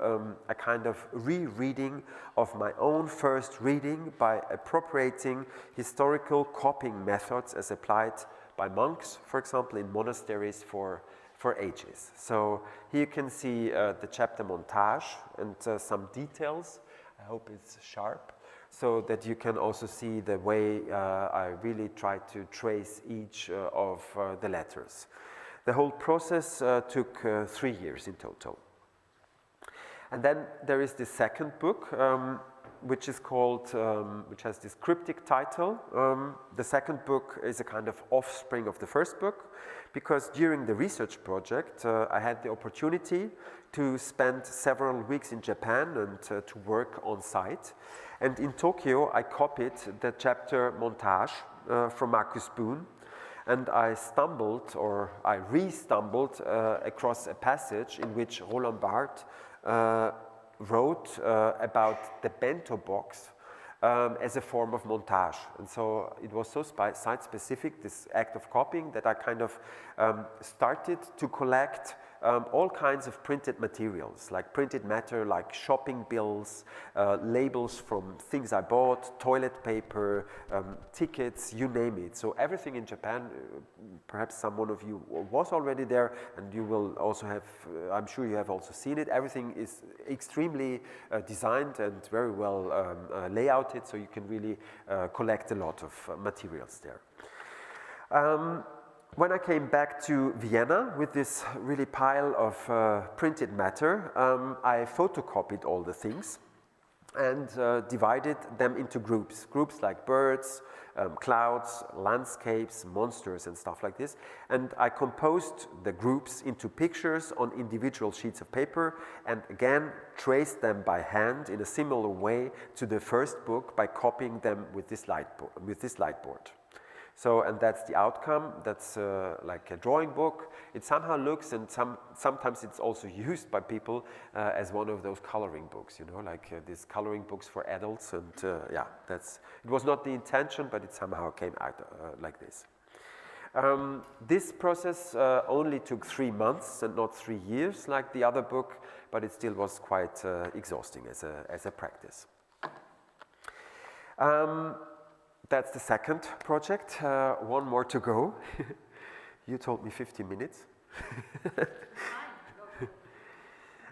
a kind of rereading of my own first reading by appropriating historical copying methods as applied by monks, for example, in monasteries for ages. So here you can see the chapter montage and some details. I hope it's sharp, so that you can also see the way I really try to trace each of the letters. The whole process took 3 years in total. And then there is the second book, which is called, which has this cryptic title. The second book is a kind of offspring of the first book, because during the research project, I had the opportunity to spend several weeks in Japan and to work on site. And in Tokyo, I copied the chapter montage from Marcus Boone. And I stumbled, or I re-stumbled across a passage in which Roland Barthes wrote about the bento box as a form of montage. And so it was so site-specific, this act of copying, that I kind of started to collect all kinds of printed materials, like printed matter, like shopping bills, labels from things I bought, toilet paper, tickets, you name it. So everything in Japan, perhaps someone of you was already there, and you will also have, I'm sure you have also seen it. Everything is extremely designed and very well layouted, so you can really collect a lot of materials there. When I came back to Vienna with this really pile of printed matter, I photocopied all the things and divided them into groups. Groups like birds, clouds, landscapes, monsters and stuff like this. And I composed the groups into pictures on individual sheets of paper and again traced them by hand in a similar way to the first book by copying them with this light board. So, and that's the outcome. That's like a drawing book. It somehow looks, and sometimes it's also used by people as one of those coloring books, you know, like these coloring books for adults. And yeah, it was not the intention, but it somehow came out like this. This process only took 3 months and not 3 years like the other book, but it still was quite exhausting as a practice. That's the second project, one more to go. You told me 50 minutes.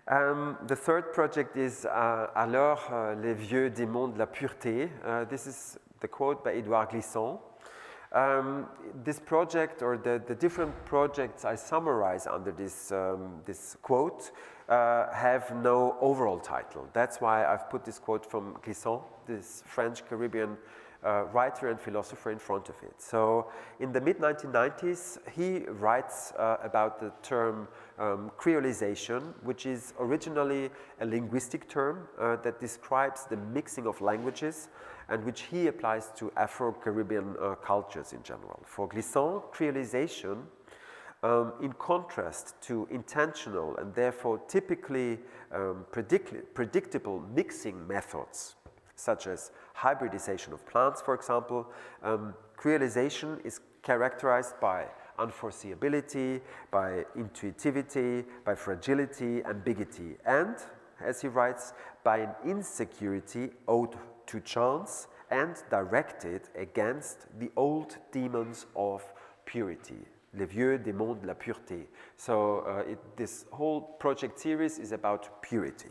The third project is Alors les vieux démons de la pureté. This is the quote by Édouard Glissant. This project, or the different projects I summarize under this, this quote, have no overall title. That's why I've put this quote from Glissant, this French-Caribbean writer and philosopher in front of it. So in the mid-1990s, he writes about the term creolization, which is originally a linguistic term that describes the mixing of languages and which he applies to Afro-Caribbean cultures in general. For Glissant, creolization, in contrast to intentional and therefore typically predictable mixing methods, such as hybridisation of plants, for example, creolization is characterized by unforeseeability, by intuitivity, by fragility, ambiguity, and, as he writes, by an insecurity owed to chance and directed against the old demons of purity, les vieux démons de la pureté. So this whole project series is about purity.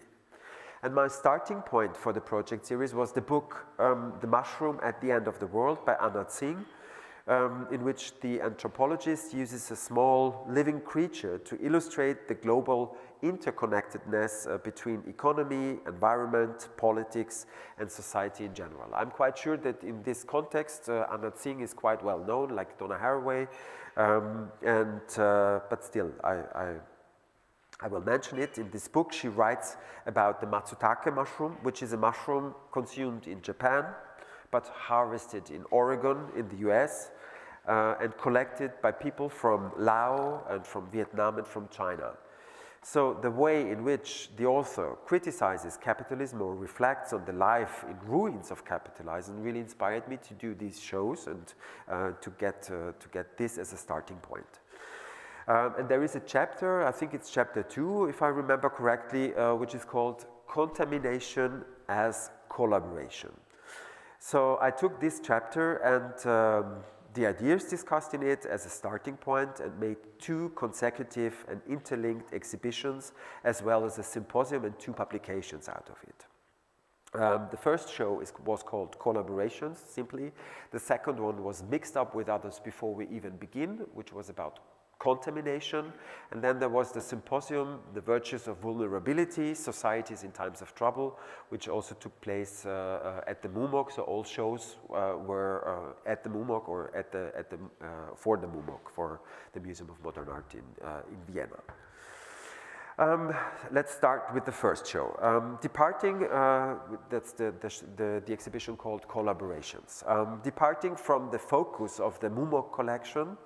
And my starting point for the project series was the book The Mushroom at the End of the World by Anna Tsing, in which the anthropologist uses a small living creature to illustrate the global interconnectedness between economy, environment, politics, and society in general. I'm quite sure that in this context, Anna Tsing is quite well known, like Donna Haraway, but still, I will mention it. In this book, she writes about the matsutake mushroom, which is a mushroom consumed in Japan, but harvested in Oregon in the US, and collected by people from Laos and from Vietnam and from China. So the way in which the author criticizes capitalism or reflects on the life in ruins of capitalism really inspired me to do these shows and to get this as a starting point. And there is a chapter, I think it's chapter 2, if I remember correctly, which is called Contamination as Collaboration. So I took this chapter and the ideas discussed in it as a starting point and made 2 consecutive and interlinked exhibitions, as well as a symposium and 2 publications out of it. The first show was called Collaborations, simply. The second one was Mixed Up with Others Before We Even Begin, which was about contamination. And then there was the symposium, The Virtues of Vulnerability, Societies in Times of Trouble, which also took place at the MUMOC. So all shows were at the MUMOC or for the MUMOC, for the Museum of Modern Art in Vienna. Let's start with the first show. Departing, that's the exhibition called Collaborations. Departing from the focus of the MUMOC collection,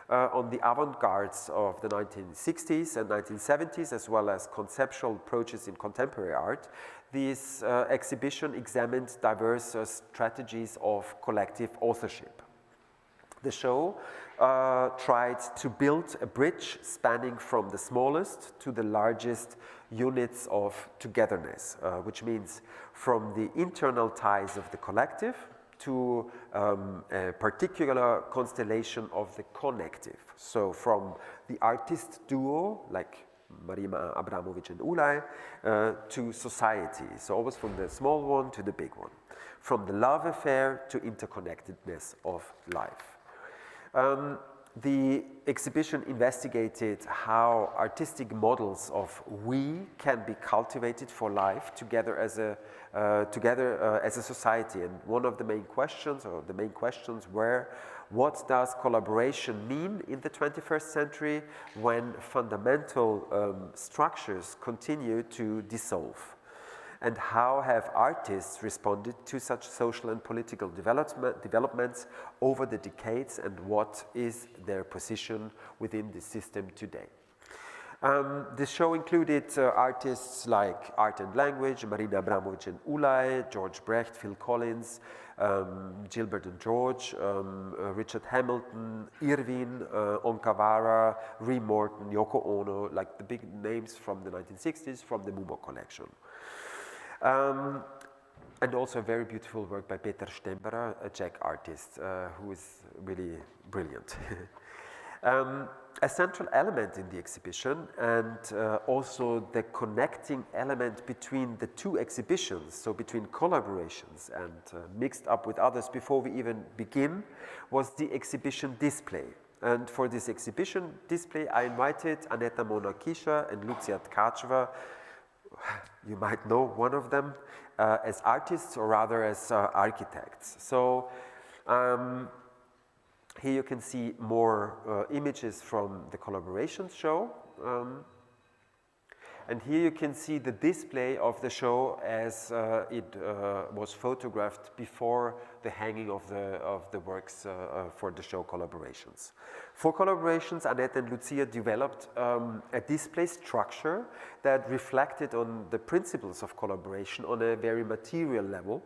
on the avant-gardes of the 1960s and 1970s, as well as conceptual approaches in contemporary art, this exhibition examined diverse strategies of collective authorship. The show tried to build a bridge spanning from the smallest to the largest units of togetherness, which means from the internal ties of the collective to a particular constellation of the connective. So from the artist duo, like Marima Abramovic and Ulay, to society. So always from the small one to the big one. From the love affair to interconnectedness of life. The exhibition investigated how artistic models of we can be cultivated for life together as a society. And one of the main questions, or the main questions, were: what does collaboration mean in the 21st century when fundamental structures continue to dissolve? And how have artists responded to such social and political developments over the decades, and what is their position within the system today? The show included artists like Art and Language, Marina Abramovic and Ulay, George Brecht, Phil Collins, Gilbert and George, Richard Hamilton, Irving, Onkawara, Reem Morton, Yoko Ono, like the big names from the 1960s from the MUMO collection. And also a very beautiful work by Peter Stemberer, a Czech artist who is really brilliant. A central element in the exhibition, and also the connecting element between the two exhibitions, so between collaborations and mixed up with others before we even begin, was the exhibition display. And for this exhibition display, I invited Aneta Mona-Kisha and Lucia Tkacheva. You might know one of them as artists, or rather as architects. So here you can see more images from the collaborations show. And here you can see the display of the show as it was photographed before the hanging of the works for the show collaborations. For collaborations, Annette and Lucia developed a display structure that reflected on the principles of collaboration on a very material level,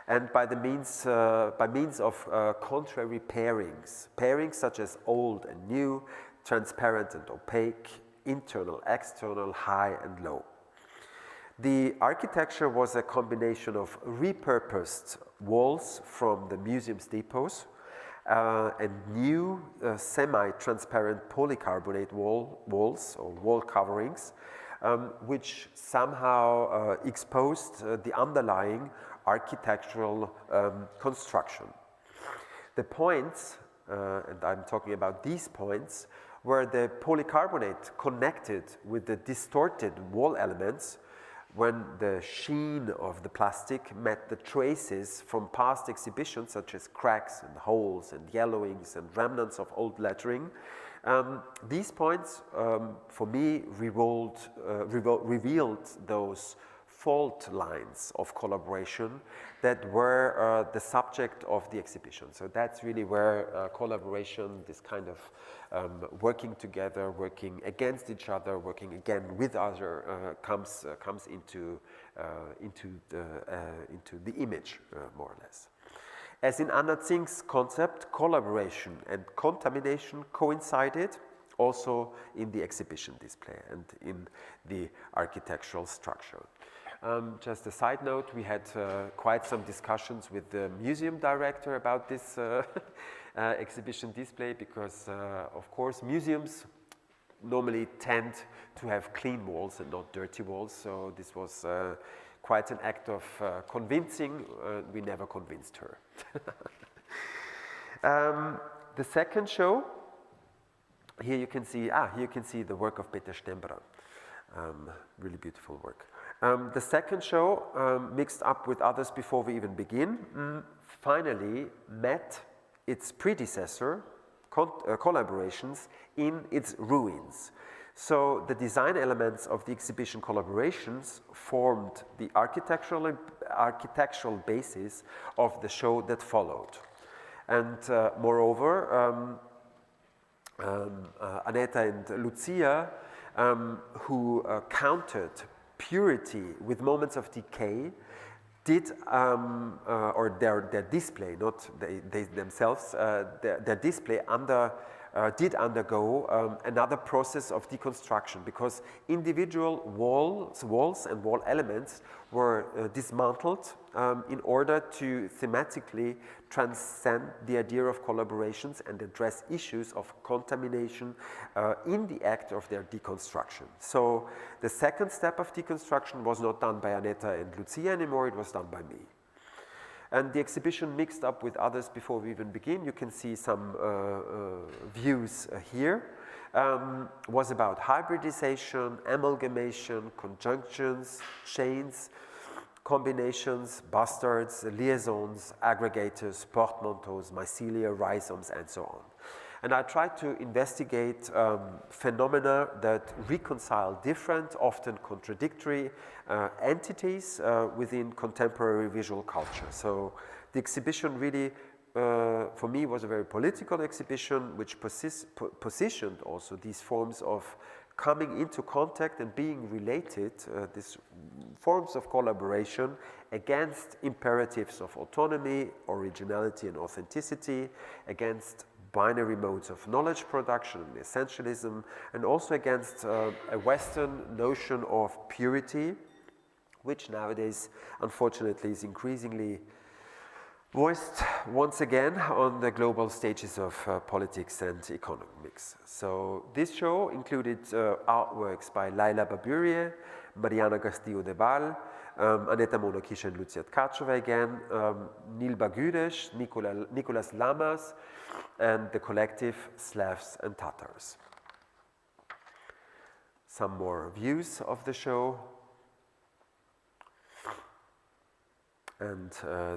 and by means of contrary pairings such as old and new, transparent and opaque, internal, external, high and low. The architecture was a combination of repurposed walls from the museum's depots and new semi-transparent polycarbonate walls or wall coverings, which somehow exposed the underlying architectural construction. The points, and I'm talking about these points, where the polycarbonate connected with the distorted wall elements when the sheen of the plastic met the traces from past exhibitions such as cracks and holes and yellowings and remnants of old lettering. These points, for me, revealed those fault lines of collaboration that were the subject of the exhibition. So that's really where collaboration, this kind of working together, working against each other, working again with other, comes into the image, more or less. As in Anna Zink's concept, collaboration and contamination coincided also in the exhibition display and in the architectural structure. Just a side note, we had quite some discussions with the museum director about this exhibition display because, of course, museums normally tend to have clean walls and not dirty walls, so this was quite an act of convincing. We never convinced her. The second show, here you can see the work of Peter Stemberer. Really beautiful work. The second show, mixed up with others before we even begin, finally met its predecessor, collaborations, in its ruins. So the design elements of the exhibition collaborations formed the architectural basis of the show that followed. And moreover, Aneta and Lucia, who countered purity with moments of decay, did, or their display, not they themselves, their display did undergo another process of deconstruction, because individual walls and wall elements were dismantled in order to thematically transcend the idea of collaborations and address issues of contamination in the act of their deconstruction. So the second step of deconstruction was not done by Aneta and Lucia anymore, it was done by me. And the exhibition mixed up with others before we even begin. You can see some views here. Was about hybridization, amalgamation, conjunctions, chains, combinations, bastards, liaisons, aggregators, portmanteaus, mycelia, rhizomes, and so on. And I tried to investigate phenomena that reconcile different, often contradictory entities within contemporary visual culture. So the exhibition really, for me, was a very political exhibition, which positioned also these forms of coming into contact and being related, these forms of collaboration against imperatives of autonomy, originality, and authenticity, against binary modes of knowledge production and essentialism, and also against a Western notion of purity, which nowadays, unfortunately, is increasingly voiced once again on the global stages of politics and economics. So this show included artworks by Laila Baburie, Mariana Castillo de Val, Aneta Monokisha and Lucia Tkačeva again, Nilba Güdeş, Nicolas Lamas, and the collective Slavs and Tatars. Some more views of the show. And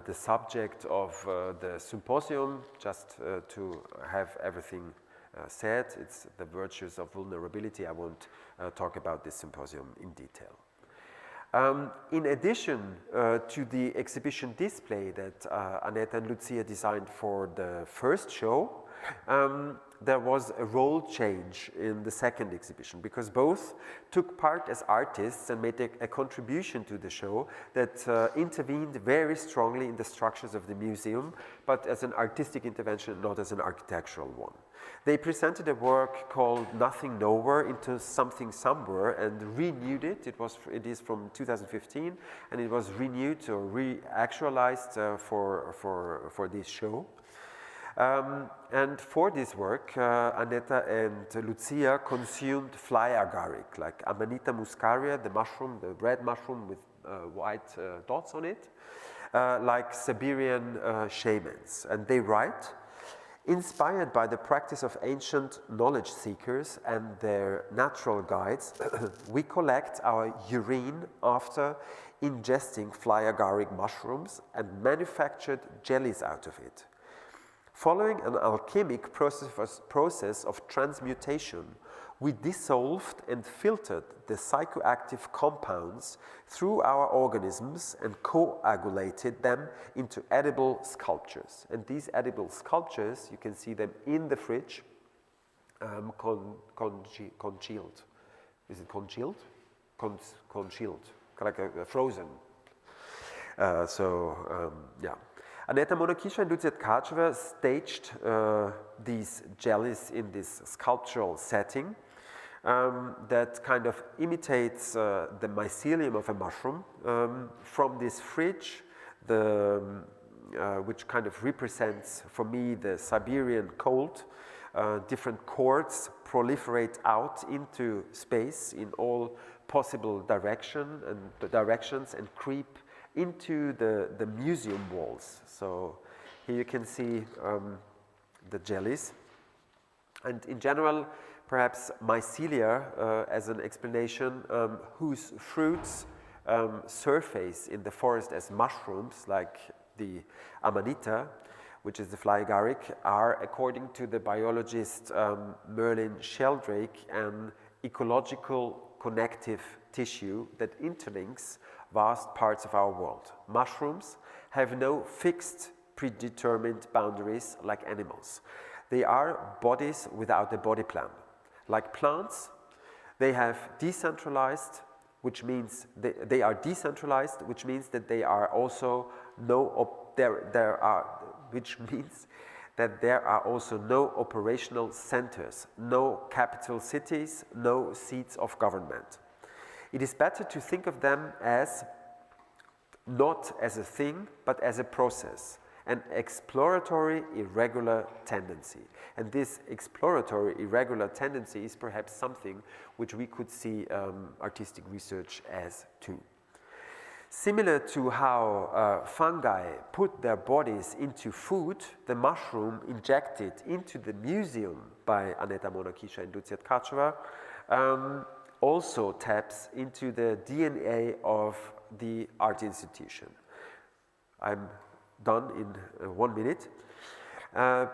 the subject of the symposium, just to have everything said, it's the virtues of vulnerability. I won't talk about this symposium in detail. In addition to the exhibition display that Aneta and Lucia designed for the first show, there was a role change in the second exhibition, because both took part as artists and made a contribution to the show that intervened very strongly in the structures of the museum, but as an artistic intervention, not as an architectural one. They presented a work called Nothing Nowhere into Something Somewhere and renewed it. It is from 2015, and it was renewed or re-actualized for this show. And for this work, Aneta and Lucia consumed fly agaric, like Amanita muscaria, the mushroom, the red mushroom with white dots on it, like Siberian shamans. And they write, inspired by the practice of ancient knowledge seekers and their natural guides, we collect our urine after ingesting fly agaric mushrooms and manufactured jellies out of it. Following an alchemic process of transmutation, we dissolved and filtered the psychoactive compounds through our organisms and coagulated them into edible sculptures. And these edible sculptures, you can see them in the fridge, congealed. Is it congealed? Congealed, like a frozen. Yeah. Aneta Monokisha and Lucia Tkačeva staged these jellies in this sculptural setting that kind of imitates the mycelium of a mushroom from this fridge, which kind of represents for me the Siberian cold. Different cords proliferate out into space in all possible directions and creep into the museum walls. So here you can see the jellies. And in general, perhaps mycelia as an explanation, whose fruits surface in the forest as mushrooms, like the amanita, which is the fly agaric, are, according to the biologist Merlin Sheldrake, an ecological connective tissue that interlinks vast parts of our world. Mushrooms have no fixed, predetermined boundaries like animals. They are bodies without a body plan. Like plants, they have decentralized, which means they are decentralized, which means that they are also which means that there are also no operational centers, no capital cities, no seats of government. It is better to think of them as not as a thing, but as a process, an exploratory irregular tendency. And this exploratory irregular tendency is perhaps something which we could see artistic research as too. Similar to how fungi put their bodies into food, the mushroom injected into the museum by Aneta Monakisha and Lucia Tkačová also taps into the DNA of the art institution. I'm done in 1 minute.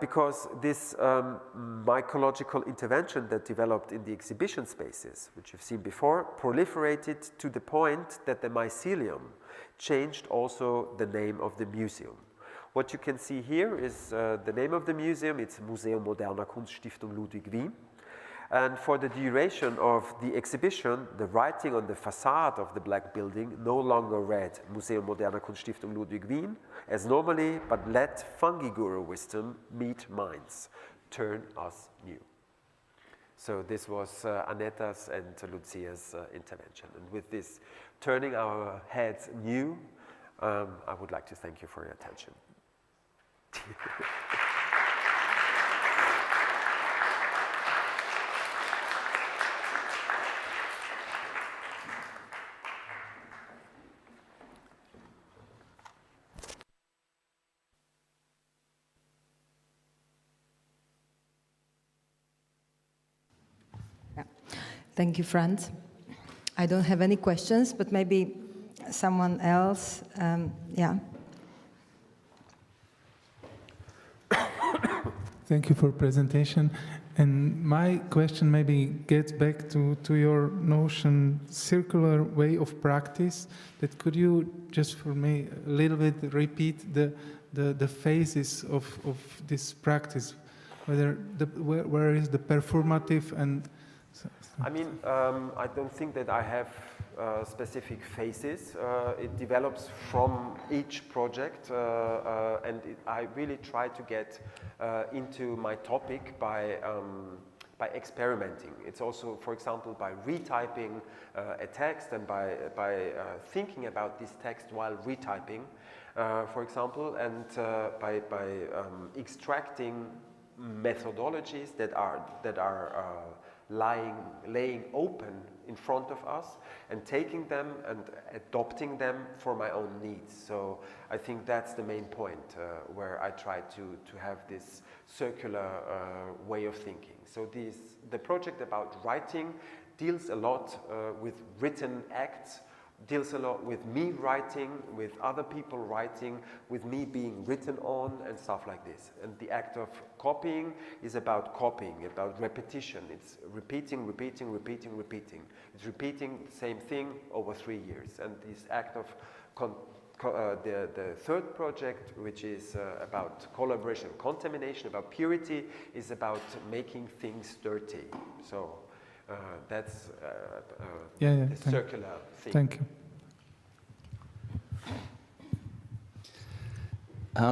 Because this mycological intervention that developed in the exhibition spaces, which you've seen before, proliferated to the point that the mycelium changed also the name of the museum. What you can see here is the name of the museum. It's Museum Moderner Kunststiftung Ludwig Wien. And for the duration of the exhibition, the writing on the facade of the black building no longer read Museum Moderner Kunststiftung Ludwig Wien as normally, but let fungi guru wisdom meet minds, turn us new. So this was Aneta's and Lucia's intervention. And with this turning our heads new, I would like to thank you for your attention. Thank you, Franz. I don't have any questions, but maybe someone else, yeah. Thank you for presentation. And my question maybe gets back to your notion, circular way of practice. That could you just for me a little bit repeat the phases of this practice, where is the performative and I mean, I don't think that I have specific phases. It develops from each project, and I really try to get into my topic by experimenting. It's also, for example, by retyping a text and by thinking about this text while retyping, for example, and by extracting methodologies that are laying open in front of us and taking them and adopting them for my own needs. So I think that's the main point where I try to have this circular way of thinking. So the project about writing deals a lot with written acts, deals a lot with me writing, with other people writing, with me being written on and stuff like this. And the act of copying is about copying, about repetition. It's repeating. It's repeating the same thing over 3 years. And this act of the third project, which is about collaboration, contamination, about purity, is about making things dirty. So that's a circular thing. Thank you.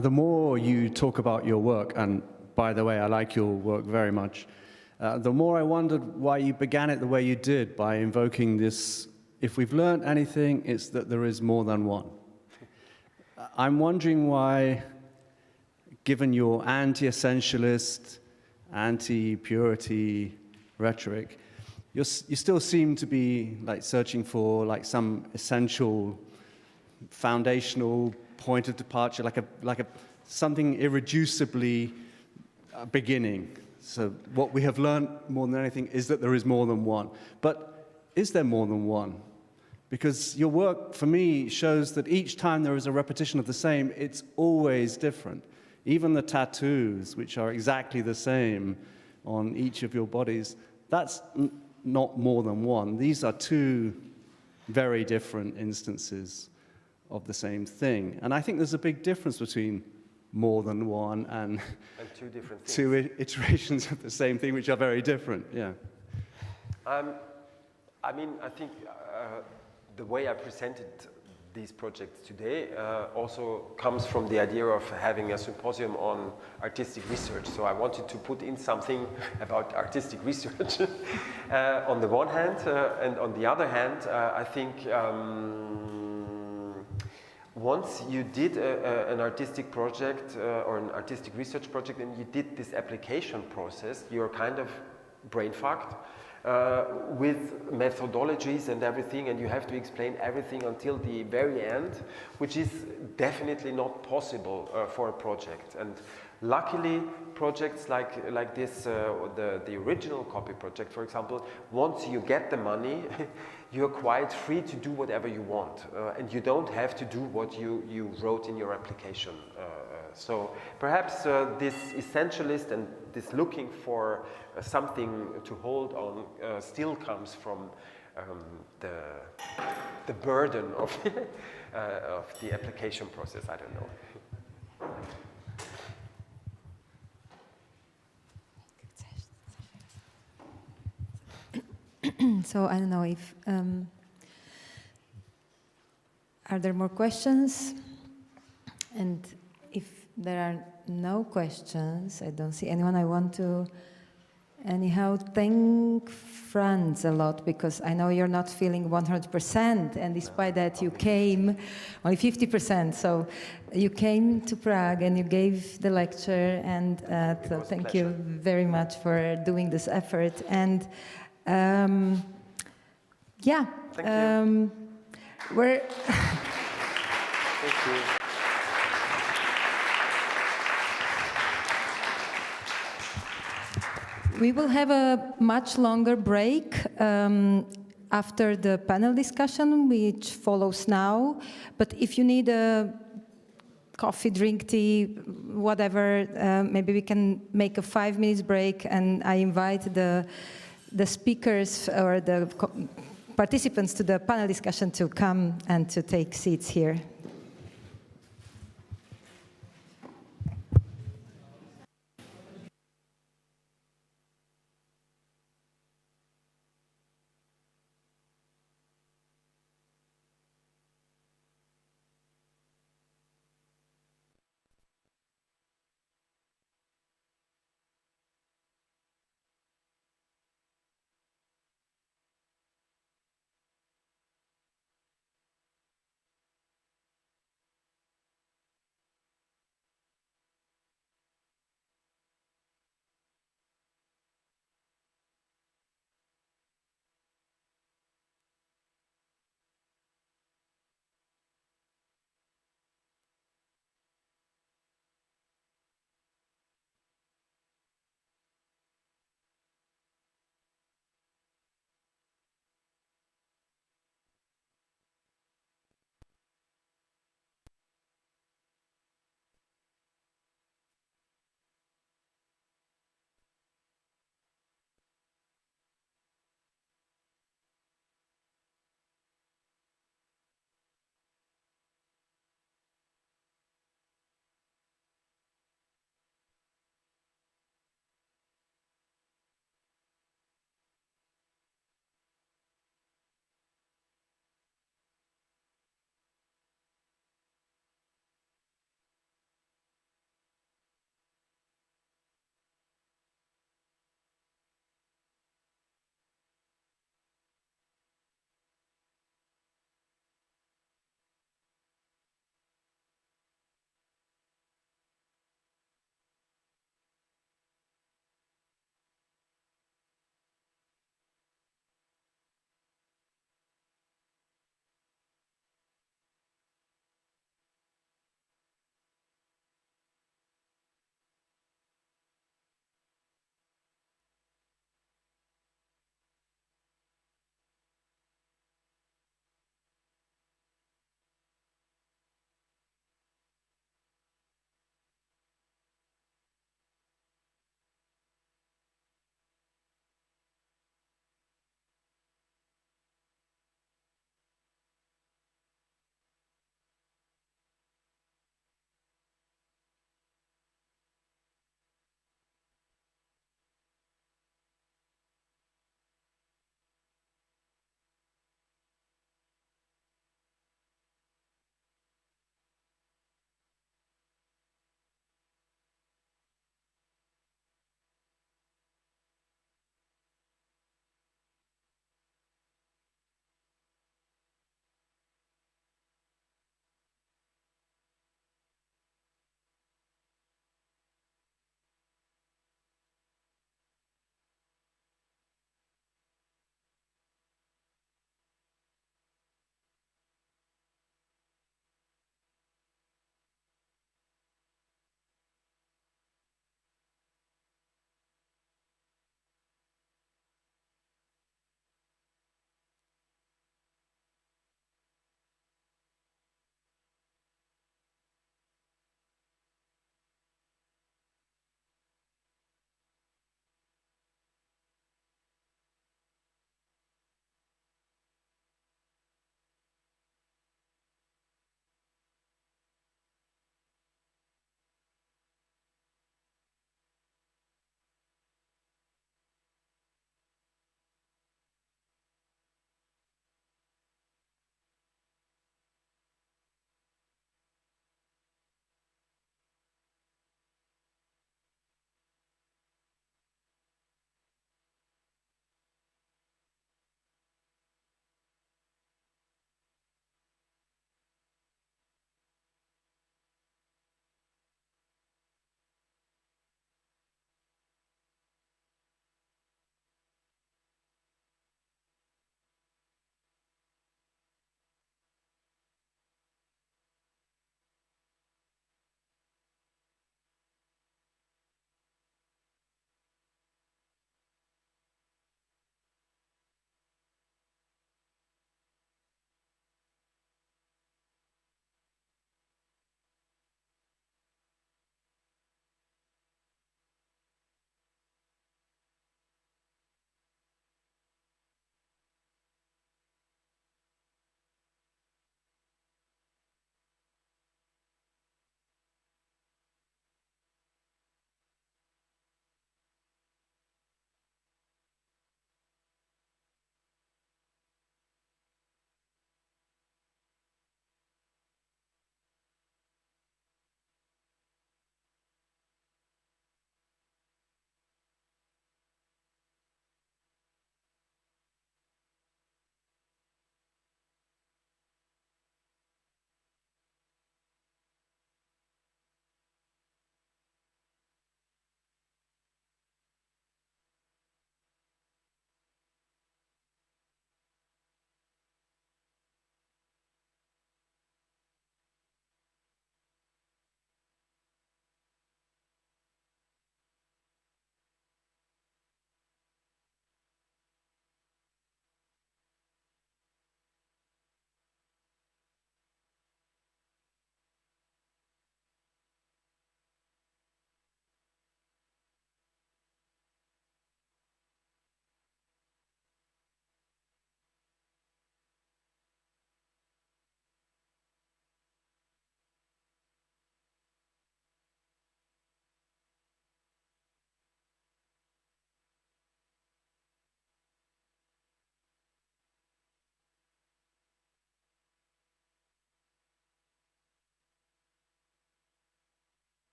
The more you talk about your work, and by the way, I like your work very much, the more I wondered why you began it the way you did, by invoking this, if we've learned anything, it's that there is more than one. I'm wondering why, given your anti-essentialist, anti-purity rhetoric, you still seem to be searching for some essential, foundational point of departure, like a something irreducibly beginning. So what we have learned more than anything is that there is more than one. But is there more than one? Because your work, for me, shows that each time there is a repetition of the same, it's always different. Even the tattoos, which are exactly the same on each of your bodies, that's not more than one. These are two very different instances of the same thing. And I think there's a big difference between more than one and two different things. Two iterations of the same thing, which are very different. Yeah. I mean, I think the way I presented these projects today also comes from the idea of having a symposium on artistic research. So I wanted to put in something about artistic research on the one hand, and on the other hand, I think once you did an artistic project or an artistic research project and you did this application process, you're kind of brain fucked. With methodologies and everything, and you have to explain everything until the very end, which is definitely not possible for a project. And luckily, projects like this, the original copy project, for example, once you get the money, you're quite free to do whatever you want, and you don't have to do what you wrote in your application. So perhaps this essentialist and this looking for something to hold on still comes from the burden of, of the application process, I don't know. So I don't know if, are there more questions? And if there are no questions, I don't see anyone. I want to anyhow thank Franz a lot, because I know you're not feeling 100%, and despite that you came only 50%. So you came to Prague and you gave the lecture, and so thank you very much for doing this effort. And yeah, we're Thank you. We will have a much longer break after the panel discussion, which follows now. But if you need a coffee, drink, tea, whatever, maybe we can make a 5 minutes break, and I invite the speakers or the participants to the panel discussion to come and to take seats here.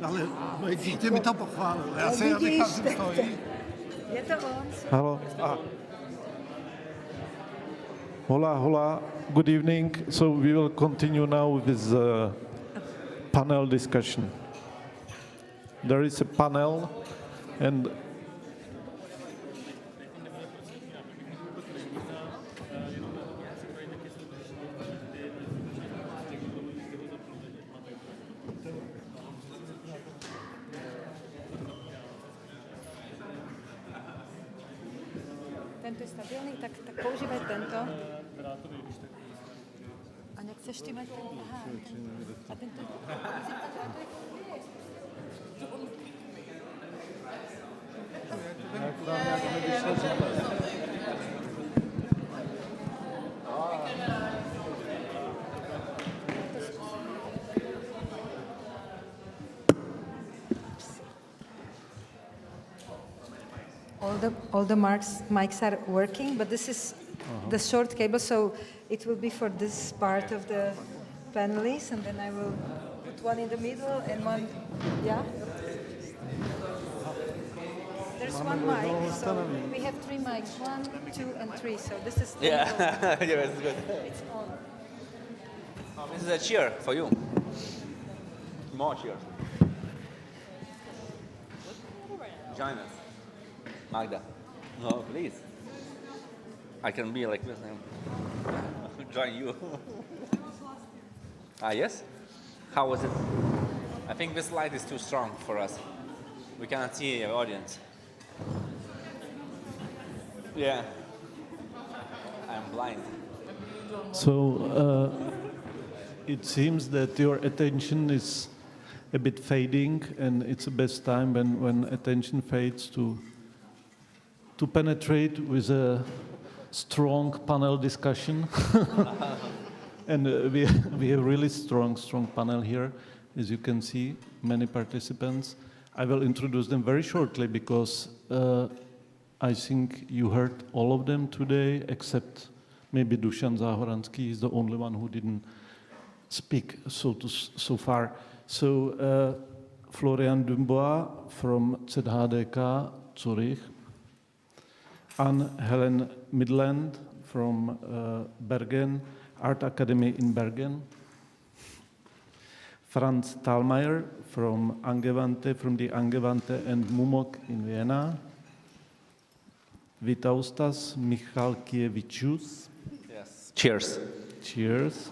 Ale dítě mi to pochválil. Já se vycházím z toho. Je to on. Hello. Hola, hola. Good evening. So we will continue now with the panel discussion. There is a panel, and Tento je stabilný, tak používaj tento. A nechceš ty mať ten? Aha. A tento? All the mics are working, but this is the short cable, so it will be for this part of the panelists, and then I will put one in the middle and one, yeah? There's one mic, so we have 3 mics, 1, 2, and 3, so this is... Yeah, yeah, it's good. It's on. This is a cheer for you. More cheers. Join us. Magda. No, please. I can be like this now. Join you. Yes? How was it? I think this light is too strong for us. We cannot see our audience. Yeah. I'm blind. So it seems that your attention is a bit fading, and it's the best time when attention fades to penetrate with a strong panel discussion. And we have really strong panel here, as you can see, many participants. I will introduce them very shortly because I think you heard all of them today, except maybe Dušan Záhoranský is the only one who didn't speak so far. So Florian Dubois from ZHDK Zurich, Anne-Helen Midland from Bergen, Art Academy in Bergen, Franz Thalmeier from the Angewandte and MUMOC in Vienna, Vytaustas Michalkiewiczius. Yes. Cheers. Cheers.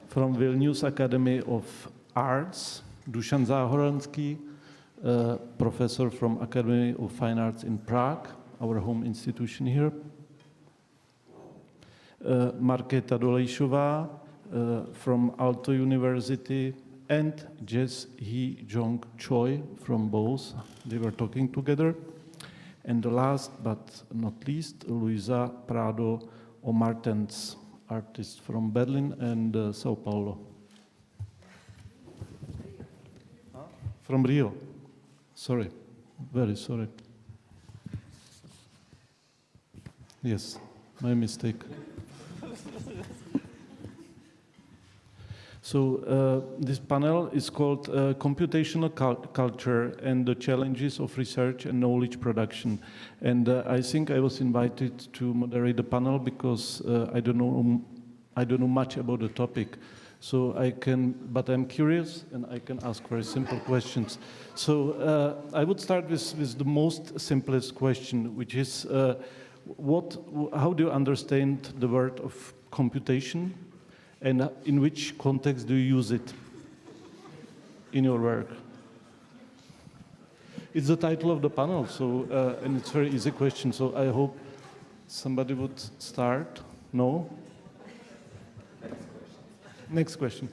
From Vilnius Academy of Arts, Dušan Záhoranský, professor from Academy of Fine Arts in Prague, our home institution here. Markéta Dolejšová from Aalto University, and Jess Hee Jong Choi from both. They were talking together. And the last but not least, Luisa Prado Omartens, artist from Berlin and Sao Paulo. From Rio. Sorry, very sorry. Yes, my mistake. So this panel is called Computational Culture and the Challenges of Research and Knowledge Production. And I think I was invited to moderate the panel because I don't know much about the topic. So but I'm curious and I can ask very simple questions. So I would start with the most simplest question, which is how do you understand the word of computation? And in which context do you use it in your work? It's the title of the panel, so and it's a very easy question, so I hope somebody would start. No? Next question.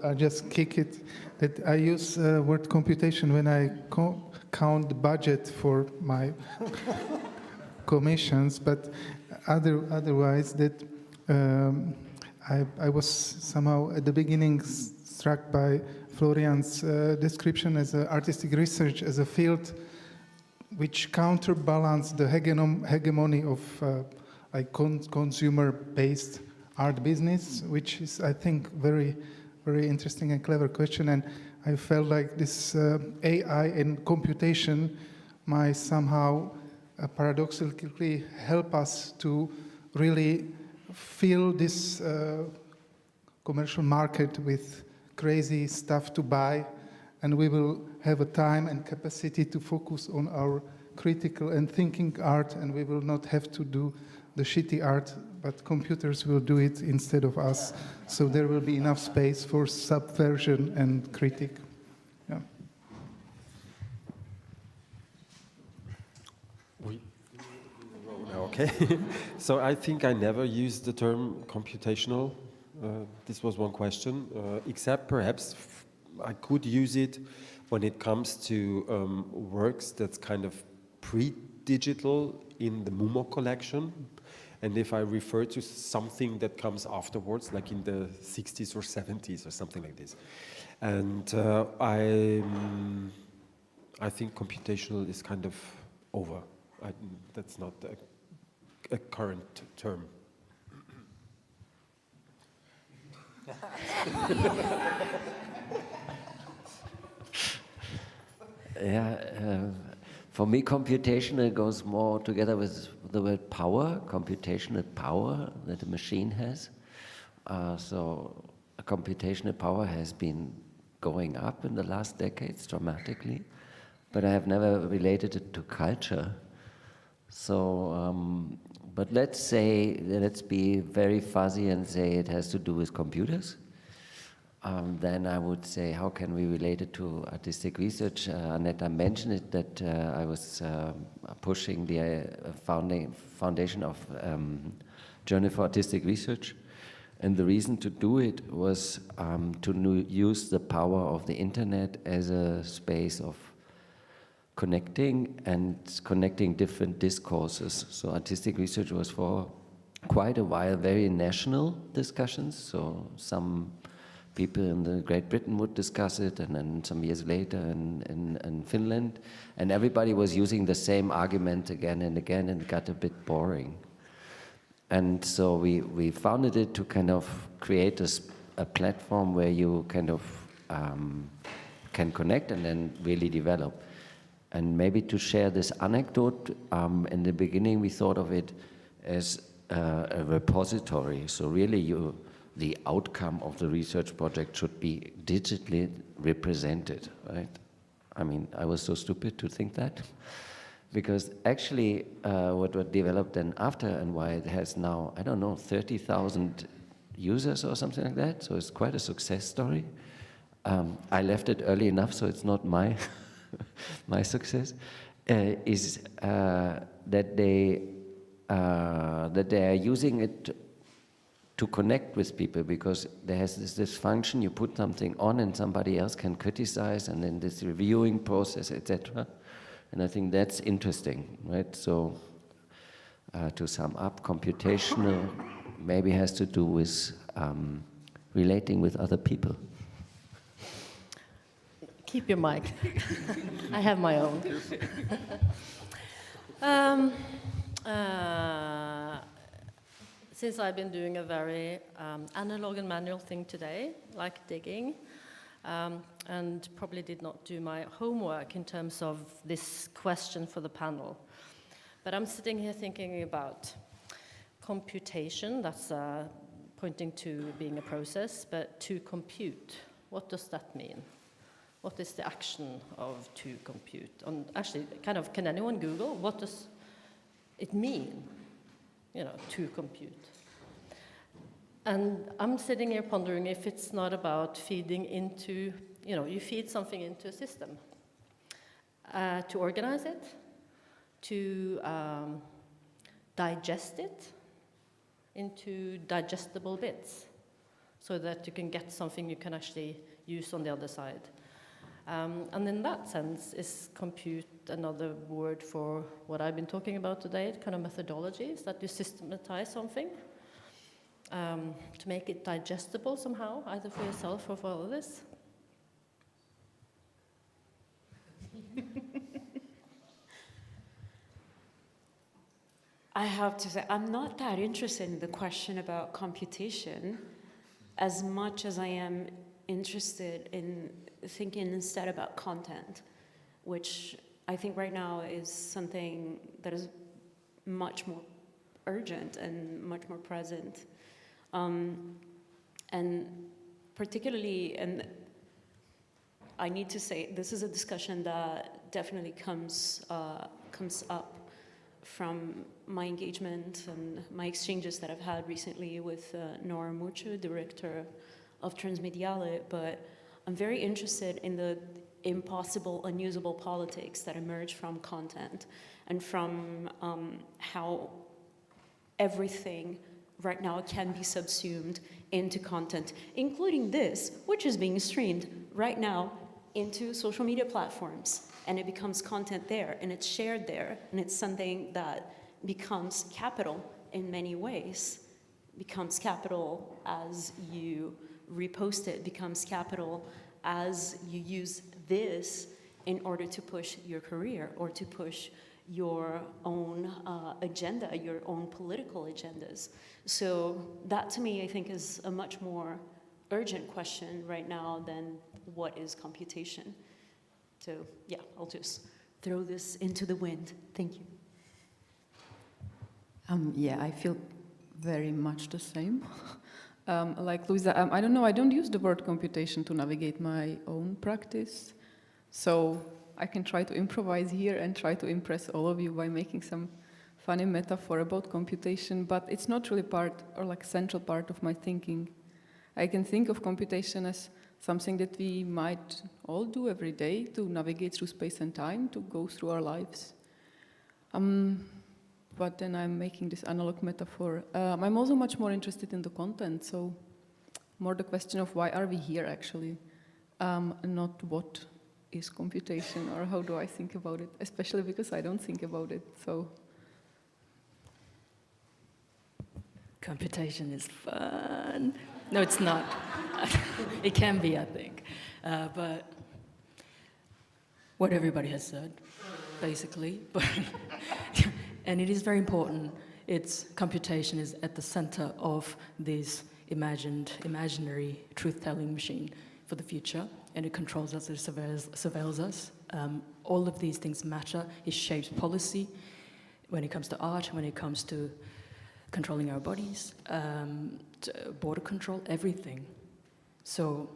I just kick it. That I use word computation when I count the budget for my commissions, but otherwise that I was somehow at the beginning struck by Florian's description as artistic research as a field which counterbalance the hegemony of like consumer-based art business, which is, I think, very, very interesting and clever question. And I felt like this AI and computation might somehow paradoxically help us to really fill this commercial market with crazy stuff to buy, and we will have a time and capacity to focus on our critical and thinking art, and we will not have to do the shitty art, but computers will do it instead of us. So there will be enough space for subversion and critique. Yeah. Okay. So I think I never used the term computational. This was one question, except perhaps I could use it when it comes to works that's kind of pre-digital in the MUMO collection. And if I refer to something that comes afterwards, like in the 60s or 70s or something like this. And I think computational is kind of over. That's not a current term. Yeah, for me, computational goes more together with the word power, computational power that a machine has. So computational power has been going up in the last decades dramatically, but I have never related it to culture. So, but let's be very fuzzy and say it has to do with computers. Then I would say, how can we relate it to artistic research? Annette mentioned it, that I was pushing the foundation of Journal for Artistic Research. And the reason to do it was to use the power of the internet as a space of connecting different discourses. So artistic research was for quite a while very national discussions. So some people in Great Britain would discuss it, and then some years later in Finland. And everybody was using the same argument again and again, and it got a bit boring. And so we founded it to kind of create a platform where you kind of can connect and then really develop. And maybe to share this anecdote, in the beginning we thought of it as a repository. So really the outcome of the research project should be digitally represented, right? I mean, I was so stupid to think that. Because actually, what developed then after, and why it has now, I don't know, 30,000 users or something like that, so it's quite a success story. I left it early enough, so it's not my my success, is that they are using it to connect with people, because there has this function, you put something on and somebody else can criticize, and then this reviewing process, etc. And I think that's interesting, right? So to sum up, computational maybe has to do with relating with other people. Keep your mic. I have my own. Since I've been doing a very analog and manual thing today, like digging, and probably did not do my homework in terms of this question for the panel. But I'm sitting here thinking about computation, that's pointing to being a process, but to compute, what does that mean? What is the action of to compute? And actually, kind of, can anyone Google, what does it mean, to compute? And I'm sitting here pondering if it's not about feeding into, you feed something into a system to organize it, to digest it into digestible bits so that you can get something you can actually use on the other side. And in that sense, is compute another word for what I've been talking about today, kind of methodologies, that you systematize something to make it digestible somehow, either for yourself or for others? I have to say, I'm not that interested in the question about computation as much as I am interested in thinking instead about content, which I think right now is something that is much more urgent and much more present. And particularly, and I need to say, this is a discussion that definitely comes up from my engagement and my exchanges that I've had recently with Nora Mucho, director of Transmediale, but I'm very interested in the impossible, unusable politics that emerge from content and from how everything right now can be subsumed into content, including this, which is being streamed right now into social media platforms. And it becomes content there, and it's shared there, and it's something that becomes capital in many ways. Becomes capital as you repost it, becomes capital as you use this in order to push your career or to push your own agenda, your own political agendas. So that, to me, I think is a much more urgent question right now than what is computation. So yeah, I'll just throw this into the wind. Thank you. Yeah, I feel very much the same. Like Luisa, I don't know, I don't use the word computation to navigate my own practice. So I can try to improvise here and try to impress all of you by making some funny metaphor about computation, but it's not really part or like central part of my thinking. I can think of computation as something that we might all do every day to navigate through space and time, to go through our lives. But then I'm making this analog metaphor. I'm also much more interested in the content, so more the question of why are we here actually, not what is computation or how do I think about it, especially because I don't think about it, so. Computation is fun. No, it's not. It can be, I think. But what everybody has said, basically. But and it is very important. Computation is at the center of this imaginary truth-telling machine for the future, and it controls us, it surveils us. All of these things matter. It shapes policy when it comes to art, when it comes to controlling our bodies, border control, everything. So,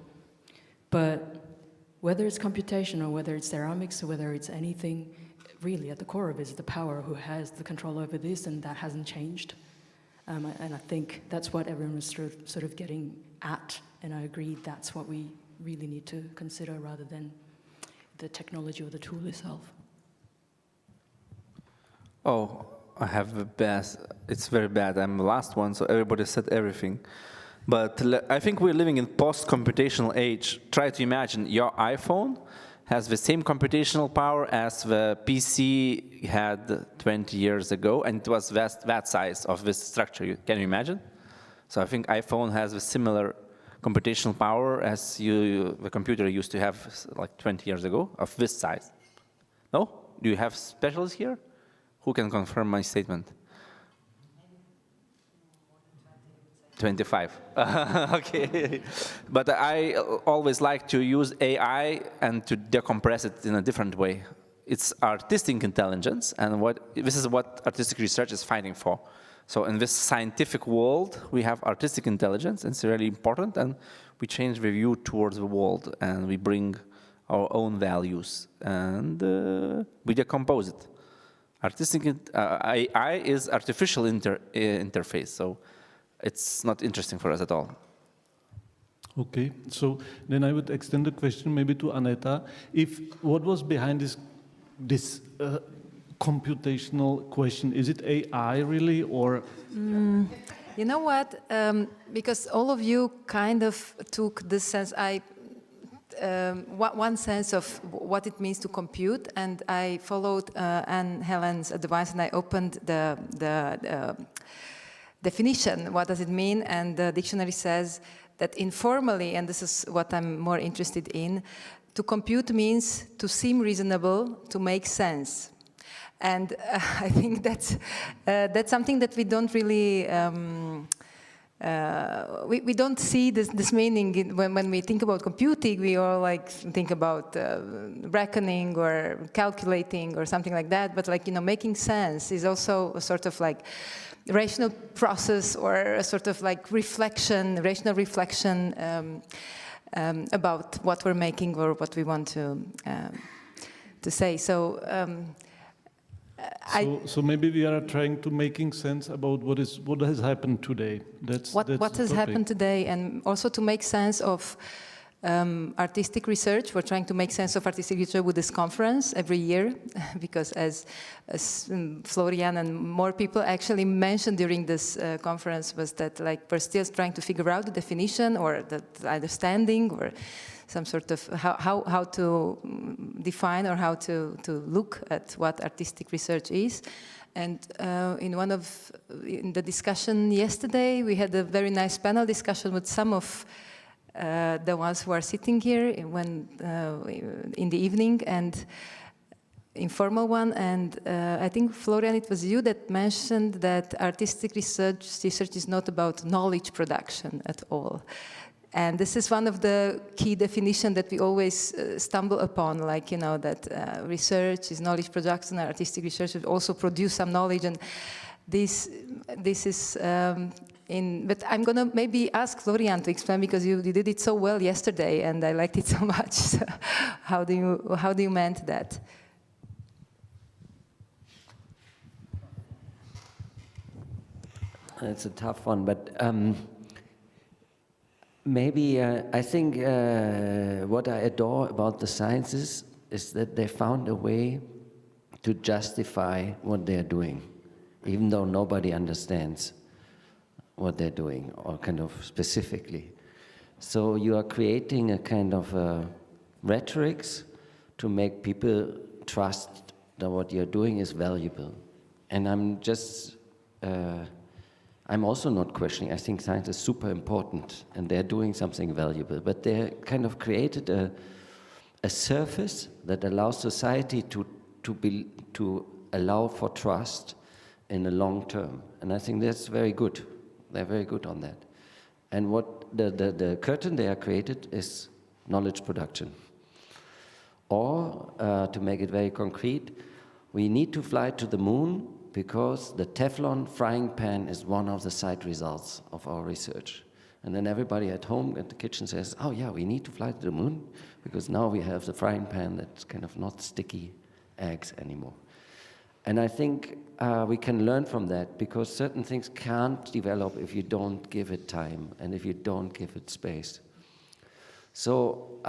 but whether it's computation or whether it's ceramics or whether it's anything, really at the core of it is the power who has the control over this, and that hasn't changed. And I think that's what everyone was sort of getting at, and I agree that's what we really need to consider rather than the technology or the tool itself. Oh, I have a bad, it's very bad. I'm the last one, so everybody said everything. But I think we're living in post-computational age. Try to imagine your iPhone has the same computational power as the PC had 20 years ago, and it was that size of this structure. Can you imagine? So I think iPhone has a similar computational power as the computer used to have like 20 years ago, of this size. No? Do you have specialists here? Who can confirm my statement? 25. Okay. But I always like to use AI and to decompress it in a different way. It's artistic intelligence, and this is what artistic research is fighting for. So in this scientific world, we have artistic intelligence, and it's really important, and we change the view towards the world, and we bring our own values, and we decompose it. AI is artificial interface, so it's not interesting for us at all. Okay, so then I would extend the question maybe to Aneta. What was behind this computational question? Is it AI really, or? You know what? Because all of you kind of took this sense. One sense of what it means to compute, and I followed Anne Helen's advice, and I opened the definition. What does it mean? And the dictionary says that informally, and this is what I'm more interested in, to compute means to seem reasonable, to make sense. And I think that's something that we don't really, we don't see this meaning when we think about computing. We all like think about reckoning or calculating or something like that. But like, making sense is also a sort of like rational process or a sort of like reflection, rational reflection about what we're making or what we want to say. So so maybe we are trying to making sense about what has happened today. That's what has the happened today, and also to make sense of artistic research. We're trying to make sense of artistic research with this conference every year, because as Florian and more people actually mentioned during this conference, was that like we're still trying to figure out the definition or the understanding or some sort of how to define or how to look at what artistic research is. And in the discussion yesterday, we had a very nice panel discussion with some of the ones who are sitting here in the evening, and informal one. And I think, Florian, it was you that mentioned that artistic research is not about knowledge production at all. And this is one of the key definitions that we always stumble upon, like, that research is knowledge production, and artistic research should also produce some knowledge. And this is but I'm going to maybe ask Florian to explain, because you did it so well yesterday, and I liked it so much. So how do you meant that? It's a tough one, but maybe I think what I adore about the sciences is that they found a way to justify what they're doing, even though nobody understands what they're doing, or kind of specifically. So you are creating a kind of rhetorics to make people trust that what you're doing is valuable. And I'm also not questioning. I think science is super important, and they're doing something valuable. But they kind of created a surface that allows society to allow for trust in the long term. And I think that's very good. They're very good on that. And what the curtain they are created is knowledge production. Or, to make it very concrete, we need to fly to the moon because the Teflon frying pan is one of the side results of our research. And then everybody at home at the kitchen says, oh yeah, we need to fly to the moon because now we have the frying pan that's kind of not sticky eggs anymore. And I think we can learn from that, because certain things can't develop if you don't give it time and if you don't give it space. So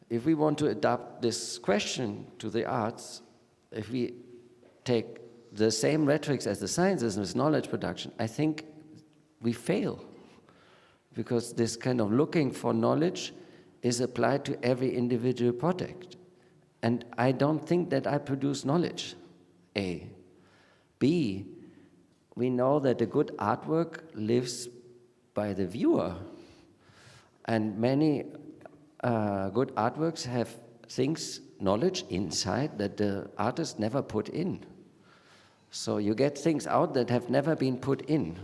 if we want to adapt this question to the arts, if we take the same rhetorics as the sciences and knowledge production, I think we fail. Because this kind of looking for knowledge is applied to every individual project. And I don't think that I produce knowledge, A. B, we know that a good artwork lives by the viewer. And many good artworks have things, knowledge inside that the artist never put in. So you get things out that have never been put in.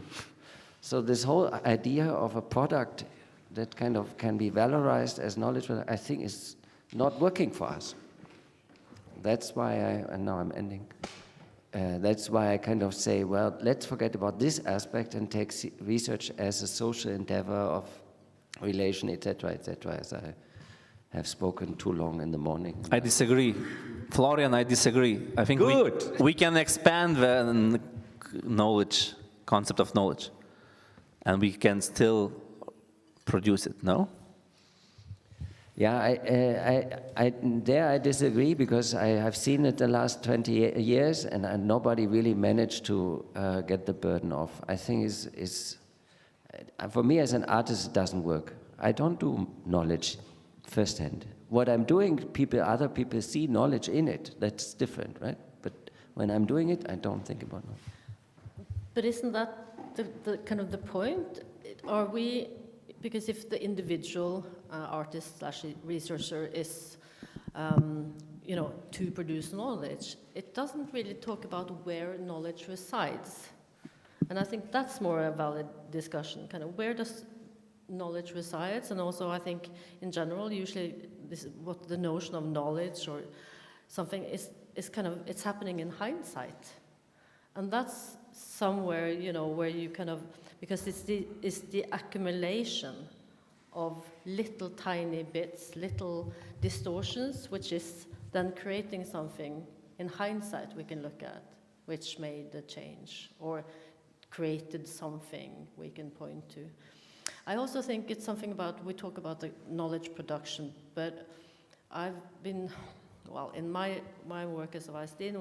So this whole idea of a product that kind of can be valorized as knowledge, I think is not working for us. That's why and now I'm ending. That's why I kind of say, well, let's forget about this aspect and take research as a social endeavor of relation, etc., as I have spoken too long in the morning. I disagree. Florian, I disagree. I think we can expand the knowledge, concept of knowledge, and we can still produce it, no? Yeah, I disagree, because I have seen it the last 20 years, and nobody really managed to get the burden off. I think for me as an artist, it doesn't work. I don't do knowledge firsthand. What I'm doing, other people see knowledge in it. That's different, right? But when I'm doing it, I don't think about it. But isn't that the kind of the point? Are we? Because if the individual artist / researcher is, to produce knowledge, it it doesn't really talk about where knowledge resides. And I think that's more a valid discussion, kind of where does knowledge resides, and also I think in general, usually this is what the notion of knowledge or something is kind of, it's happening in hindsight. And that's somewhere, you know, where you kind of, because it's the accumulation of little tiny bits, little distortions, which is then creating something in hindsight we can look at, which made the change or created something we can point to. I also think it's something about, we talk about the knowledge production, but I've been, well, in my work as a vice dean,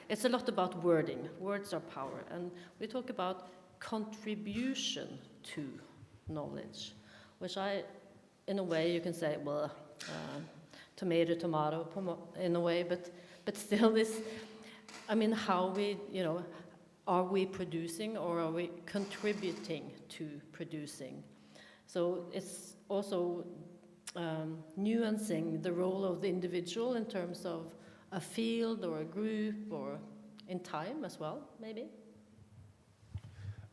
it's a lot about wording. Words are power. And we talk about contribution to knowledge, which in a way you can say, well, tomato, in a way, but still this, I mean, how we, you know, are we producing or are we contributing to producing? So it's also nuancing the role of the individual in terms of a field or a group or in time as well, maybe.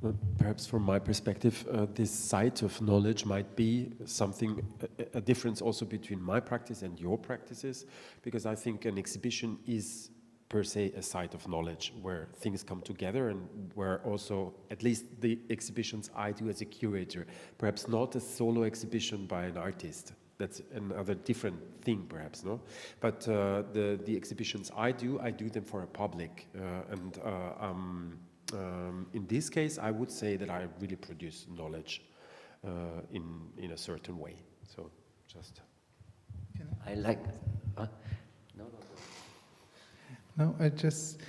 Well, perhaps from my perspective, this site of knowledge might be something, a difference also between my practice and your practices, because I think an exhibition is per se a site of knowledge where things come together and where also, at least the exhibitions I do as a curator, perhaps not a solo exhibition by an artist. That's another different thing, perhaps, no? But the exhibitions I do them for a public. In this case, I would say that I really produce knowledge in a certain way. So, just. I like. No, I just,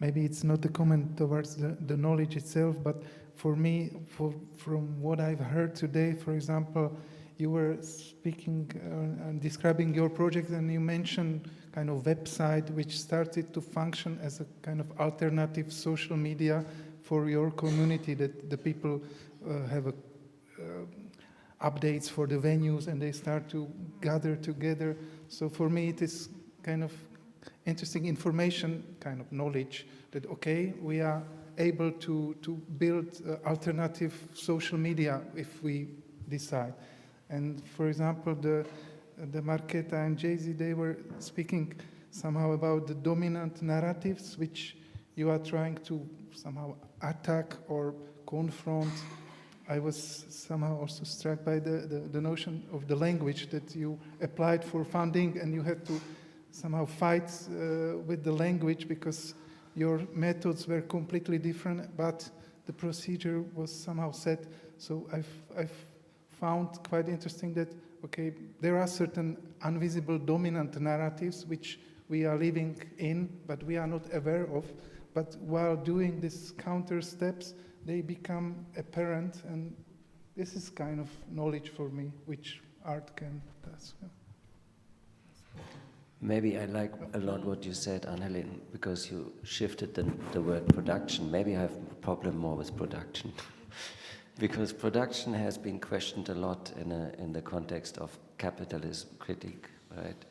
maybe it's not a comment towards the knowledge itself, but for me, from what I've heard today, for example, you were speaking and describing your project, and you mentioned kind of website which started to function as a kind of alternative social media for your community, that the people have updates for the venues and they start to gather together. So for me, it is kind of interesting information, kind of knowledge, that okay, we are able to build alternative social media if we decide. And for example, the Marketa and Jay-Z, they were speaking somehow about the dominant narratives which you are trying to somehow attack or confront. I was somehow also struck by the notion of the language that you applied for funding, and you had to somehow fight with the language because your methods were completely different, but the procedure was somehow set. So I've found quite interesting that, okay, there are certain invisible dominant narratives which we are living in, but we are not aware of. But while doing these counter steps, they become apparent, and this is kind of knowledge for me, which art can do. Maybe I like a lot what you said, Annelien, because you shifted the word production. Maybe I have a problem more with production. Because production has been questioned a lot in the context of capitalism critique, right?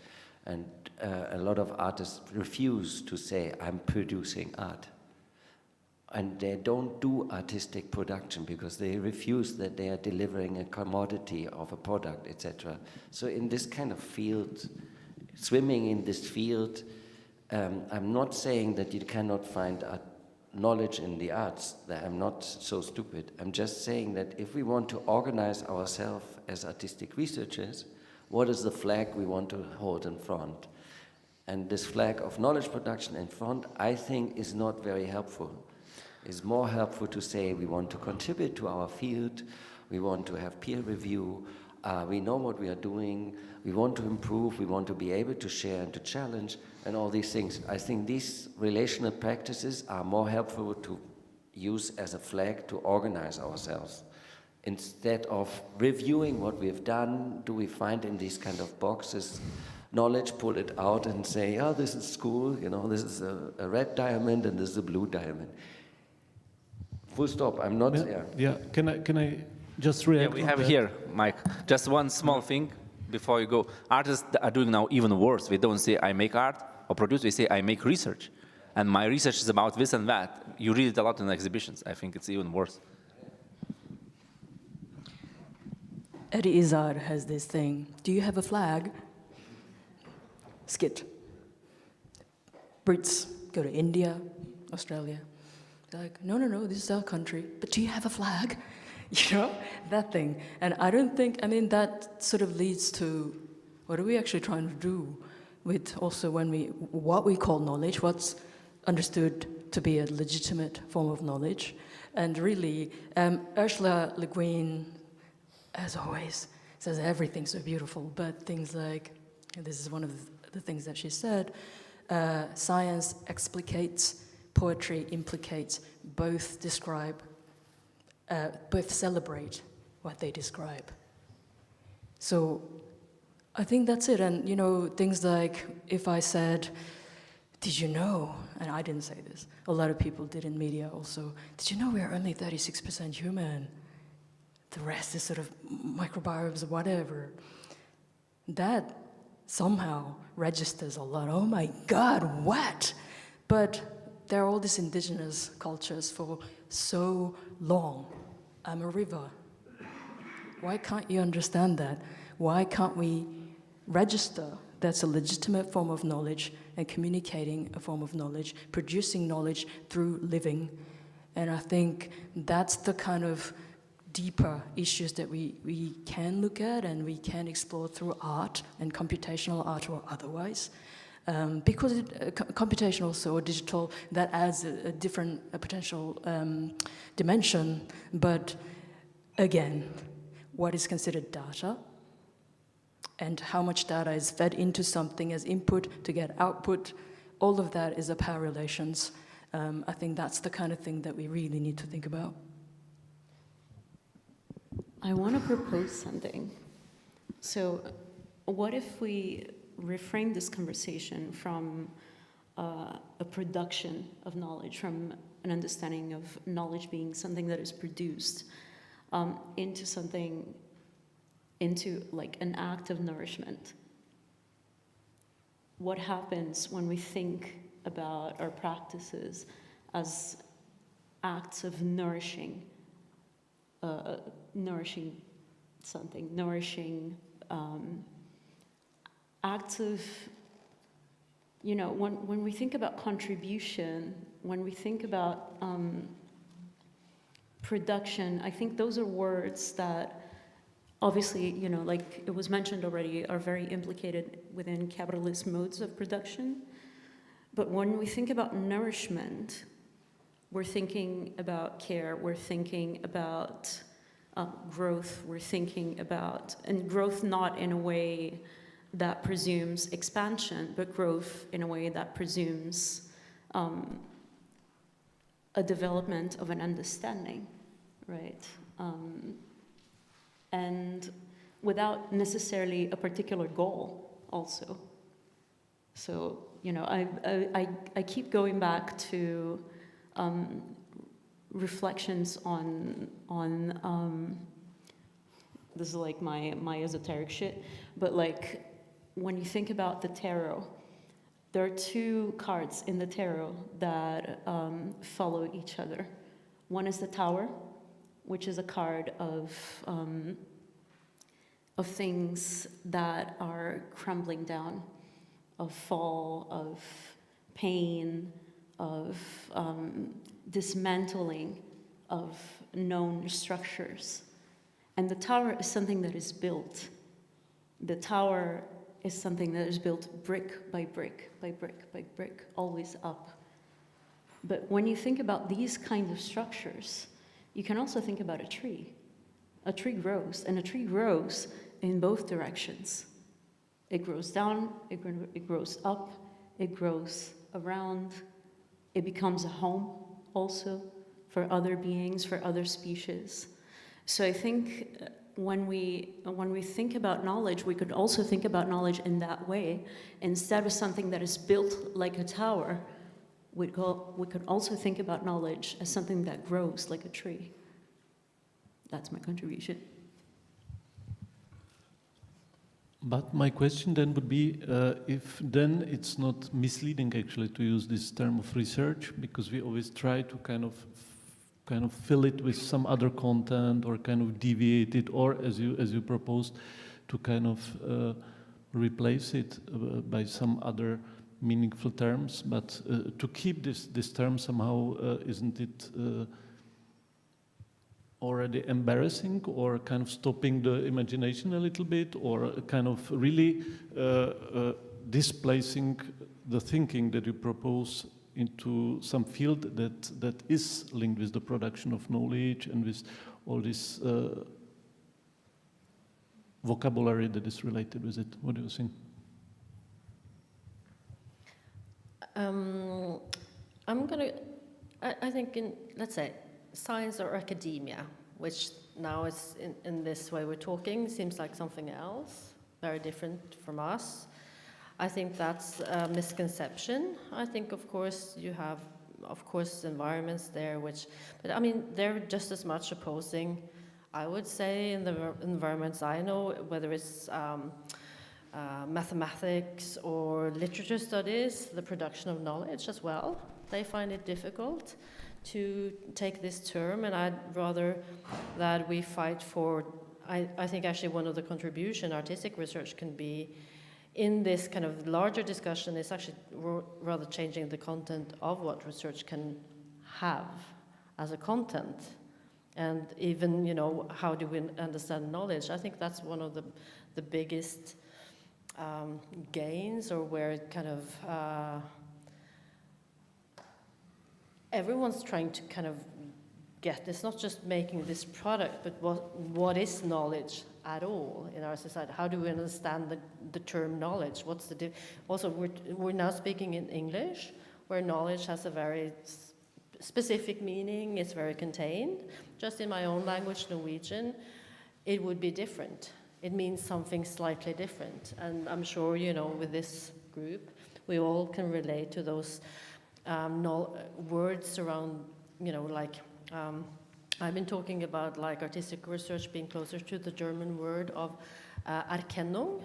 And a lot of artists refuse to say, I'm producing art. And they don't do artistic production because they refuse that they are delivering a commodity of a product, etc. So in this kind of field, swimming in this field, I'm not saying that you cannot find knowledge in the arts, that I'm not so stupid. I'm just saying that if we want to organize ourselves as artistic researchers, what is the flag we want to hold in front? And this flag of knowledge production in front, I think, is not very helpful. It's more helpful to say we want to contribute to our field, we want to have peer review, we know what we are doing, we want to improve, we want to be able to share and to challenge, and all these things. I think these relational practices are more helpful to use as a flag to organize ourselves. Instead of reviewing what we've done, do we find in these kind of boxes knowledge, pull it out and say, oh, this is school, you know, this is a red diamond and this is a blue diamond. Full stop, I'm not there. Yeah, can I just react? Yeah, we have here, Mike, just one small thing before you go. Artists are doing now even worse. They don't say, I make art, or produce, they say, I make research. And my research is about this and that. You read it a lot in exhibitions. I think it's even worse. Eddie Izzard has this thing. Do you have a flag? Skit. Brits go to India, Australia. They're like, no, this is our country. But do you have a flag? You know, that thing. And I don't think, I mean, that sort of leads to what are we actually trying to do with also what we call knowledge, what's understood to be a legitimate form of knowledge. And really, Ursula Le Guin, as always, says everything's so beautiful, but things like, and this is one of the things that she said, science explicates, poetry implicates, both describe, both celebrate what they describe. So I think that's it. And, you know, things like if I said, did you know, and I didn't say this, a lot of people did in media also, did you know we are only 36% human? The rest is sort of microbiomes or whatever. That somehow registers a lot. Oh my God, what? But there are all these indigenous cultures for so long. I'm a river. Why can't you understand that? Why can't we register that's a legitimate form of knowledge and communicating a form of knowledge, producing knowledge through living? And I think that's the kind of deeper issues that we can look at and we can explore through art and computational art or otherwise. Because computational also or digital, that adds a different potential dimension. But again, what is considered data and how much data is fed into something as input to get output, all of that is a power relations. I think that's the kind of thing that we really need to think about. I want to propose something. So what if we reframe this conversation from a production of knowledge, from an understanding of knowledge being something that is produced, into like an act of nourishment? What happens when we think about our practices as acts of nourishing something, nourishing acts of, you know, when we think about contribution, when we think about production, I think those are words that obviously, you know, like it was mentioned already, are very implicated within capitalist modes of production. But when we think about nourishment, we're thinking about care, we're thinking about growth, we're thinking about, and growth not in a way that presumes expansion, but growth in a way that presumes a development of an understanding, right? And without necessarily a particular goal also. So, you know, I keep going back to reflections on this is like my esoteric shit, but like when you think about the tarot, there are two cards in the tarot that follow each other. One is the Tower, which is a card of things that are crumbling down, of fall, of pain, of dismantling of known structures. And the Tower is something that is built. The Tower is something that is built brick by brick, by brick, by brick, always up. But when you think about these kinds of structures, you can also think about a tree. A tree grows, and a tree grows in both directions. It grows down, it grows up, it grows around, it becomes a home also for other beings, for other species. So I think when we think about knowledge, we could also think about knowledge in that way. Instead of something that is built like a tower, we could also think about knowledge as something that grows like a tree. That's my contribution. But my question then would be, if then it's not misleading actually to use this term of research, because we always try to kind of fill it with some other content or kind of deviate it, or as you proposed, to kind of replace it by some other meaningful terms. But to keep this term somehow, isn't it already embarrassing, or kind of stopping the imagination a little bit, or kind of really displacing the thinking that you propose into some field that is linked with the production of knowledge and with all this vocabulary that is related with it? What do you think? I think in, let's say, science or academia, which now is in this way we're talking, seems like something else, very different from us. I think that's a misconception. I think, of course, you have, of course, environments there which, but I mean, they're just as much opposing, I would say, in the environments I know, whether it's mathematics or literature studies, the production of knowledge as well. They find it difficult to take this term, and I'd rather that we fight for, I think actually one of the contribution artistic research can be in this kind of larger discussion is actually rather changing the content of what research can have as a content. And even, you know, how do we understand knowledge? I think that's one of the biggest gains, or where it kind of everyone's trying to kind of get this, not just making this product, but what is knowledge at all in our society? How do we understand the term knowledge? What's the also we're now speaking in English, where knowledge has a very specific meaning. It's very contained. Just in my own language, Norwegian, it would be different. It means something slightly different, and I'm sure, you know, with this group, we all can relate to those words around, you know, like I've been talking about like artistic research being closer to the German word of erkennung,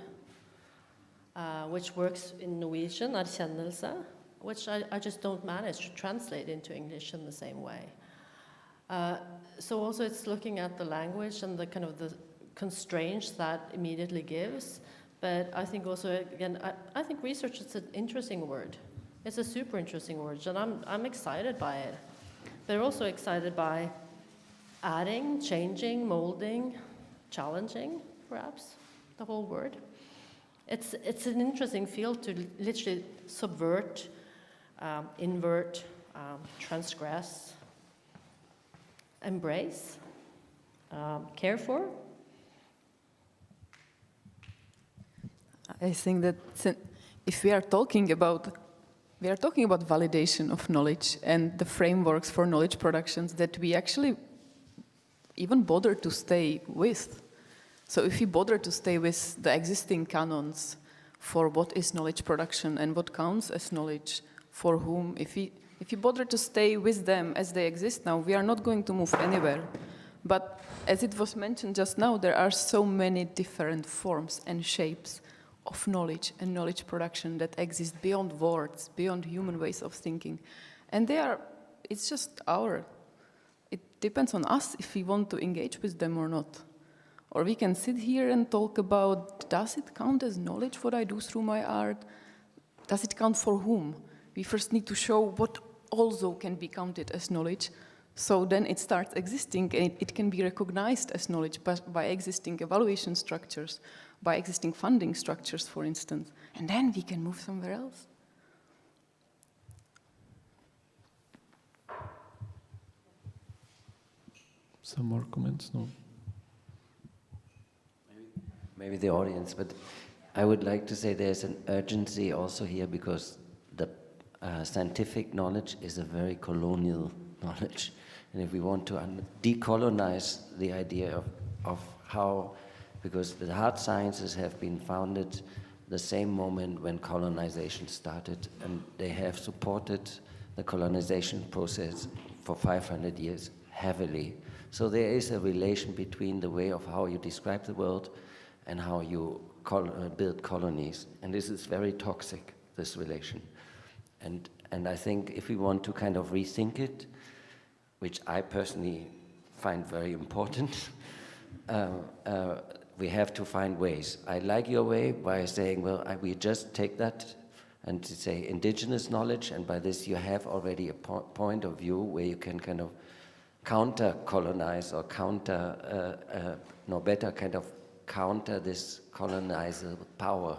which works in Norwegian, erkjennelse, which I just don't manage to translate into English in the same way. So also it's looking at the language and the kind of the constraints that immediately gives, but I think also, again, I think research is an interesting word. It's a super interesting word, and I'm excited by it. But also excited by adding, changing, molding, challenging, perhaps, the whole word. It's an interesting field to literally subvert, invert, transgress, embrace, care for. I think that if we are talking about validation of knowledge and the frameworks for knowledge productions that we actually even bother to stay with. So if we bother to stay with the existing canons for what is knowledge production and what counts as knowledge for whom, if you bother to stay with them as they exist now, we are not going to move anywhere. But as it was mentioned just now, there are so many different forms and shapes of knowledge and knowledge production that exist beyond words, beyond human ways of thinking. And it's just it depends on us if we want to engage with them or not. Or we can sit here and talk about, does it count as knowledge what I do through my art? Does it count for whom? We first need to show what also can be counted as knowledge. So then it starts existing, and it can be recognized as knowledge by existing evaluation structures, by existing funding structures, for instance. And then we can move somewhere else. Some more comments? No? Maybe the audience, but I would like to say there's an urgency also here, because the scientific knowledge is a very colonial knowledge. And if we want to decolonize the idea of how, because the hard sciences have been founded the same moment when colonization started, and they have supported the colonization process for 500 years heavily. So there is a relation between the way of how you describe the world and how you build colonies. And this is very toxic, this relation. And I think if we want to kind of rethink it, which I personally find very important, we have to find ways. I like your way by saying, well, we just take that and to say indigenous knowledge, and by this you have already a point of view where you can kind of counter-colonize or counter this colonizer power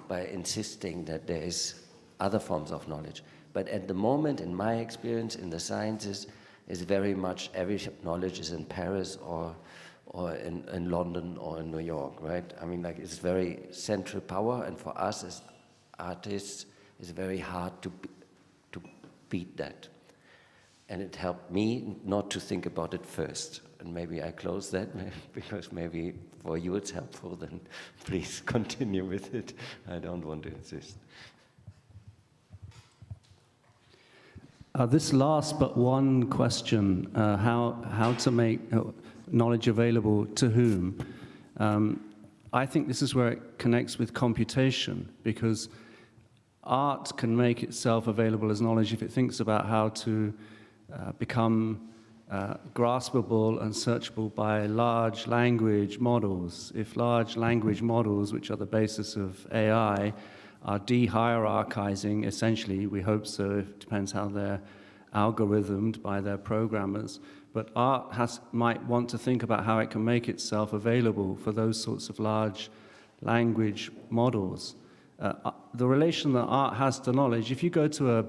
by insisting that there is other forms of knowledge. But at the moment, in my experience in the sciences, is very much every knowledge is in Paris or in London or in New York, right? I mean, like, it's very central power, and for us as artists, it's very hard to beat that. And it helped me not to think about it first. And maybe I close that, because maybe for you it's helpful, then please continue with it. I don't want to insist. This last but one question, how to make knowledge available to whom? I think this is where it connects with computation, because art can make itself available as knowledge if it thinks about how to become graspable and searchable by large language models. If large language models, which are the basis of AI, are de-hierarchizing, essentially, we hope so, it depends how they're algorithmed by their programmers, but art might want to think about how it can make itself available for those sorts of large language models. The relation that art has to knowledge, if you go to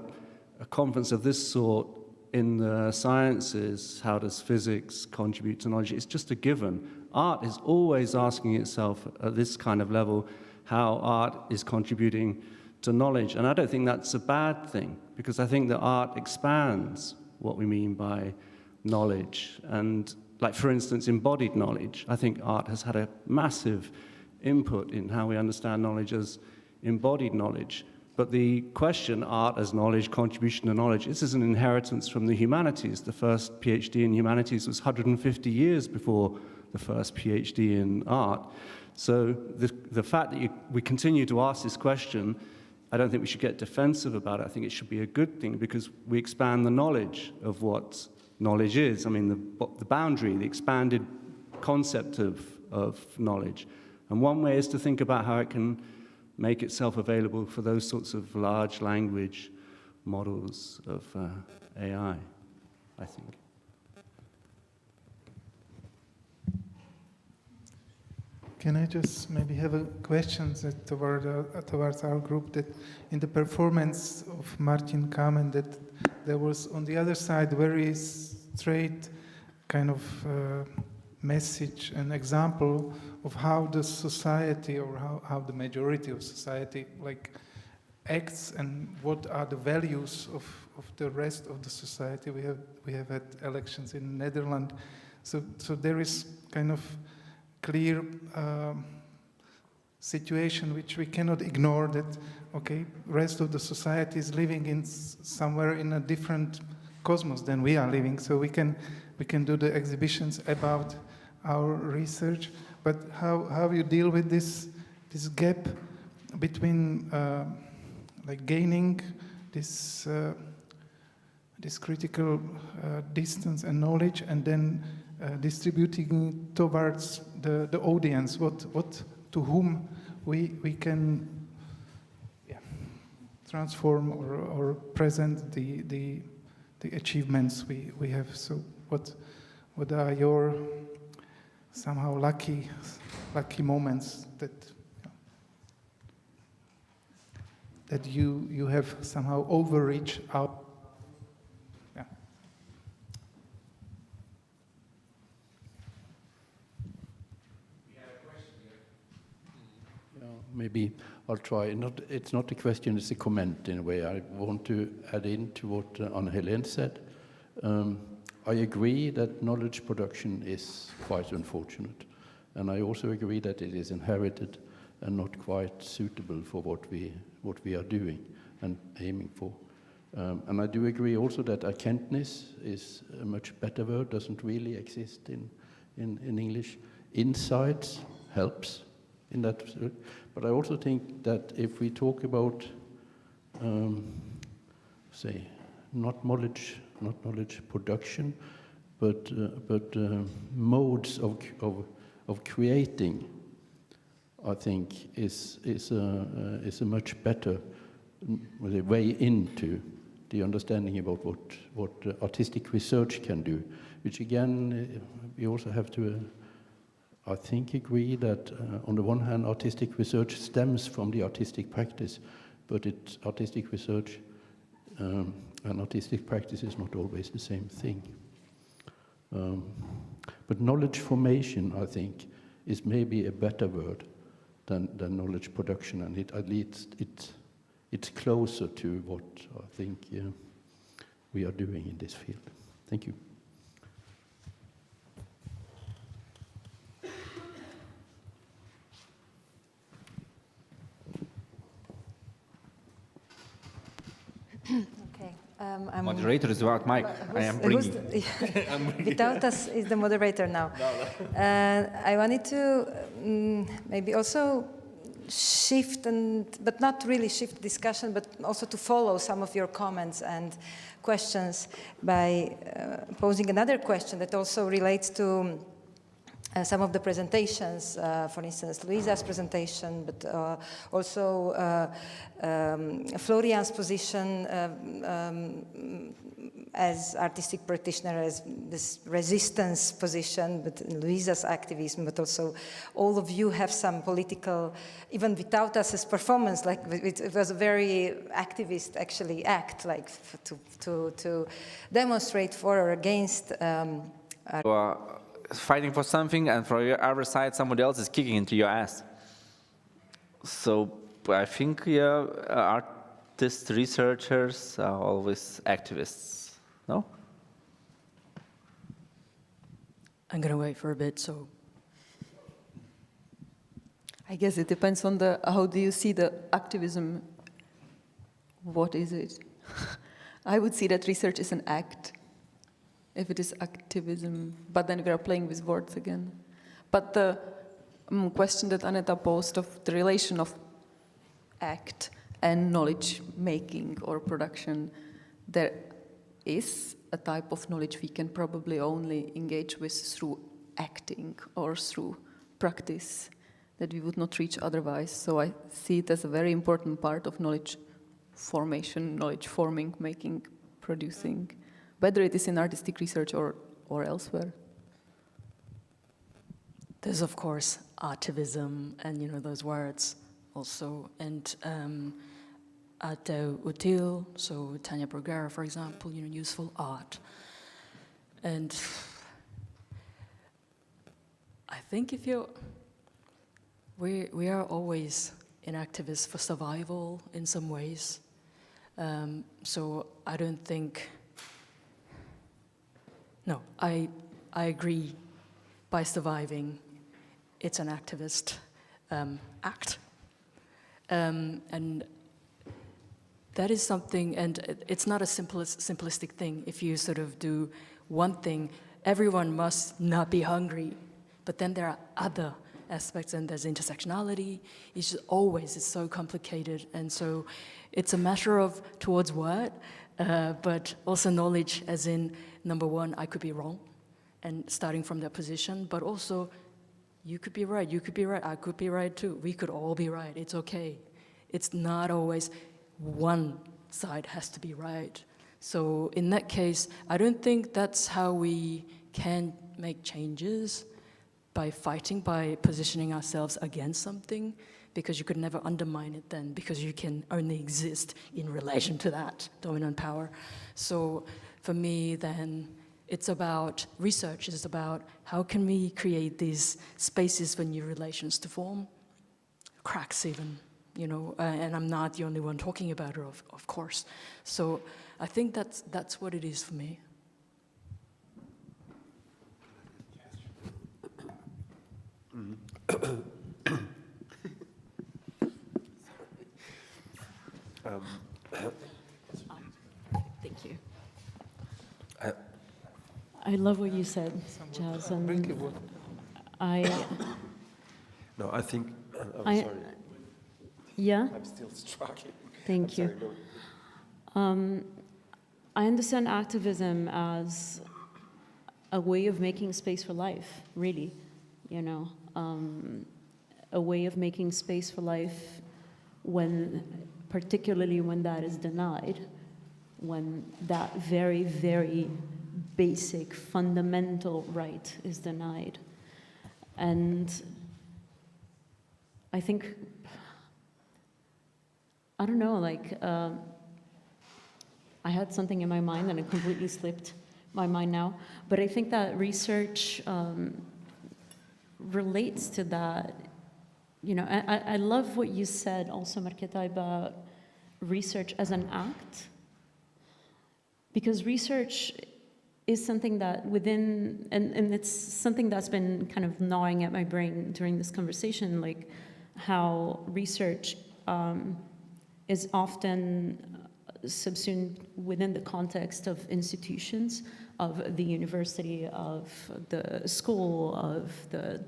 a conference of this sort in the sciences, how does physics contribute to knowledge? It's just a given. Art is always asking itself at this kind of level how art is contributing to knowledge. And I don't think that's a bad thing, because I think that art expands what we mean by knowledge. And like, for instance, embodied knowledge. I think art has had a massive input in how we understand knowledge as embodied knowledge. But the question, art as knowledge, contribution to knowledge, this is an inheritance from the humanities. The first PhD in humanities was 150 years before the first PhD in art. So the fact that we continue to ask this question, I don't think we should get defensive about it. I think it should be a good thing, because we expand the knowledge of what knowledge is. I mean, the boundary, the expanded concept of knowledge. And one way is to think about how it can make itself available for those sorts of large language models of AI, I think. Can I just maybe have a question towards our group, that in the performance of Martin Kamen, that there was on the other side very straight kind of message, an example of how the society, or how the majority of society like acts, and what are the values of the rest of the society. We have had elections in the Netherlands, so there is kind of clear situation which we cannot ignore, that okay, rest of the society is living in somewhere in a different cosmos than we are living, so we can do the exhibitions about our research, but how you deal with this gap between like gaining this critical distance and knowledge, and then distributing towards the audience, what to whom we can transform or present the achievements we have. So what are your somehow lucky moments that you have somehow overreached out? Maybe I'll try. It's not a question, it's a comment in a way. I want to add in to what Anne-Helene said. I agree that knowledge production is quite unfortunate. And I also agree that it is inherited and not quite suitable for what we are doing and aiming for. And I do agree also that erkenntnis is a much better word, doesn't really exist in English. Insights helps. in that. But I also think that if we talk about, say, not knowledge production, but modes of creating, I think is a much better way into the understanding about what artistic research can do. Which again, we also have to, I think, agree that on the one hand, artistic research stems from the artistic practice, but artistic research and artistic practice is not always the same thing. But knowledge formation, I think, is maybe a better word than knowledge production, and at least it's closer to what I think we are doing in this field. Thank you. Okay. Moderator is without mic. I am bringing. Without us is the moderator now. I wanted to maybe also shift, but not really shift discussion, but also to follow some of your comments and questions by posing another question that also relates to some of the presentations, for instance, Luisa's presentation, but also Florian's position as artistic practitioner, as this resistance position, but Luisa's activism, but also all of you have some political, even without us as performance, like it was a very activist actually act, like to demonstrate for or against. Fighting for something, and from your other side, somebody else is kicking into your ass. So I think artists, researchers are always activists, no? I'm gonna wait for a bit, so. I guess it depends on how do you see the activism? What is it? I would see that research is an act. If it is activism, but then we are playing with words again. But the question that Aneta posed of the relation of act and knowledge making or production, there is a type of knowledge we can probably only engage with through acting or through practice that we would not reach otherwise. So I see it as a very important part of knowledge formation, knowledge forming, making, producing, whether it is in artistic research or elsewhere. There's of course artivism and those words also, and arte utile, so Tanya Bruguera, for example, useful art. And I think we are always in activists for survival in some ways. So I don't think. No, I agree. By surviving, it's an activist act, and that is something. And it's not a simplistic thing. If you sort of do one thing, everyone must not be hungry. But then there are other aspects, and there's intersectionality. It's so complicated, and so it's a matter of towards what, but also knowledge, as in. Number one, I could be wrong, and starting from that position, but also, you could be right, I could be right too. We could all be right, it's okay. It's not always one side has to be right. So in that case, I don't think that's how we can make changes, by fighting, by positioning ourselves against something, because you could never undermine it then, because you can only exist in relation to that dominant power. So for me, then, it's about research. It's about how can we create these spaces for new relations to form, cracks even, and I'm not the only one talking about it, of course. So I think that's what it is for me. Thank you. I love what you said, Jazz. And No, I think Sorry. Yeah? I'm still struggling. Thank you. I understand activism as a way of making space for life, really, you know, a way of making space for life particularly when that is denied, when that very, very basic, fundamental right is denied. And I think, I don't know, like, I had something in my mind and it completely slipped my mind now, but I think that research relates to that. You know, I love what you said also, Marketa, about research as an act, because research is something that and it's something that's been kind of gnawing at my brain during this conversation, like how research is often subsumed within the context of institutions, of the university, of the school, of the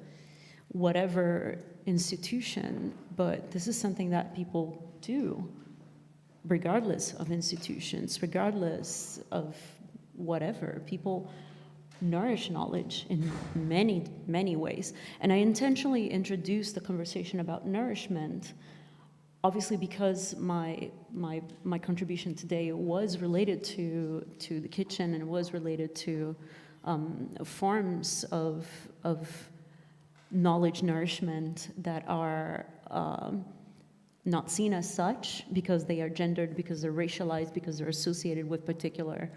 whatever institution, but this is something that people do regardless of institutions, regardless of whatever. People nourish knowledge in many, many ways. And I intentionally introduced the conversation about nourishment, obviously because my contribution today was related to the kitchen, and it was related to forms of knowledge nourishment that are not seen as such because they are gendered, because they're racialized, because they're associated with particular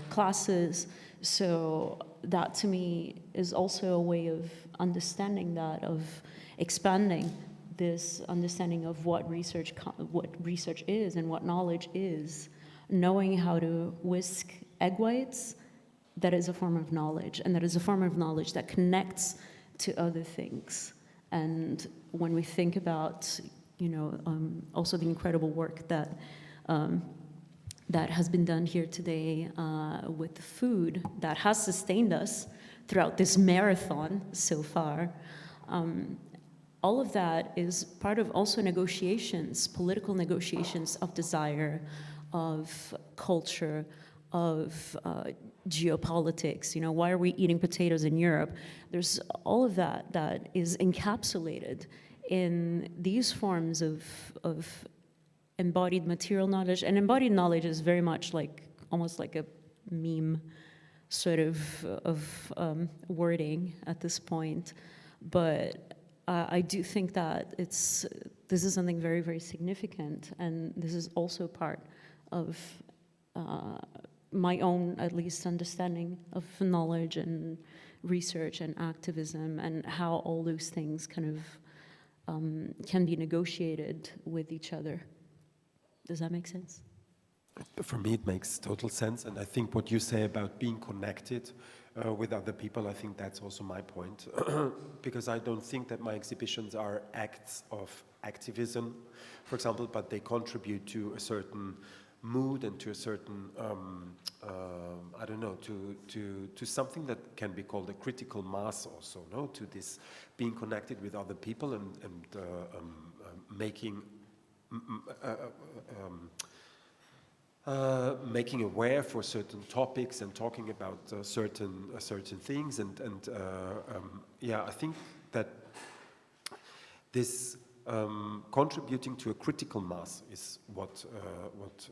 classes. So that to me is also a way of understanding that, of expanding this understanding of what research is and what knowledge is. Knowing how to whisk egg whites, that is a form of knowledge, and that is a form of knowledge that connects to other things. And when we think about, you know, also the incredible work that that has been done here today with the food that has sustained us throughout this marathon so far, all of that is part of also negotiations, political negotiations of desire, of culture, of geopolitics. You know, why are we eating potatoes in Europe? There's all of that that is encapsulated in these forms of embodied material knowledge. And embodied knowledge is very much like, almost like a meme sort of wording at this point. But I do think that this is something very, very significant, and this is also part of my own, at least, understanding of knowledge and research and activism, and how all those things kind of can be negotiated with each other. Does that make sense? For me, it makes total sense, and I think what you say about being connected with other people, I think that's also my point, because I don't think that my exhibitions are acts of activism, for example, but they contribute to a certain mood and to a certain, I don't know, to something that can be called a critical mass also, no? To this being connected with other people and making aware for certain topics and talking about certain things, and yeah, I think that this contributing to a critical mass is what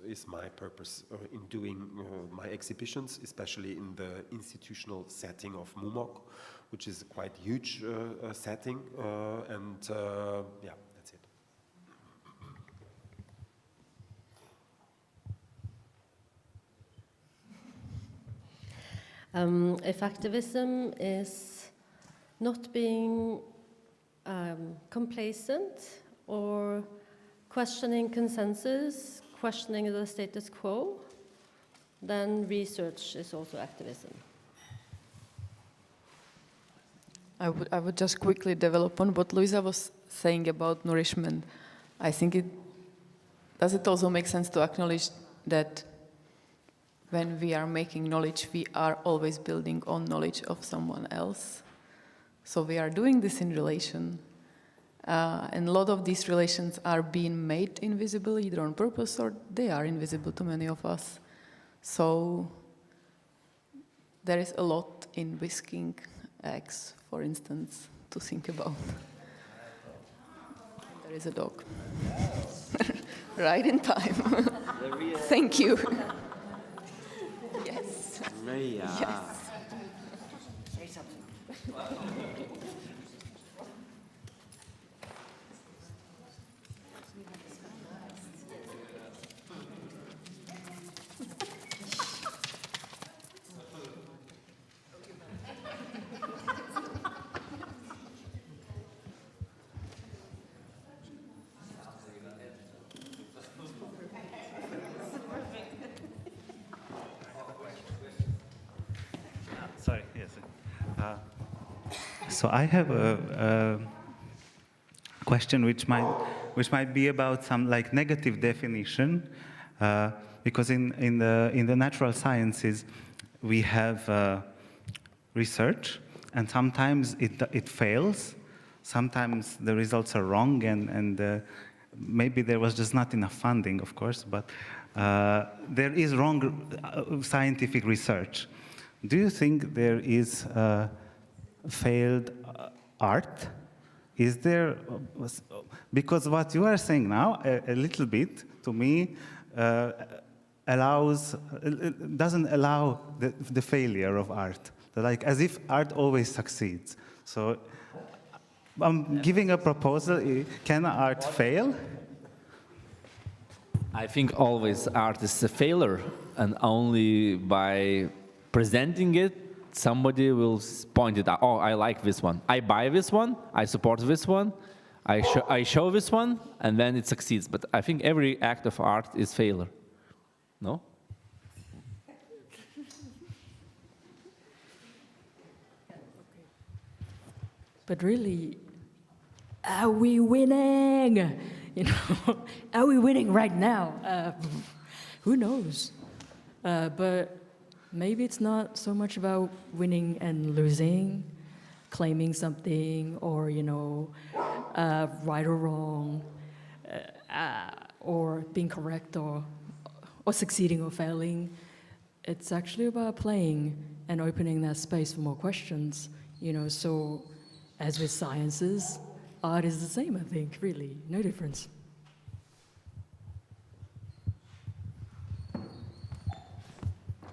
is my purpose in doing my exhibitions, especially in the institutional setting of MUMOC, which is a quite huge setting, and yeah, that's it. If activism is not being complacent or questioning consensus, questioning the status quo, then research is also activism. I would just quickly develop on what Luisa was saying about nourishment. I think does it also make sense to acknowledge that when we are making knowledge, we are always building on knowledge of someone else. So we are doing this in relation. And a lot of these relations are being made invisible either on purpose or they are invisible to many of us. So there is a lot in whisking eggs, for instance, to think about. There is a dog. Right in time. Thank you. Yes. Maria. Yes. Say something. Sorry, yes. So I have a question which might be about some like negative definition, because in the natural sciences we have research, and sometimes it fails, sometimes the results are wrong, and maybe there was just not enough funding, of course, but there is wrong scientific research. Do you think there is failed art? Is there, because what you are saying now, a little bit, to me, doesn't allow the failure of art. Like, as if art always succeeds. So I'm giving a proposal, can art fail? I think always art is a failure, and only by presenting it, somebody will point it out. Oh, I like this one. I buy this one. I support this one. I show this one, and then it succeeds. But I think every act of art is failure. No? But really, are we winning? You know, are we winning right now? Who knows? But maybe it's not so much about winning and losing, claiming something, or, you know, right or wrong, or being correct, or succeeding or failing. It's actually about playing and opening that space for more questions, you know. So as with sciences, art is the same, I think, really, no difference.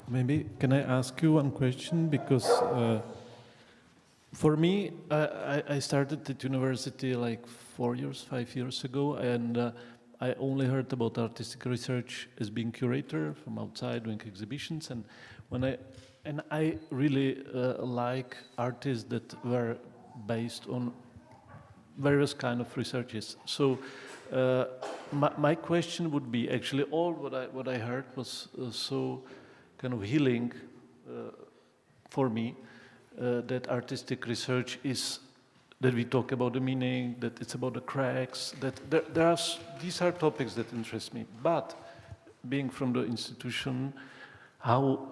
Maybe, can I ask you one question? Because for me, I started at university like 5 years ago, and I only heard about artistic research as being curator from outside, doing exhibitions, and I really like artists that were based on various kind of researches. So my question would be, actually all what I heard was so kind of healing for me, that artistic research is that we talk about the meaning, that it's about the cracks, that these are topics that interest me. But being from the institution, how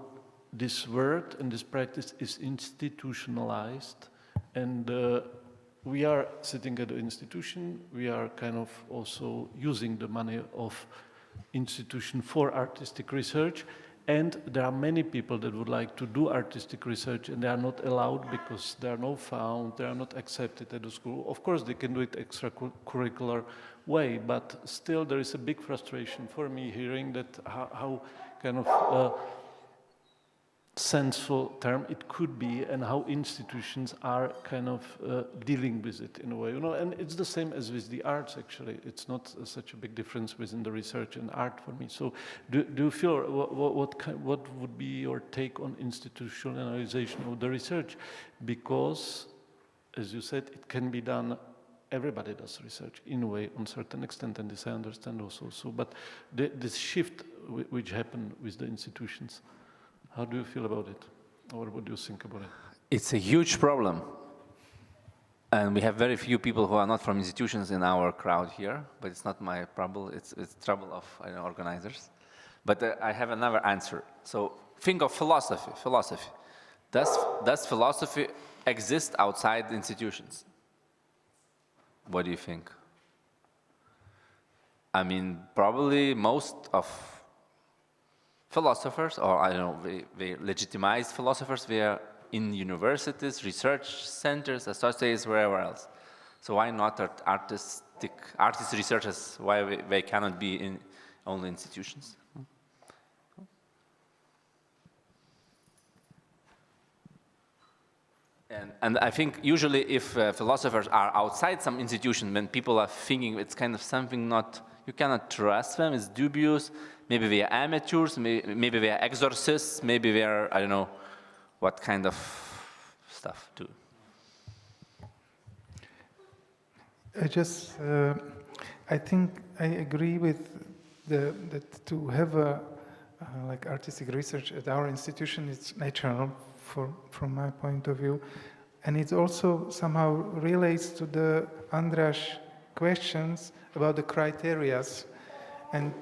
this word and this practice is institutionalized, and we are sitting at the institution, we are kind of also using the money of institution for artistic research, and there are many people that would like to do artistic research, and they are not allowed because they are not found, they are not accepted at the school. Of course, they can do it extracurricular way, but still there is a big frustration for me hearing that how kind of sensible term it could be, and how institutions are kind of dealing with it in a way, you know. And it's the same as with the arts, actually. It's not such a big difference within the research and art for me. So do you feel, what would be your take on institutionalization of the research? Because, as you said, it can be done, everybody does research in a way, on a certain extent, and this I understand also. So, but this shift which happened with the institutions, how do you feel about it? Or what do you think about it? It's a huge problem. And we have very few people who are not from institutions in our crowd here, but it's not my problem, it's trouble of organizers. But I have another answer. So think of philosophy. Does philosophy exist outside institutions? What do you think? I mean, probably most of philosophers, or I don't know, they legitimized philosophers, they are in universities, research centers, associates, wherever else. So why not artist researchers? Why they cannot be in only institutions? And I think usually if philosophers are outside some institution, when people are thinking it's kind of something not, you cannot trust them, it's dubious, maybe they are amateurs, maybe they are exorcists, maybe they are, I don't know, what kind of stuff too. I think I agree with that to have a like artistic research at our institution, it's natural from my point of view, and it also somehow relates to the Andras questions about the criterias, and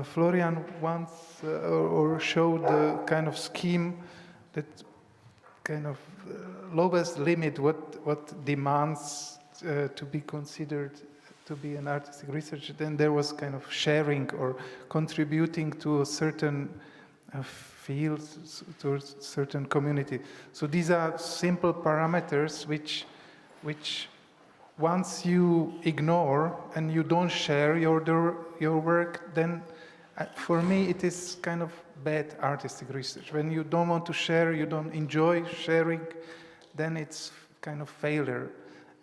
Florian once or showed the kind of scheme that kind of lowest limit what demands to be considered to be an artistic research. Then there was kind of sharing or contributing to a certain field, to a certain community. So these are simple parameters which once you ignore and you don't share your work, then for me it is kind of bad artistic research. When you don't want to share, you don't enjoy sharing, then it's kind of failure.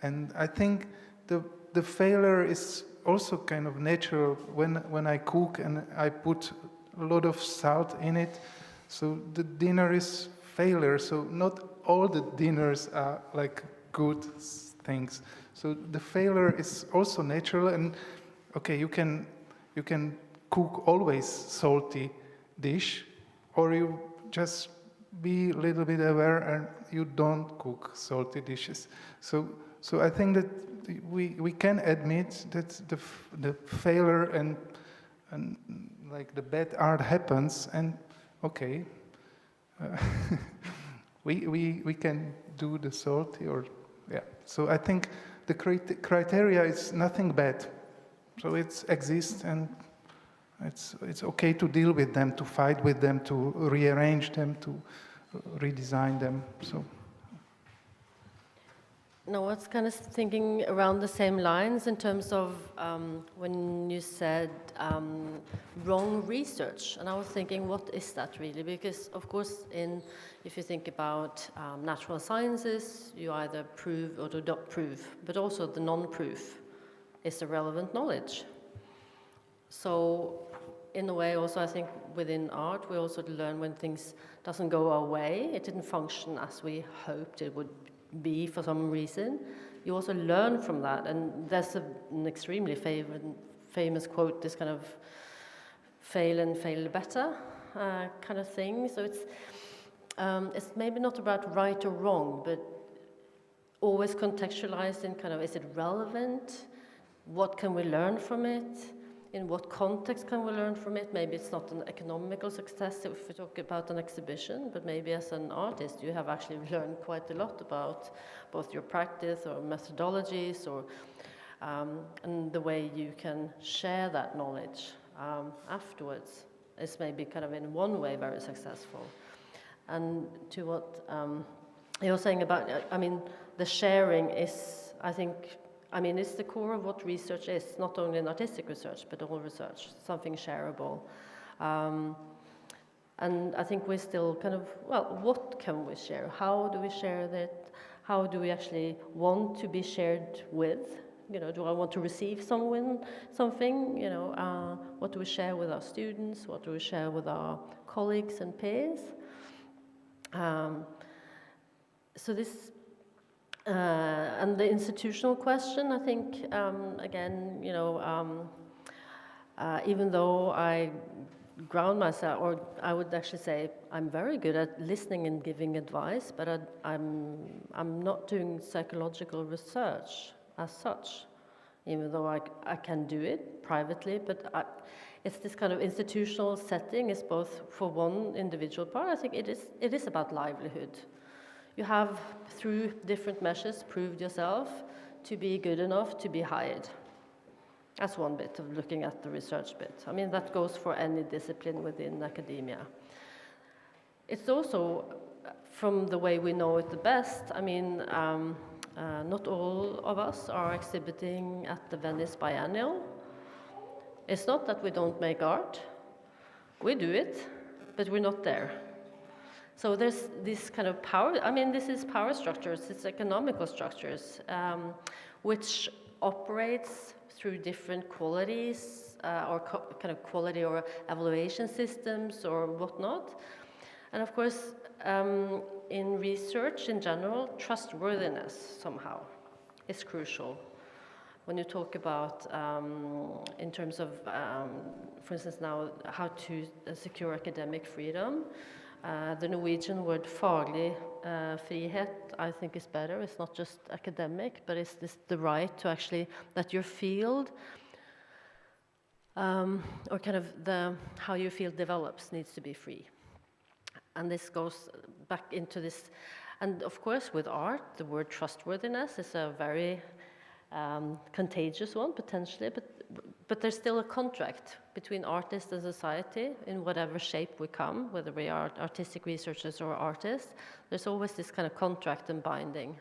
And I think the failure is also kind of natural when I cook and I put a lot of salt in it. So the dinner is failure. So not all the dinners are like good things. So the failure is also natural. And okay, you can cook always salty dish, or you just be a little bit aware and you don't cook salty dishes. So I think that we can admit that the failure and like the bad art happens, and okay, we can do the salty or yeah. So I think the criteria is nothing bad. So it exists, and it's okay to deal with them, to fight with them, to rearrange them, to redesign them. So. No, I was kind of thinking around the same lines in terms of when you said wrong research, and I was thinking, what is that really? Because of course, if you think about natural sciences, you either prove or do not prove, but also the non-proof is irrelevant knowledge. So in a way, also I think within art, we also learn when things doesn't go our way, it didn't function as we hoped it would be for some reason, you also learn from that. And there's an extremely famous quote, this kind of fail and fail better kind of thing. So it's maybe not about right or wrong, but always contextualized in kind of, is it relevant? What can we learn from it? In what context can we learn from it? Maybe it's not an economical success if we talk about an exhibition, but maybe as an artist you have actually learned quite a lot about both your practice or methodologies or and the way you can share that knowledge afterwards is maybe kind of in one way very successful. And to what you're saying about, I mean, the sharing is, I think, it's the core of what research is, not only in artistic research, but all research, something shareable. And I think we're still kind of, well, what can we share? How do we share that? How do we actually want to be shared with? You know, do I want to receive something? You know, what do we share with our students? What do we share with our colleagues and peers? So this, and the institutional question, I think, again, you know, even though I ground myself, or I would actually say I'm very good at listening and giving advice, but I'm not doing psychological research as such, even though I can do it privately, but it's this kind of institutional setting is both for one individual part. I think it is about livelihood. You have, through different measures, proved yourself to be good enough to be hired. That's one bit of looking at the research bit. I mean, that goes for any discipline within academia. It's also, from the way we know it the best, I mean, not all of us are exhibiting at the Venice Biennial. It's not that we don't make art. We do it, but we're not there. So there's this kind of power, I mean, this is power structures, it's economical structures, which operates through different qualities or kind of quality or evaluation systems or whatnot. And of course, in research in general, trustworthiness somehow is crucial. When you talk about, in terms of, for instance now, how to secure academic freedom, the Norwegian word faglig frihet, I think is better. It's not just academic, but it's the right to actually, that your field, or kind of how your field develops needs to be free. And this goes back into this, and of course with art, the word trustworthiness is a very contagious one, potentially, but there's still a contract between artists and society in whatever shape we come, whether we are artistic researchers or artists. There's always this kind of contract and binding.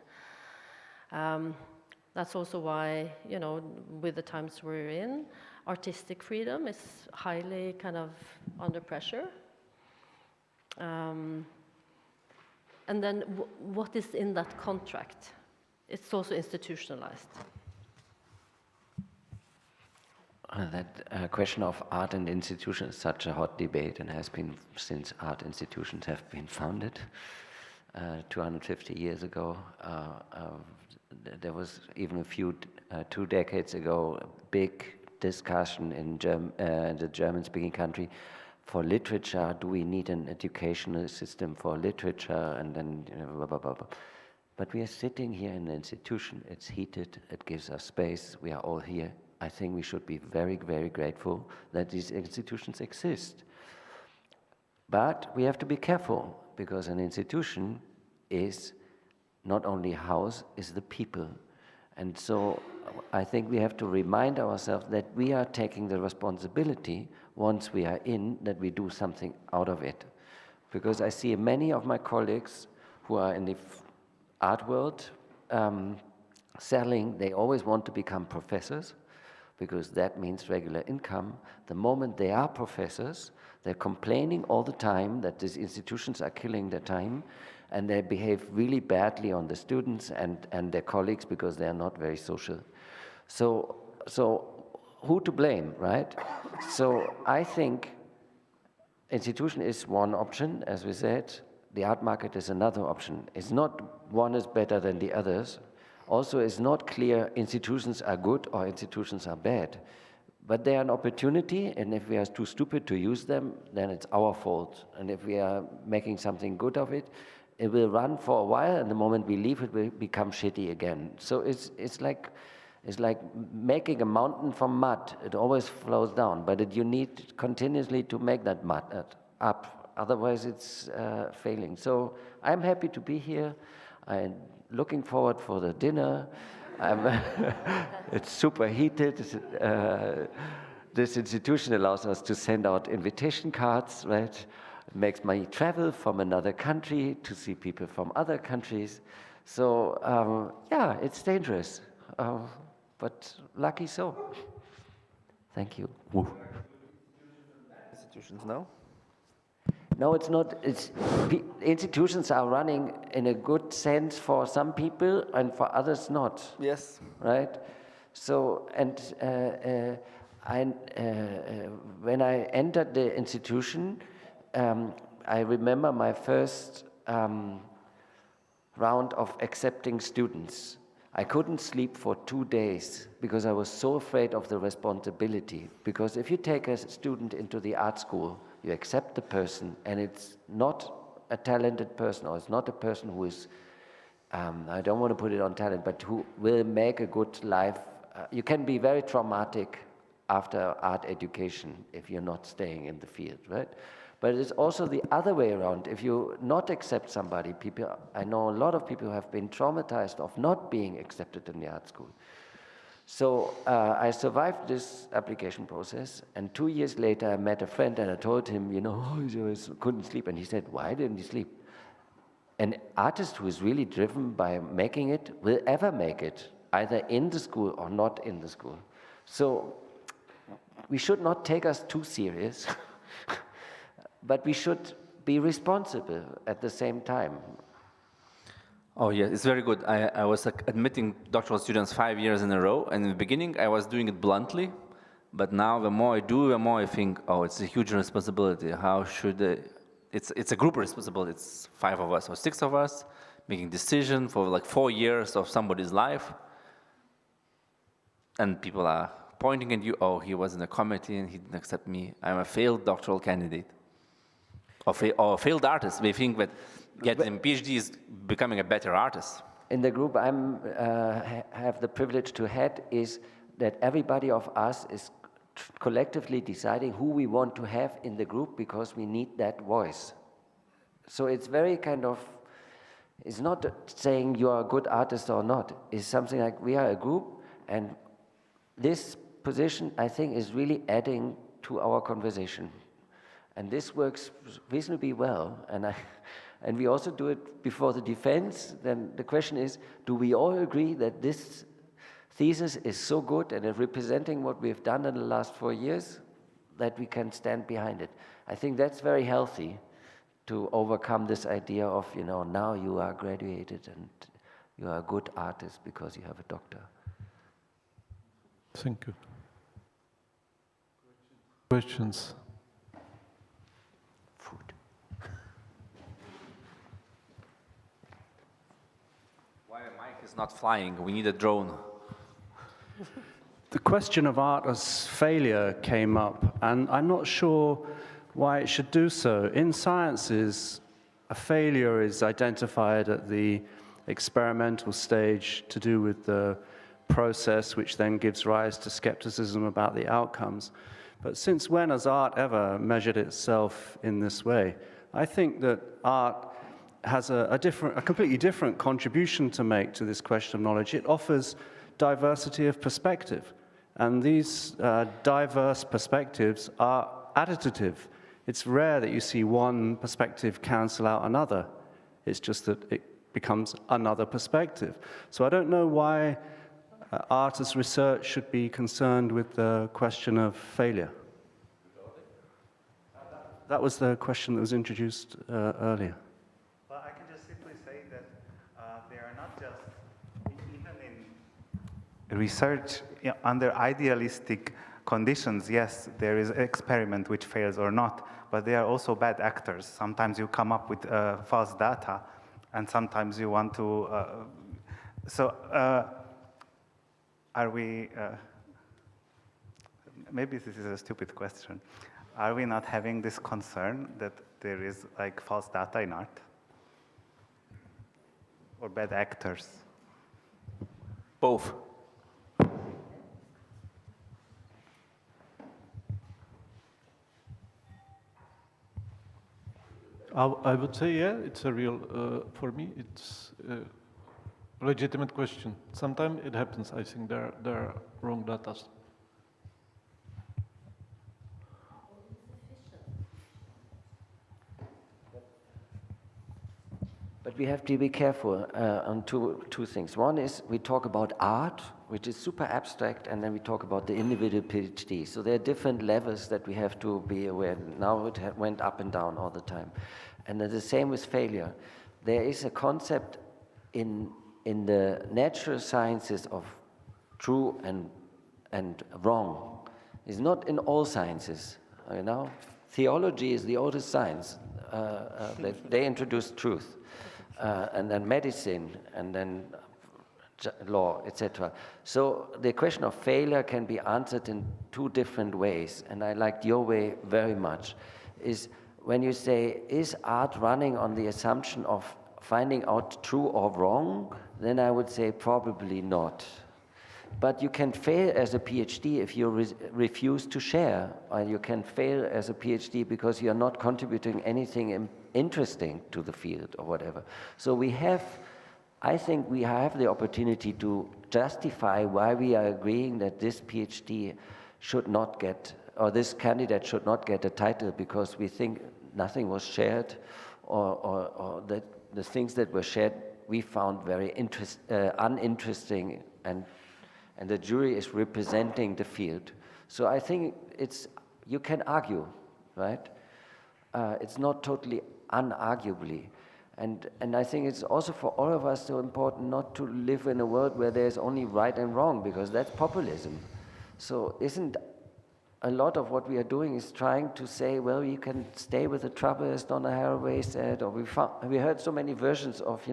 That's also why, you know, with the times we're in, artistic freedom is highly kind of under pressure. And then what is in that contract? It's also institutionalized. That question of art and institutions is such a hot debate and has been since art institutions have been founded 250 years ago. There was even a few, 2 decades ago, a big discussion in the German-speaking country for literature. Do we need an educational system for literature? And then, you know, blah, blah, blah, blah. But we are sitting here in an institution. It's heated. It gives us space. We are all here. I think we should be very, very grateful that these institutions exist. But we have to be careful, because an institution is not only a house, is the people. And so I think we have to remind ourselves that we are taking the responsibility once we are in, that we do something out of it. Because I see many of my colleagues who are in the art world selling, they always want to become professors, because that means regular income. The moment they are professors, they're complaining all the time that these institutions are killing their time, and they behave really badly on the students and their colleagues because they are not very social. So who to blame, right? So I think institution is one option, as we said. The art market is another option. It's not one is better than the others. Also, it's not clear institutions are good or institutions are bad. But they are an opportunity, and if we are too stupid to use them, then it's our fault. And if we are making something good of it, it will run for a while, and the moment we leave, it will become shitty again. So it's like making a mountain from mud. It always flows down, but you need continuously to make that mud up. Otherwise, it's failing. So I'm happy to be here. I'm looking forward for the dinner. It's super heated. This institution allows us to send out invitation cards, right? It makes me travel from another country to see people from other countries. So yeah, it's dangerous, but lucky so. Thank you. Institutions now? No, it's not. Institutions are running in a good sense for some people and for others not. Yes. Right? So, and when I entered the institution, I remember my first round of accepting students. I couldn't sleep for 2 days because I was so afraid of the responsibility. Because if you take a student into the art school, you accept the person, and it's not a talented person, or it's not a person who is, I don't want to put it on talent, but who will make a good life. You can be very traumatic after art education if you're not staying in the field, right? But it's also the other way around. If you not accept somebody, I know a lot of people who have been traumatized of not being accepted in the art school. So I survived this application process, and 2 years later I met a friend and I told him, you know, I couldn't sleep. And he said, why didn't you sleep? An artist who is really driven by making it will ever make it, either in the school or not in the school. So we should not take us too serious, but we should be responsible at the same time. Oh yeah, it's very good. I was admitting doctoral students 5 years in a row, and in the beginning I was doing it bluntly, but now the more I do, the more I think, oh, it's a huge responsibility. How should it's a group responsibility. It's 5 of us or 6 of us making decision for like 4 years of somebody's life, and people are pointing at you, oh, he was in a committee and he didn't accept me. I'm a failed doctoral candidate. Or a failed artist. They think that getting a PhD is becoming a better artist. In the group I have the privilege to head is that everybody of us is collectively deciding who we want to have in the group because we need that voice. So it's very kind of, it's not saying you are a good artist or not. It's something like we are a group, and this position, I think, is really adding to our conversation. And this works reasonably well. And we also do it before the defense. Then the question is, do we all agree that this thesis is so good and is representing what we've done in the last 4 years that we can stand behind it? I think that's very healthy to overcome this idea of, you know, now you are graduated and you are a good artist because you have a doctor. Thank you. Questions? Food. Why the mic is not flying? We need a drone. The question of art as failure came up, and I'm not sure why it should do so. In sciences, a failure is identified at the experimental stage to do with the process, which then gives rise to skepticism about the outcomes. But since when has art ever measured itself in this way? I think that art has a completely different contribution to make to this question of knowledge. It offers diversity of perspective, and these diverse perspectives are additive. It's rare that you see one perspective cancel out another. It's just that it becomes another perspective. So I don't know why art as research should be concerned with the question of failure. That was the question that was introduced earlier. Well, I can just simply say that they are not just, even in research, under idealistic conditions, yes, there is an experiment which fails or not, but they are also bad actors. Sometimes you come up with false data, and sometimes you want to, are we, maybe this is a stupid question. Are we not having this concern that there is like false data in art? Or bad actors? Both. I would say, yeah, it's a real, for me, it's a legitimate question. Sometimes it happens. I think there are wrong data. But we have to be careful on two things. One is we talk about art, which is super abstract, and then we talk about the individual PhD. So there are different levels that we have to be aware. Now it went up and down all the time. And the same with failure. There is a concept in the natural sciences of true and wrong. It's not in all sciences, you know. Theology is the oldest science. They introduced truth. And then medicine, and then law, etc. So the question of failure can be answered in 2 different ways, and I liked your way very much, is when you say, is art running on the assumption of finding out true or wrong, then I would say probably not. But you can fail as a PhD if you refuse to share, or you can fail as a PhD because you're not contributing anything interesting to the field or whatever. So we have, I think we have the opportunity to justify why we are agreeing that this PhD should not get, or this candidate should not get a title because we think nothing was shared, or that the things that were shared we found very uninteresting, and the jury is representing the field. So I think you can argue, right? It's not totally unarguably. And I think it's also for all of us so important not to live in a world where there's only right and wrong, because that's populism. So isn't a lot of what we are doing is trying to say, well, you can stay with the trouble, as Donna Haraway said, or we heard so many versions of,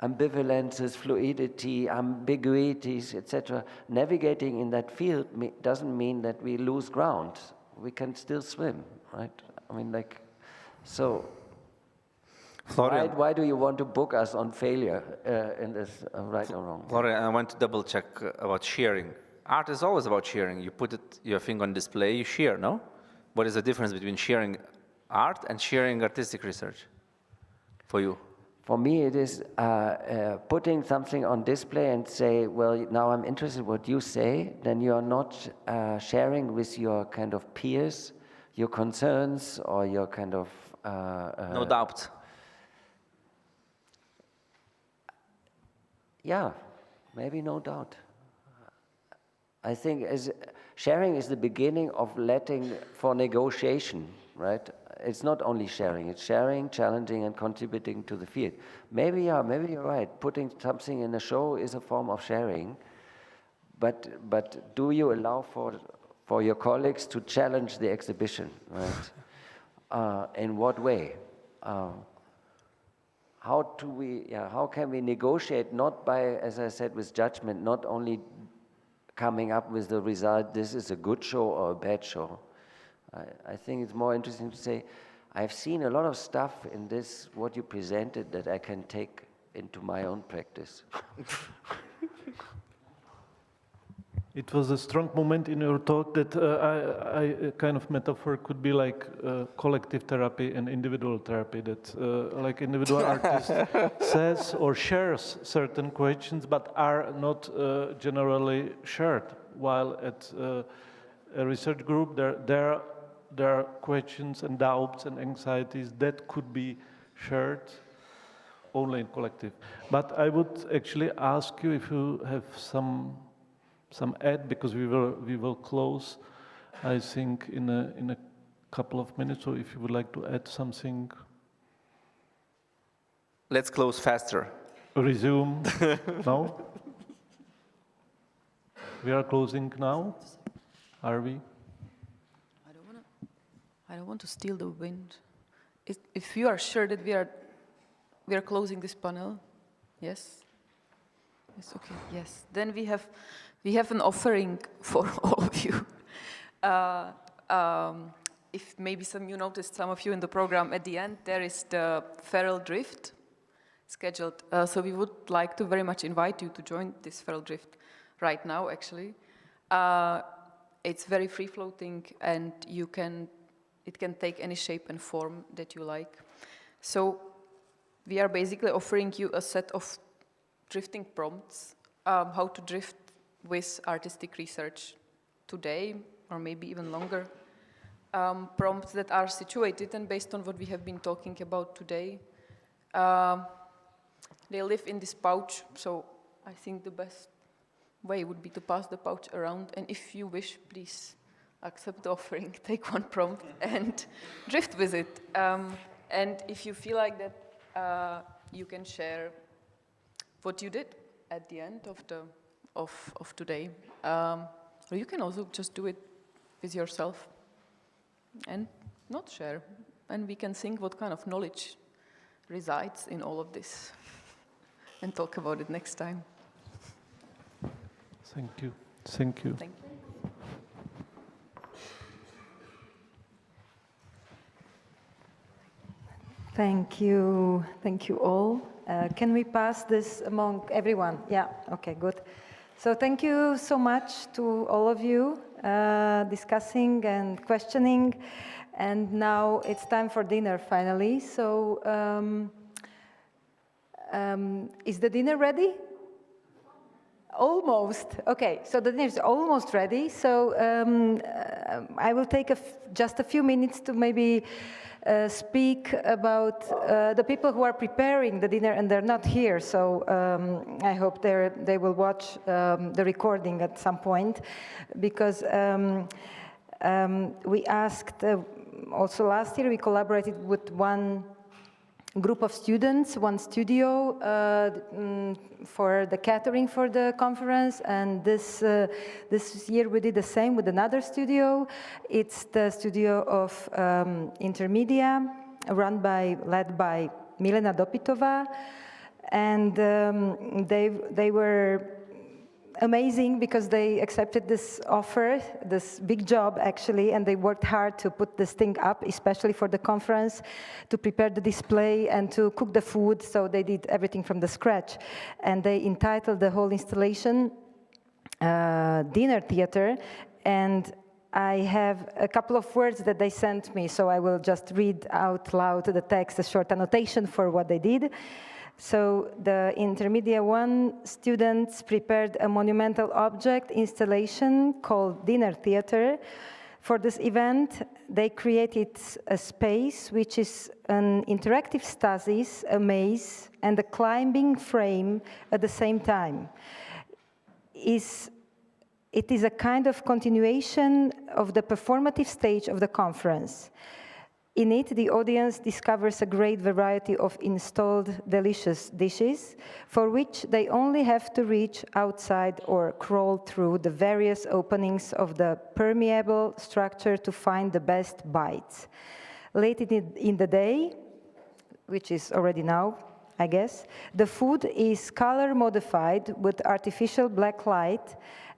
ambivalences, fluidity, ambiguities, etc. Navigating in that field doesn't mean that we lose ground. We can still swim, right? I mean, so Florian, why do you want to book us on failure in this right or wrong? Florian, I want to double check about sharing. Art is always about sharing. You put your thing on display, you share, no? What is the difference between sharing art and sharing artistic research for you? For me, it is putting something on display and say, well, now I'm interested in what you say. Then you are not sharing with your kind of peers your concerns or your kind of... no doubt. Yeah, maybe no doubt. I think sharing is the beginning of letting for negotiation, right? It's not only sharing, it's sharing, challenging, and contributing to the field. Maybe you're right. Putting something in a show is a form of sharing, but do you allow for your colleagues to challenge the exhibition, right? In what way? How can we negotiate, not by, as I said, with judgment, not only coming up with the result, this is a good show or a bad show. I think it's more interesting to say, I've seen a lot of stuff in this, what you presented, that I can take into my own practice. It was a strong moment in your talk that a kind of metaphor could be like collective therapy and individual therapy, that like individual artist says or shares certain questions but are not generally shared, while at a research group there are questions and doubts and anxieties that could be shared only in collective. But I would actually ask you if you have some add, because we will close, I think, in a couple of minutes. So if you would like to add something. Let's close faster. Resume. No? We are closing now. Are we? I don't want to steal the wind. If you are sure that we are closing this panel, yes. Yes. Okay. Yes. Then we have an offering for all of you. If maybe you noticed, some of you in the program, at the end there is the feral drift scheduled. So we would like to very much invite you to join this feral drift right now, actually. It's very free-floating, and it can take any shape and form that you like. So we are basically offering you a set of drifting prompts, how to drift with artistic research today, or maybe even longer. Prompts that are situated and based on what we have been talking about today. They live in this pouch, so I think the best way would be to pass the pouch around, and if you wish, please accept the offering, take one prompt and drift with it. And if you feel like that, you can share what you did at the end of today. Or you can also just do it with yourself and not share. And we can think what kind of knowledge resides in all of this and talk about it next time. Thank you. Thank you. Thank you. Thank you. Thank you all. Can we pass this among everyone? Yeah, okay, good. So thank you so much to all of you discussing and questioning. And now it's time for dinner finally. So is the dinner ready? Almost. Okay, so the dinner is almost ready. So I will take just a few minutes to maybe speak about the people who are preparing the dinner, and they're not here. So I hope they will watch the recording at some point, because we asked also last year. We collaborated with one group of students, one studio for the catering for the conference, and this year we did the same with another studio. It's the studio of Intermedia, led by Milena Dopitova, and they were amazing because they accepted this offer, this big job actually, and they worked hard to put this thing up, especially for the conference, to prepare the display and to cook the food. So they did everything from the scratch, and they entitled the whole installation Dinner Theater. And I have a couple of words that they sent me, so I will just read out loud the text, a short annotation for what they did. So the Intermedia 1 students prepared a monumental object installation called Dinner Theater. For this event, they created a space which is an interactive stasis, a maze, and a climbing frame at the same time. It is a kind of continuation of the performative stage of the conference. In it, the audience discovers a great variety of installed delicious dishes, for which they only have to reach outside or crawl through the various openings of the permeable structure to find the best bites. Late in the day, which is already now, I guess, the food is color modified with artificial black light,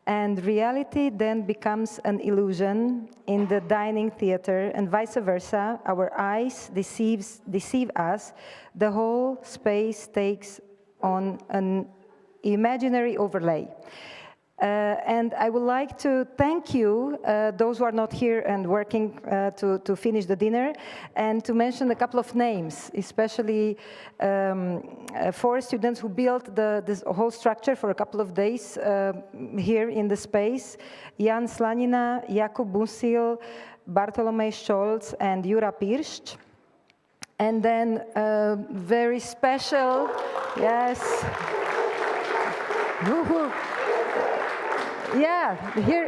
and reality then becomes an illusion in the dining theater, and vice versa. Our eyes deceive us. The whole space takes on an imaginary overlay. And I would like to thank you, those who are not here and working to finish the dinner, and to mention a couple of names, especially 4 students who built this whole structure for a couple of days here in the space: Jan Slanina, Jakub Busil, Bartolomej Scholz, and Jura Piršť. And then very special, yes. Woohoo. Yeah,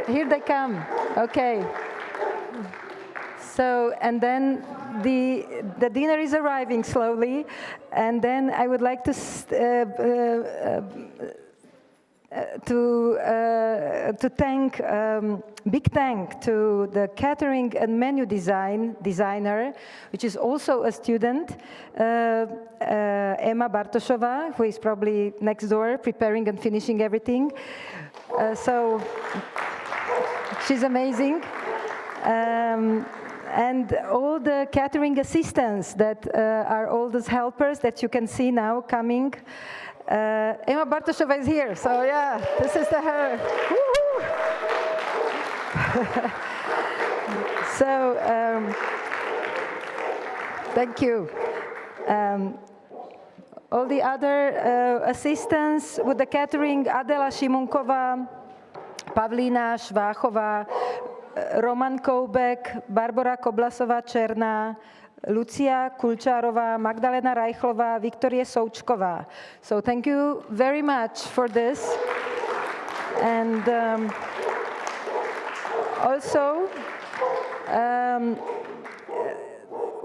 here they come. Okay. So, and then the dinner is arriving slowly, and then I would like to thank, big thank to the catering and menu designer, which is also a student, Emma Bartoszova, who is probably next door preparing and finishing everything. So she's amazing. And all the catering assistants that are all those helpers that you can see now coming. Emma Bartoszova is here, so yeah, this is her. So, thank you. All the other assistants with the catering: Adela Šimunkova, Pavlína Šváchová, Roman Koubek, Barbara Koblasová-Černá, Lucia Kulčárová, Magdalena Reichlová, Viktorie Součková. So thank you very much for this. And also,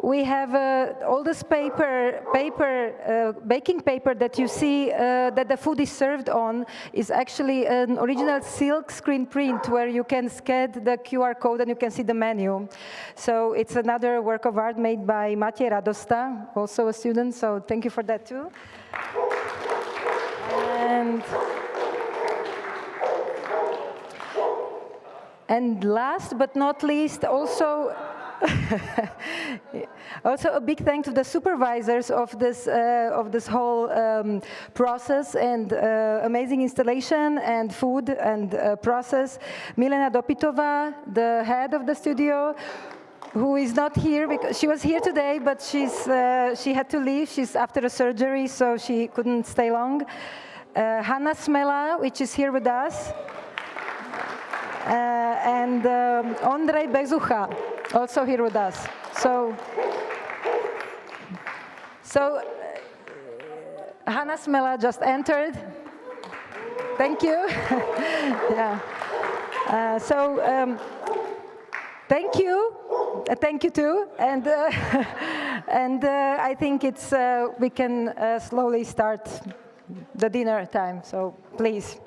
we have all this baking paper that you see that the food is served on is actually an original silk screen print where you can scan the QR code and you can see the menu. So it's another work of art made by Matej Radosta, also a student, so thank you for that too. And last but not least, also Also, a big thank to the supervisors of this whole process and amazing installation and food and process. Milena Dopitova, the head of the studio, who is not here because she was here today, but she had to leave. She's after a surgery, so she couldn't stay long. Hanna Smela, which is here with us. And Ondrej Bezucha, also here with us. So Hanna Smela just entered. Thank you. Yeah. Thank you. Thank you too. And and I think it's we can slowly start the dinner time. So please.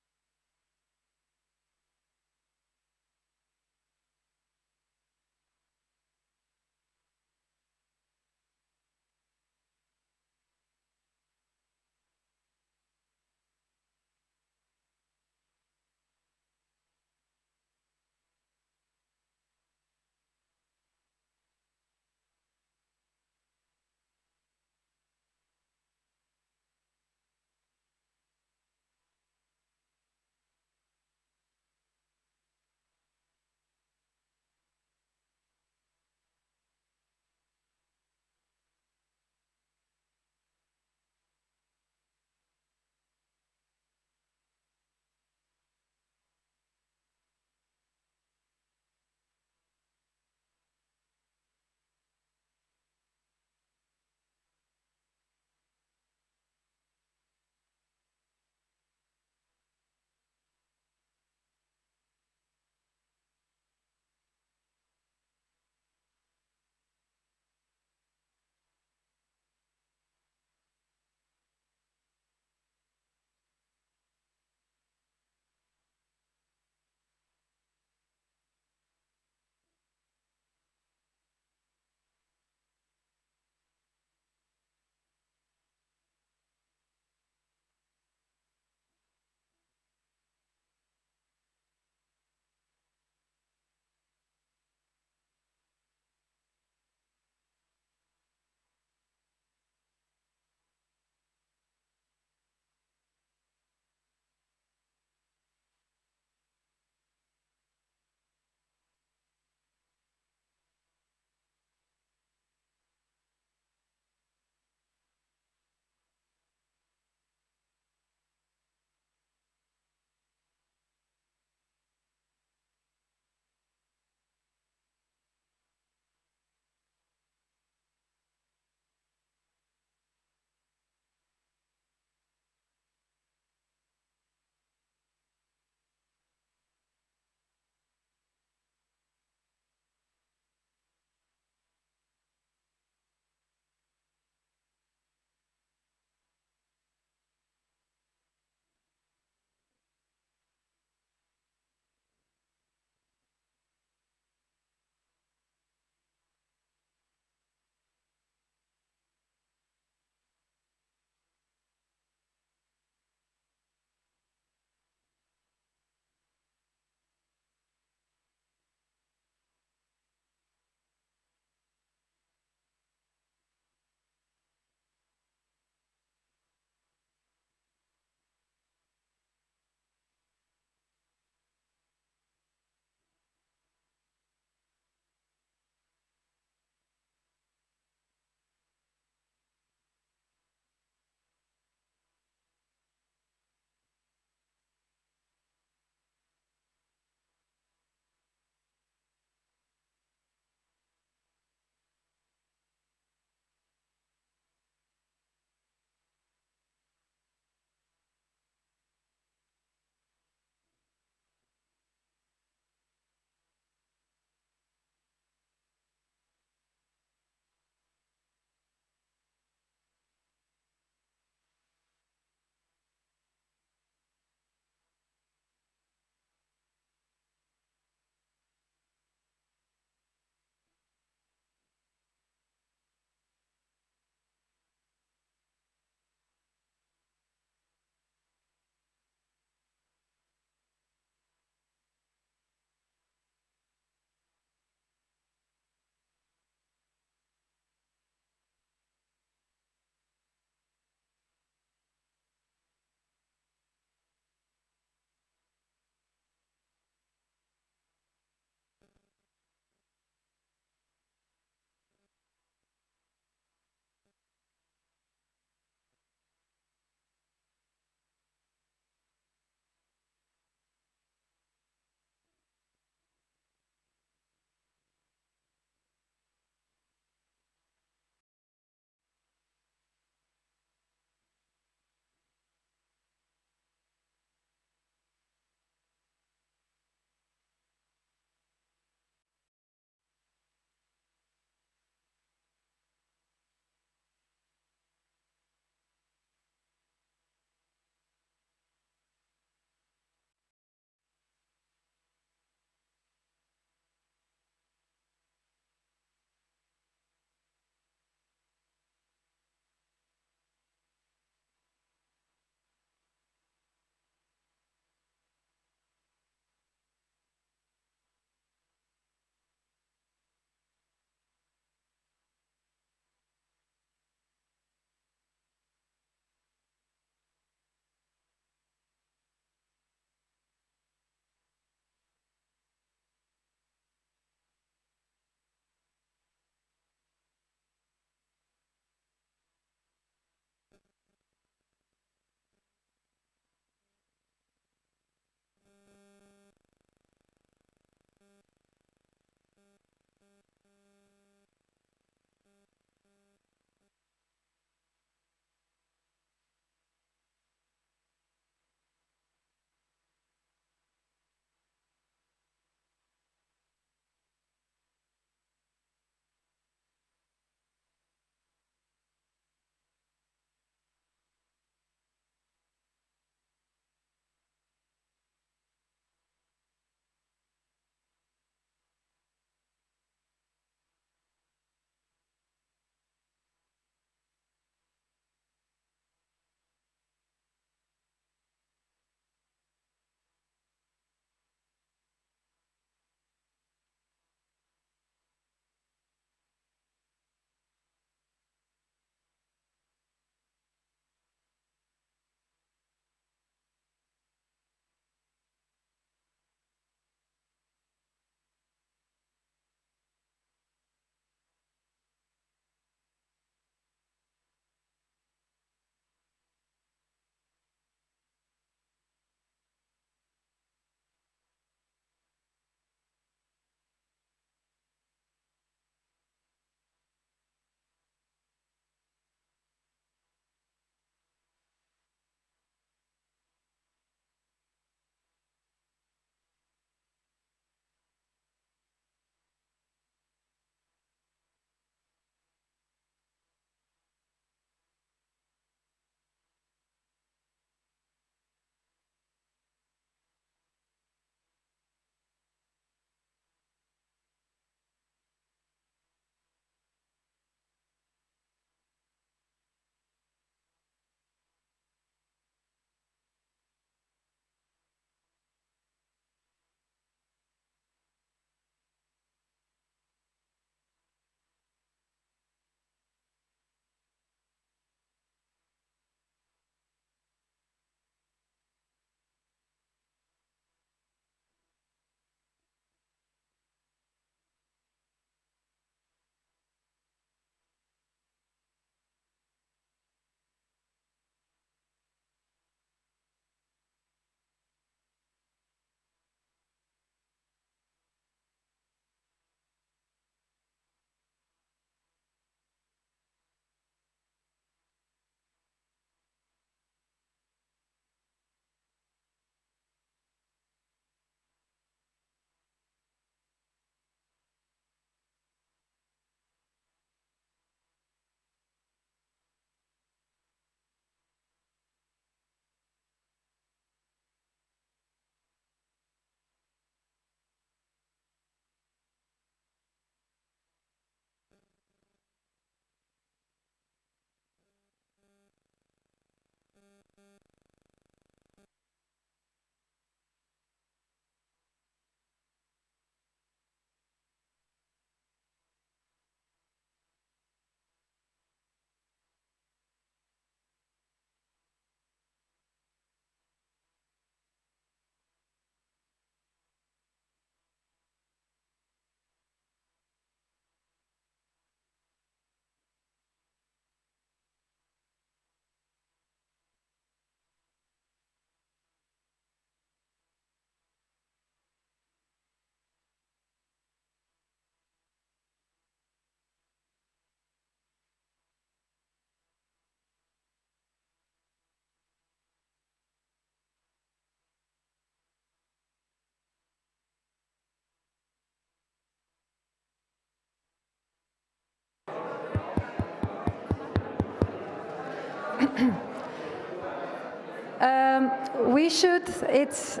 We should, it's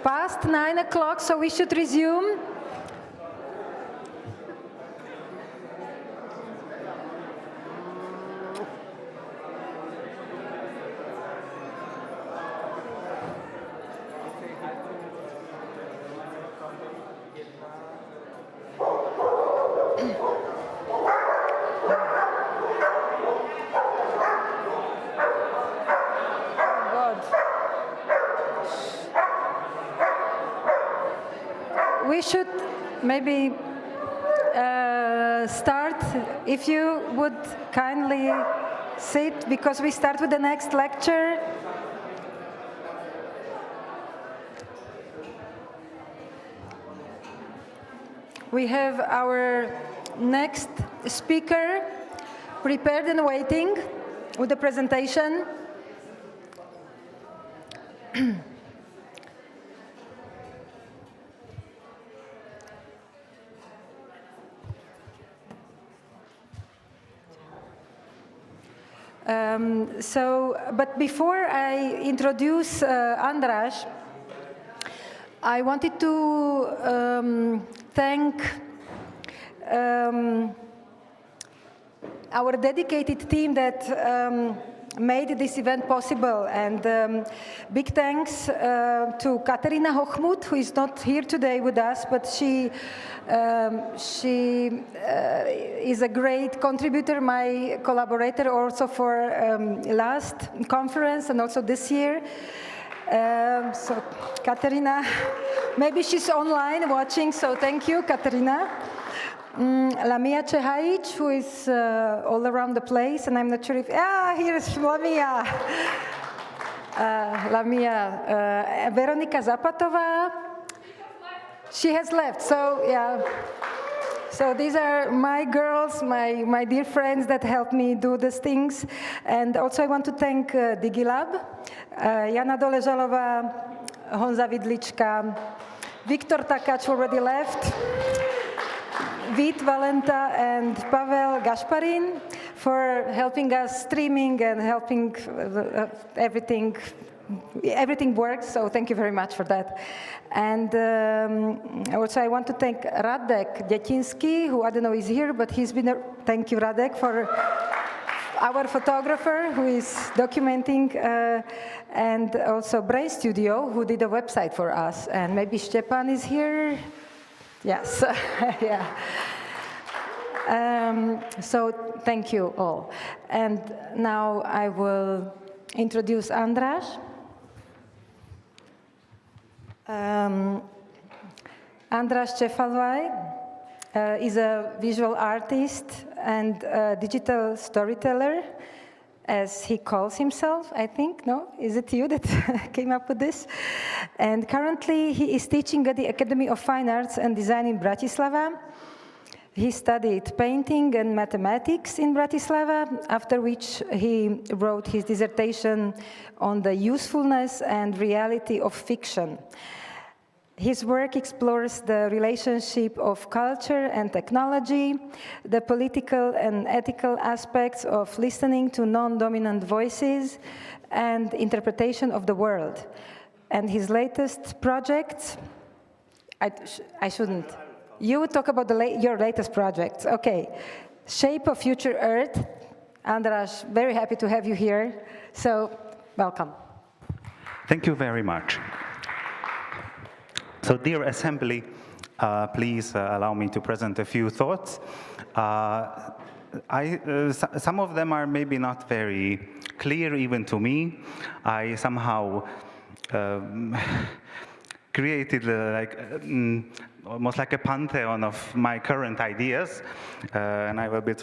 past 9 o'clock, so we should resume. We should maybe start, if you would kindly sit, because we start with the next lecture. We have our next speaker prepared and waiting with the presentation. But before I introduce András, I wanted to thank our dedicated team that made this event possible, and big thanks to Katerina Hochmuth, who is not here today with us, but she is a great contributor, my collaborator also for last conference and also this year. So Katerina, maybe she's online watching, so thank you, Katerina. Lamia Cehajic, who is all around the place, and I'm not sure if, here's Lamia. Lamia, Veronika Zapatová. She has left, so yeah. So these are my girls, my dear friends that help me do these things. And also I want to thank DigiLab, Jana Doležalová, Honza Vidlička, Viktor Takač already left, Vít Valenta and Pavel Gasparin for helping us streaming and helping everything works, so thank you very much for that. And also I want to thank Radek Dětinský, who I don't know is here, but he's been thank you, Radek, for our photographer who is documenting, and also Brain Studio, who did a website for us. And maybe Stepan is here. Yes, yeah. So thank you all. And now I will introduce András. András Cefalvaj is a visual artist and a digital storyteller, as he calls himself, I think. No? Is it you that came up with this? And currently he is teaching at the Academy of Fine Arts and Design in Bratislava. He studied painting and mathematics in Bratislava, after which he wrote his dissertation on the usefulness and reality of fiction. His work explores the relationship of culture and technology, the political and ethical aspects of listening to non-dominant voices, and interpretation of the world. And his latest project, I shouldn't. You talk about your latest project. Okay. Shape of Future Earth. András, very happy to have you here. So, welcome. Thank you very much. So, dear assembly, please allow me to present a few thoughts. Some of them are maybe not very clear even to me. I somehow created almost like a pantheon of my current ideas, and I will be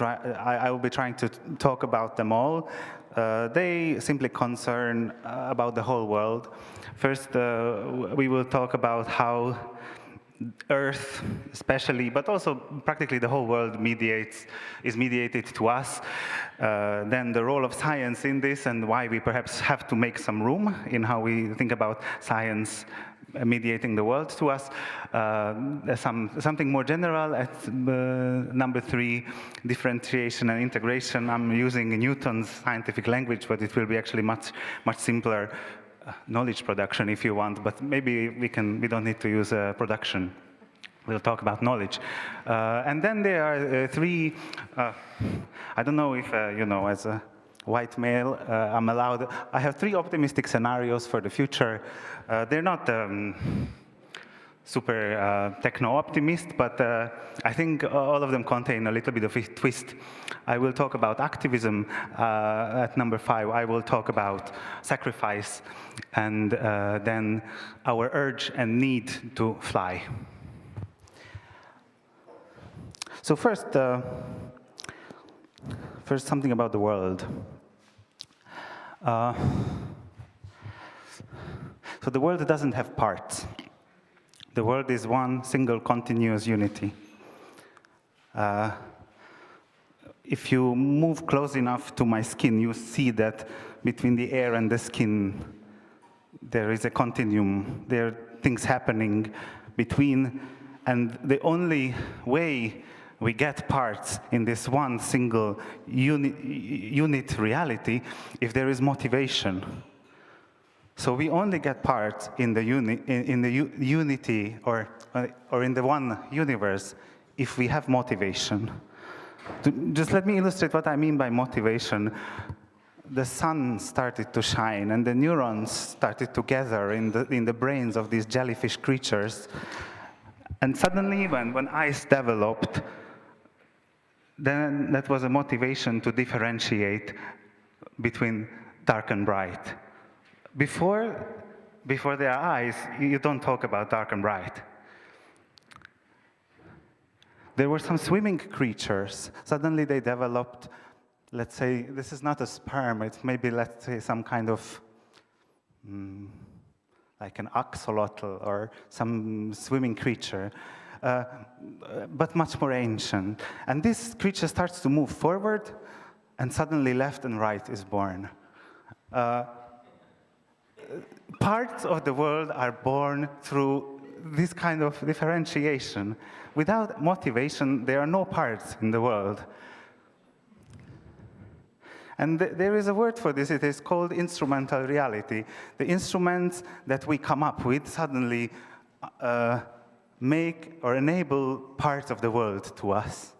trying to talk about them all. They simply concern about the whole world. First, we will talk about how Earth especially, but also practically the whole world is mediated to us. Then the role of science in this, and why we perhaps have to make some room in how we think about science mediating the world to us. Something more general at number 3, differentiation and integration. I'm using Newton's scientific language, but it will be actually much simpler. Knowledge production, if you want, but maybe we don't need to use production. We'll talk about knowledge. And then there are 3, I don't know if, as a white male, I'm allowed, I have 3 optimistic scenarios for the future. They're not super techno-optimist, but I think all of them contain a little bit of a twist. I will talk about activism at number 5. I will talk about sacrifice, and then our urge and need to fly. So first something about the world. So the world doesn't have parts. The world is one single continuous unity. If you move close enough to my skin, you see that between the air and the skin, there is a continuum. There are things happening between, and the only way we get parts in this one single unit reality if there is motivation. So we only get parts in the unity or in the one universe if we have motivation. Just let me illustrate what I mean by motivation. The sun started to shine and the neurons started to gather in the brains of these jellyfish creatures. And suddenly when ice developed, then that was a motivation to differentiate between dark and bright. Before there are eyes, you don't talk about dark and bright. There were some swimming creatures. Suddenly they developed, let's say, this is not a sperm, it's maybe, let's say, some kind of, like an axolotl or some swimming creature. But much more ancient. And this creature starts to move forward, and suddenly left and right is born. Parts of the world are born through this kind of differentiation. Without motivation, there are no parts in the world. And there is a word for this, it is called instrumental reality. The instruments that we come up with suddenly make or enable parts of the world to us.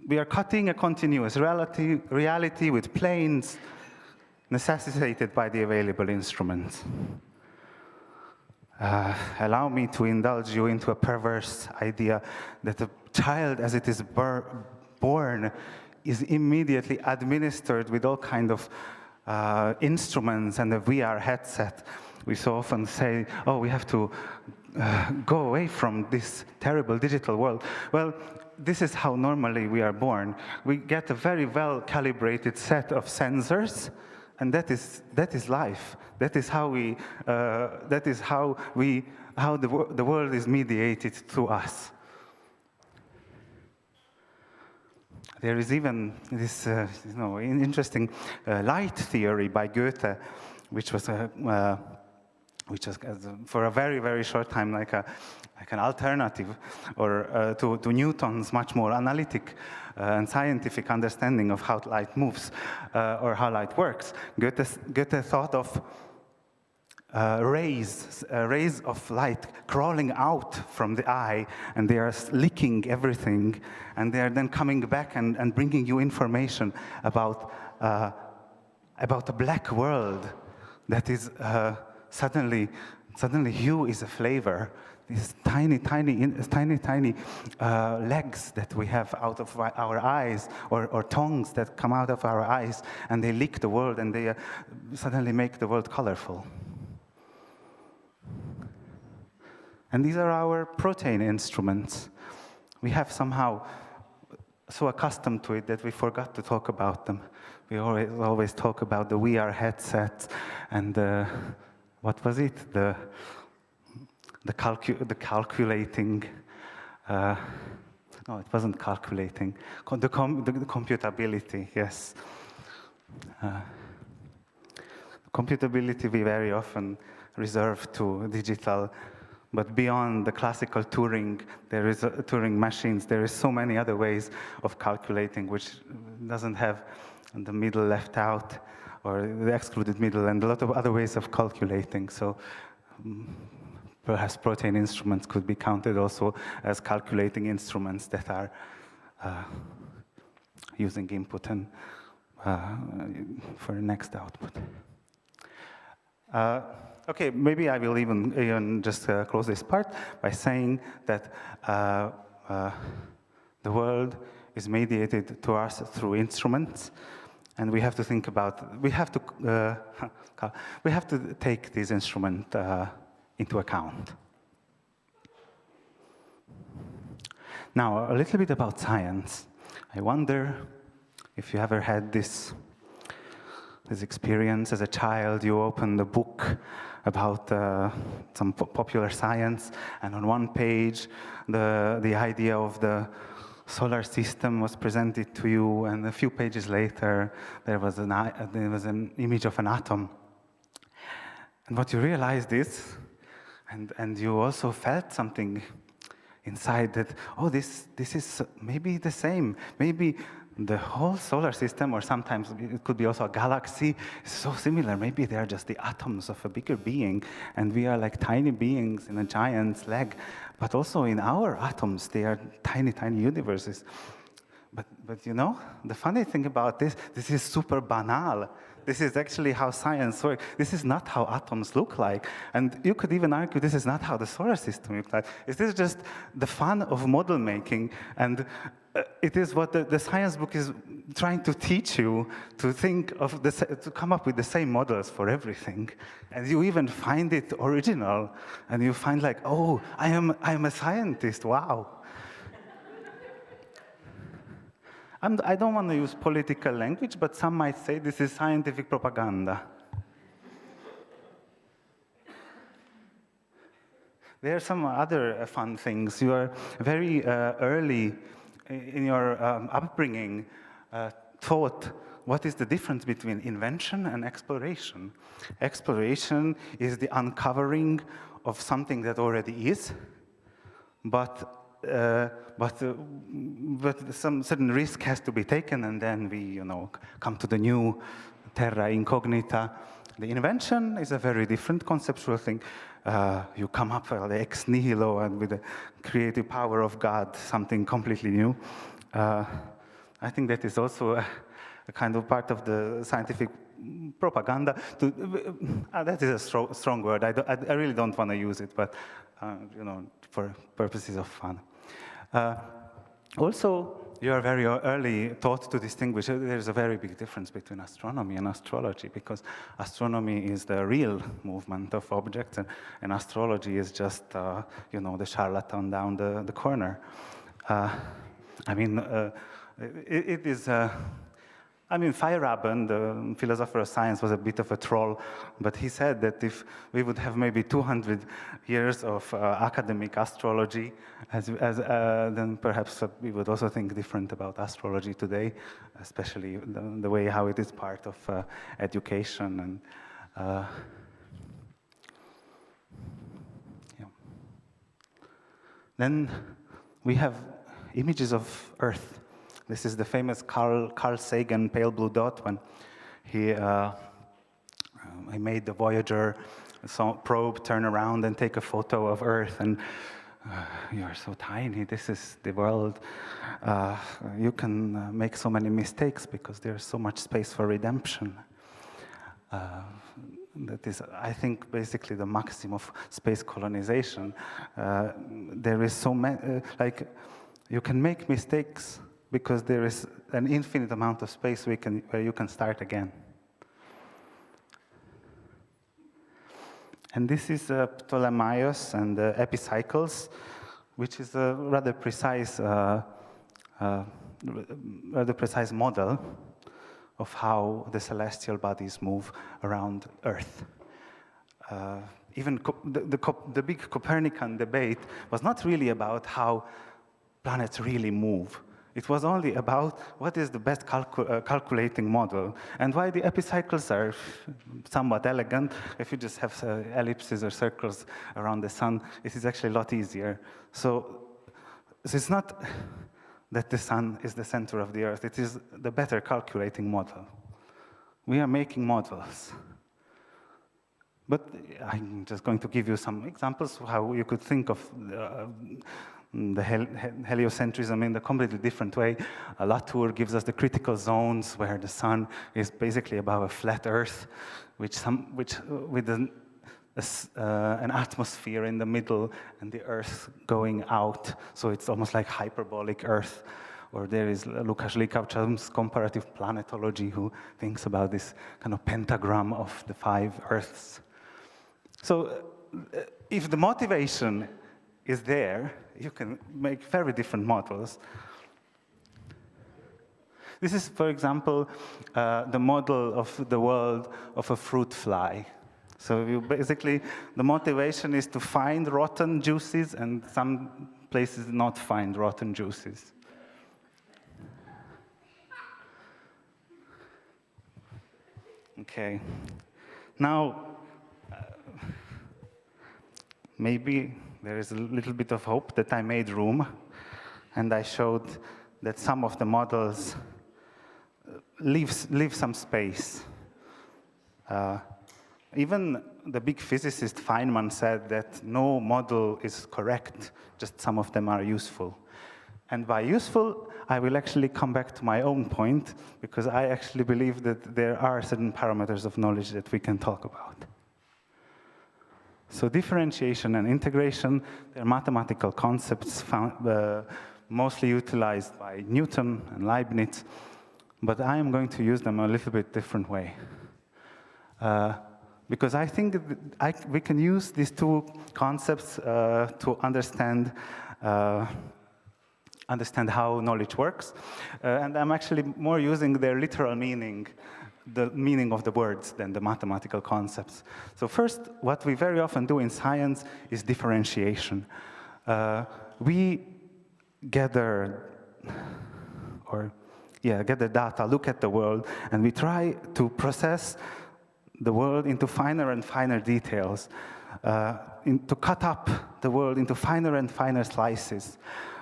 We are cutting a continuous reality with planes necessitated by the available instruments. Allow me to indulge you into a perverse idea that a child, as it is born, is immediately administered with all kinds of instruments and a VR headset. We so often say, oh, we have to go away from this terrible digital world. Well, this is how normally we are born. We get a very well-calibrated set of sensors, and that is life. That is how the world is mediated through us. There is even this interesting light theory by Goethe, which was for a very, very short time like an alternative or to Newton's much more analytic and scientific understanding of how light moves or how light works. Goethe thought of rays of light crawling out from the eye, and they are licking everything, and they are then coming back and bringing you information about a black world that is suddenly hue is a flavor. These tiny legs that we have out of our eyes, or tongues that come out of our eyes, and they lick the world, and they suddenly make the world colorful. And these are our protein instruments. We have somehow so accustomed to it that we forgot to talk about them. We always talk about the VR headsets and what was it? The calculating. No, it wasn't calculating. The computability. Yes. Computability we very often reserved to digital. But beyond the classical Turing, there is Turing machines. There is so many other ways of calculating, which doesn't have the middle left out or the excluded middle, and a lot of other ways of calculating. So perhaps protein instruments could be counted also as calculating instruments that are using input and for the next output. Okay, maybe I will even just close this part by saying that the world is mediated to us through instruments, and we have to think about, we have to take these instruments into account. Now, a little bit about science. I wonder if you ever had this experience as a child. You opened a book about some popular science, and on one page the idea of the solar system was presented to you, and a few pages later there was an image of an atom. And what you realized is, and you also felt something inside that, oh, this is maybe the same. Maybe the whole solar system, or sometimes it could be also a galaxy, is so similar. Maybe they are just the atoms of a bigger being, and we are like tiny beings in a giant's leg. But also in our atoms, they are tiny, tiny universes. But you know, the funny thing about this is super banal. This is actually how science works. This is not how atoms look like. And you could even argue this is not how the solar system looks like. This is just the fun of model making. And it is what the science book is trying to teach you, to think of, to come up with the same models for everything. And you even find it original. And you find like, oh, I am a scientist, wow. I don't want to use political language, but some might say this is scientific propaganda. There are some other fun things. You are very early in your upbringing taught what is the difference between invention and exploration. Exploration is the uncovering of something that already is, but some certain risk has to be taken, and then we, come to the new terra incognita. The invention is a very different conceptual thing. You come up with the ex nihilo and with the creative power of God, something completely new. I think that is also a kind of part of the scientific propaganda. That is a strong word. I really don't want to use it, but for purposes of fun. Also, you are very early taught to distinguish. There's a very big difference between astronomy and astrology, because astronomy is the real movement of objects, and astrology is just, the charlatan down the corner. It is. Feyerabend, the philosopher of science, was a bit of a troll, but he said that if we would have maybe 200 years of academic astrology, then perhaps we would also think different about astrology today, especially the way how it is part of education. And then we have images of Earth. This is the famous Carl Sagan pale blue dot, when he made the Voyager probe turn around and take a photo of Earth, and you are so tiny, this is the world. You can make so many mistakes because there's so much space for redemption. That is, I think, basically the maxim of space colonization. There is so many, you can make mistakes because there is an infinite amount of space where you can start again. And this is Ptolemaios and the epicycles, which is a rather precise model of how the celestial bodies move around Earth. Even the big Copernican debate was not really about how planets really move. It was only about what is the best calculating model, and why the epicycles are somewhat elegant. If you just have ellipses or circles around the sun, it is actually a lot easier. So it's not that the sun is the center of the Earth, it is the better calculating model. We are making models. But I'm just going to give you some examples of how you could think of the heliocentrism in a completely different way. Latour gives us the critical zones where the sun is basically above a flat Earth, which with an atmosphere in the middle and the Earth going out. So it's almost like hyperbolic Earth. Or there is Lukáš Likavčan's comparative planetology, who thinks about this kind of pentagram of the 5 Earths. So if the motivation is there, you can make very different models. This is, for example, the model of the world of a fruit fly. So you basically, the motivation is to find rotten juices, and some places not find rotten juices. Okay. Now, maybe there is a little bit of hope that I made room, and I showed that some of the models leave some space. Even the big physicist Feynman said that no model is correct, just some of them are useful. And by useful, I will actually come back to my own point, because I actually believe that there are certain parameters of knowledge that we can talk about. So differentiation and integration, they're mathematical concepts mostly utilized by Newton and Leibniz, but I am going to use them a little bit different way. Because I think we can use these two concepts to understand how knowledge works. And I'm actually more using their literal meaning, the meaning of the words, than the mathematical concepts. So first, what we very often do in science is differentiation. We gather data, look at the world, and we try to process the world into finer and finer details, to cut up the world into finer and finer slices.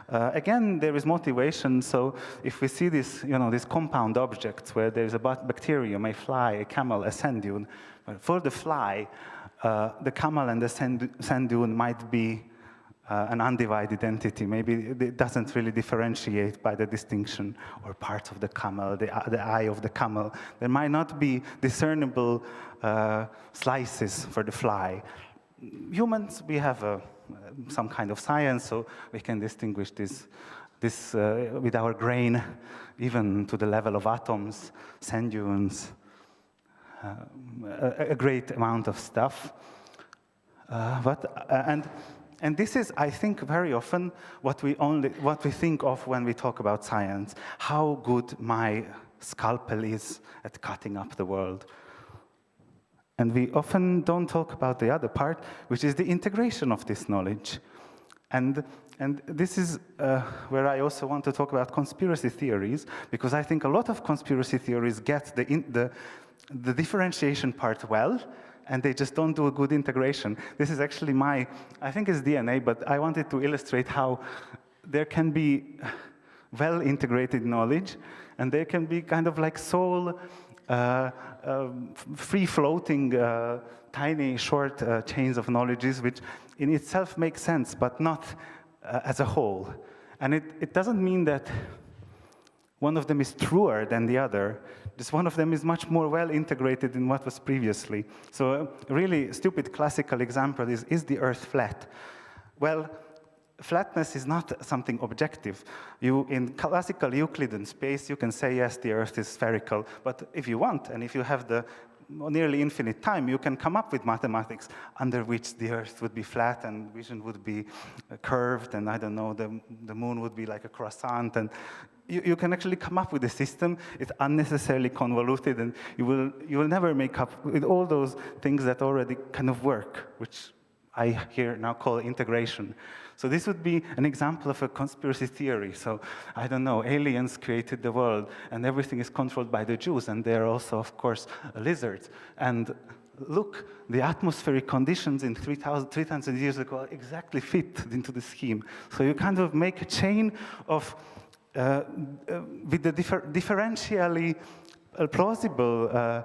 Again, there is motivation. So if we see this, these compound objects where there is a bacterium, a fly, a camel, a sand dune, for the fly, the camel and the sand dune might be an undivided entity. Maybe it doesn't really differentiate by the distinction or parts of the camel, the eye of the camel. There might not be discernible slices for the fly. Humans, we have some kind of science, so we can distinguish this with our brain, even to the level of atoms, sand dunes, a great amount of stuff. And this is, I think, very often what we think of when we talk about science. How good my scalpel is at cutting up the world. And we often don't talk about the other part, which is the integration of this knowledge. And this is where I also want to talk about conspiracy theories, because I think a lot of conspiracy theories get the differentiation part well, and they just don't do a good integration. This is actually I think it's DNA, but I wanted to illustrate how there can be well-integrated knowledge, and there can be kind of like soul, free-floating, tiny, short chains of knowledges, which in itself make sense, but not as a whole. And it doesn't mean that one of them is truer than the other. Just one of them is much more well-integrated than what was previously. So a really stupid classical example is the Earth flat? Well, flatness is not something objective. In classical Euclidean space, you can say, yes, the Earth is spherical. But if you want, and if you have the nearly infinite time, you can come up with mathematics under which the Earth would be flat and vision would be curved, and I don't know, the moon would be like a croissant. And you can actually come up with a system. It's unnecessarily convoluted, and you will never make up with all those things that already kind of work, which I here now call integration. So this would be an example of a conspiracy theory. So I don't know, aliens created the world and everything is controlled by the Jews, and they're also, of course, lizards. And look, the atmospheric conditions in 3,000 years ago exactly fit into the scheme. So you kind of make a chain of, with the differentially plausible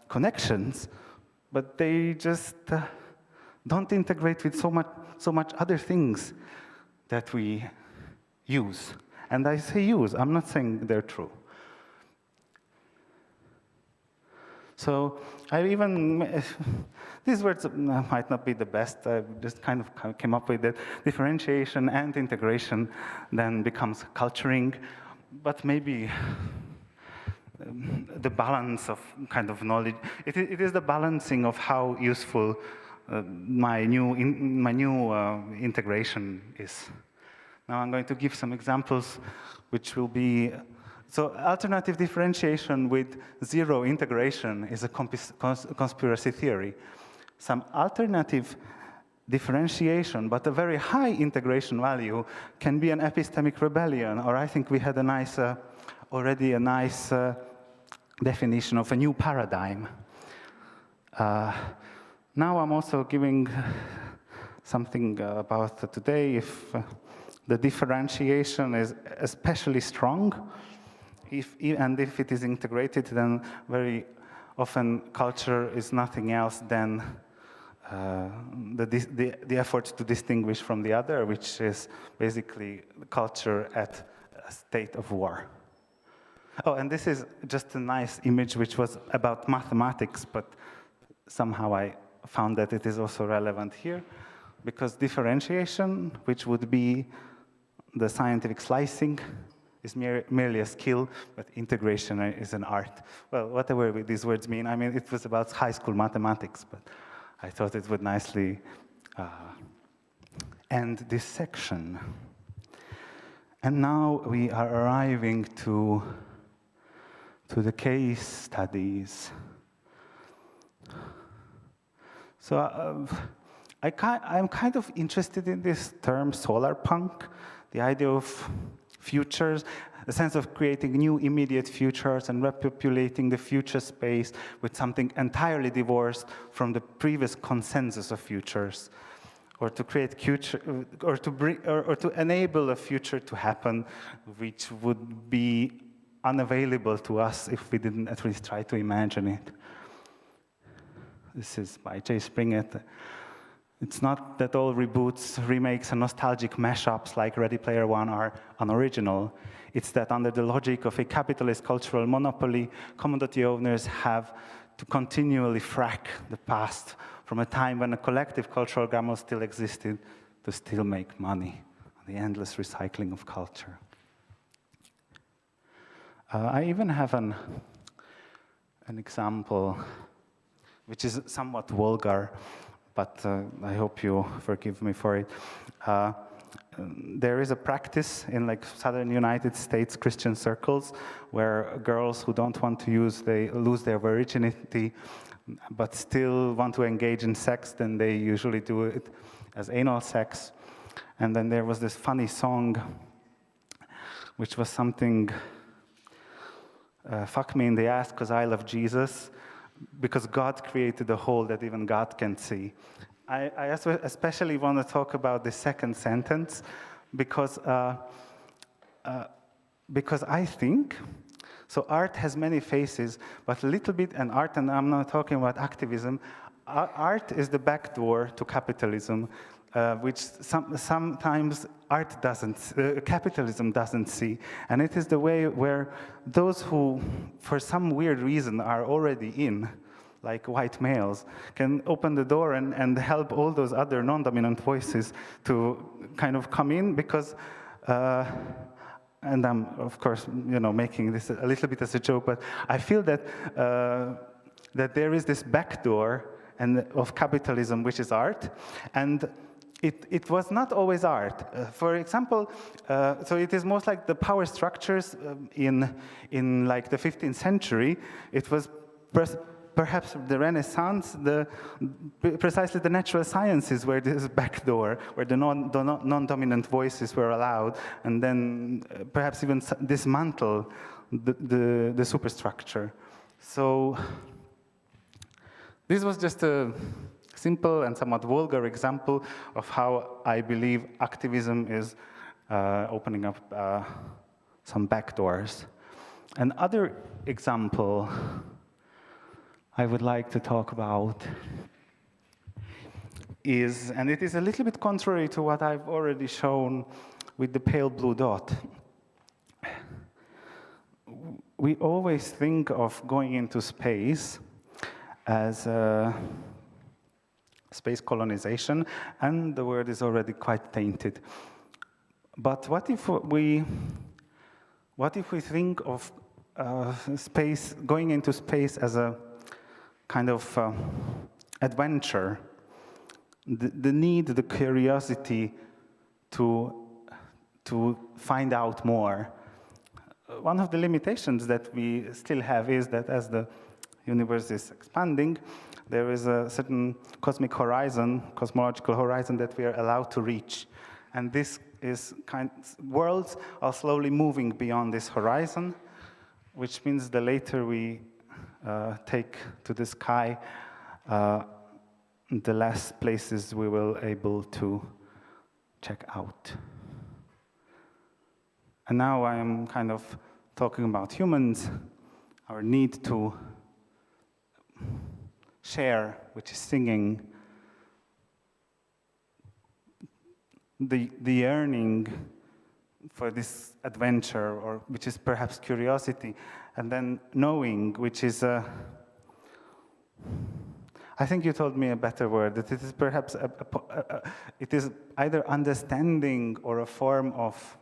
connections, but they just don't integrate with so much other things that we use. And I say use, I'm not saying they're true. So I even, these words might not be the best, I just kind of came up with that. Differentiation and integration then becomes culturing, but maybe the balance of kind of knowledge, it is the balancing of how useful my new integration is. Now I'm going to give some examples which will be, so alternative differentiation with zero integration is a conspiracy theory. Some alternative differentiation, but a very high integration value can be an epistemic rebellion, or I think we had already a nice definition of a new paradigm. Now I'm also giving something about today. If the differentiation is especially strong, and if it is integrated, then very often culture is nothing else than the effort to distinguish from the other, which is basically culture at a state of war. Oh, and this is just a nice image which was about mathematics, but somehow I found that it is also relevant here, because differentiation, which would be the scientific slicing, is merely a skill, but integration is an art. Well, whatever these words mean, I mean, it was about high school mathematics, but I thought it would nicely end this section. And now we are arriving to the case studies. So I'm kind of interested in this term solar punk, the idea of futures, the sense of creating new immediate futures and repopulating the future space with something entirely divorced from the previous consensus of futures, or to create future, or to enable a future to happen which would be unavailable to us if we didn't at least try to imagine it. This is by J. Springett. It's not that all reboots, remakes, and nostalgic mashups like Ready Player One are unoriginal. It's that under the logic of a capitalist cultural monopoly, commodity owners have to continually frack the past from a time when a collective cultural grammar still existed to still make money. The endless recycling of culture. I even have an example which is somewhat vulgar, but I hope you forgive me for it. There is a practice in like southern United States Christian circles where girls who don't want to lose their virginity but still want to engage in sex, then they usually do it as anal sex. And then there was this funny song which was something, fuck me in the ass because I love Jesus, because God created a hole that even God can see. I especially want to talk about the second sentence because I think, so art has many faces, but a little bit, and art, and I'm not talking about activism, art is the back door to capitalism, which sometimes art doesn't, capitalism doesn't see. And it is the way where those who, for some weird reason, are already in, like white males, can open the door and help all those other non-dominant voices to kind of come in, because, and I'm, of course, making this a little bit as a joke, but I feel that, that there is this back door of capitalism, which is art, and it was not always art. For example, so it is most like the power structures in like the 15th century. It was perhaps the Renaissance, precisely the natural sciences were this backdoor, where the non-dominant voices were allowed, and then perhaps even dismantle the superstructure. So this was just a simple and somewhat vulgar example of how I believe activism is opening up some backdoors. Another example I would like to talk about is, and it is a little bit contrary to what I've already shown with the pale blue dot. We always think of going into space as space colonization, and the word is already quite tainted. But what if we think of space, going into space as a kind of adventure, the need, the curiosity to find out more. One of the limitations that we still have is that as the universe is expanding, there is a certain cosmic horizon, cosmological horizon that we are allowed to reach. And this is worlds are slowly moving beyond this horizon, which means the later we take to the sky, the less places we will able to check out. And now I am kind of talking about humans, our need to share, which is singing, the yearning for this adventure, or which is perhaps curiosity, and then knowing, which is I think you told me a better word, that it is perhaps it is either understanding or a form of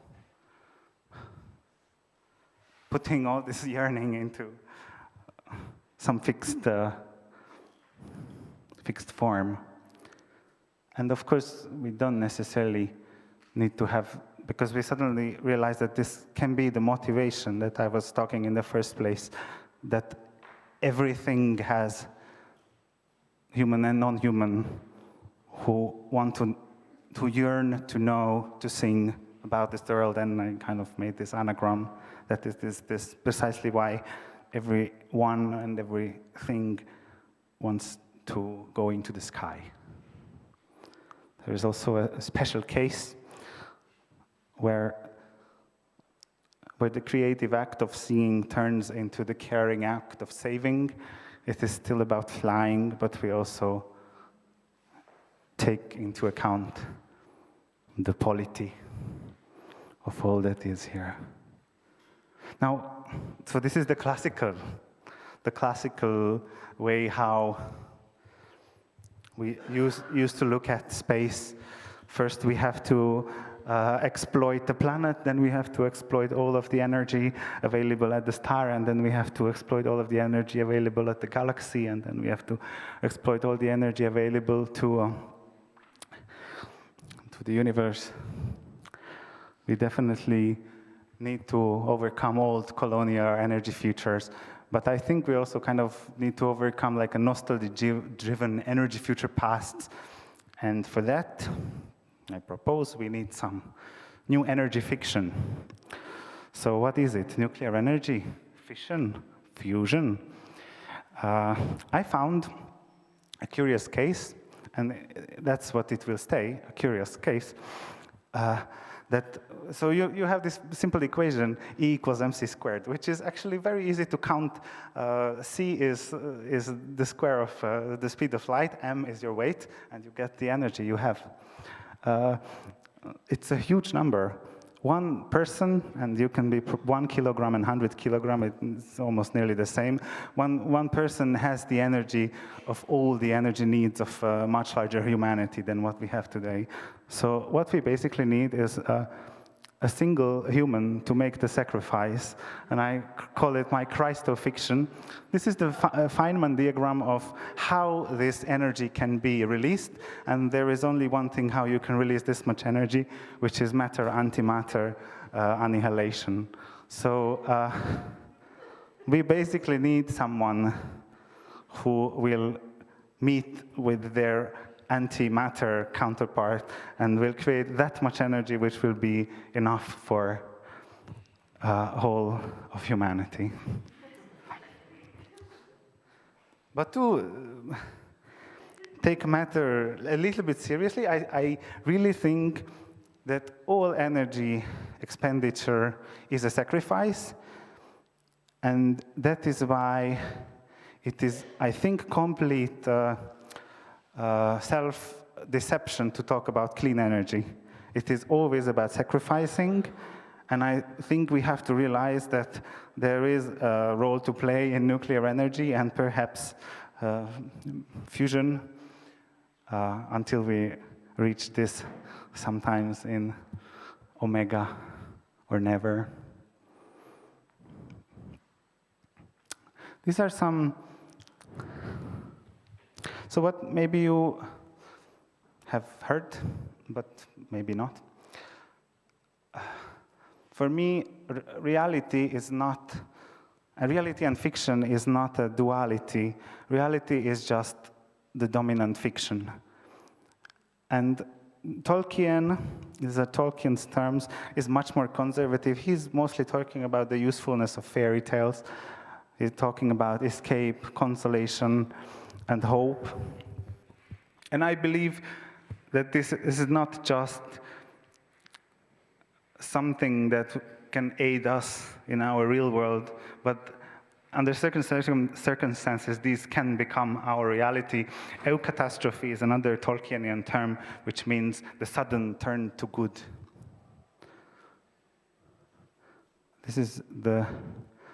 putting all this yearning into some fixed form. And of course, we don't necessarily need to have, because we suddenly realize that this can be the motivation that I was talking in the first place, that everything has human and non-human who want to yearn, to know, to sing about this world, and I kind of made this anagram that is this precisely why everyone and everything wants to go into the sky. There is also a special case where the creative act of seeing turns into the caring act of saving. It is still about flying, but we also take into account the polity of all that is here. Now, so this is the classical way how we used to look at space. First, we have to exploit the planet, then we have to exploit all of the energy available at the star, and then we have to exploit all of the energy available at the galaxy, and then we have to exploit all the energy available to the universe. We definitely need to overcome old colonial energy futures, but I think we also kind of need to overcome like a nostalgia-driven energy future past, and for that, I propose we need some new energy fiction. So what is it? Nuclear energy, fission, fusion? I found a curious case, and that's what it will stay, a curious case, so you have this simple equation, E equals mc squared, which is actually very easy to count. C is the square of the speed of light, m is your weight, and you get the energy you have. It's a huge number. One person, and you can be 1 kilogram and 100 kilogram, it's almost nearly the same. One person has the energy of all the energy needs of much larger humanity than what we have today. So what we basically need is a single human to make the sacrifice, and I call it my Christofiction. This is the Feynman diagram of how this energy can be released, and there is only one thing how you can release this much energy, which is matter-antimatter annihilation. So we basically need someone who will meet with their antimatter counterpart and will create that much energy which will be enough for whole of humanity. But to take matter a little bit seriously, I really think that all energy expenditure is a sacrifice, and that is why it is, I think, complete self-deception to talk about clean energy. It is always about sacrificing, and I think we have to realize that there is a role to play in nuclear energy and perhaps fusion until we reach this sometimes in Omega or never. These are some. So what maybe you have heard, but maybe not. For me, reality and fiction is not a duality. Reality is just the dominant fiction. And Tolkien, these are Tolkien's terms, is much more conservative. He's mostly talking about the usefulness of fairy tales. He's talking about escape, consolation, and hope. And I believe that this is not just something that can aid us in our real world, but under certain circumstances, these can become our reality. Eucatastrophe is another Tolkienian term, which means the sudden turn to good. This is the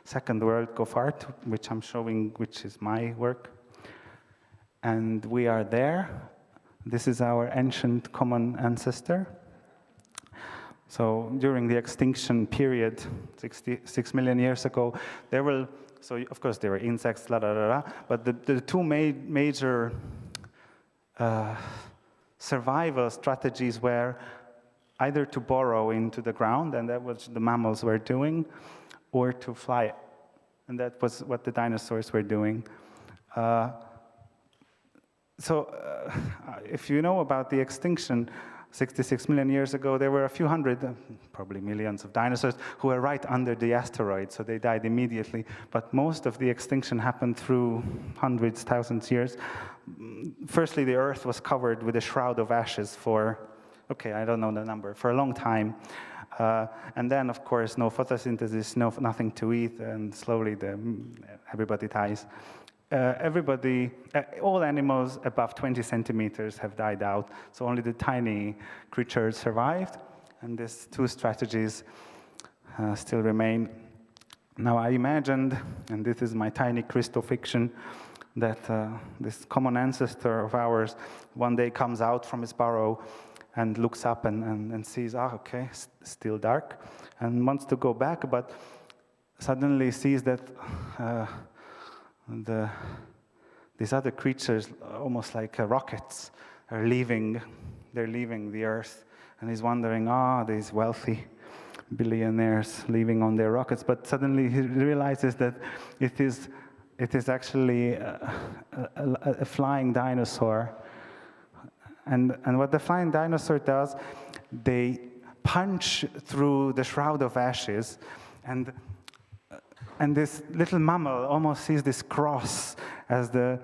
second work of art, which I'm showing, which is my work. And we are there. This is our ancient common ancestor. So during the extinction period, 66 million years ago, there were, so of course there were insects, but the two major survival strategies were either to burrow into the ground, and that was the mammals were doing, or to fly, and that was what the dinosaurs were doing. If you know about the extinction, 66 million years ago, there were a few hundred, probably millions of dinosaurs who were right under the asteroid, so they died immediately. But most of the extinction happened through hundreds, thousands of years. Firstly, the Earth was covered with a shroud of ashes for, I don't know the number, for a long time. And then, of course, no photosynthesis, nothing to eat, and slowly everybody dies. All animals above 20 centimeters have died out, so only the tiny creatures survived, and these two strategies still remain. Now I imagined, and this is my tiny crystal fiction, that this common ancestor of ours one day comes out from his burrow and looks up and sees, still dark, and wants to go back, but suddenly sees that these other creatures, almost like rockets, are leaving. They're leaving the Earth, and he's wondering, these wealthy billionaires leaving on their rockets. But suddenly he realizes that it is actually a flying dinosaur. And what the flying dinosaur does, they punch through the shroud of ashes, and this little mammal almost sees this cross as the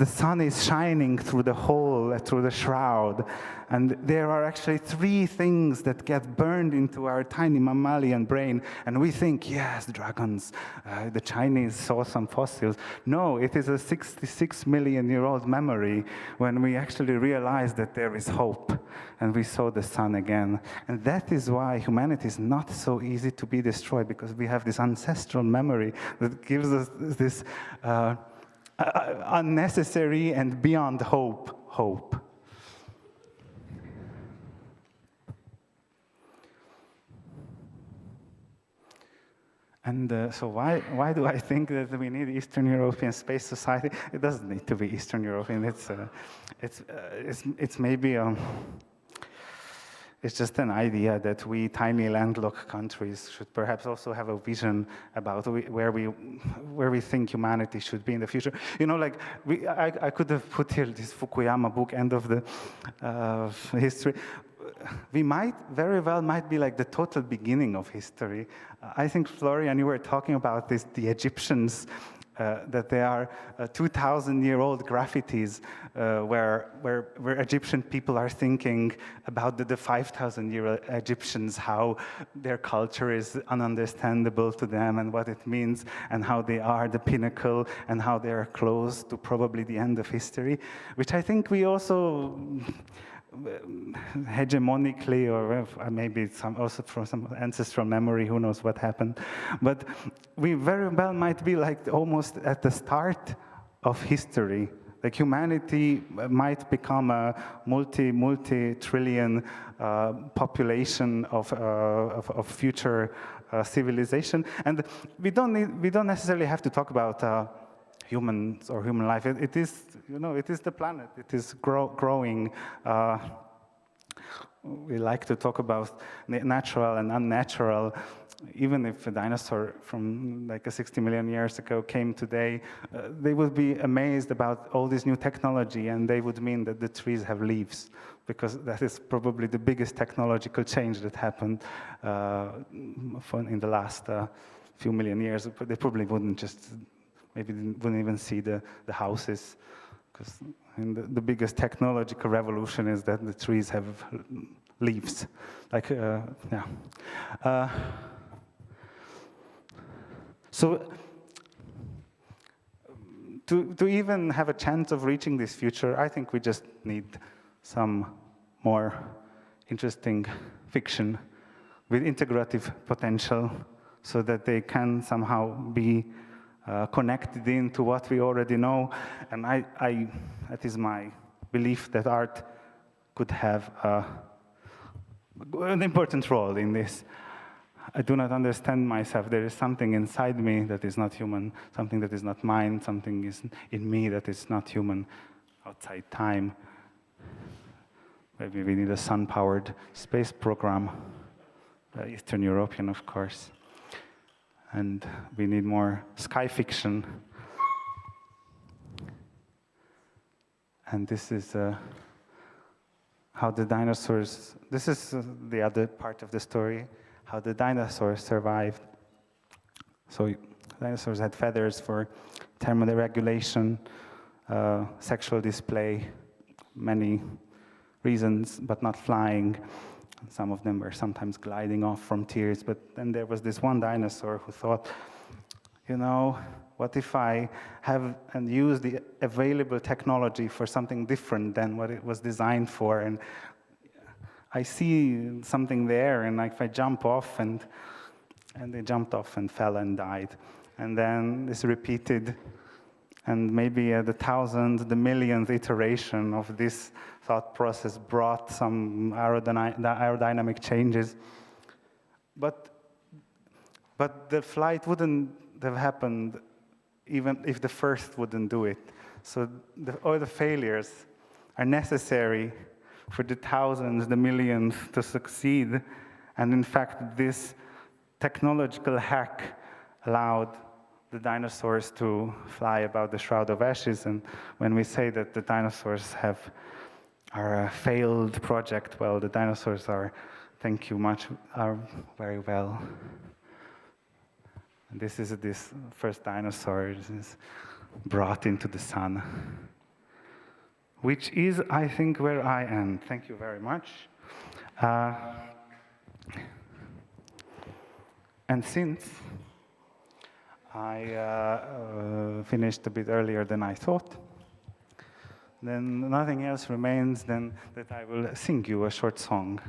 sun is shining through the hole, through the shroud. And there are actually three things that get burned into our tiny mammalian brain. And we think, yes, dragons, the Chinese saw some fossils. No, it is a 66 million-year-old memory when we actually realize that there is hope. And we saw the sun again. And that is why humanity is not so easy to be destroyed, because we have this ancestral memory that gives us this unnecessary and beyond hope. And so why do I think that we need Eastern European Space Society? It doesn't need to be Eastern European. It's maybe it's just an idea that we tiny landlocked countries should perhaps also have a vision about where we think humanity should be in the future. You know, like I could have put here this Fukuyama book, End of the History. We might very well be like the total beginning of history. I think, Florian, you were talking about this, the Egyptians, that they are 2,000-year-old graffitis where Egyptian people are thinking about the 5,000-year Egyptians, how their culture is ununderstandable to them and what it means, and how they are the pinnacle and how they are close to probably the end of history, which I think we also hegemonically, or maybe also from some ancestral memory, who knows what happened. But we very well might be like almost at the start of history. Like humanity might become a multi-trillion population of future civilization, and we don't necessarily have to talk about humans or human life. It is, you know, it is the planet. It is growing. We like to talk about natural and unnatural. Even if a dinosaur from like 60 million years ago came today, they would be amazed about all this new technology, and they would mean that the trees have leaves, because that is probably the biggest technological change that happened in the last few million years. But they probably wouldn't just. Maybe they wouldn't even see the houses, because the biggest technological revolution is that the trees have leaves. Like, yeah. So to even have a chance of reaching this future, I think we just need some more interesting fiction with integrative potential, so that they can somehow be connected into what we already know. And that is my belief that art could have an important role in this. I do not understand myself. There is something inside me that is not human, something that is not mine, something is in me that is not human, outside time. Maybe we need a sun-powered space program, Eastern European, of course. And we need more sky fiction. And this is how the dinosaurs, this is the other part of the story, how the dinosaurs survived. So dinosaurs had feathers for thermoregulation, sexual display, many reasons, but not flying. Some of them were sometimes gliding off from tears, but then there was this one dinosaur who thought, you know, what if I have and use the available technology for something different than what it was designed for? And I see something there, and if I jump off, and they jumped off and fell and died. And then this repeated, and maybe at the 1,000th, the millionth iteration of this thought process brought some aerodynamic changes. But the flight wouldn't have happened even if the first wouldn't do it. So all the failures are necessary for the thousands, the millions to succeed. And in fact, this technological hack allowed the dinosaurs to fly above the Shroud of Ashes. And when we say that the dinosaurs are a failed project, well, the dinosaurs are, thank you much, are very well. And this is this first dinosaur is brought into the sun, which is, I think, where I am. Thank you very much. And since I finished a bit earlier than I thought, then nothing else remains than that I will sing you a short song.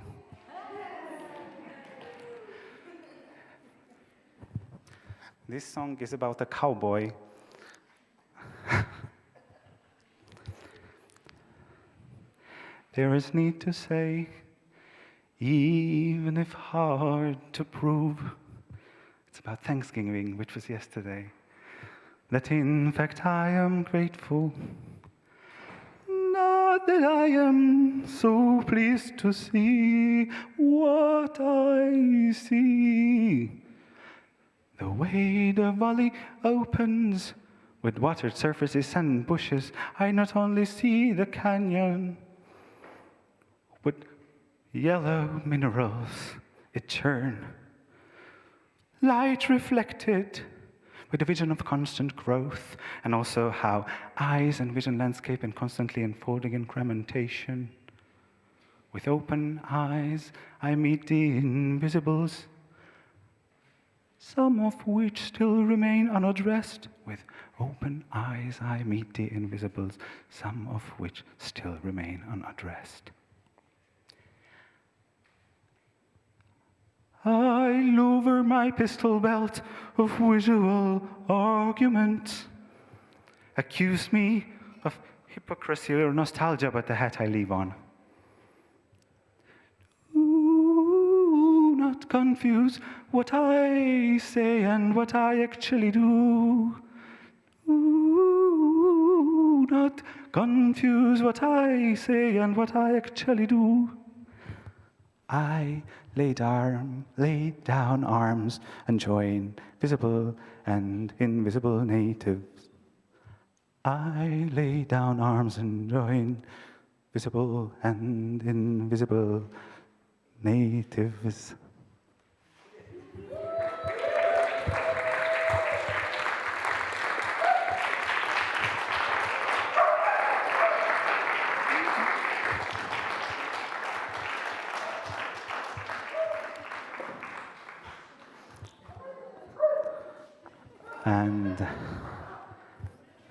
This song is about a cowboy. There is need to say, even if hard to prove, it's about Thanksgiving, which was yesterday, that in fact I am grateful, not that I am so pleased to see what I see. The way the valley opens with watered surfaces and bushes, I not only see the canyon with yellow minerals it churn, light reflected with a vision of constant growth, and also how eyes envision landscape and constantly unfolding incrementation. With open eyes, I meet the invisibles, some of which still remain unaddressed. With open eyes, I meet the invisibles, some of which still remain unaddressed. I lower my pistol belt of visual argument. Accuse me of hypocrisy or nostalgia, but the hat I leave on. Do not confuse what I say and what I actually do. Do not confuse what I say and what I actually do. I lay down arms and join visible and invisible natives. I lay down arms and join visible and invisible natives. And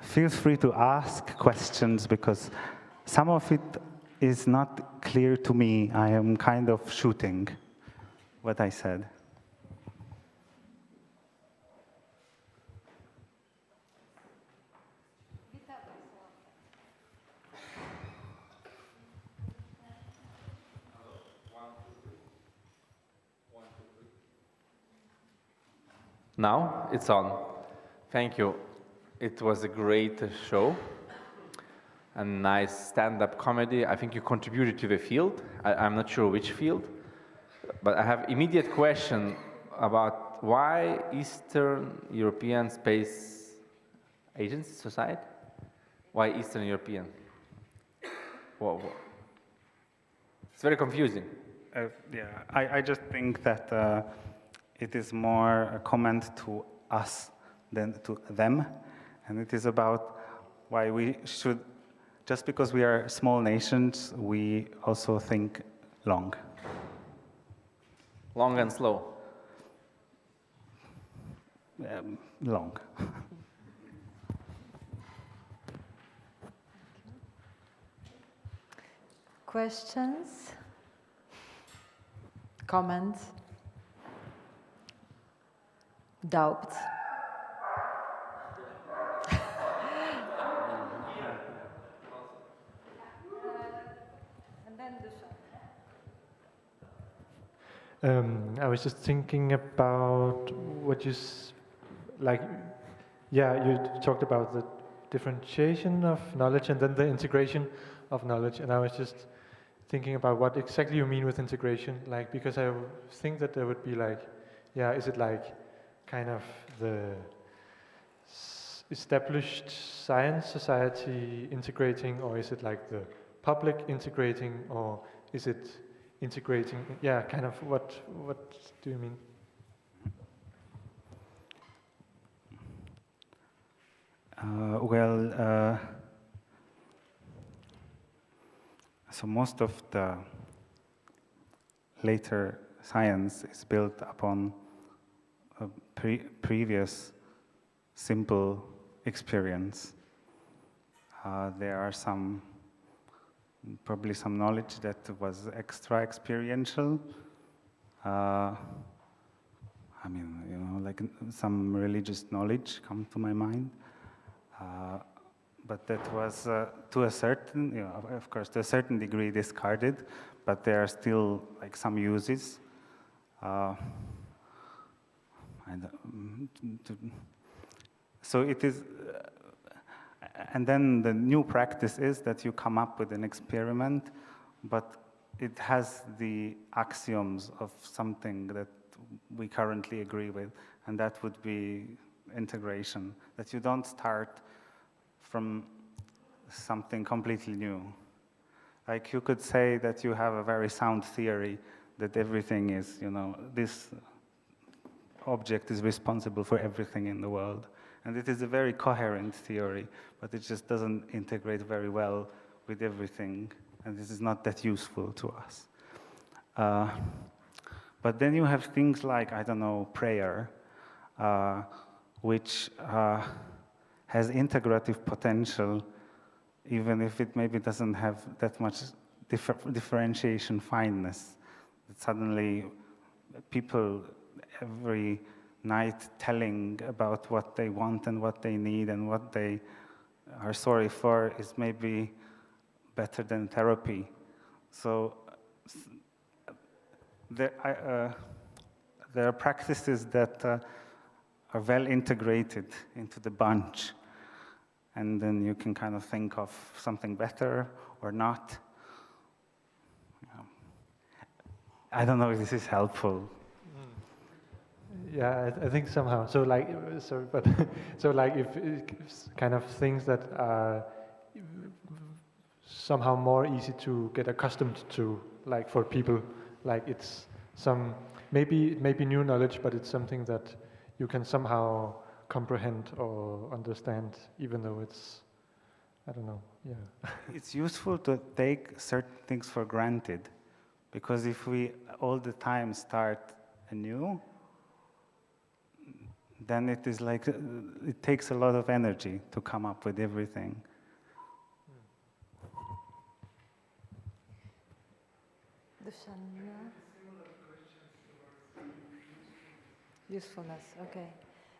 feel free to ask questions, because some of it is not clear to me. I am kind of shooting what I said. Now it's on. Thank you. It was a great show, a nice stand-up comedy. I think you contributed to the field. I'm not sure which field, but I have immediate question about why Eastern European Space Agency Society? Why Eastern European? Whoa. It's very confusing. Yeah, I just think that it is more a comment to us than to them. And it is about why we should, just because we are small nations, we also think long. Long and slow. Long. Questions? Comments? Doubts? I was just thinking about what you, you talked about the differentiation of knowledge and then the integration of knowledge, and I was just thinking about what exactly you mean with integration, because I think that there would be is it kind of the established science society integrating, or is it like the public integrating, or is it integrating? Yeah, kind of what do you mean? So most of the later science is built upon a previous simple experience. There are probably some knowledge that was extra experiential. Some religious knowledge come to my mind. But that was to a certain, of course, to a certain degree discarded, but there are still some uses. So it is, and then the new practice is that you come up with an experiment, but it has the axioms of something that we currently agree with, and that would be integration, that you don't start from something completely new. Like you could say that you have a very sound theory that everything is, this object is responsible for everything in the world. And it is a very coherent theory, but it just doesn't integrate very well with everything, and this is not that useful to us. But then you have things like, I don't know, prayer, which has integrative potential, even if it maybe doesn't have that much differentiation fineness. Suddenly, people every night telling about what they want and what they need and what they are sorry for is maybe better than therapy. So there are practices that are well integrated into the bunch, and then you can kind of think of something better or not. I don't know if this is helpful. Yeah, I think somehow. So like, sorry, but so like if kind of things that are somehow more easy to get accustomed to, like for people, like it's some maybe new knowledge, but it's something that you can somehow comprehend or understand, even though it's, I don't know. Yeah. It's useful to take certain things for granted, because if we all the time start anew, then it is like, it takes a lot of energy to come up with everything. Usefulness, okay.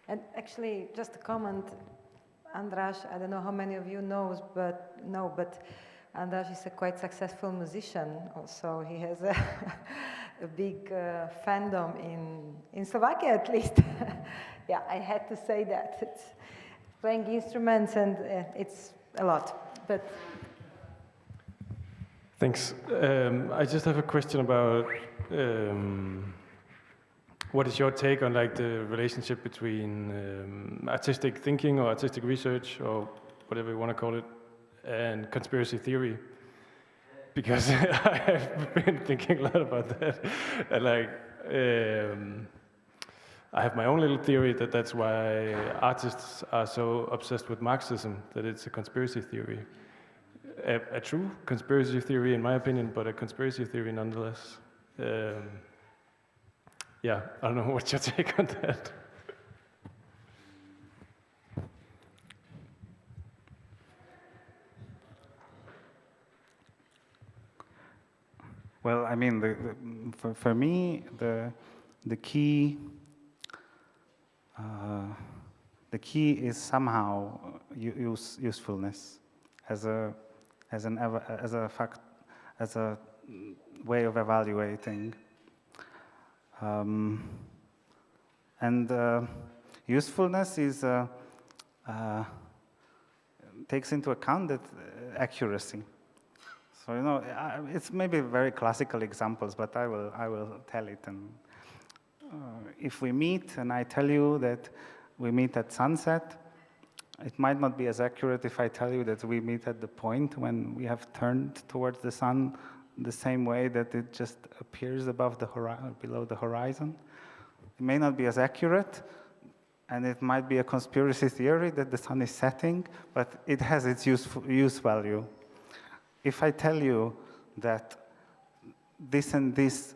And actually, just a comment, András, I don't know how many of you know, but András is a quite successful musician also. He has a big fandom in Slovakia, at least. Yeah, I had to say that. It's playing instruments, and it's a lot. But thanks. I just have a question about what is your take on like the relationship between artistic thinking or artistic research or whatever you want to call it and conspiracy theory? Because I have been thinking a lot about that. And like, I have my own little theory that that's why artists are so obsessed with Marxism, that it's a conspiracy theory. A true conspiracy theory, in my opinion, but a conspiracy theory nonetheless. Yeah, I don't know what's your take on that. Well, I mean, for me, the key is somehow usefulness as a way of evaluating, and usefulness is takes into account that accuracy. So it's maybe very classical examples, but I will tell it. And if we meet, and I tell you that we meet at sunset, it might not be as accurate if I tell you that we meet at the point when we have turned towards the sun the same way that it just appears above the below the horizon. It may not be as accurate, and it might be a conspiracy theory that the sun is setting, but it has its use value. If I tell you that this and this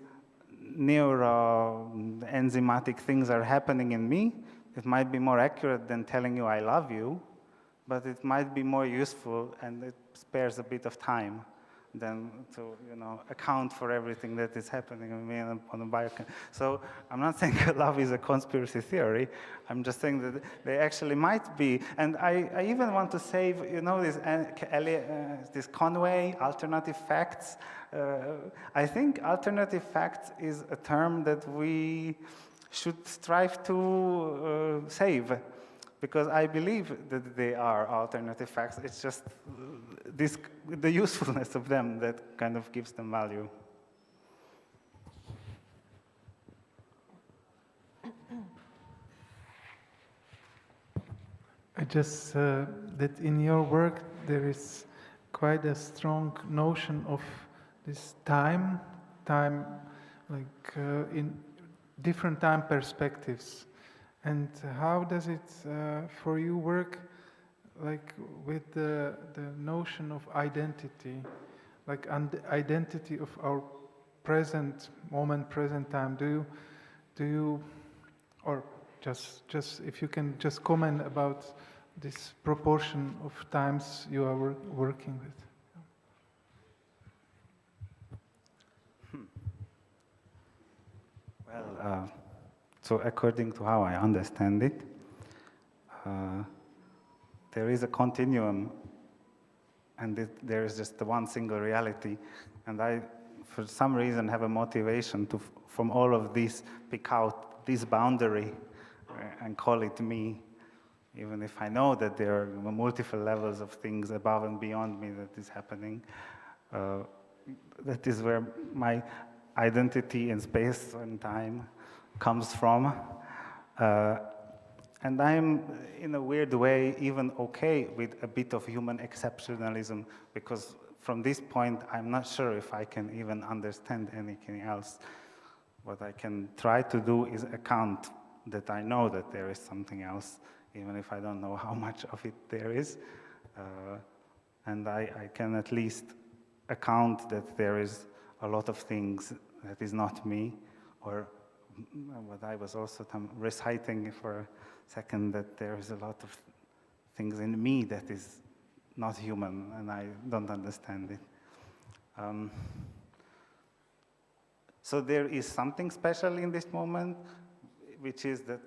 neuroenzymatic things are happening in me, it might be more accurate than telling you I love you, but it might be more useful, and it spares a bit of time than to account for everything that is happening in me on a biochem. So I'm not saying love is a conspiracy theory. I'm just saying that they actually might be. And I even want to save, this Conway, alternative facts. I think alternative facts is a term that we should strive to save, because I believe that they are alternative facts. It's just the usefulness of them that kind of gives them value. I just that in your work there is quite a strong notion of this time like in different time perspectives. And how does it for you work like with the notion of identity, like identity of our present moment, present time? Do you or just if you can just comment about this proportion of times you are working with. Well, so according to how I understand it, there is a continuum, and there is just the one single reality, and I, for some reason, have a motivation to, from all of this, pick out this boundary and call it me, even if I know that there are multiple levels of things above and beyond me that is happening. That is where my identity in space and time comes from. And I'm, in a weird way, even okay with a bit of human exceptionalism, because from this point, I'm not sure if I can even understand anything else. What I can try to do is account that I know that there is something else, even if I don't know how much of it there is. And I can at least account that there is a lot of things that is not me, or what I was also reciting for a second, that there is a lot of things in me that is not human, and I don't understand it. So there is something special in this moment, which is that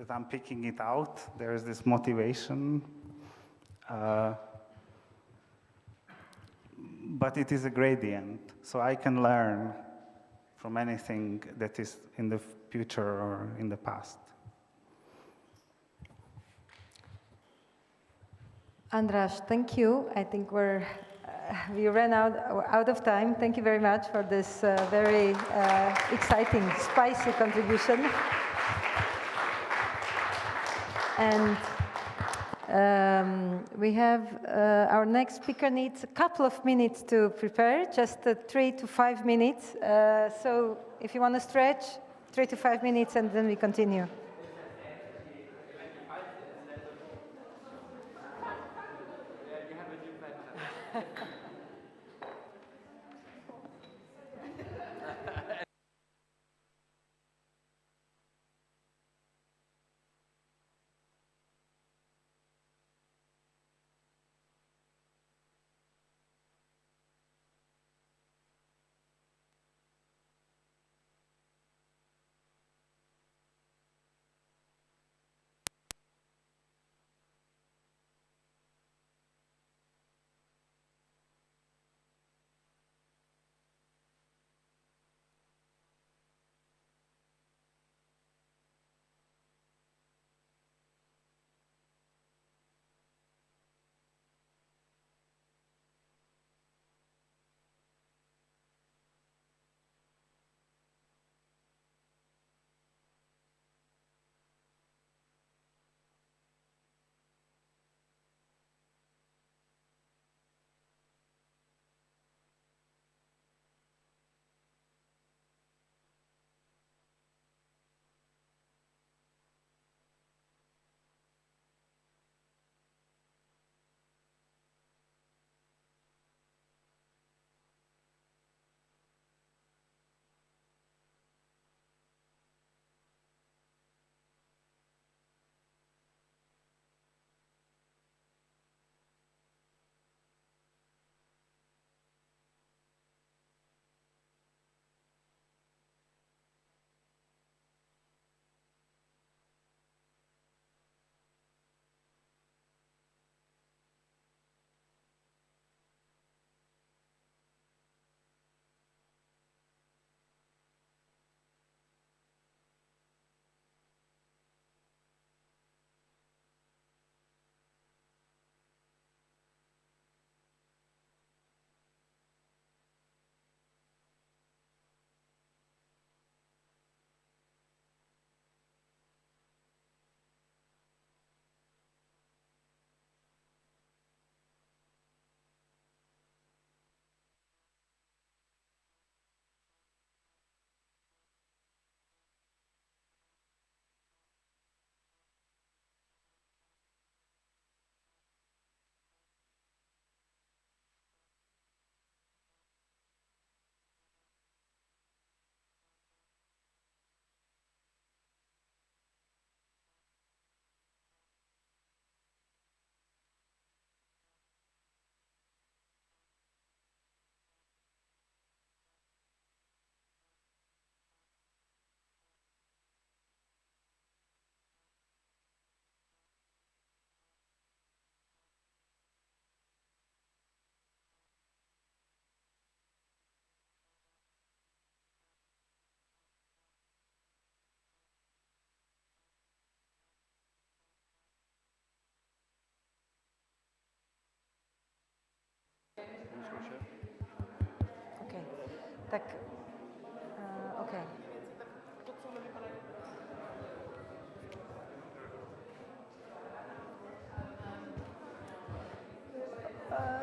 I'm picking it out. There is this motivation. But it is a gradient, so I can learn from anything that is in the future or in the past. Andras, thank you. I think we ran out of time. Thank you very much for this very exciting, spicy contribution. And we have our next speaker needs a couple of minutes to prepare, just 3 to 5 minutes. So if you want to stretch, 3 to 5 minutes, and then we continue. Okay. Tak. Okay.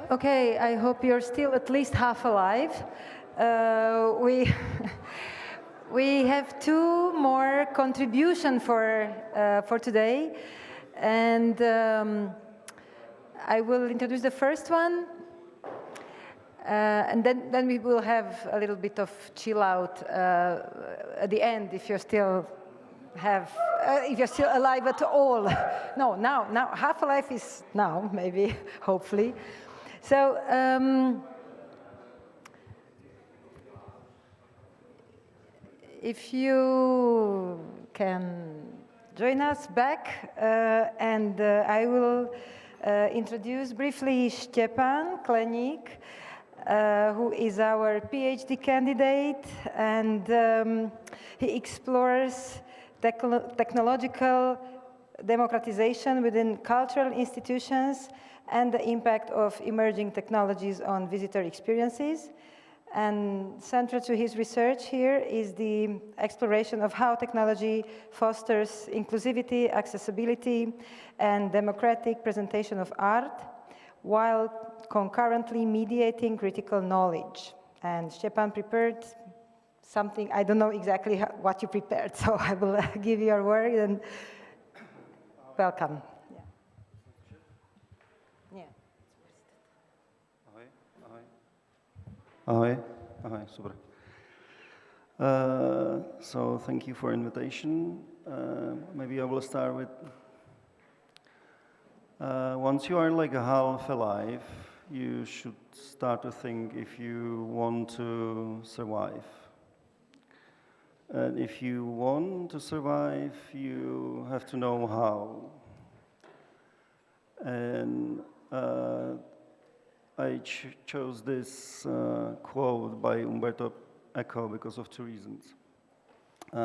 Okay, I hope you're still at least half alive. We have two more contributions for today, and I will introduce the first one, and then we will have a little bit of chill out at the end if you're still if you're still alive at all. No, now half alive is now, maybe, hopefully. So. If you can join us back, and I will introduce briefly Stepan Kleník, who is our PhD candidate, and he explores technological democratization within cultural institutions and the impact of emerging technologies on visitor experiences. And central to his research here is the exploration of how technology fosters inclusivity, accessibility, and democratic presentation of art, while concurrently mediating critical knowledge. And Stepan prepared something, I don't know exactly what you prepared, so I will give you your word and welcome. Ahoj, super. So thank you for invitation. Maybe I will start with, once you are like a half alive, you should start to think if you want to survive. And if you want to survive, you have to know how. And I chose this quote by Umberto Eco because of two reasons.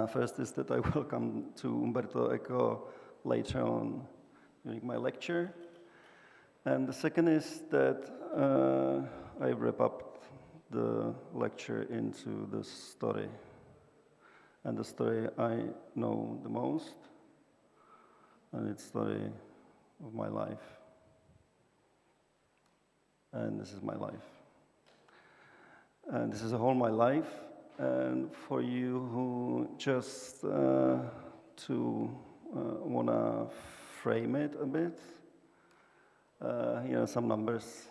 First is that I will come to Umberto Eco later on during my lecture. And the second is that I wrap up the lecture into the story. And the story I know the most, and it's the story of my life. And this is my life. And this is all my life. And for you who just wanna frame it a bit, here are some numbers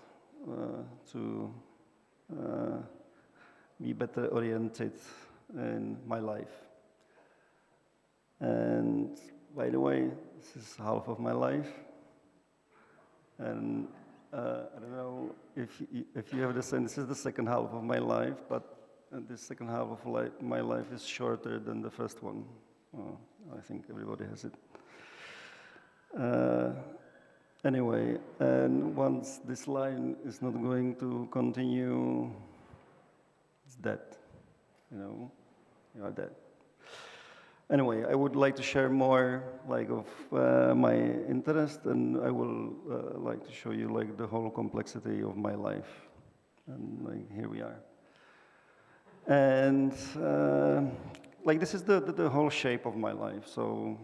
to be better oriented in my life. And by the way, this is half of my life. And I don't know if you have the sense, this is the second half of my life, but this second half of my life is shorter than the first one. I think everybody has it. Anyway, and once this line is not going to continue, it's dead. You are dead. Anyway, I would like to share more of my interest, and I will like to show you the whole complexity of my life. And here we are. And this is the whole shape of my life. So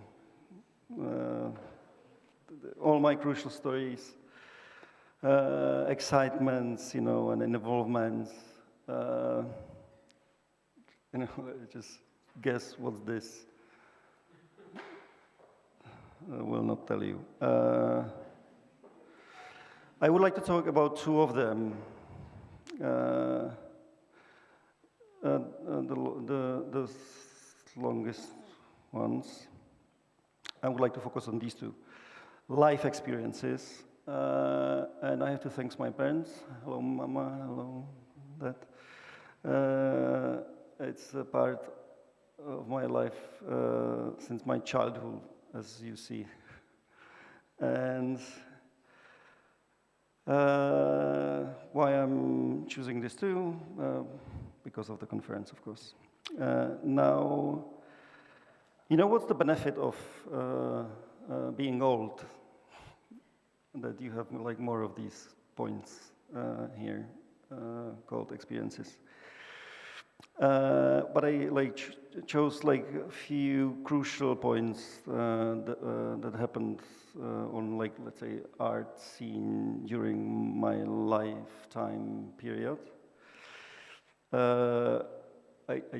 all my crucial stories, excitements, and involvements. Just guess what's this. I will not tell you. I would like to talk about two of them. The longest ones. I would like to focus on these two. Life experiences. And I have to thank my parents. Hello, Mama. Hello, Dad. It's a part of my life since my childhood, as you see. And why I'm choosing this too? Because of the conference, of course. Now, what's the benefit of being old? That you have more of these points here. called experiences. But I chose like a few crucial points that happened on like, let's say, art scene during my lifetime period. I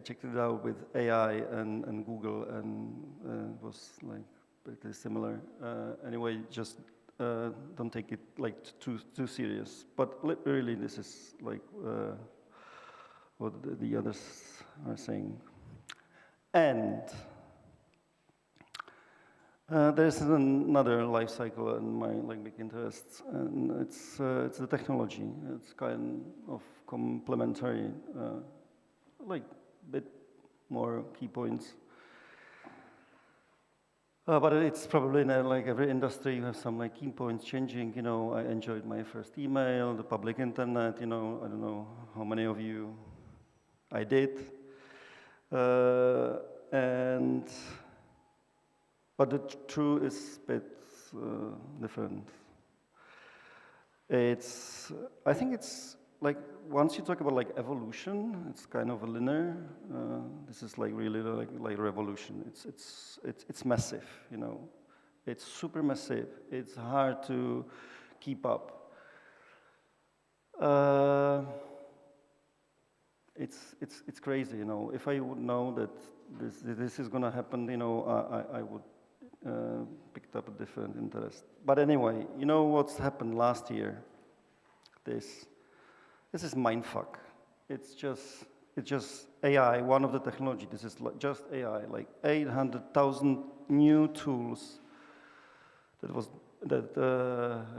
checked it out with AI and Google, and it was like pretty similar. Anyway, just don't take it like too serious. But really, this is like what the others are saying. And there's another life cycle in my like big interests, and it's the technology. It's kind of complementary, like a bit more key points. But it's probably in like every industry you have some like key points changing. You know, I enjoyed my first email, the public internet. You know, I don't know how many of you I did, but the truth is a bit different. I think it's like, once you talk about like evolution, it's kind of a linear. This is like really like revolution. It's massive, you know. It's super massive. It's hard to keep up. It's crazy, you know. If I would know that this is gonna happen, you know, I would picked up a different interest. But anyway, you know what's happened last year? This is mindfuck. It's just AI, one of the technology. This is just AI, like 800,000 new tools that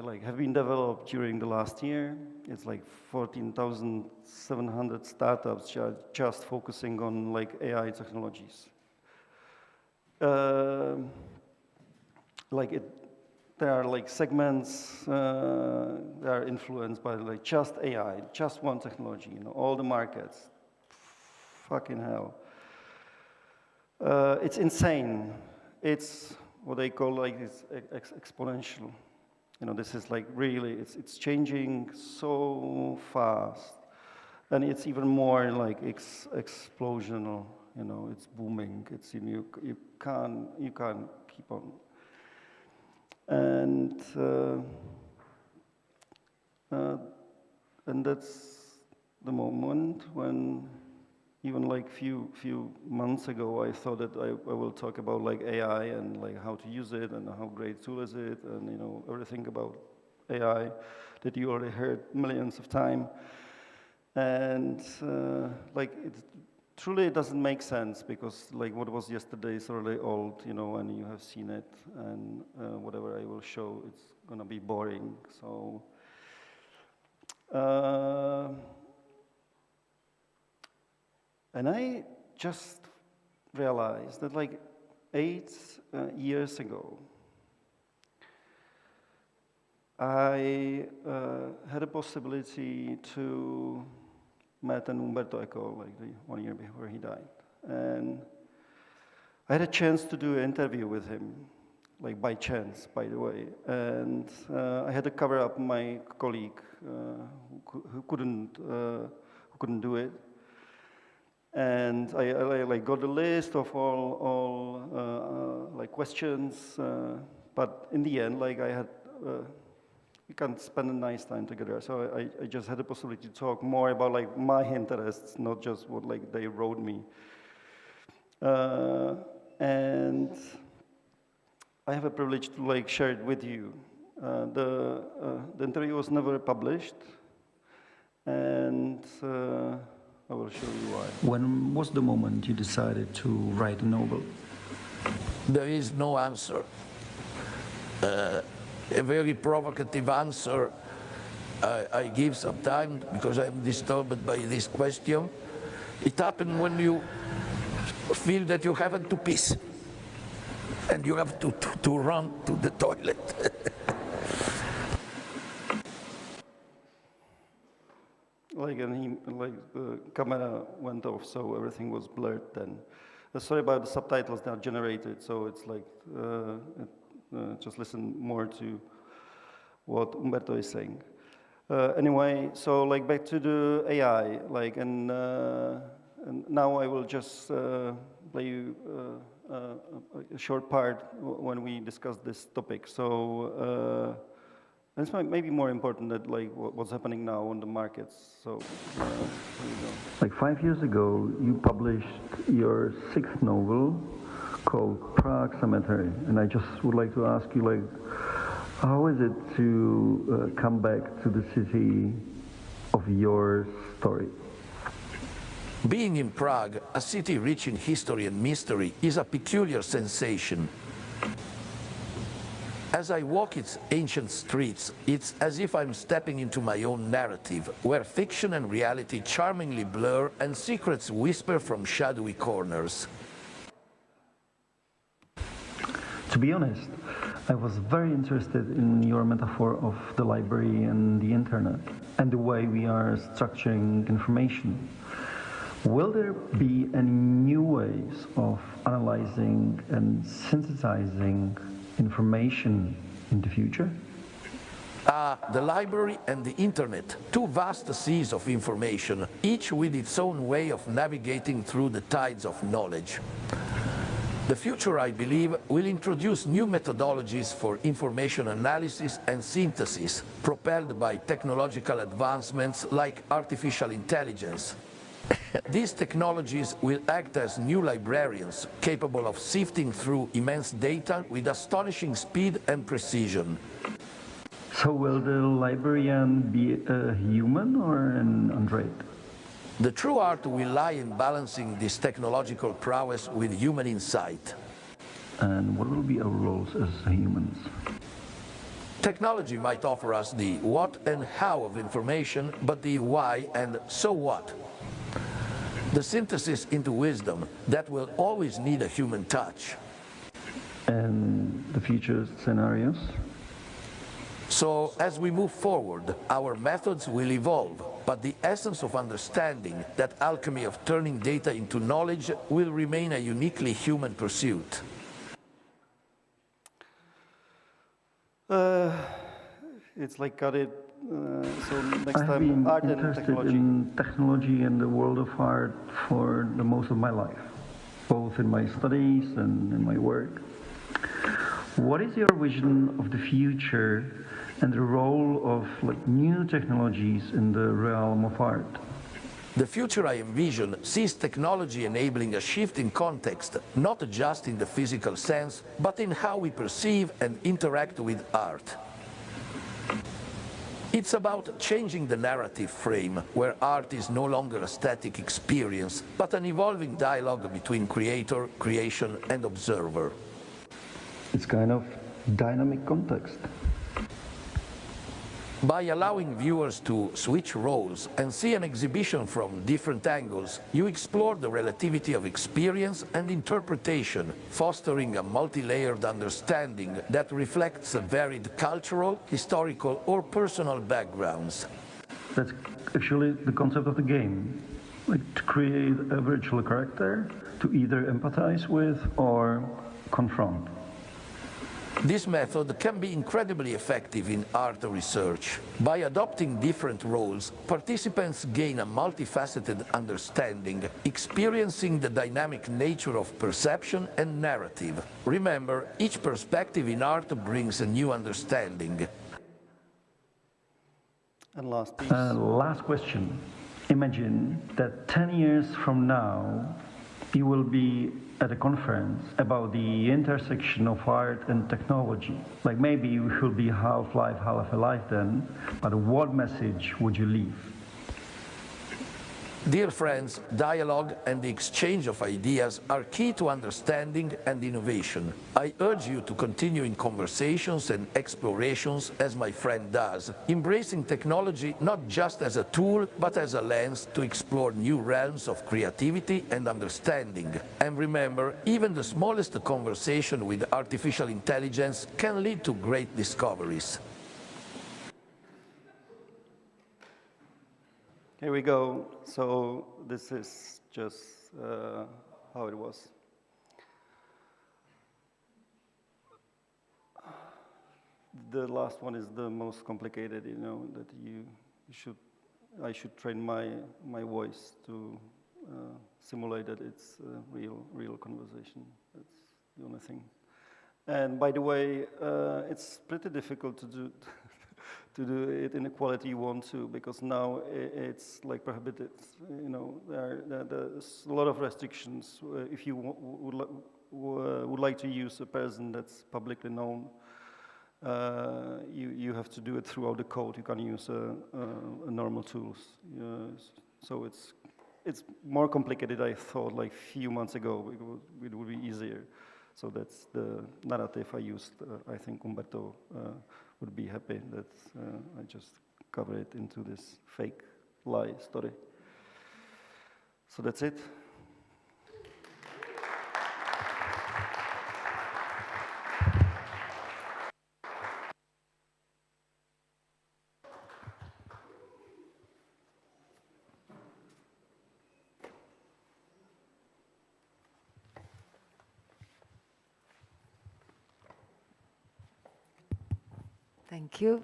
like have been developed during the last year. It's like 14,700 startups just focusing on like AI technologies. There are like segments that are influenced by like just AI, just one technology, you know, all the markets. Fucking hell. It's insane. It's what they call like this exponential. You know, this is like really, it's changing so fast. And it's even more like explosional, you know, it's booming. It's, you can't keep on. And that's the moment when, even like few months ago, I thought that I will talk about like AI and like how to use it and how great tool is it, and you know everything about AI that you already heard millions of times. And like truly it doesn't make sense, because like what was yesterday is already old, you know, and you have seen it, and whatever I will show, it's gonna be boring. So and I just realized that like 8 years ago, I had a possibility to meet Umberto Eco like 1 year before he died. And I had a chance to do an interview with him, like by chance, by the way. And I had to cover up my colleague who couldn't do it. And I like got a list of all like questions, but in the end, like I had, we can't spend a nice time together. So I just had the possibility to talk more about like my interests, not just what like they wrote me. And I have a privilege to like share it with you. The interview was never published, and I will show you why. When was the moment you decided to write a novel? There is no answer. A very provocative answer I give sometimes, because I'm disturbed by this question. It happened when you feel that you haven't to piss and you have to run to the toilet. And the camera went off, so everything was blurred then. Sorry about the subtitles that are generated, so it's like, just listen more to what Umberto is saying. Anyway, so like back to the AI, like, and now I will just play you a short part when we discuss this topic. So this might be more important than like what's happening now on the markets. So here we go. Like 5 years ago, you published your 6th novel called Prague Cemetery, and I just would like to ask you, like, how is it to come back to the city of your story? Being in Prague, a city rich in history and mystery, is a peculiar sensation. As I walk its ancient streets, it's as if I'm stepping into my own narrative, where fiction and reality charmingly blur and secrets whisper from shadowy corners. To be honest, I was very interested in your metaphor of the library and the internet, and the way we are structuring information. Will there be any new ways of analyzing and synthesizing information in the future? The library and the internet, two vast seas of information, each with its own way of navigating through the tides of knowledge. The future, I believe, will introduce new methodologies for information analysis and synthesis, propelled by technological advancements like artificial intelligence. These technologies will act as new librarians, capable of sifting through immense data with astonishing speed and precision. So will the librarian be a human or an android? The true art will lie in balancing this technological prowess with human insight. And what will be our roles as humans? Technology might offer us the what and how of information, but the why and so what. The synthesis into wisdom that will always need a human touch. And the future scenarios? So, as we move forward, our methods will evolve, but the essence of understanding, that alchemy of turning data into knowledge, will remain a uniquely human pursuit. It's like got it. So next I've time, been art and interested technology. in technology and the world of art for the most of my life, both in my studies and in my work. What is your vision of the future and the role of new technologies in the realm of art? The future I envision sees technology enabling a shift in context, not just in the physical sense, but in how we perceive and interact with art. It's about changing the narrative frame, where art is no longer a static experience, but an evolving dialogue between creator, creation, and observer. It's kind of dynamic context. By allowing viewers to switch roles and see an exhibition from different angles, you explore the relativity of experience and interpretation, fostering a multi-layered understanding that reflects varied cultural, historical, or personal backgrounds. That's actually the concept of the game, like to create a virtual character to either empathize with or confront. This method can be incredibly effective in art research. By adopting different roles, participants gain a multifaceted understanding, experiencing the dynamic nature of perception and narrative. Remember, each perspective in art brings a new understanding. And last piece. Last question. Imagine that 10 years from now, you will be at a conference about the intersection of art and technology. Like maybe we will be half life, half alive then, but what message would you leave? Dear friends, dialogue and the exchange of ideas are key to understanding and innovation. I urge you to continue in conversations and explorations as my friend does, embracing technology not just as a tool, but as a lens to explore new realms of creativity and understanding. And remember, even the smallest conversation with artificial intelligence can lead to great discoveries. Here we go. So this is just how it was. the last one is the most complicated, you know, that I should train my voice to simulate that it's a real conversation. That's the only thing. And by the way, it's pretty difficult to do to do it in the quality you want to, because now it's like prohibited. You know, there's a lot of restrictions. If you would like to use a person that's publicly known, you have to do it throughout the code. You can't use normal tools. So it's more complicated. I thought like a few months ago it would be easier. So that's the narrative I used. I think Umberto would be happy that I just cover it into this fake lie story. So that's it.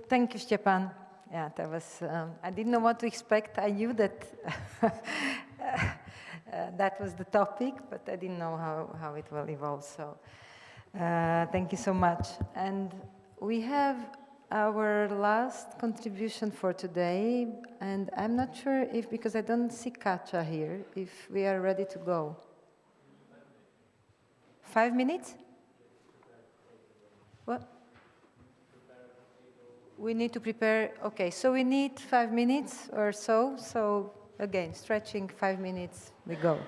Thank you, Stepan. Yeah, that was. I didn't know what to expect. I knew that that was the topic, but I didn't know how it will evolve. So, thank you so much. And we have our last contribution for today, and I'm not sure if, because I don't see Katja here, if we are ready to go. 5 minutes? What? We need to prepare, okay, so we need 5 minutes or so. So again, stretching 5 minutes, we go.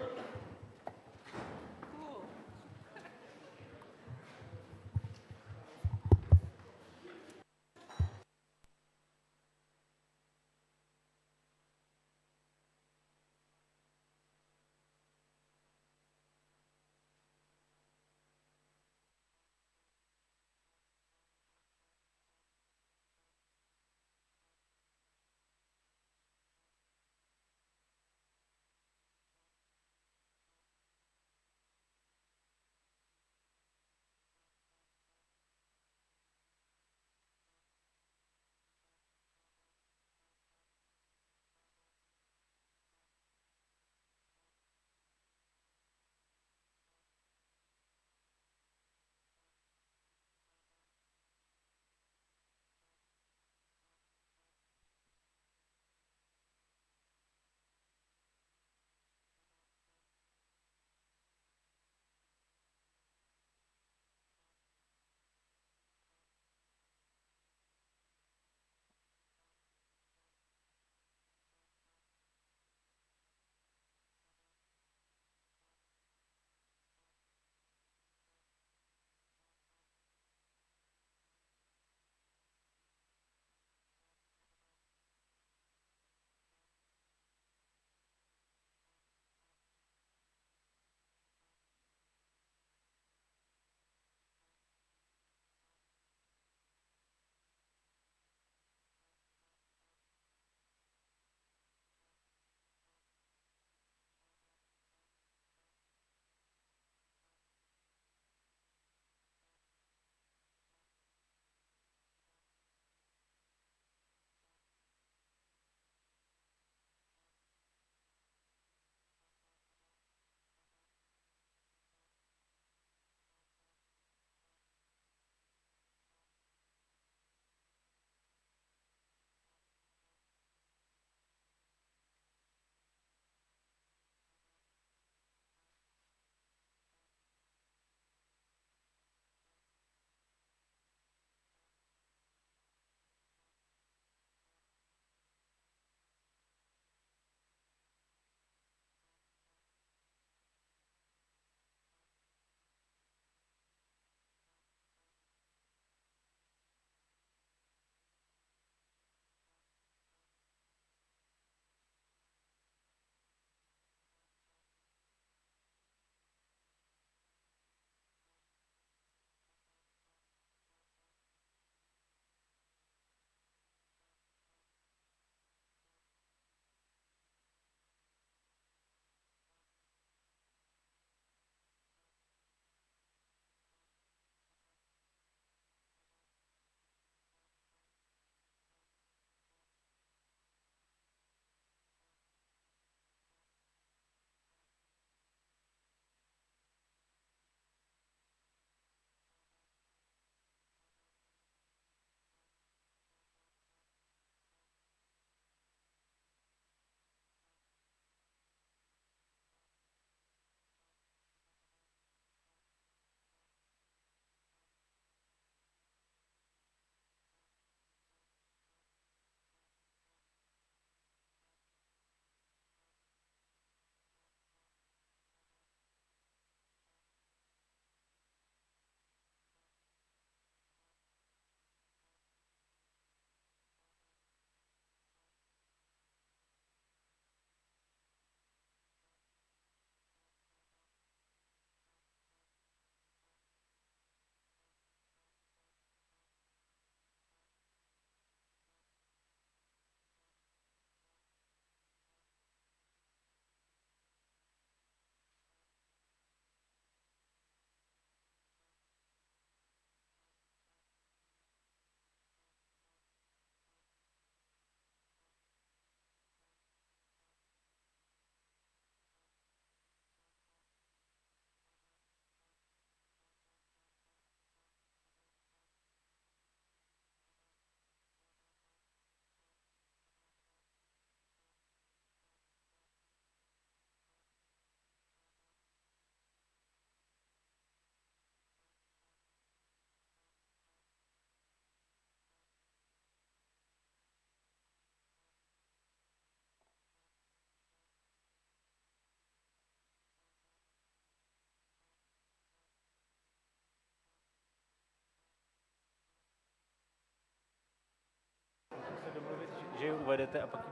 povedete a pak...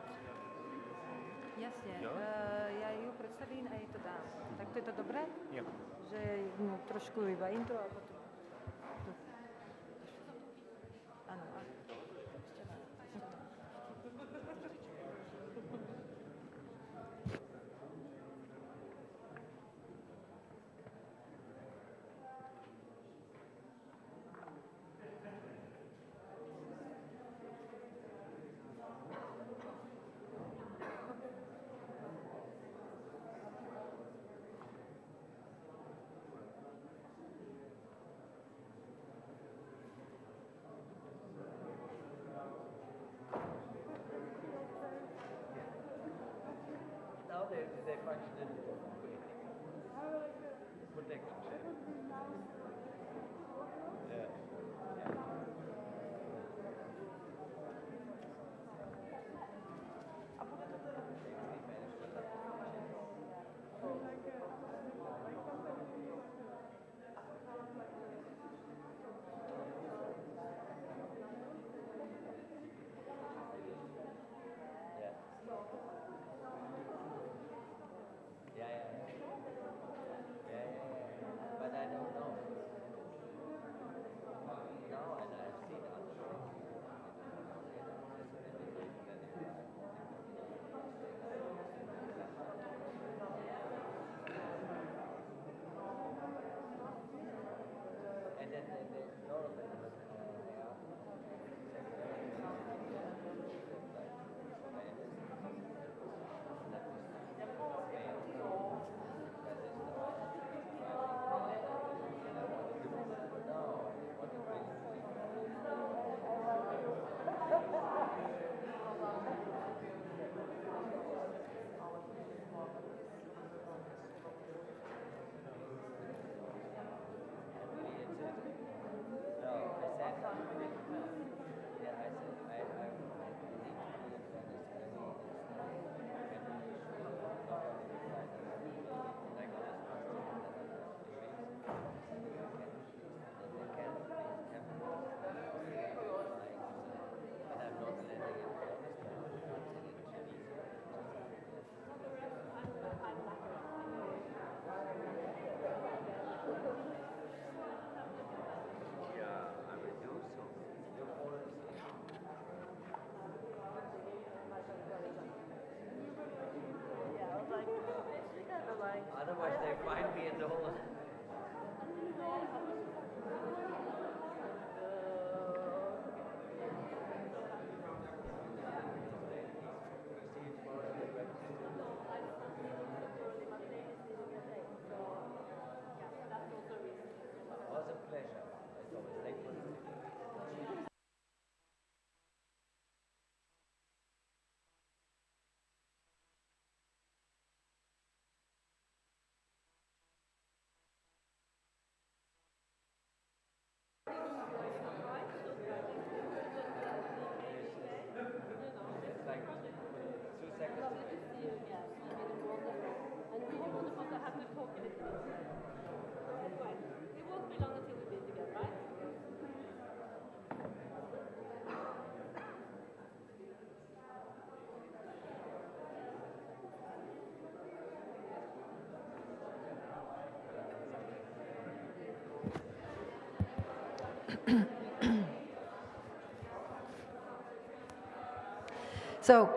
Jasně, Jo? já ji představím a ji to dám. Tak to je to dobré? Jo. Že no, trošku iba intro a potom... Ano, Now they function in protection. Yeah. But I don't know. No, and I've seen other things. And then a lot of it was Otherwise they find me in the whole... It was a pleasure. As always. Thank you. So,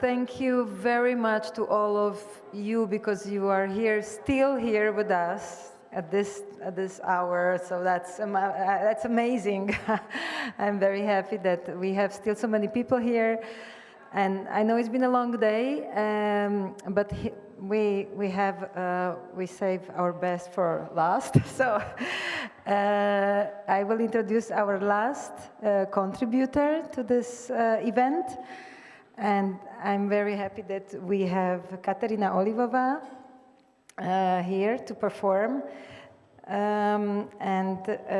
thank you very much to all of you because you are here, still here with us at this hour. So that's amazing. I'm very happy that we have still so many people here, and I know it's been a long day, but we save our best for last. So. I will introduce our last contributor to this event, and I'm very happy that we have Katerina Olivová here to perform, and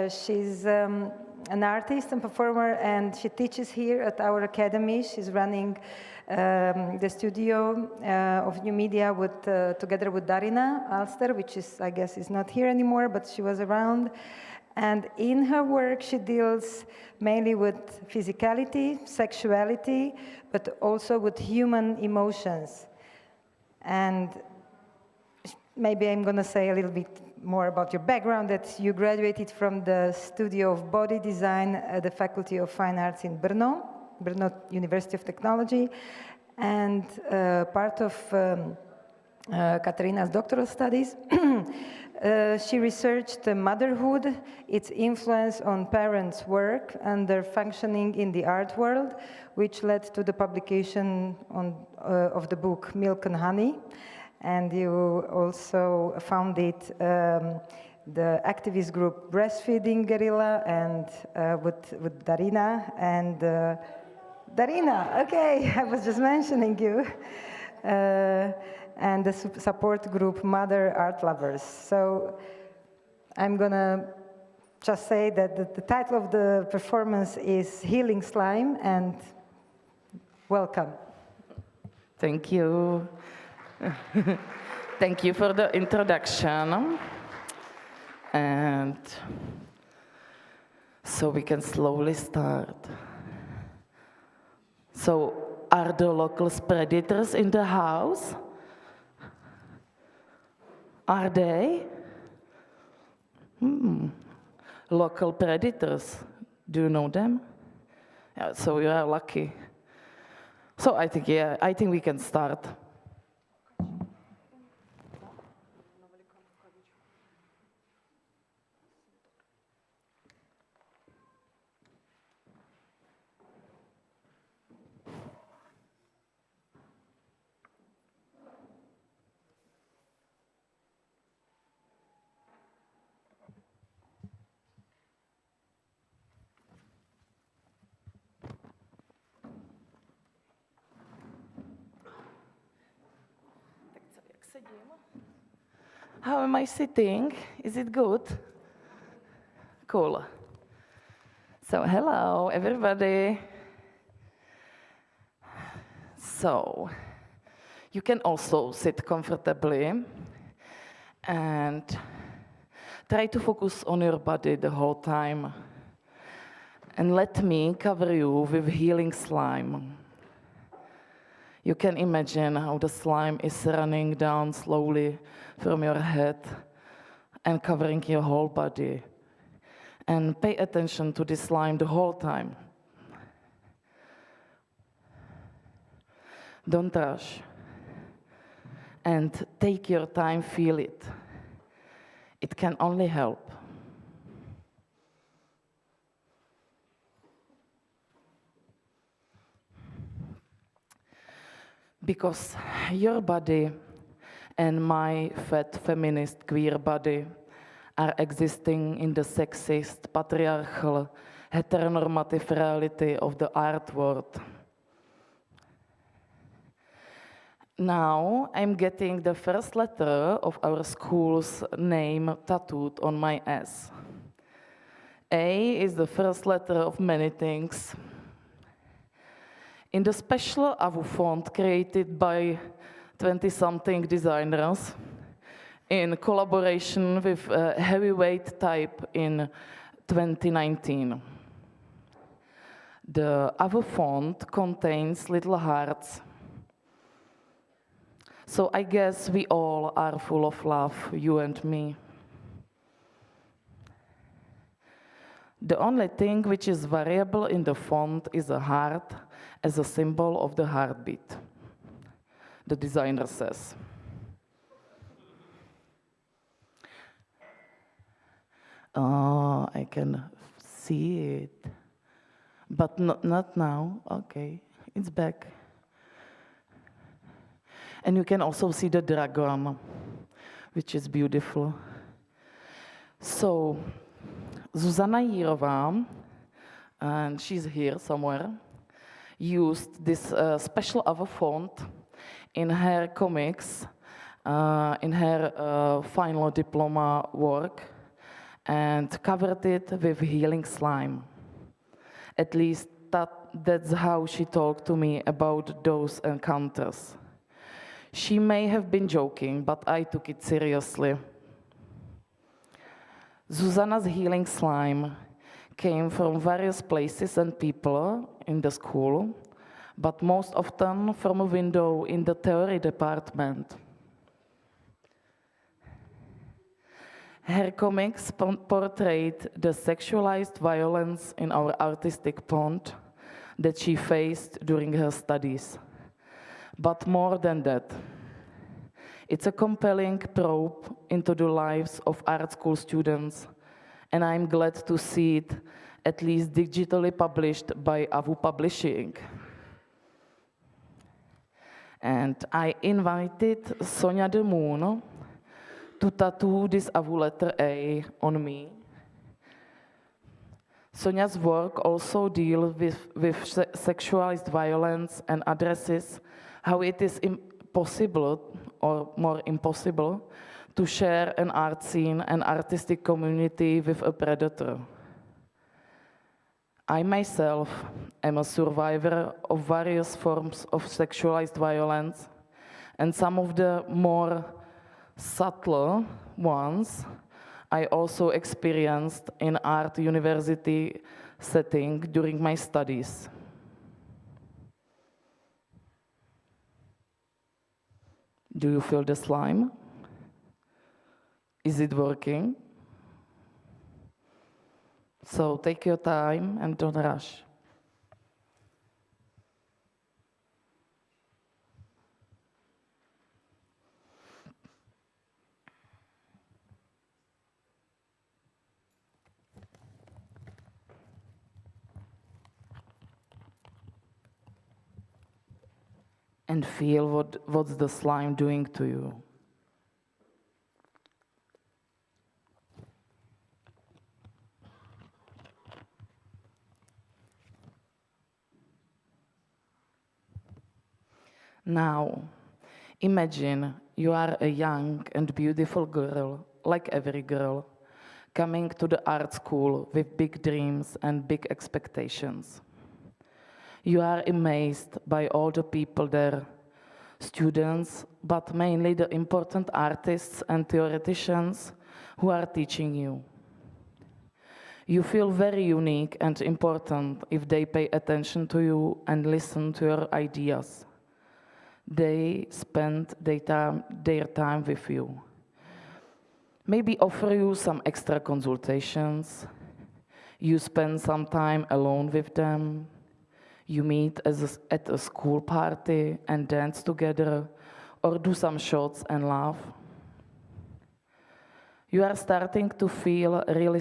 she's an artist and performer, and she teaches here at our academy. She's running the studio of new media together with Darina Alster, which is, I guess, is not here anymore, but she was around. And in her work, she deals mainly with physicality, sexuality, but also with human emotions. And maybe I'm going to say a little bit more about your background, that you graduated from the Studio of Body Design at the Faculty of Fine Arts in Brno University of Technology, and part of Katarina's doctoral studies. She researched motherhood, its influence on parents' work and their functioning in the art world, which led to the publication of the book Milk and Honey. And you also founded the activist group Breastfeeding Guerrilla, and with Darina and Darina, okay, I was just mentioning you. And the support group Mother Art Lovers. So I'm gonna just say that the title of the performance is Healing Slime, and welcome. Thank you. Thank you for the introduction. And so we can slowly start. So are the local predators in the house? Are they? Local predators, do you know them? Yeah, so you are lucky. So I think we can start. How am I sitting? Is it good? Cool. So hello, everybody. So you can also sit comfortably and try to focus on your body the whole time. And let me cover you with healing slime. You can imagine how the slime is running down slowly from your head and covering your whole body. And pay attention to this slime the whole time. Don't rush. And take your time, feel it. It can only help. Because your body and my fat, feminist, queer body are existing in the sexist, patriarchal, heteronormative reality of the art world. Now I'm getting the first letter of our school's name tattooed on my ass. A is the first letter of many things. In the special AVU font created by 20-something designers in collaboration with Heavyweight Type in 2019. The AVU font contains little hearts. So I guess we all are full of love, you and me. The only thing which is variable in the font is a heart as a symbol of the heartbeat, the designer says. Oh, I can see it, but not now. Okay, it's back. And you can also see the dragon, which is beautiful. So, Zuzana Jirová, and she's here somewhere, used this special AVU font in her comics, in her final diploma work, and covered it with healing slime. At least that's how she talked to me about those encounters. She may have been joking, but I took it seriously. Zuzana's healing slime came from various places and people in the school, but most often from a window in the theory department. Her comics portrayed the sexualized violence in our artistic pond that she faced during her studies. But more than that, it's a compelling probe into the lives of art school students, and I'm glad to see it at least digitally published by Avu Publishing. And I invited Sonia de Moon to tattoo this Avu letter A on me. Sonia's work also deals with sexualized violence and addresses how it is impossible, or more impossible, to share an art scene and artistic community with a predator. I myself am a survivor of various forms of sexualized violence, and some of the more subtle ones I also experienced in art university setting during my studies. Do you feel the slime? Is it working? So take your time and don't rush. And feel what's the slime doing to you. Now, imagine you are a young and beautiful girl, like every girl, coming to the art school with big dreams and big expectations. You are amazed by all the people there, students, but mainly the important artists and theoreticians who are teaching you. You feel very unique and important if they pay attention to you and listen to your ideas. They spend their time with you. Maybe offer you some extra consultations. You spend some time alone with them. You meet at a school party and dance together, or do some shots and laugh. You are starting to feel really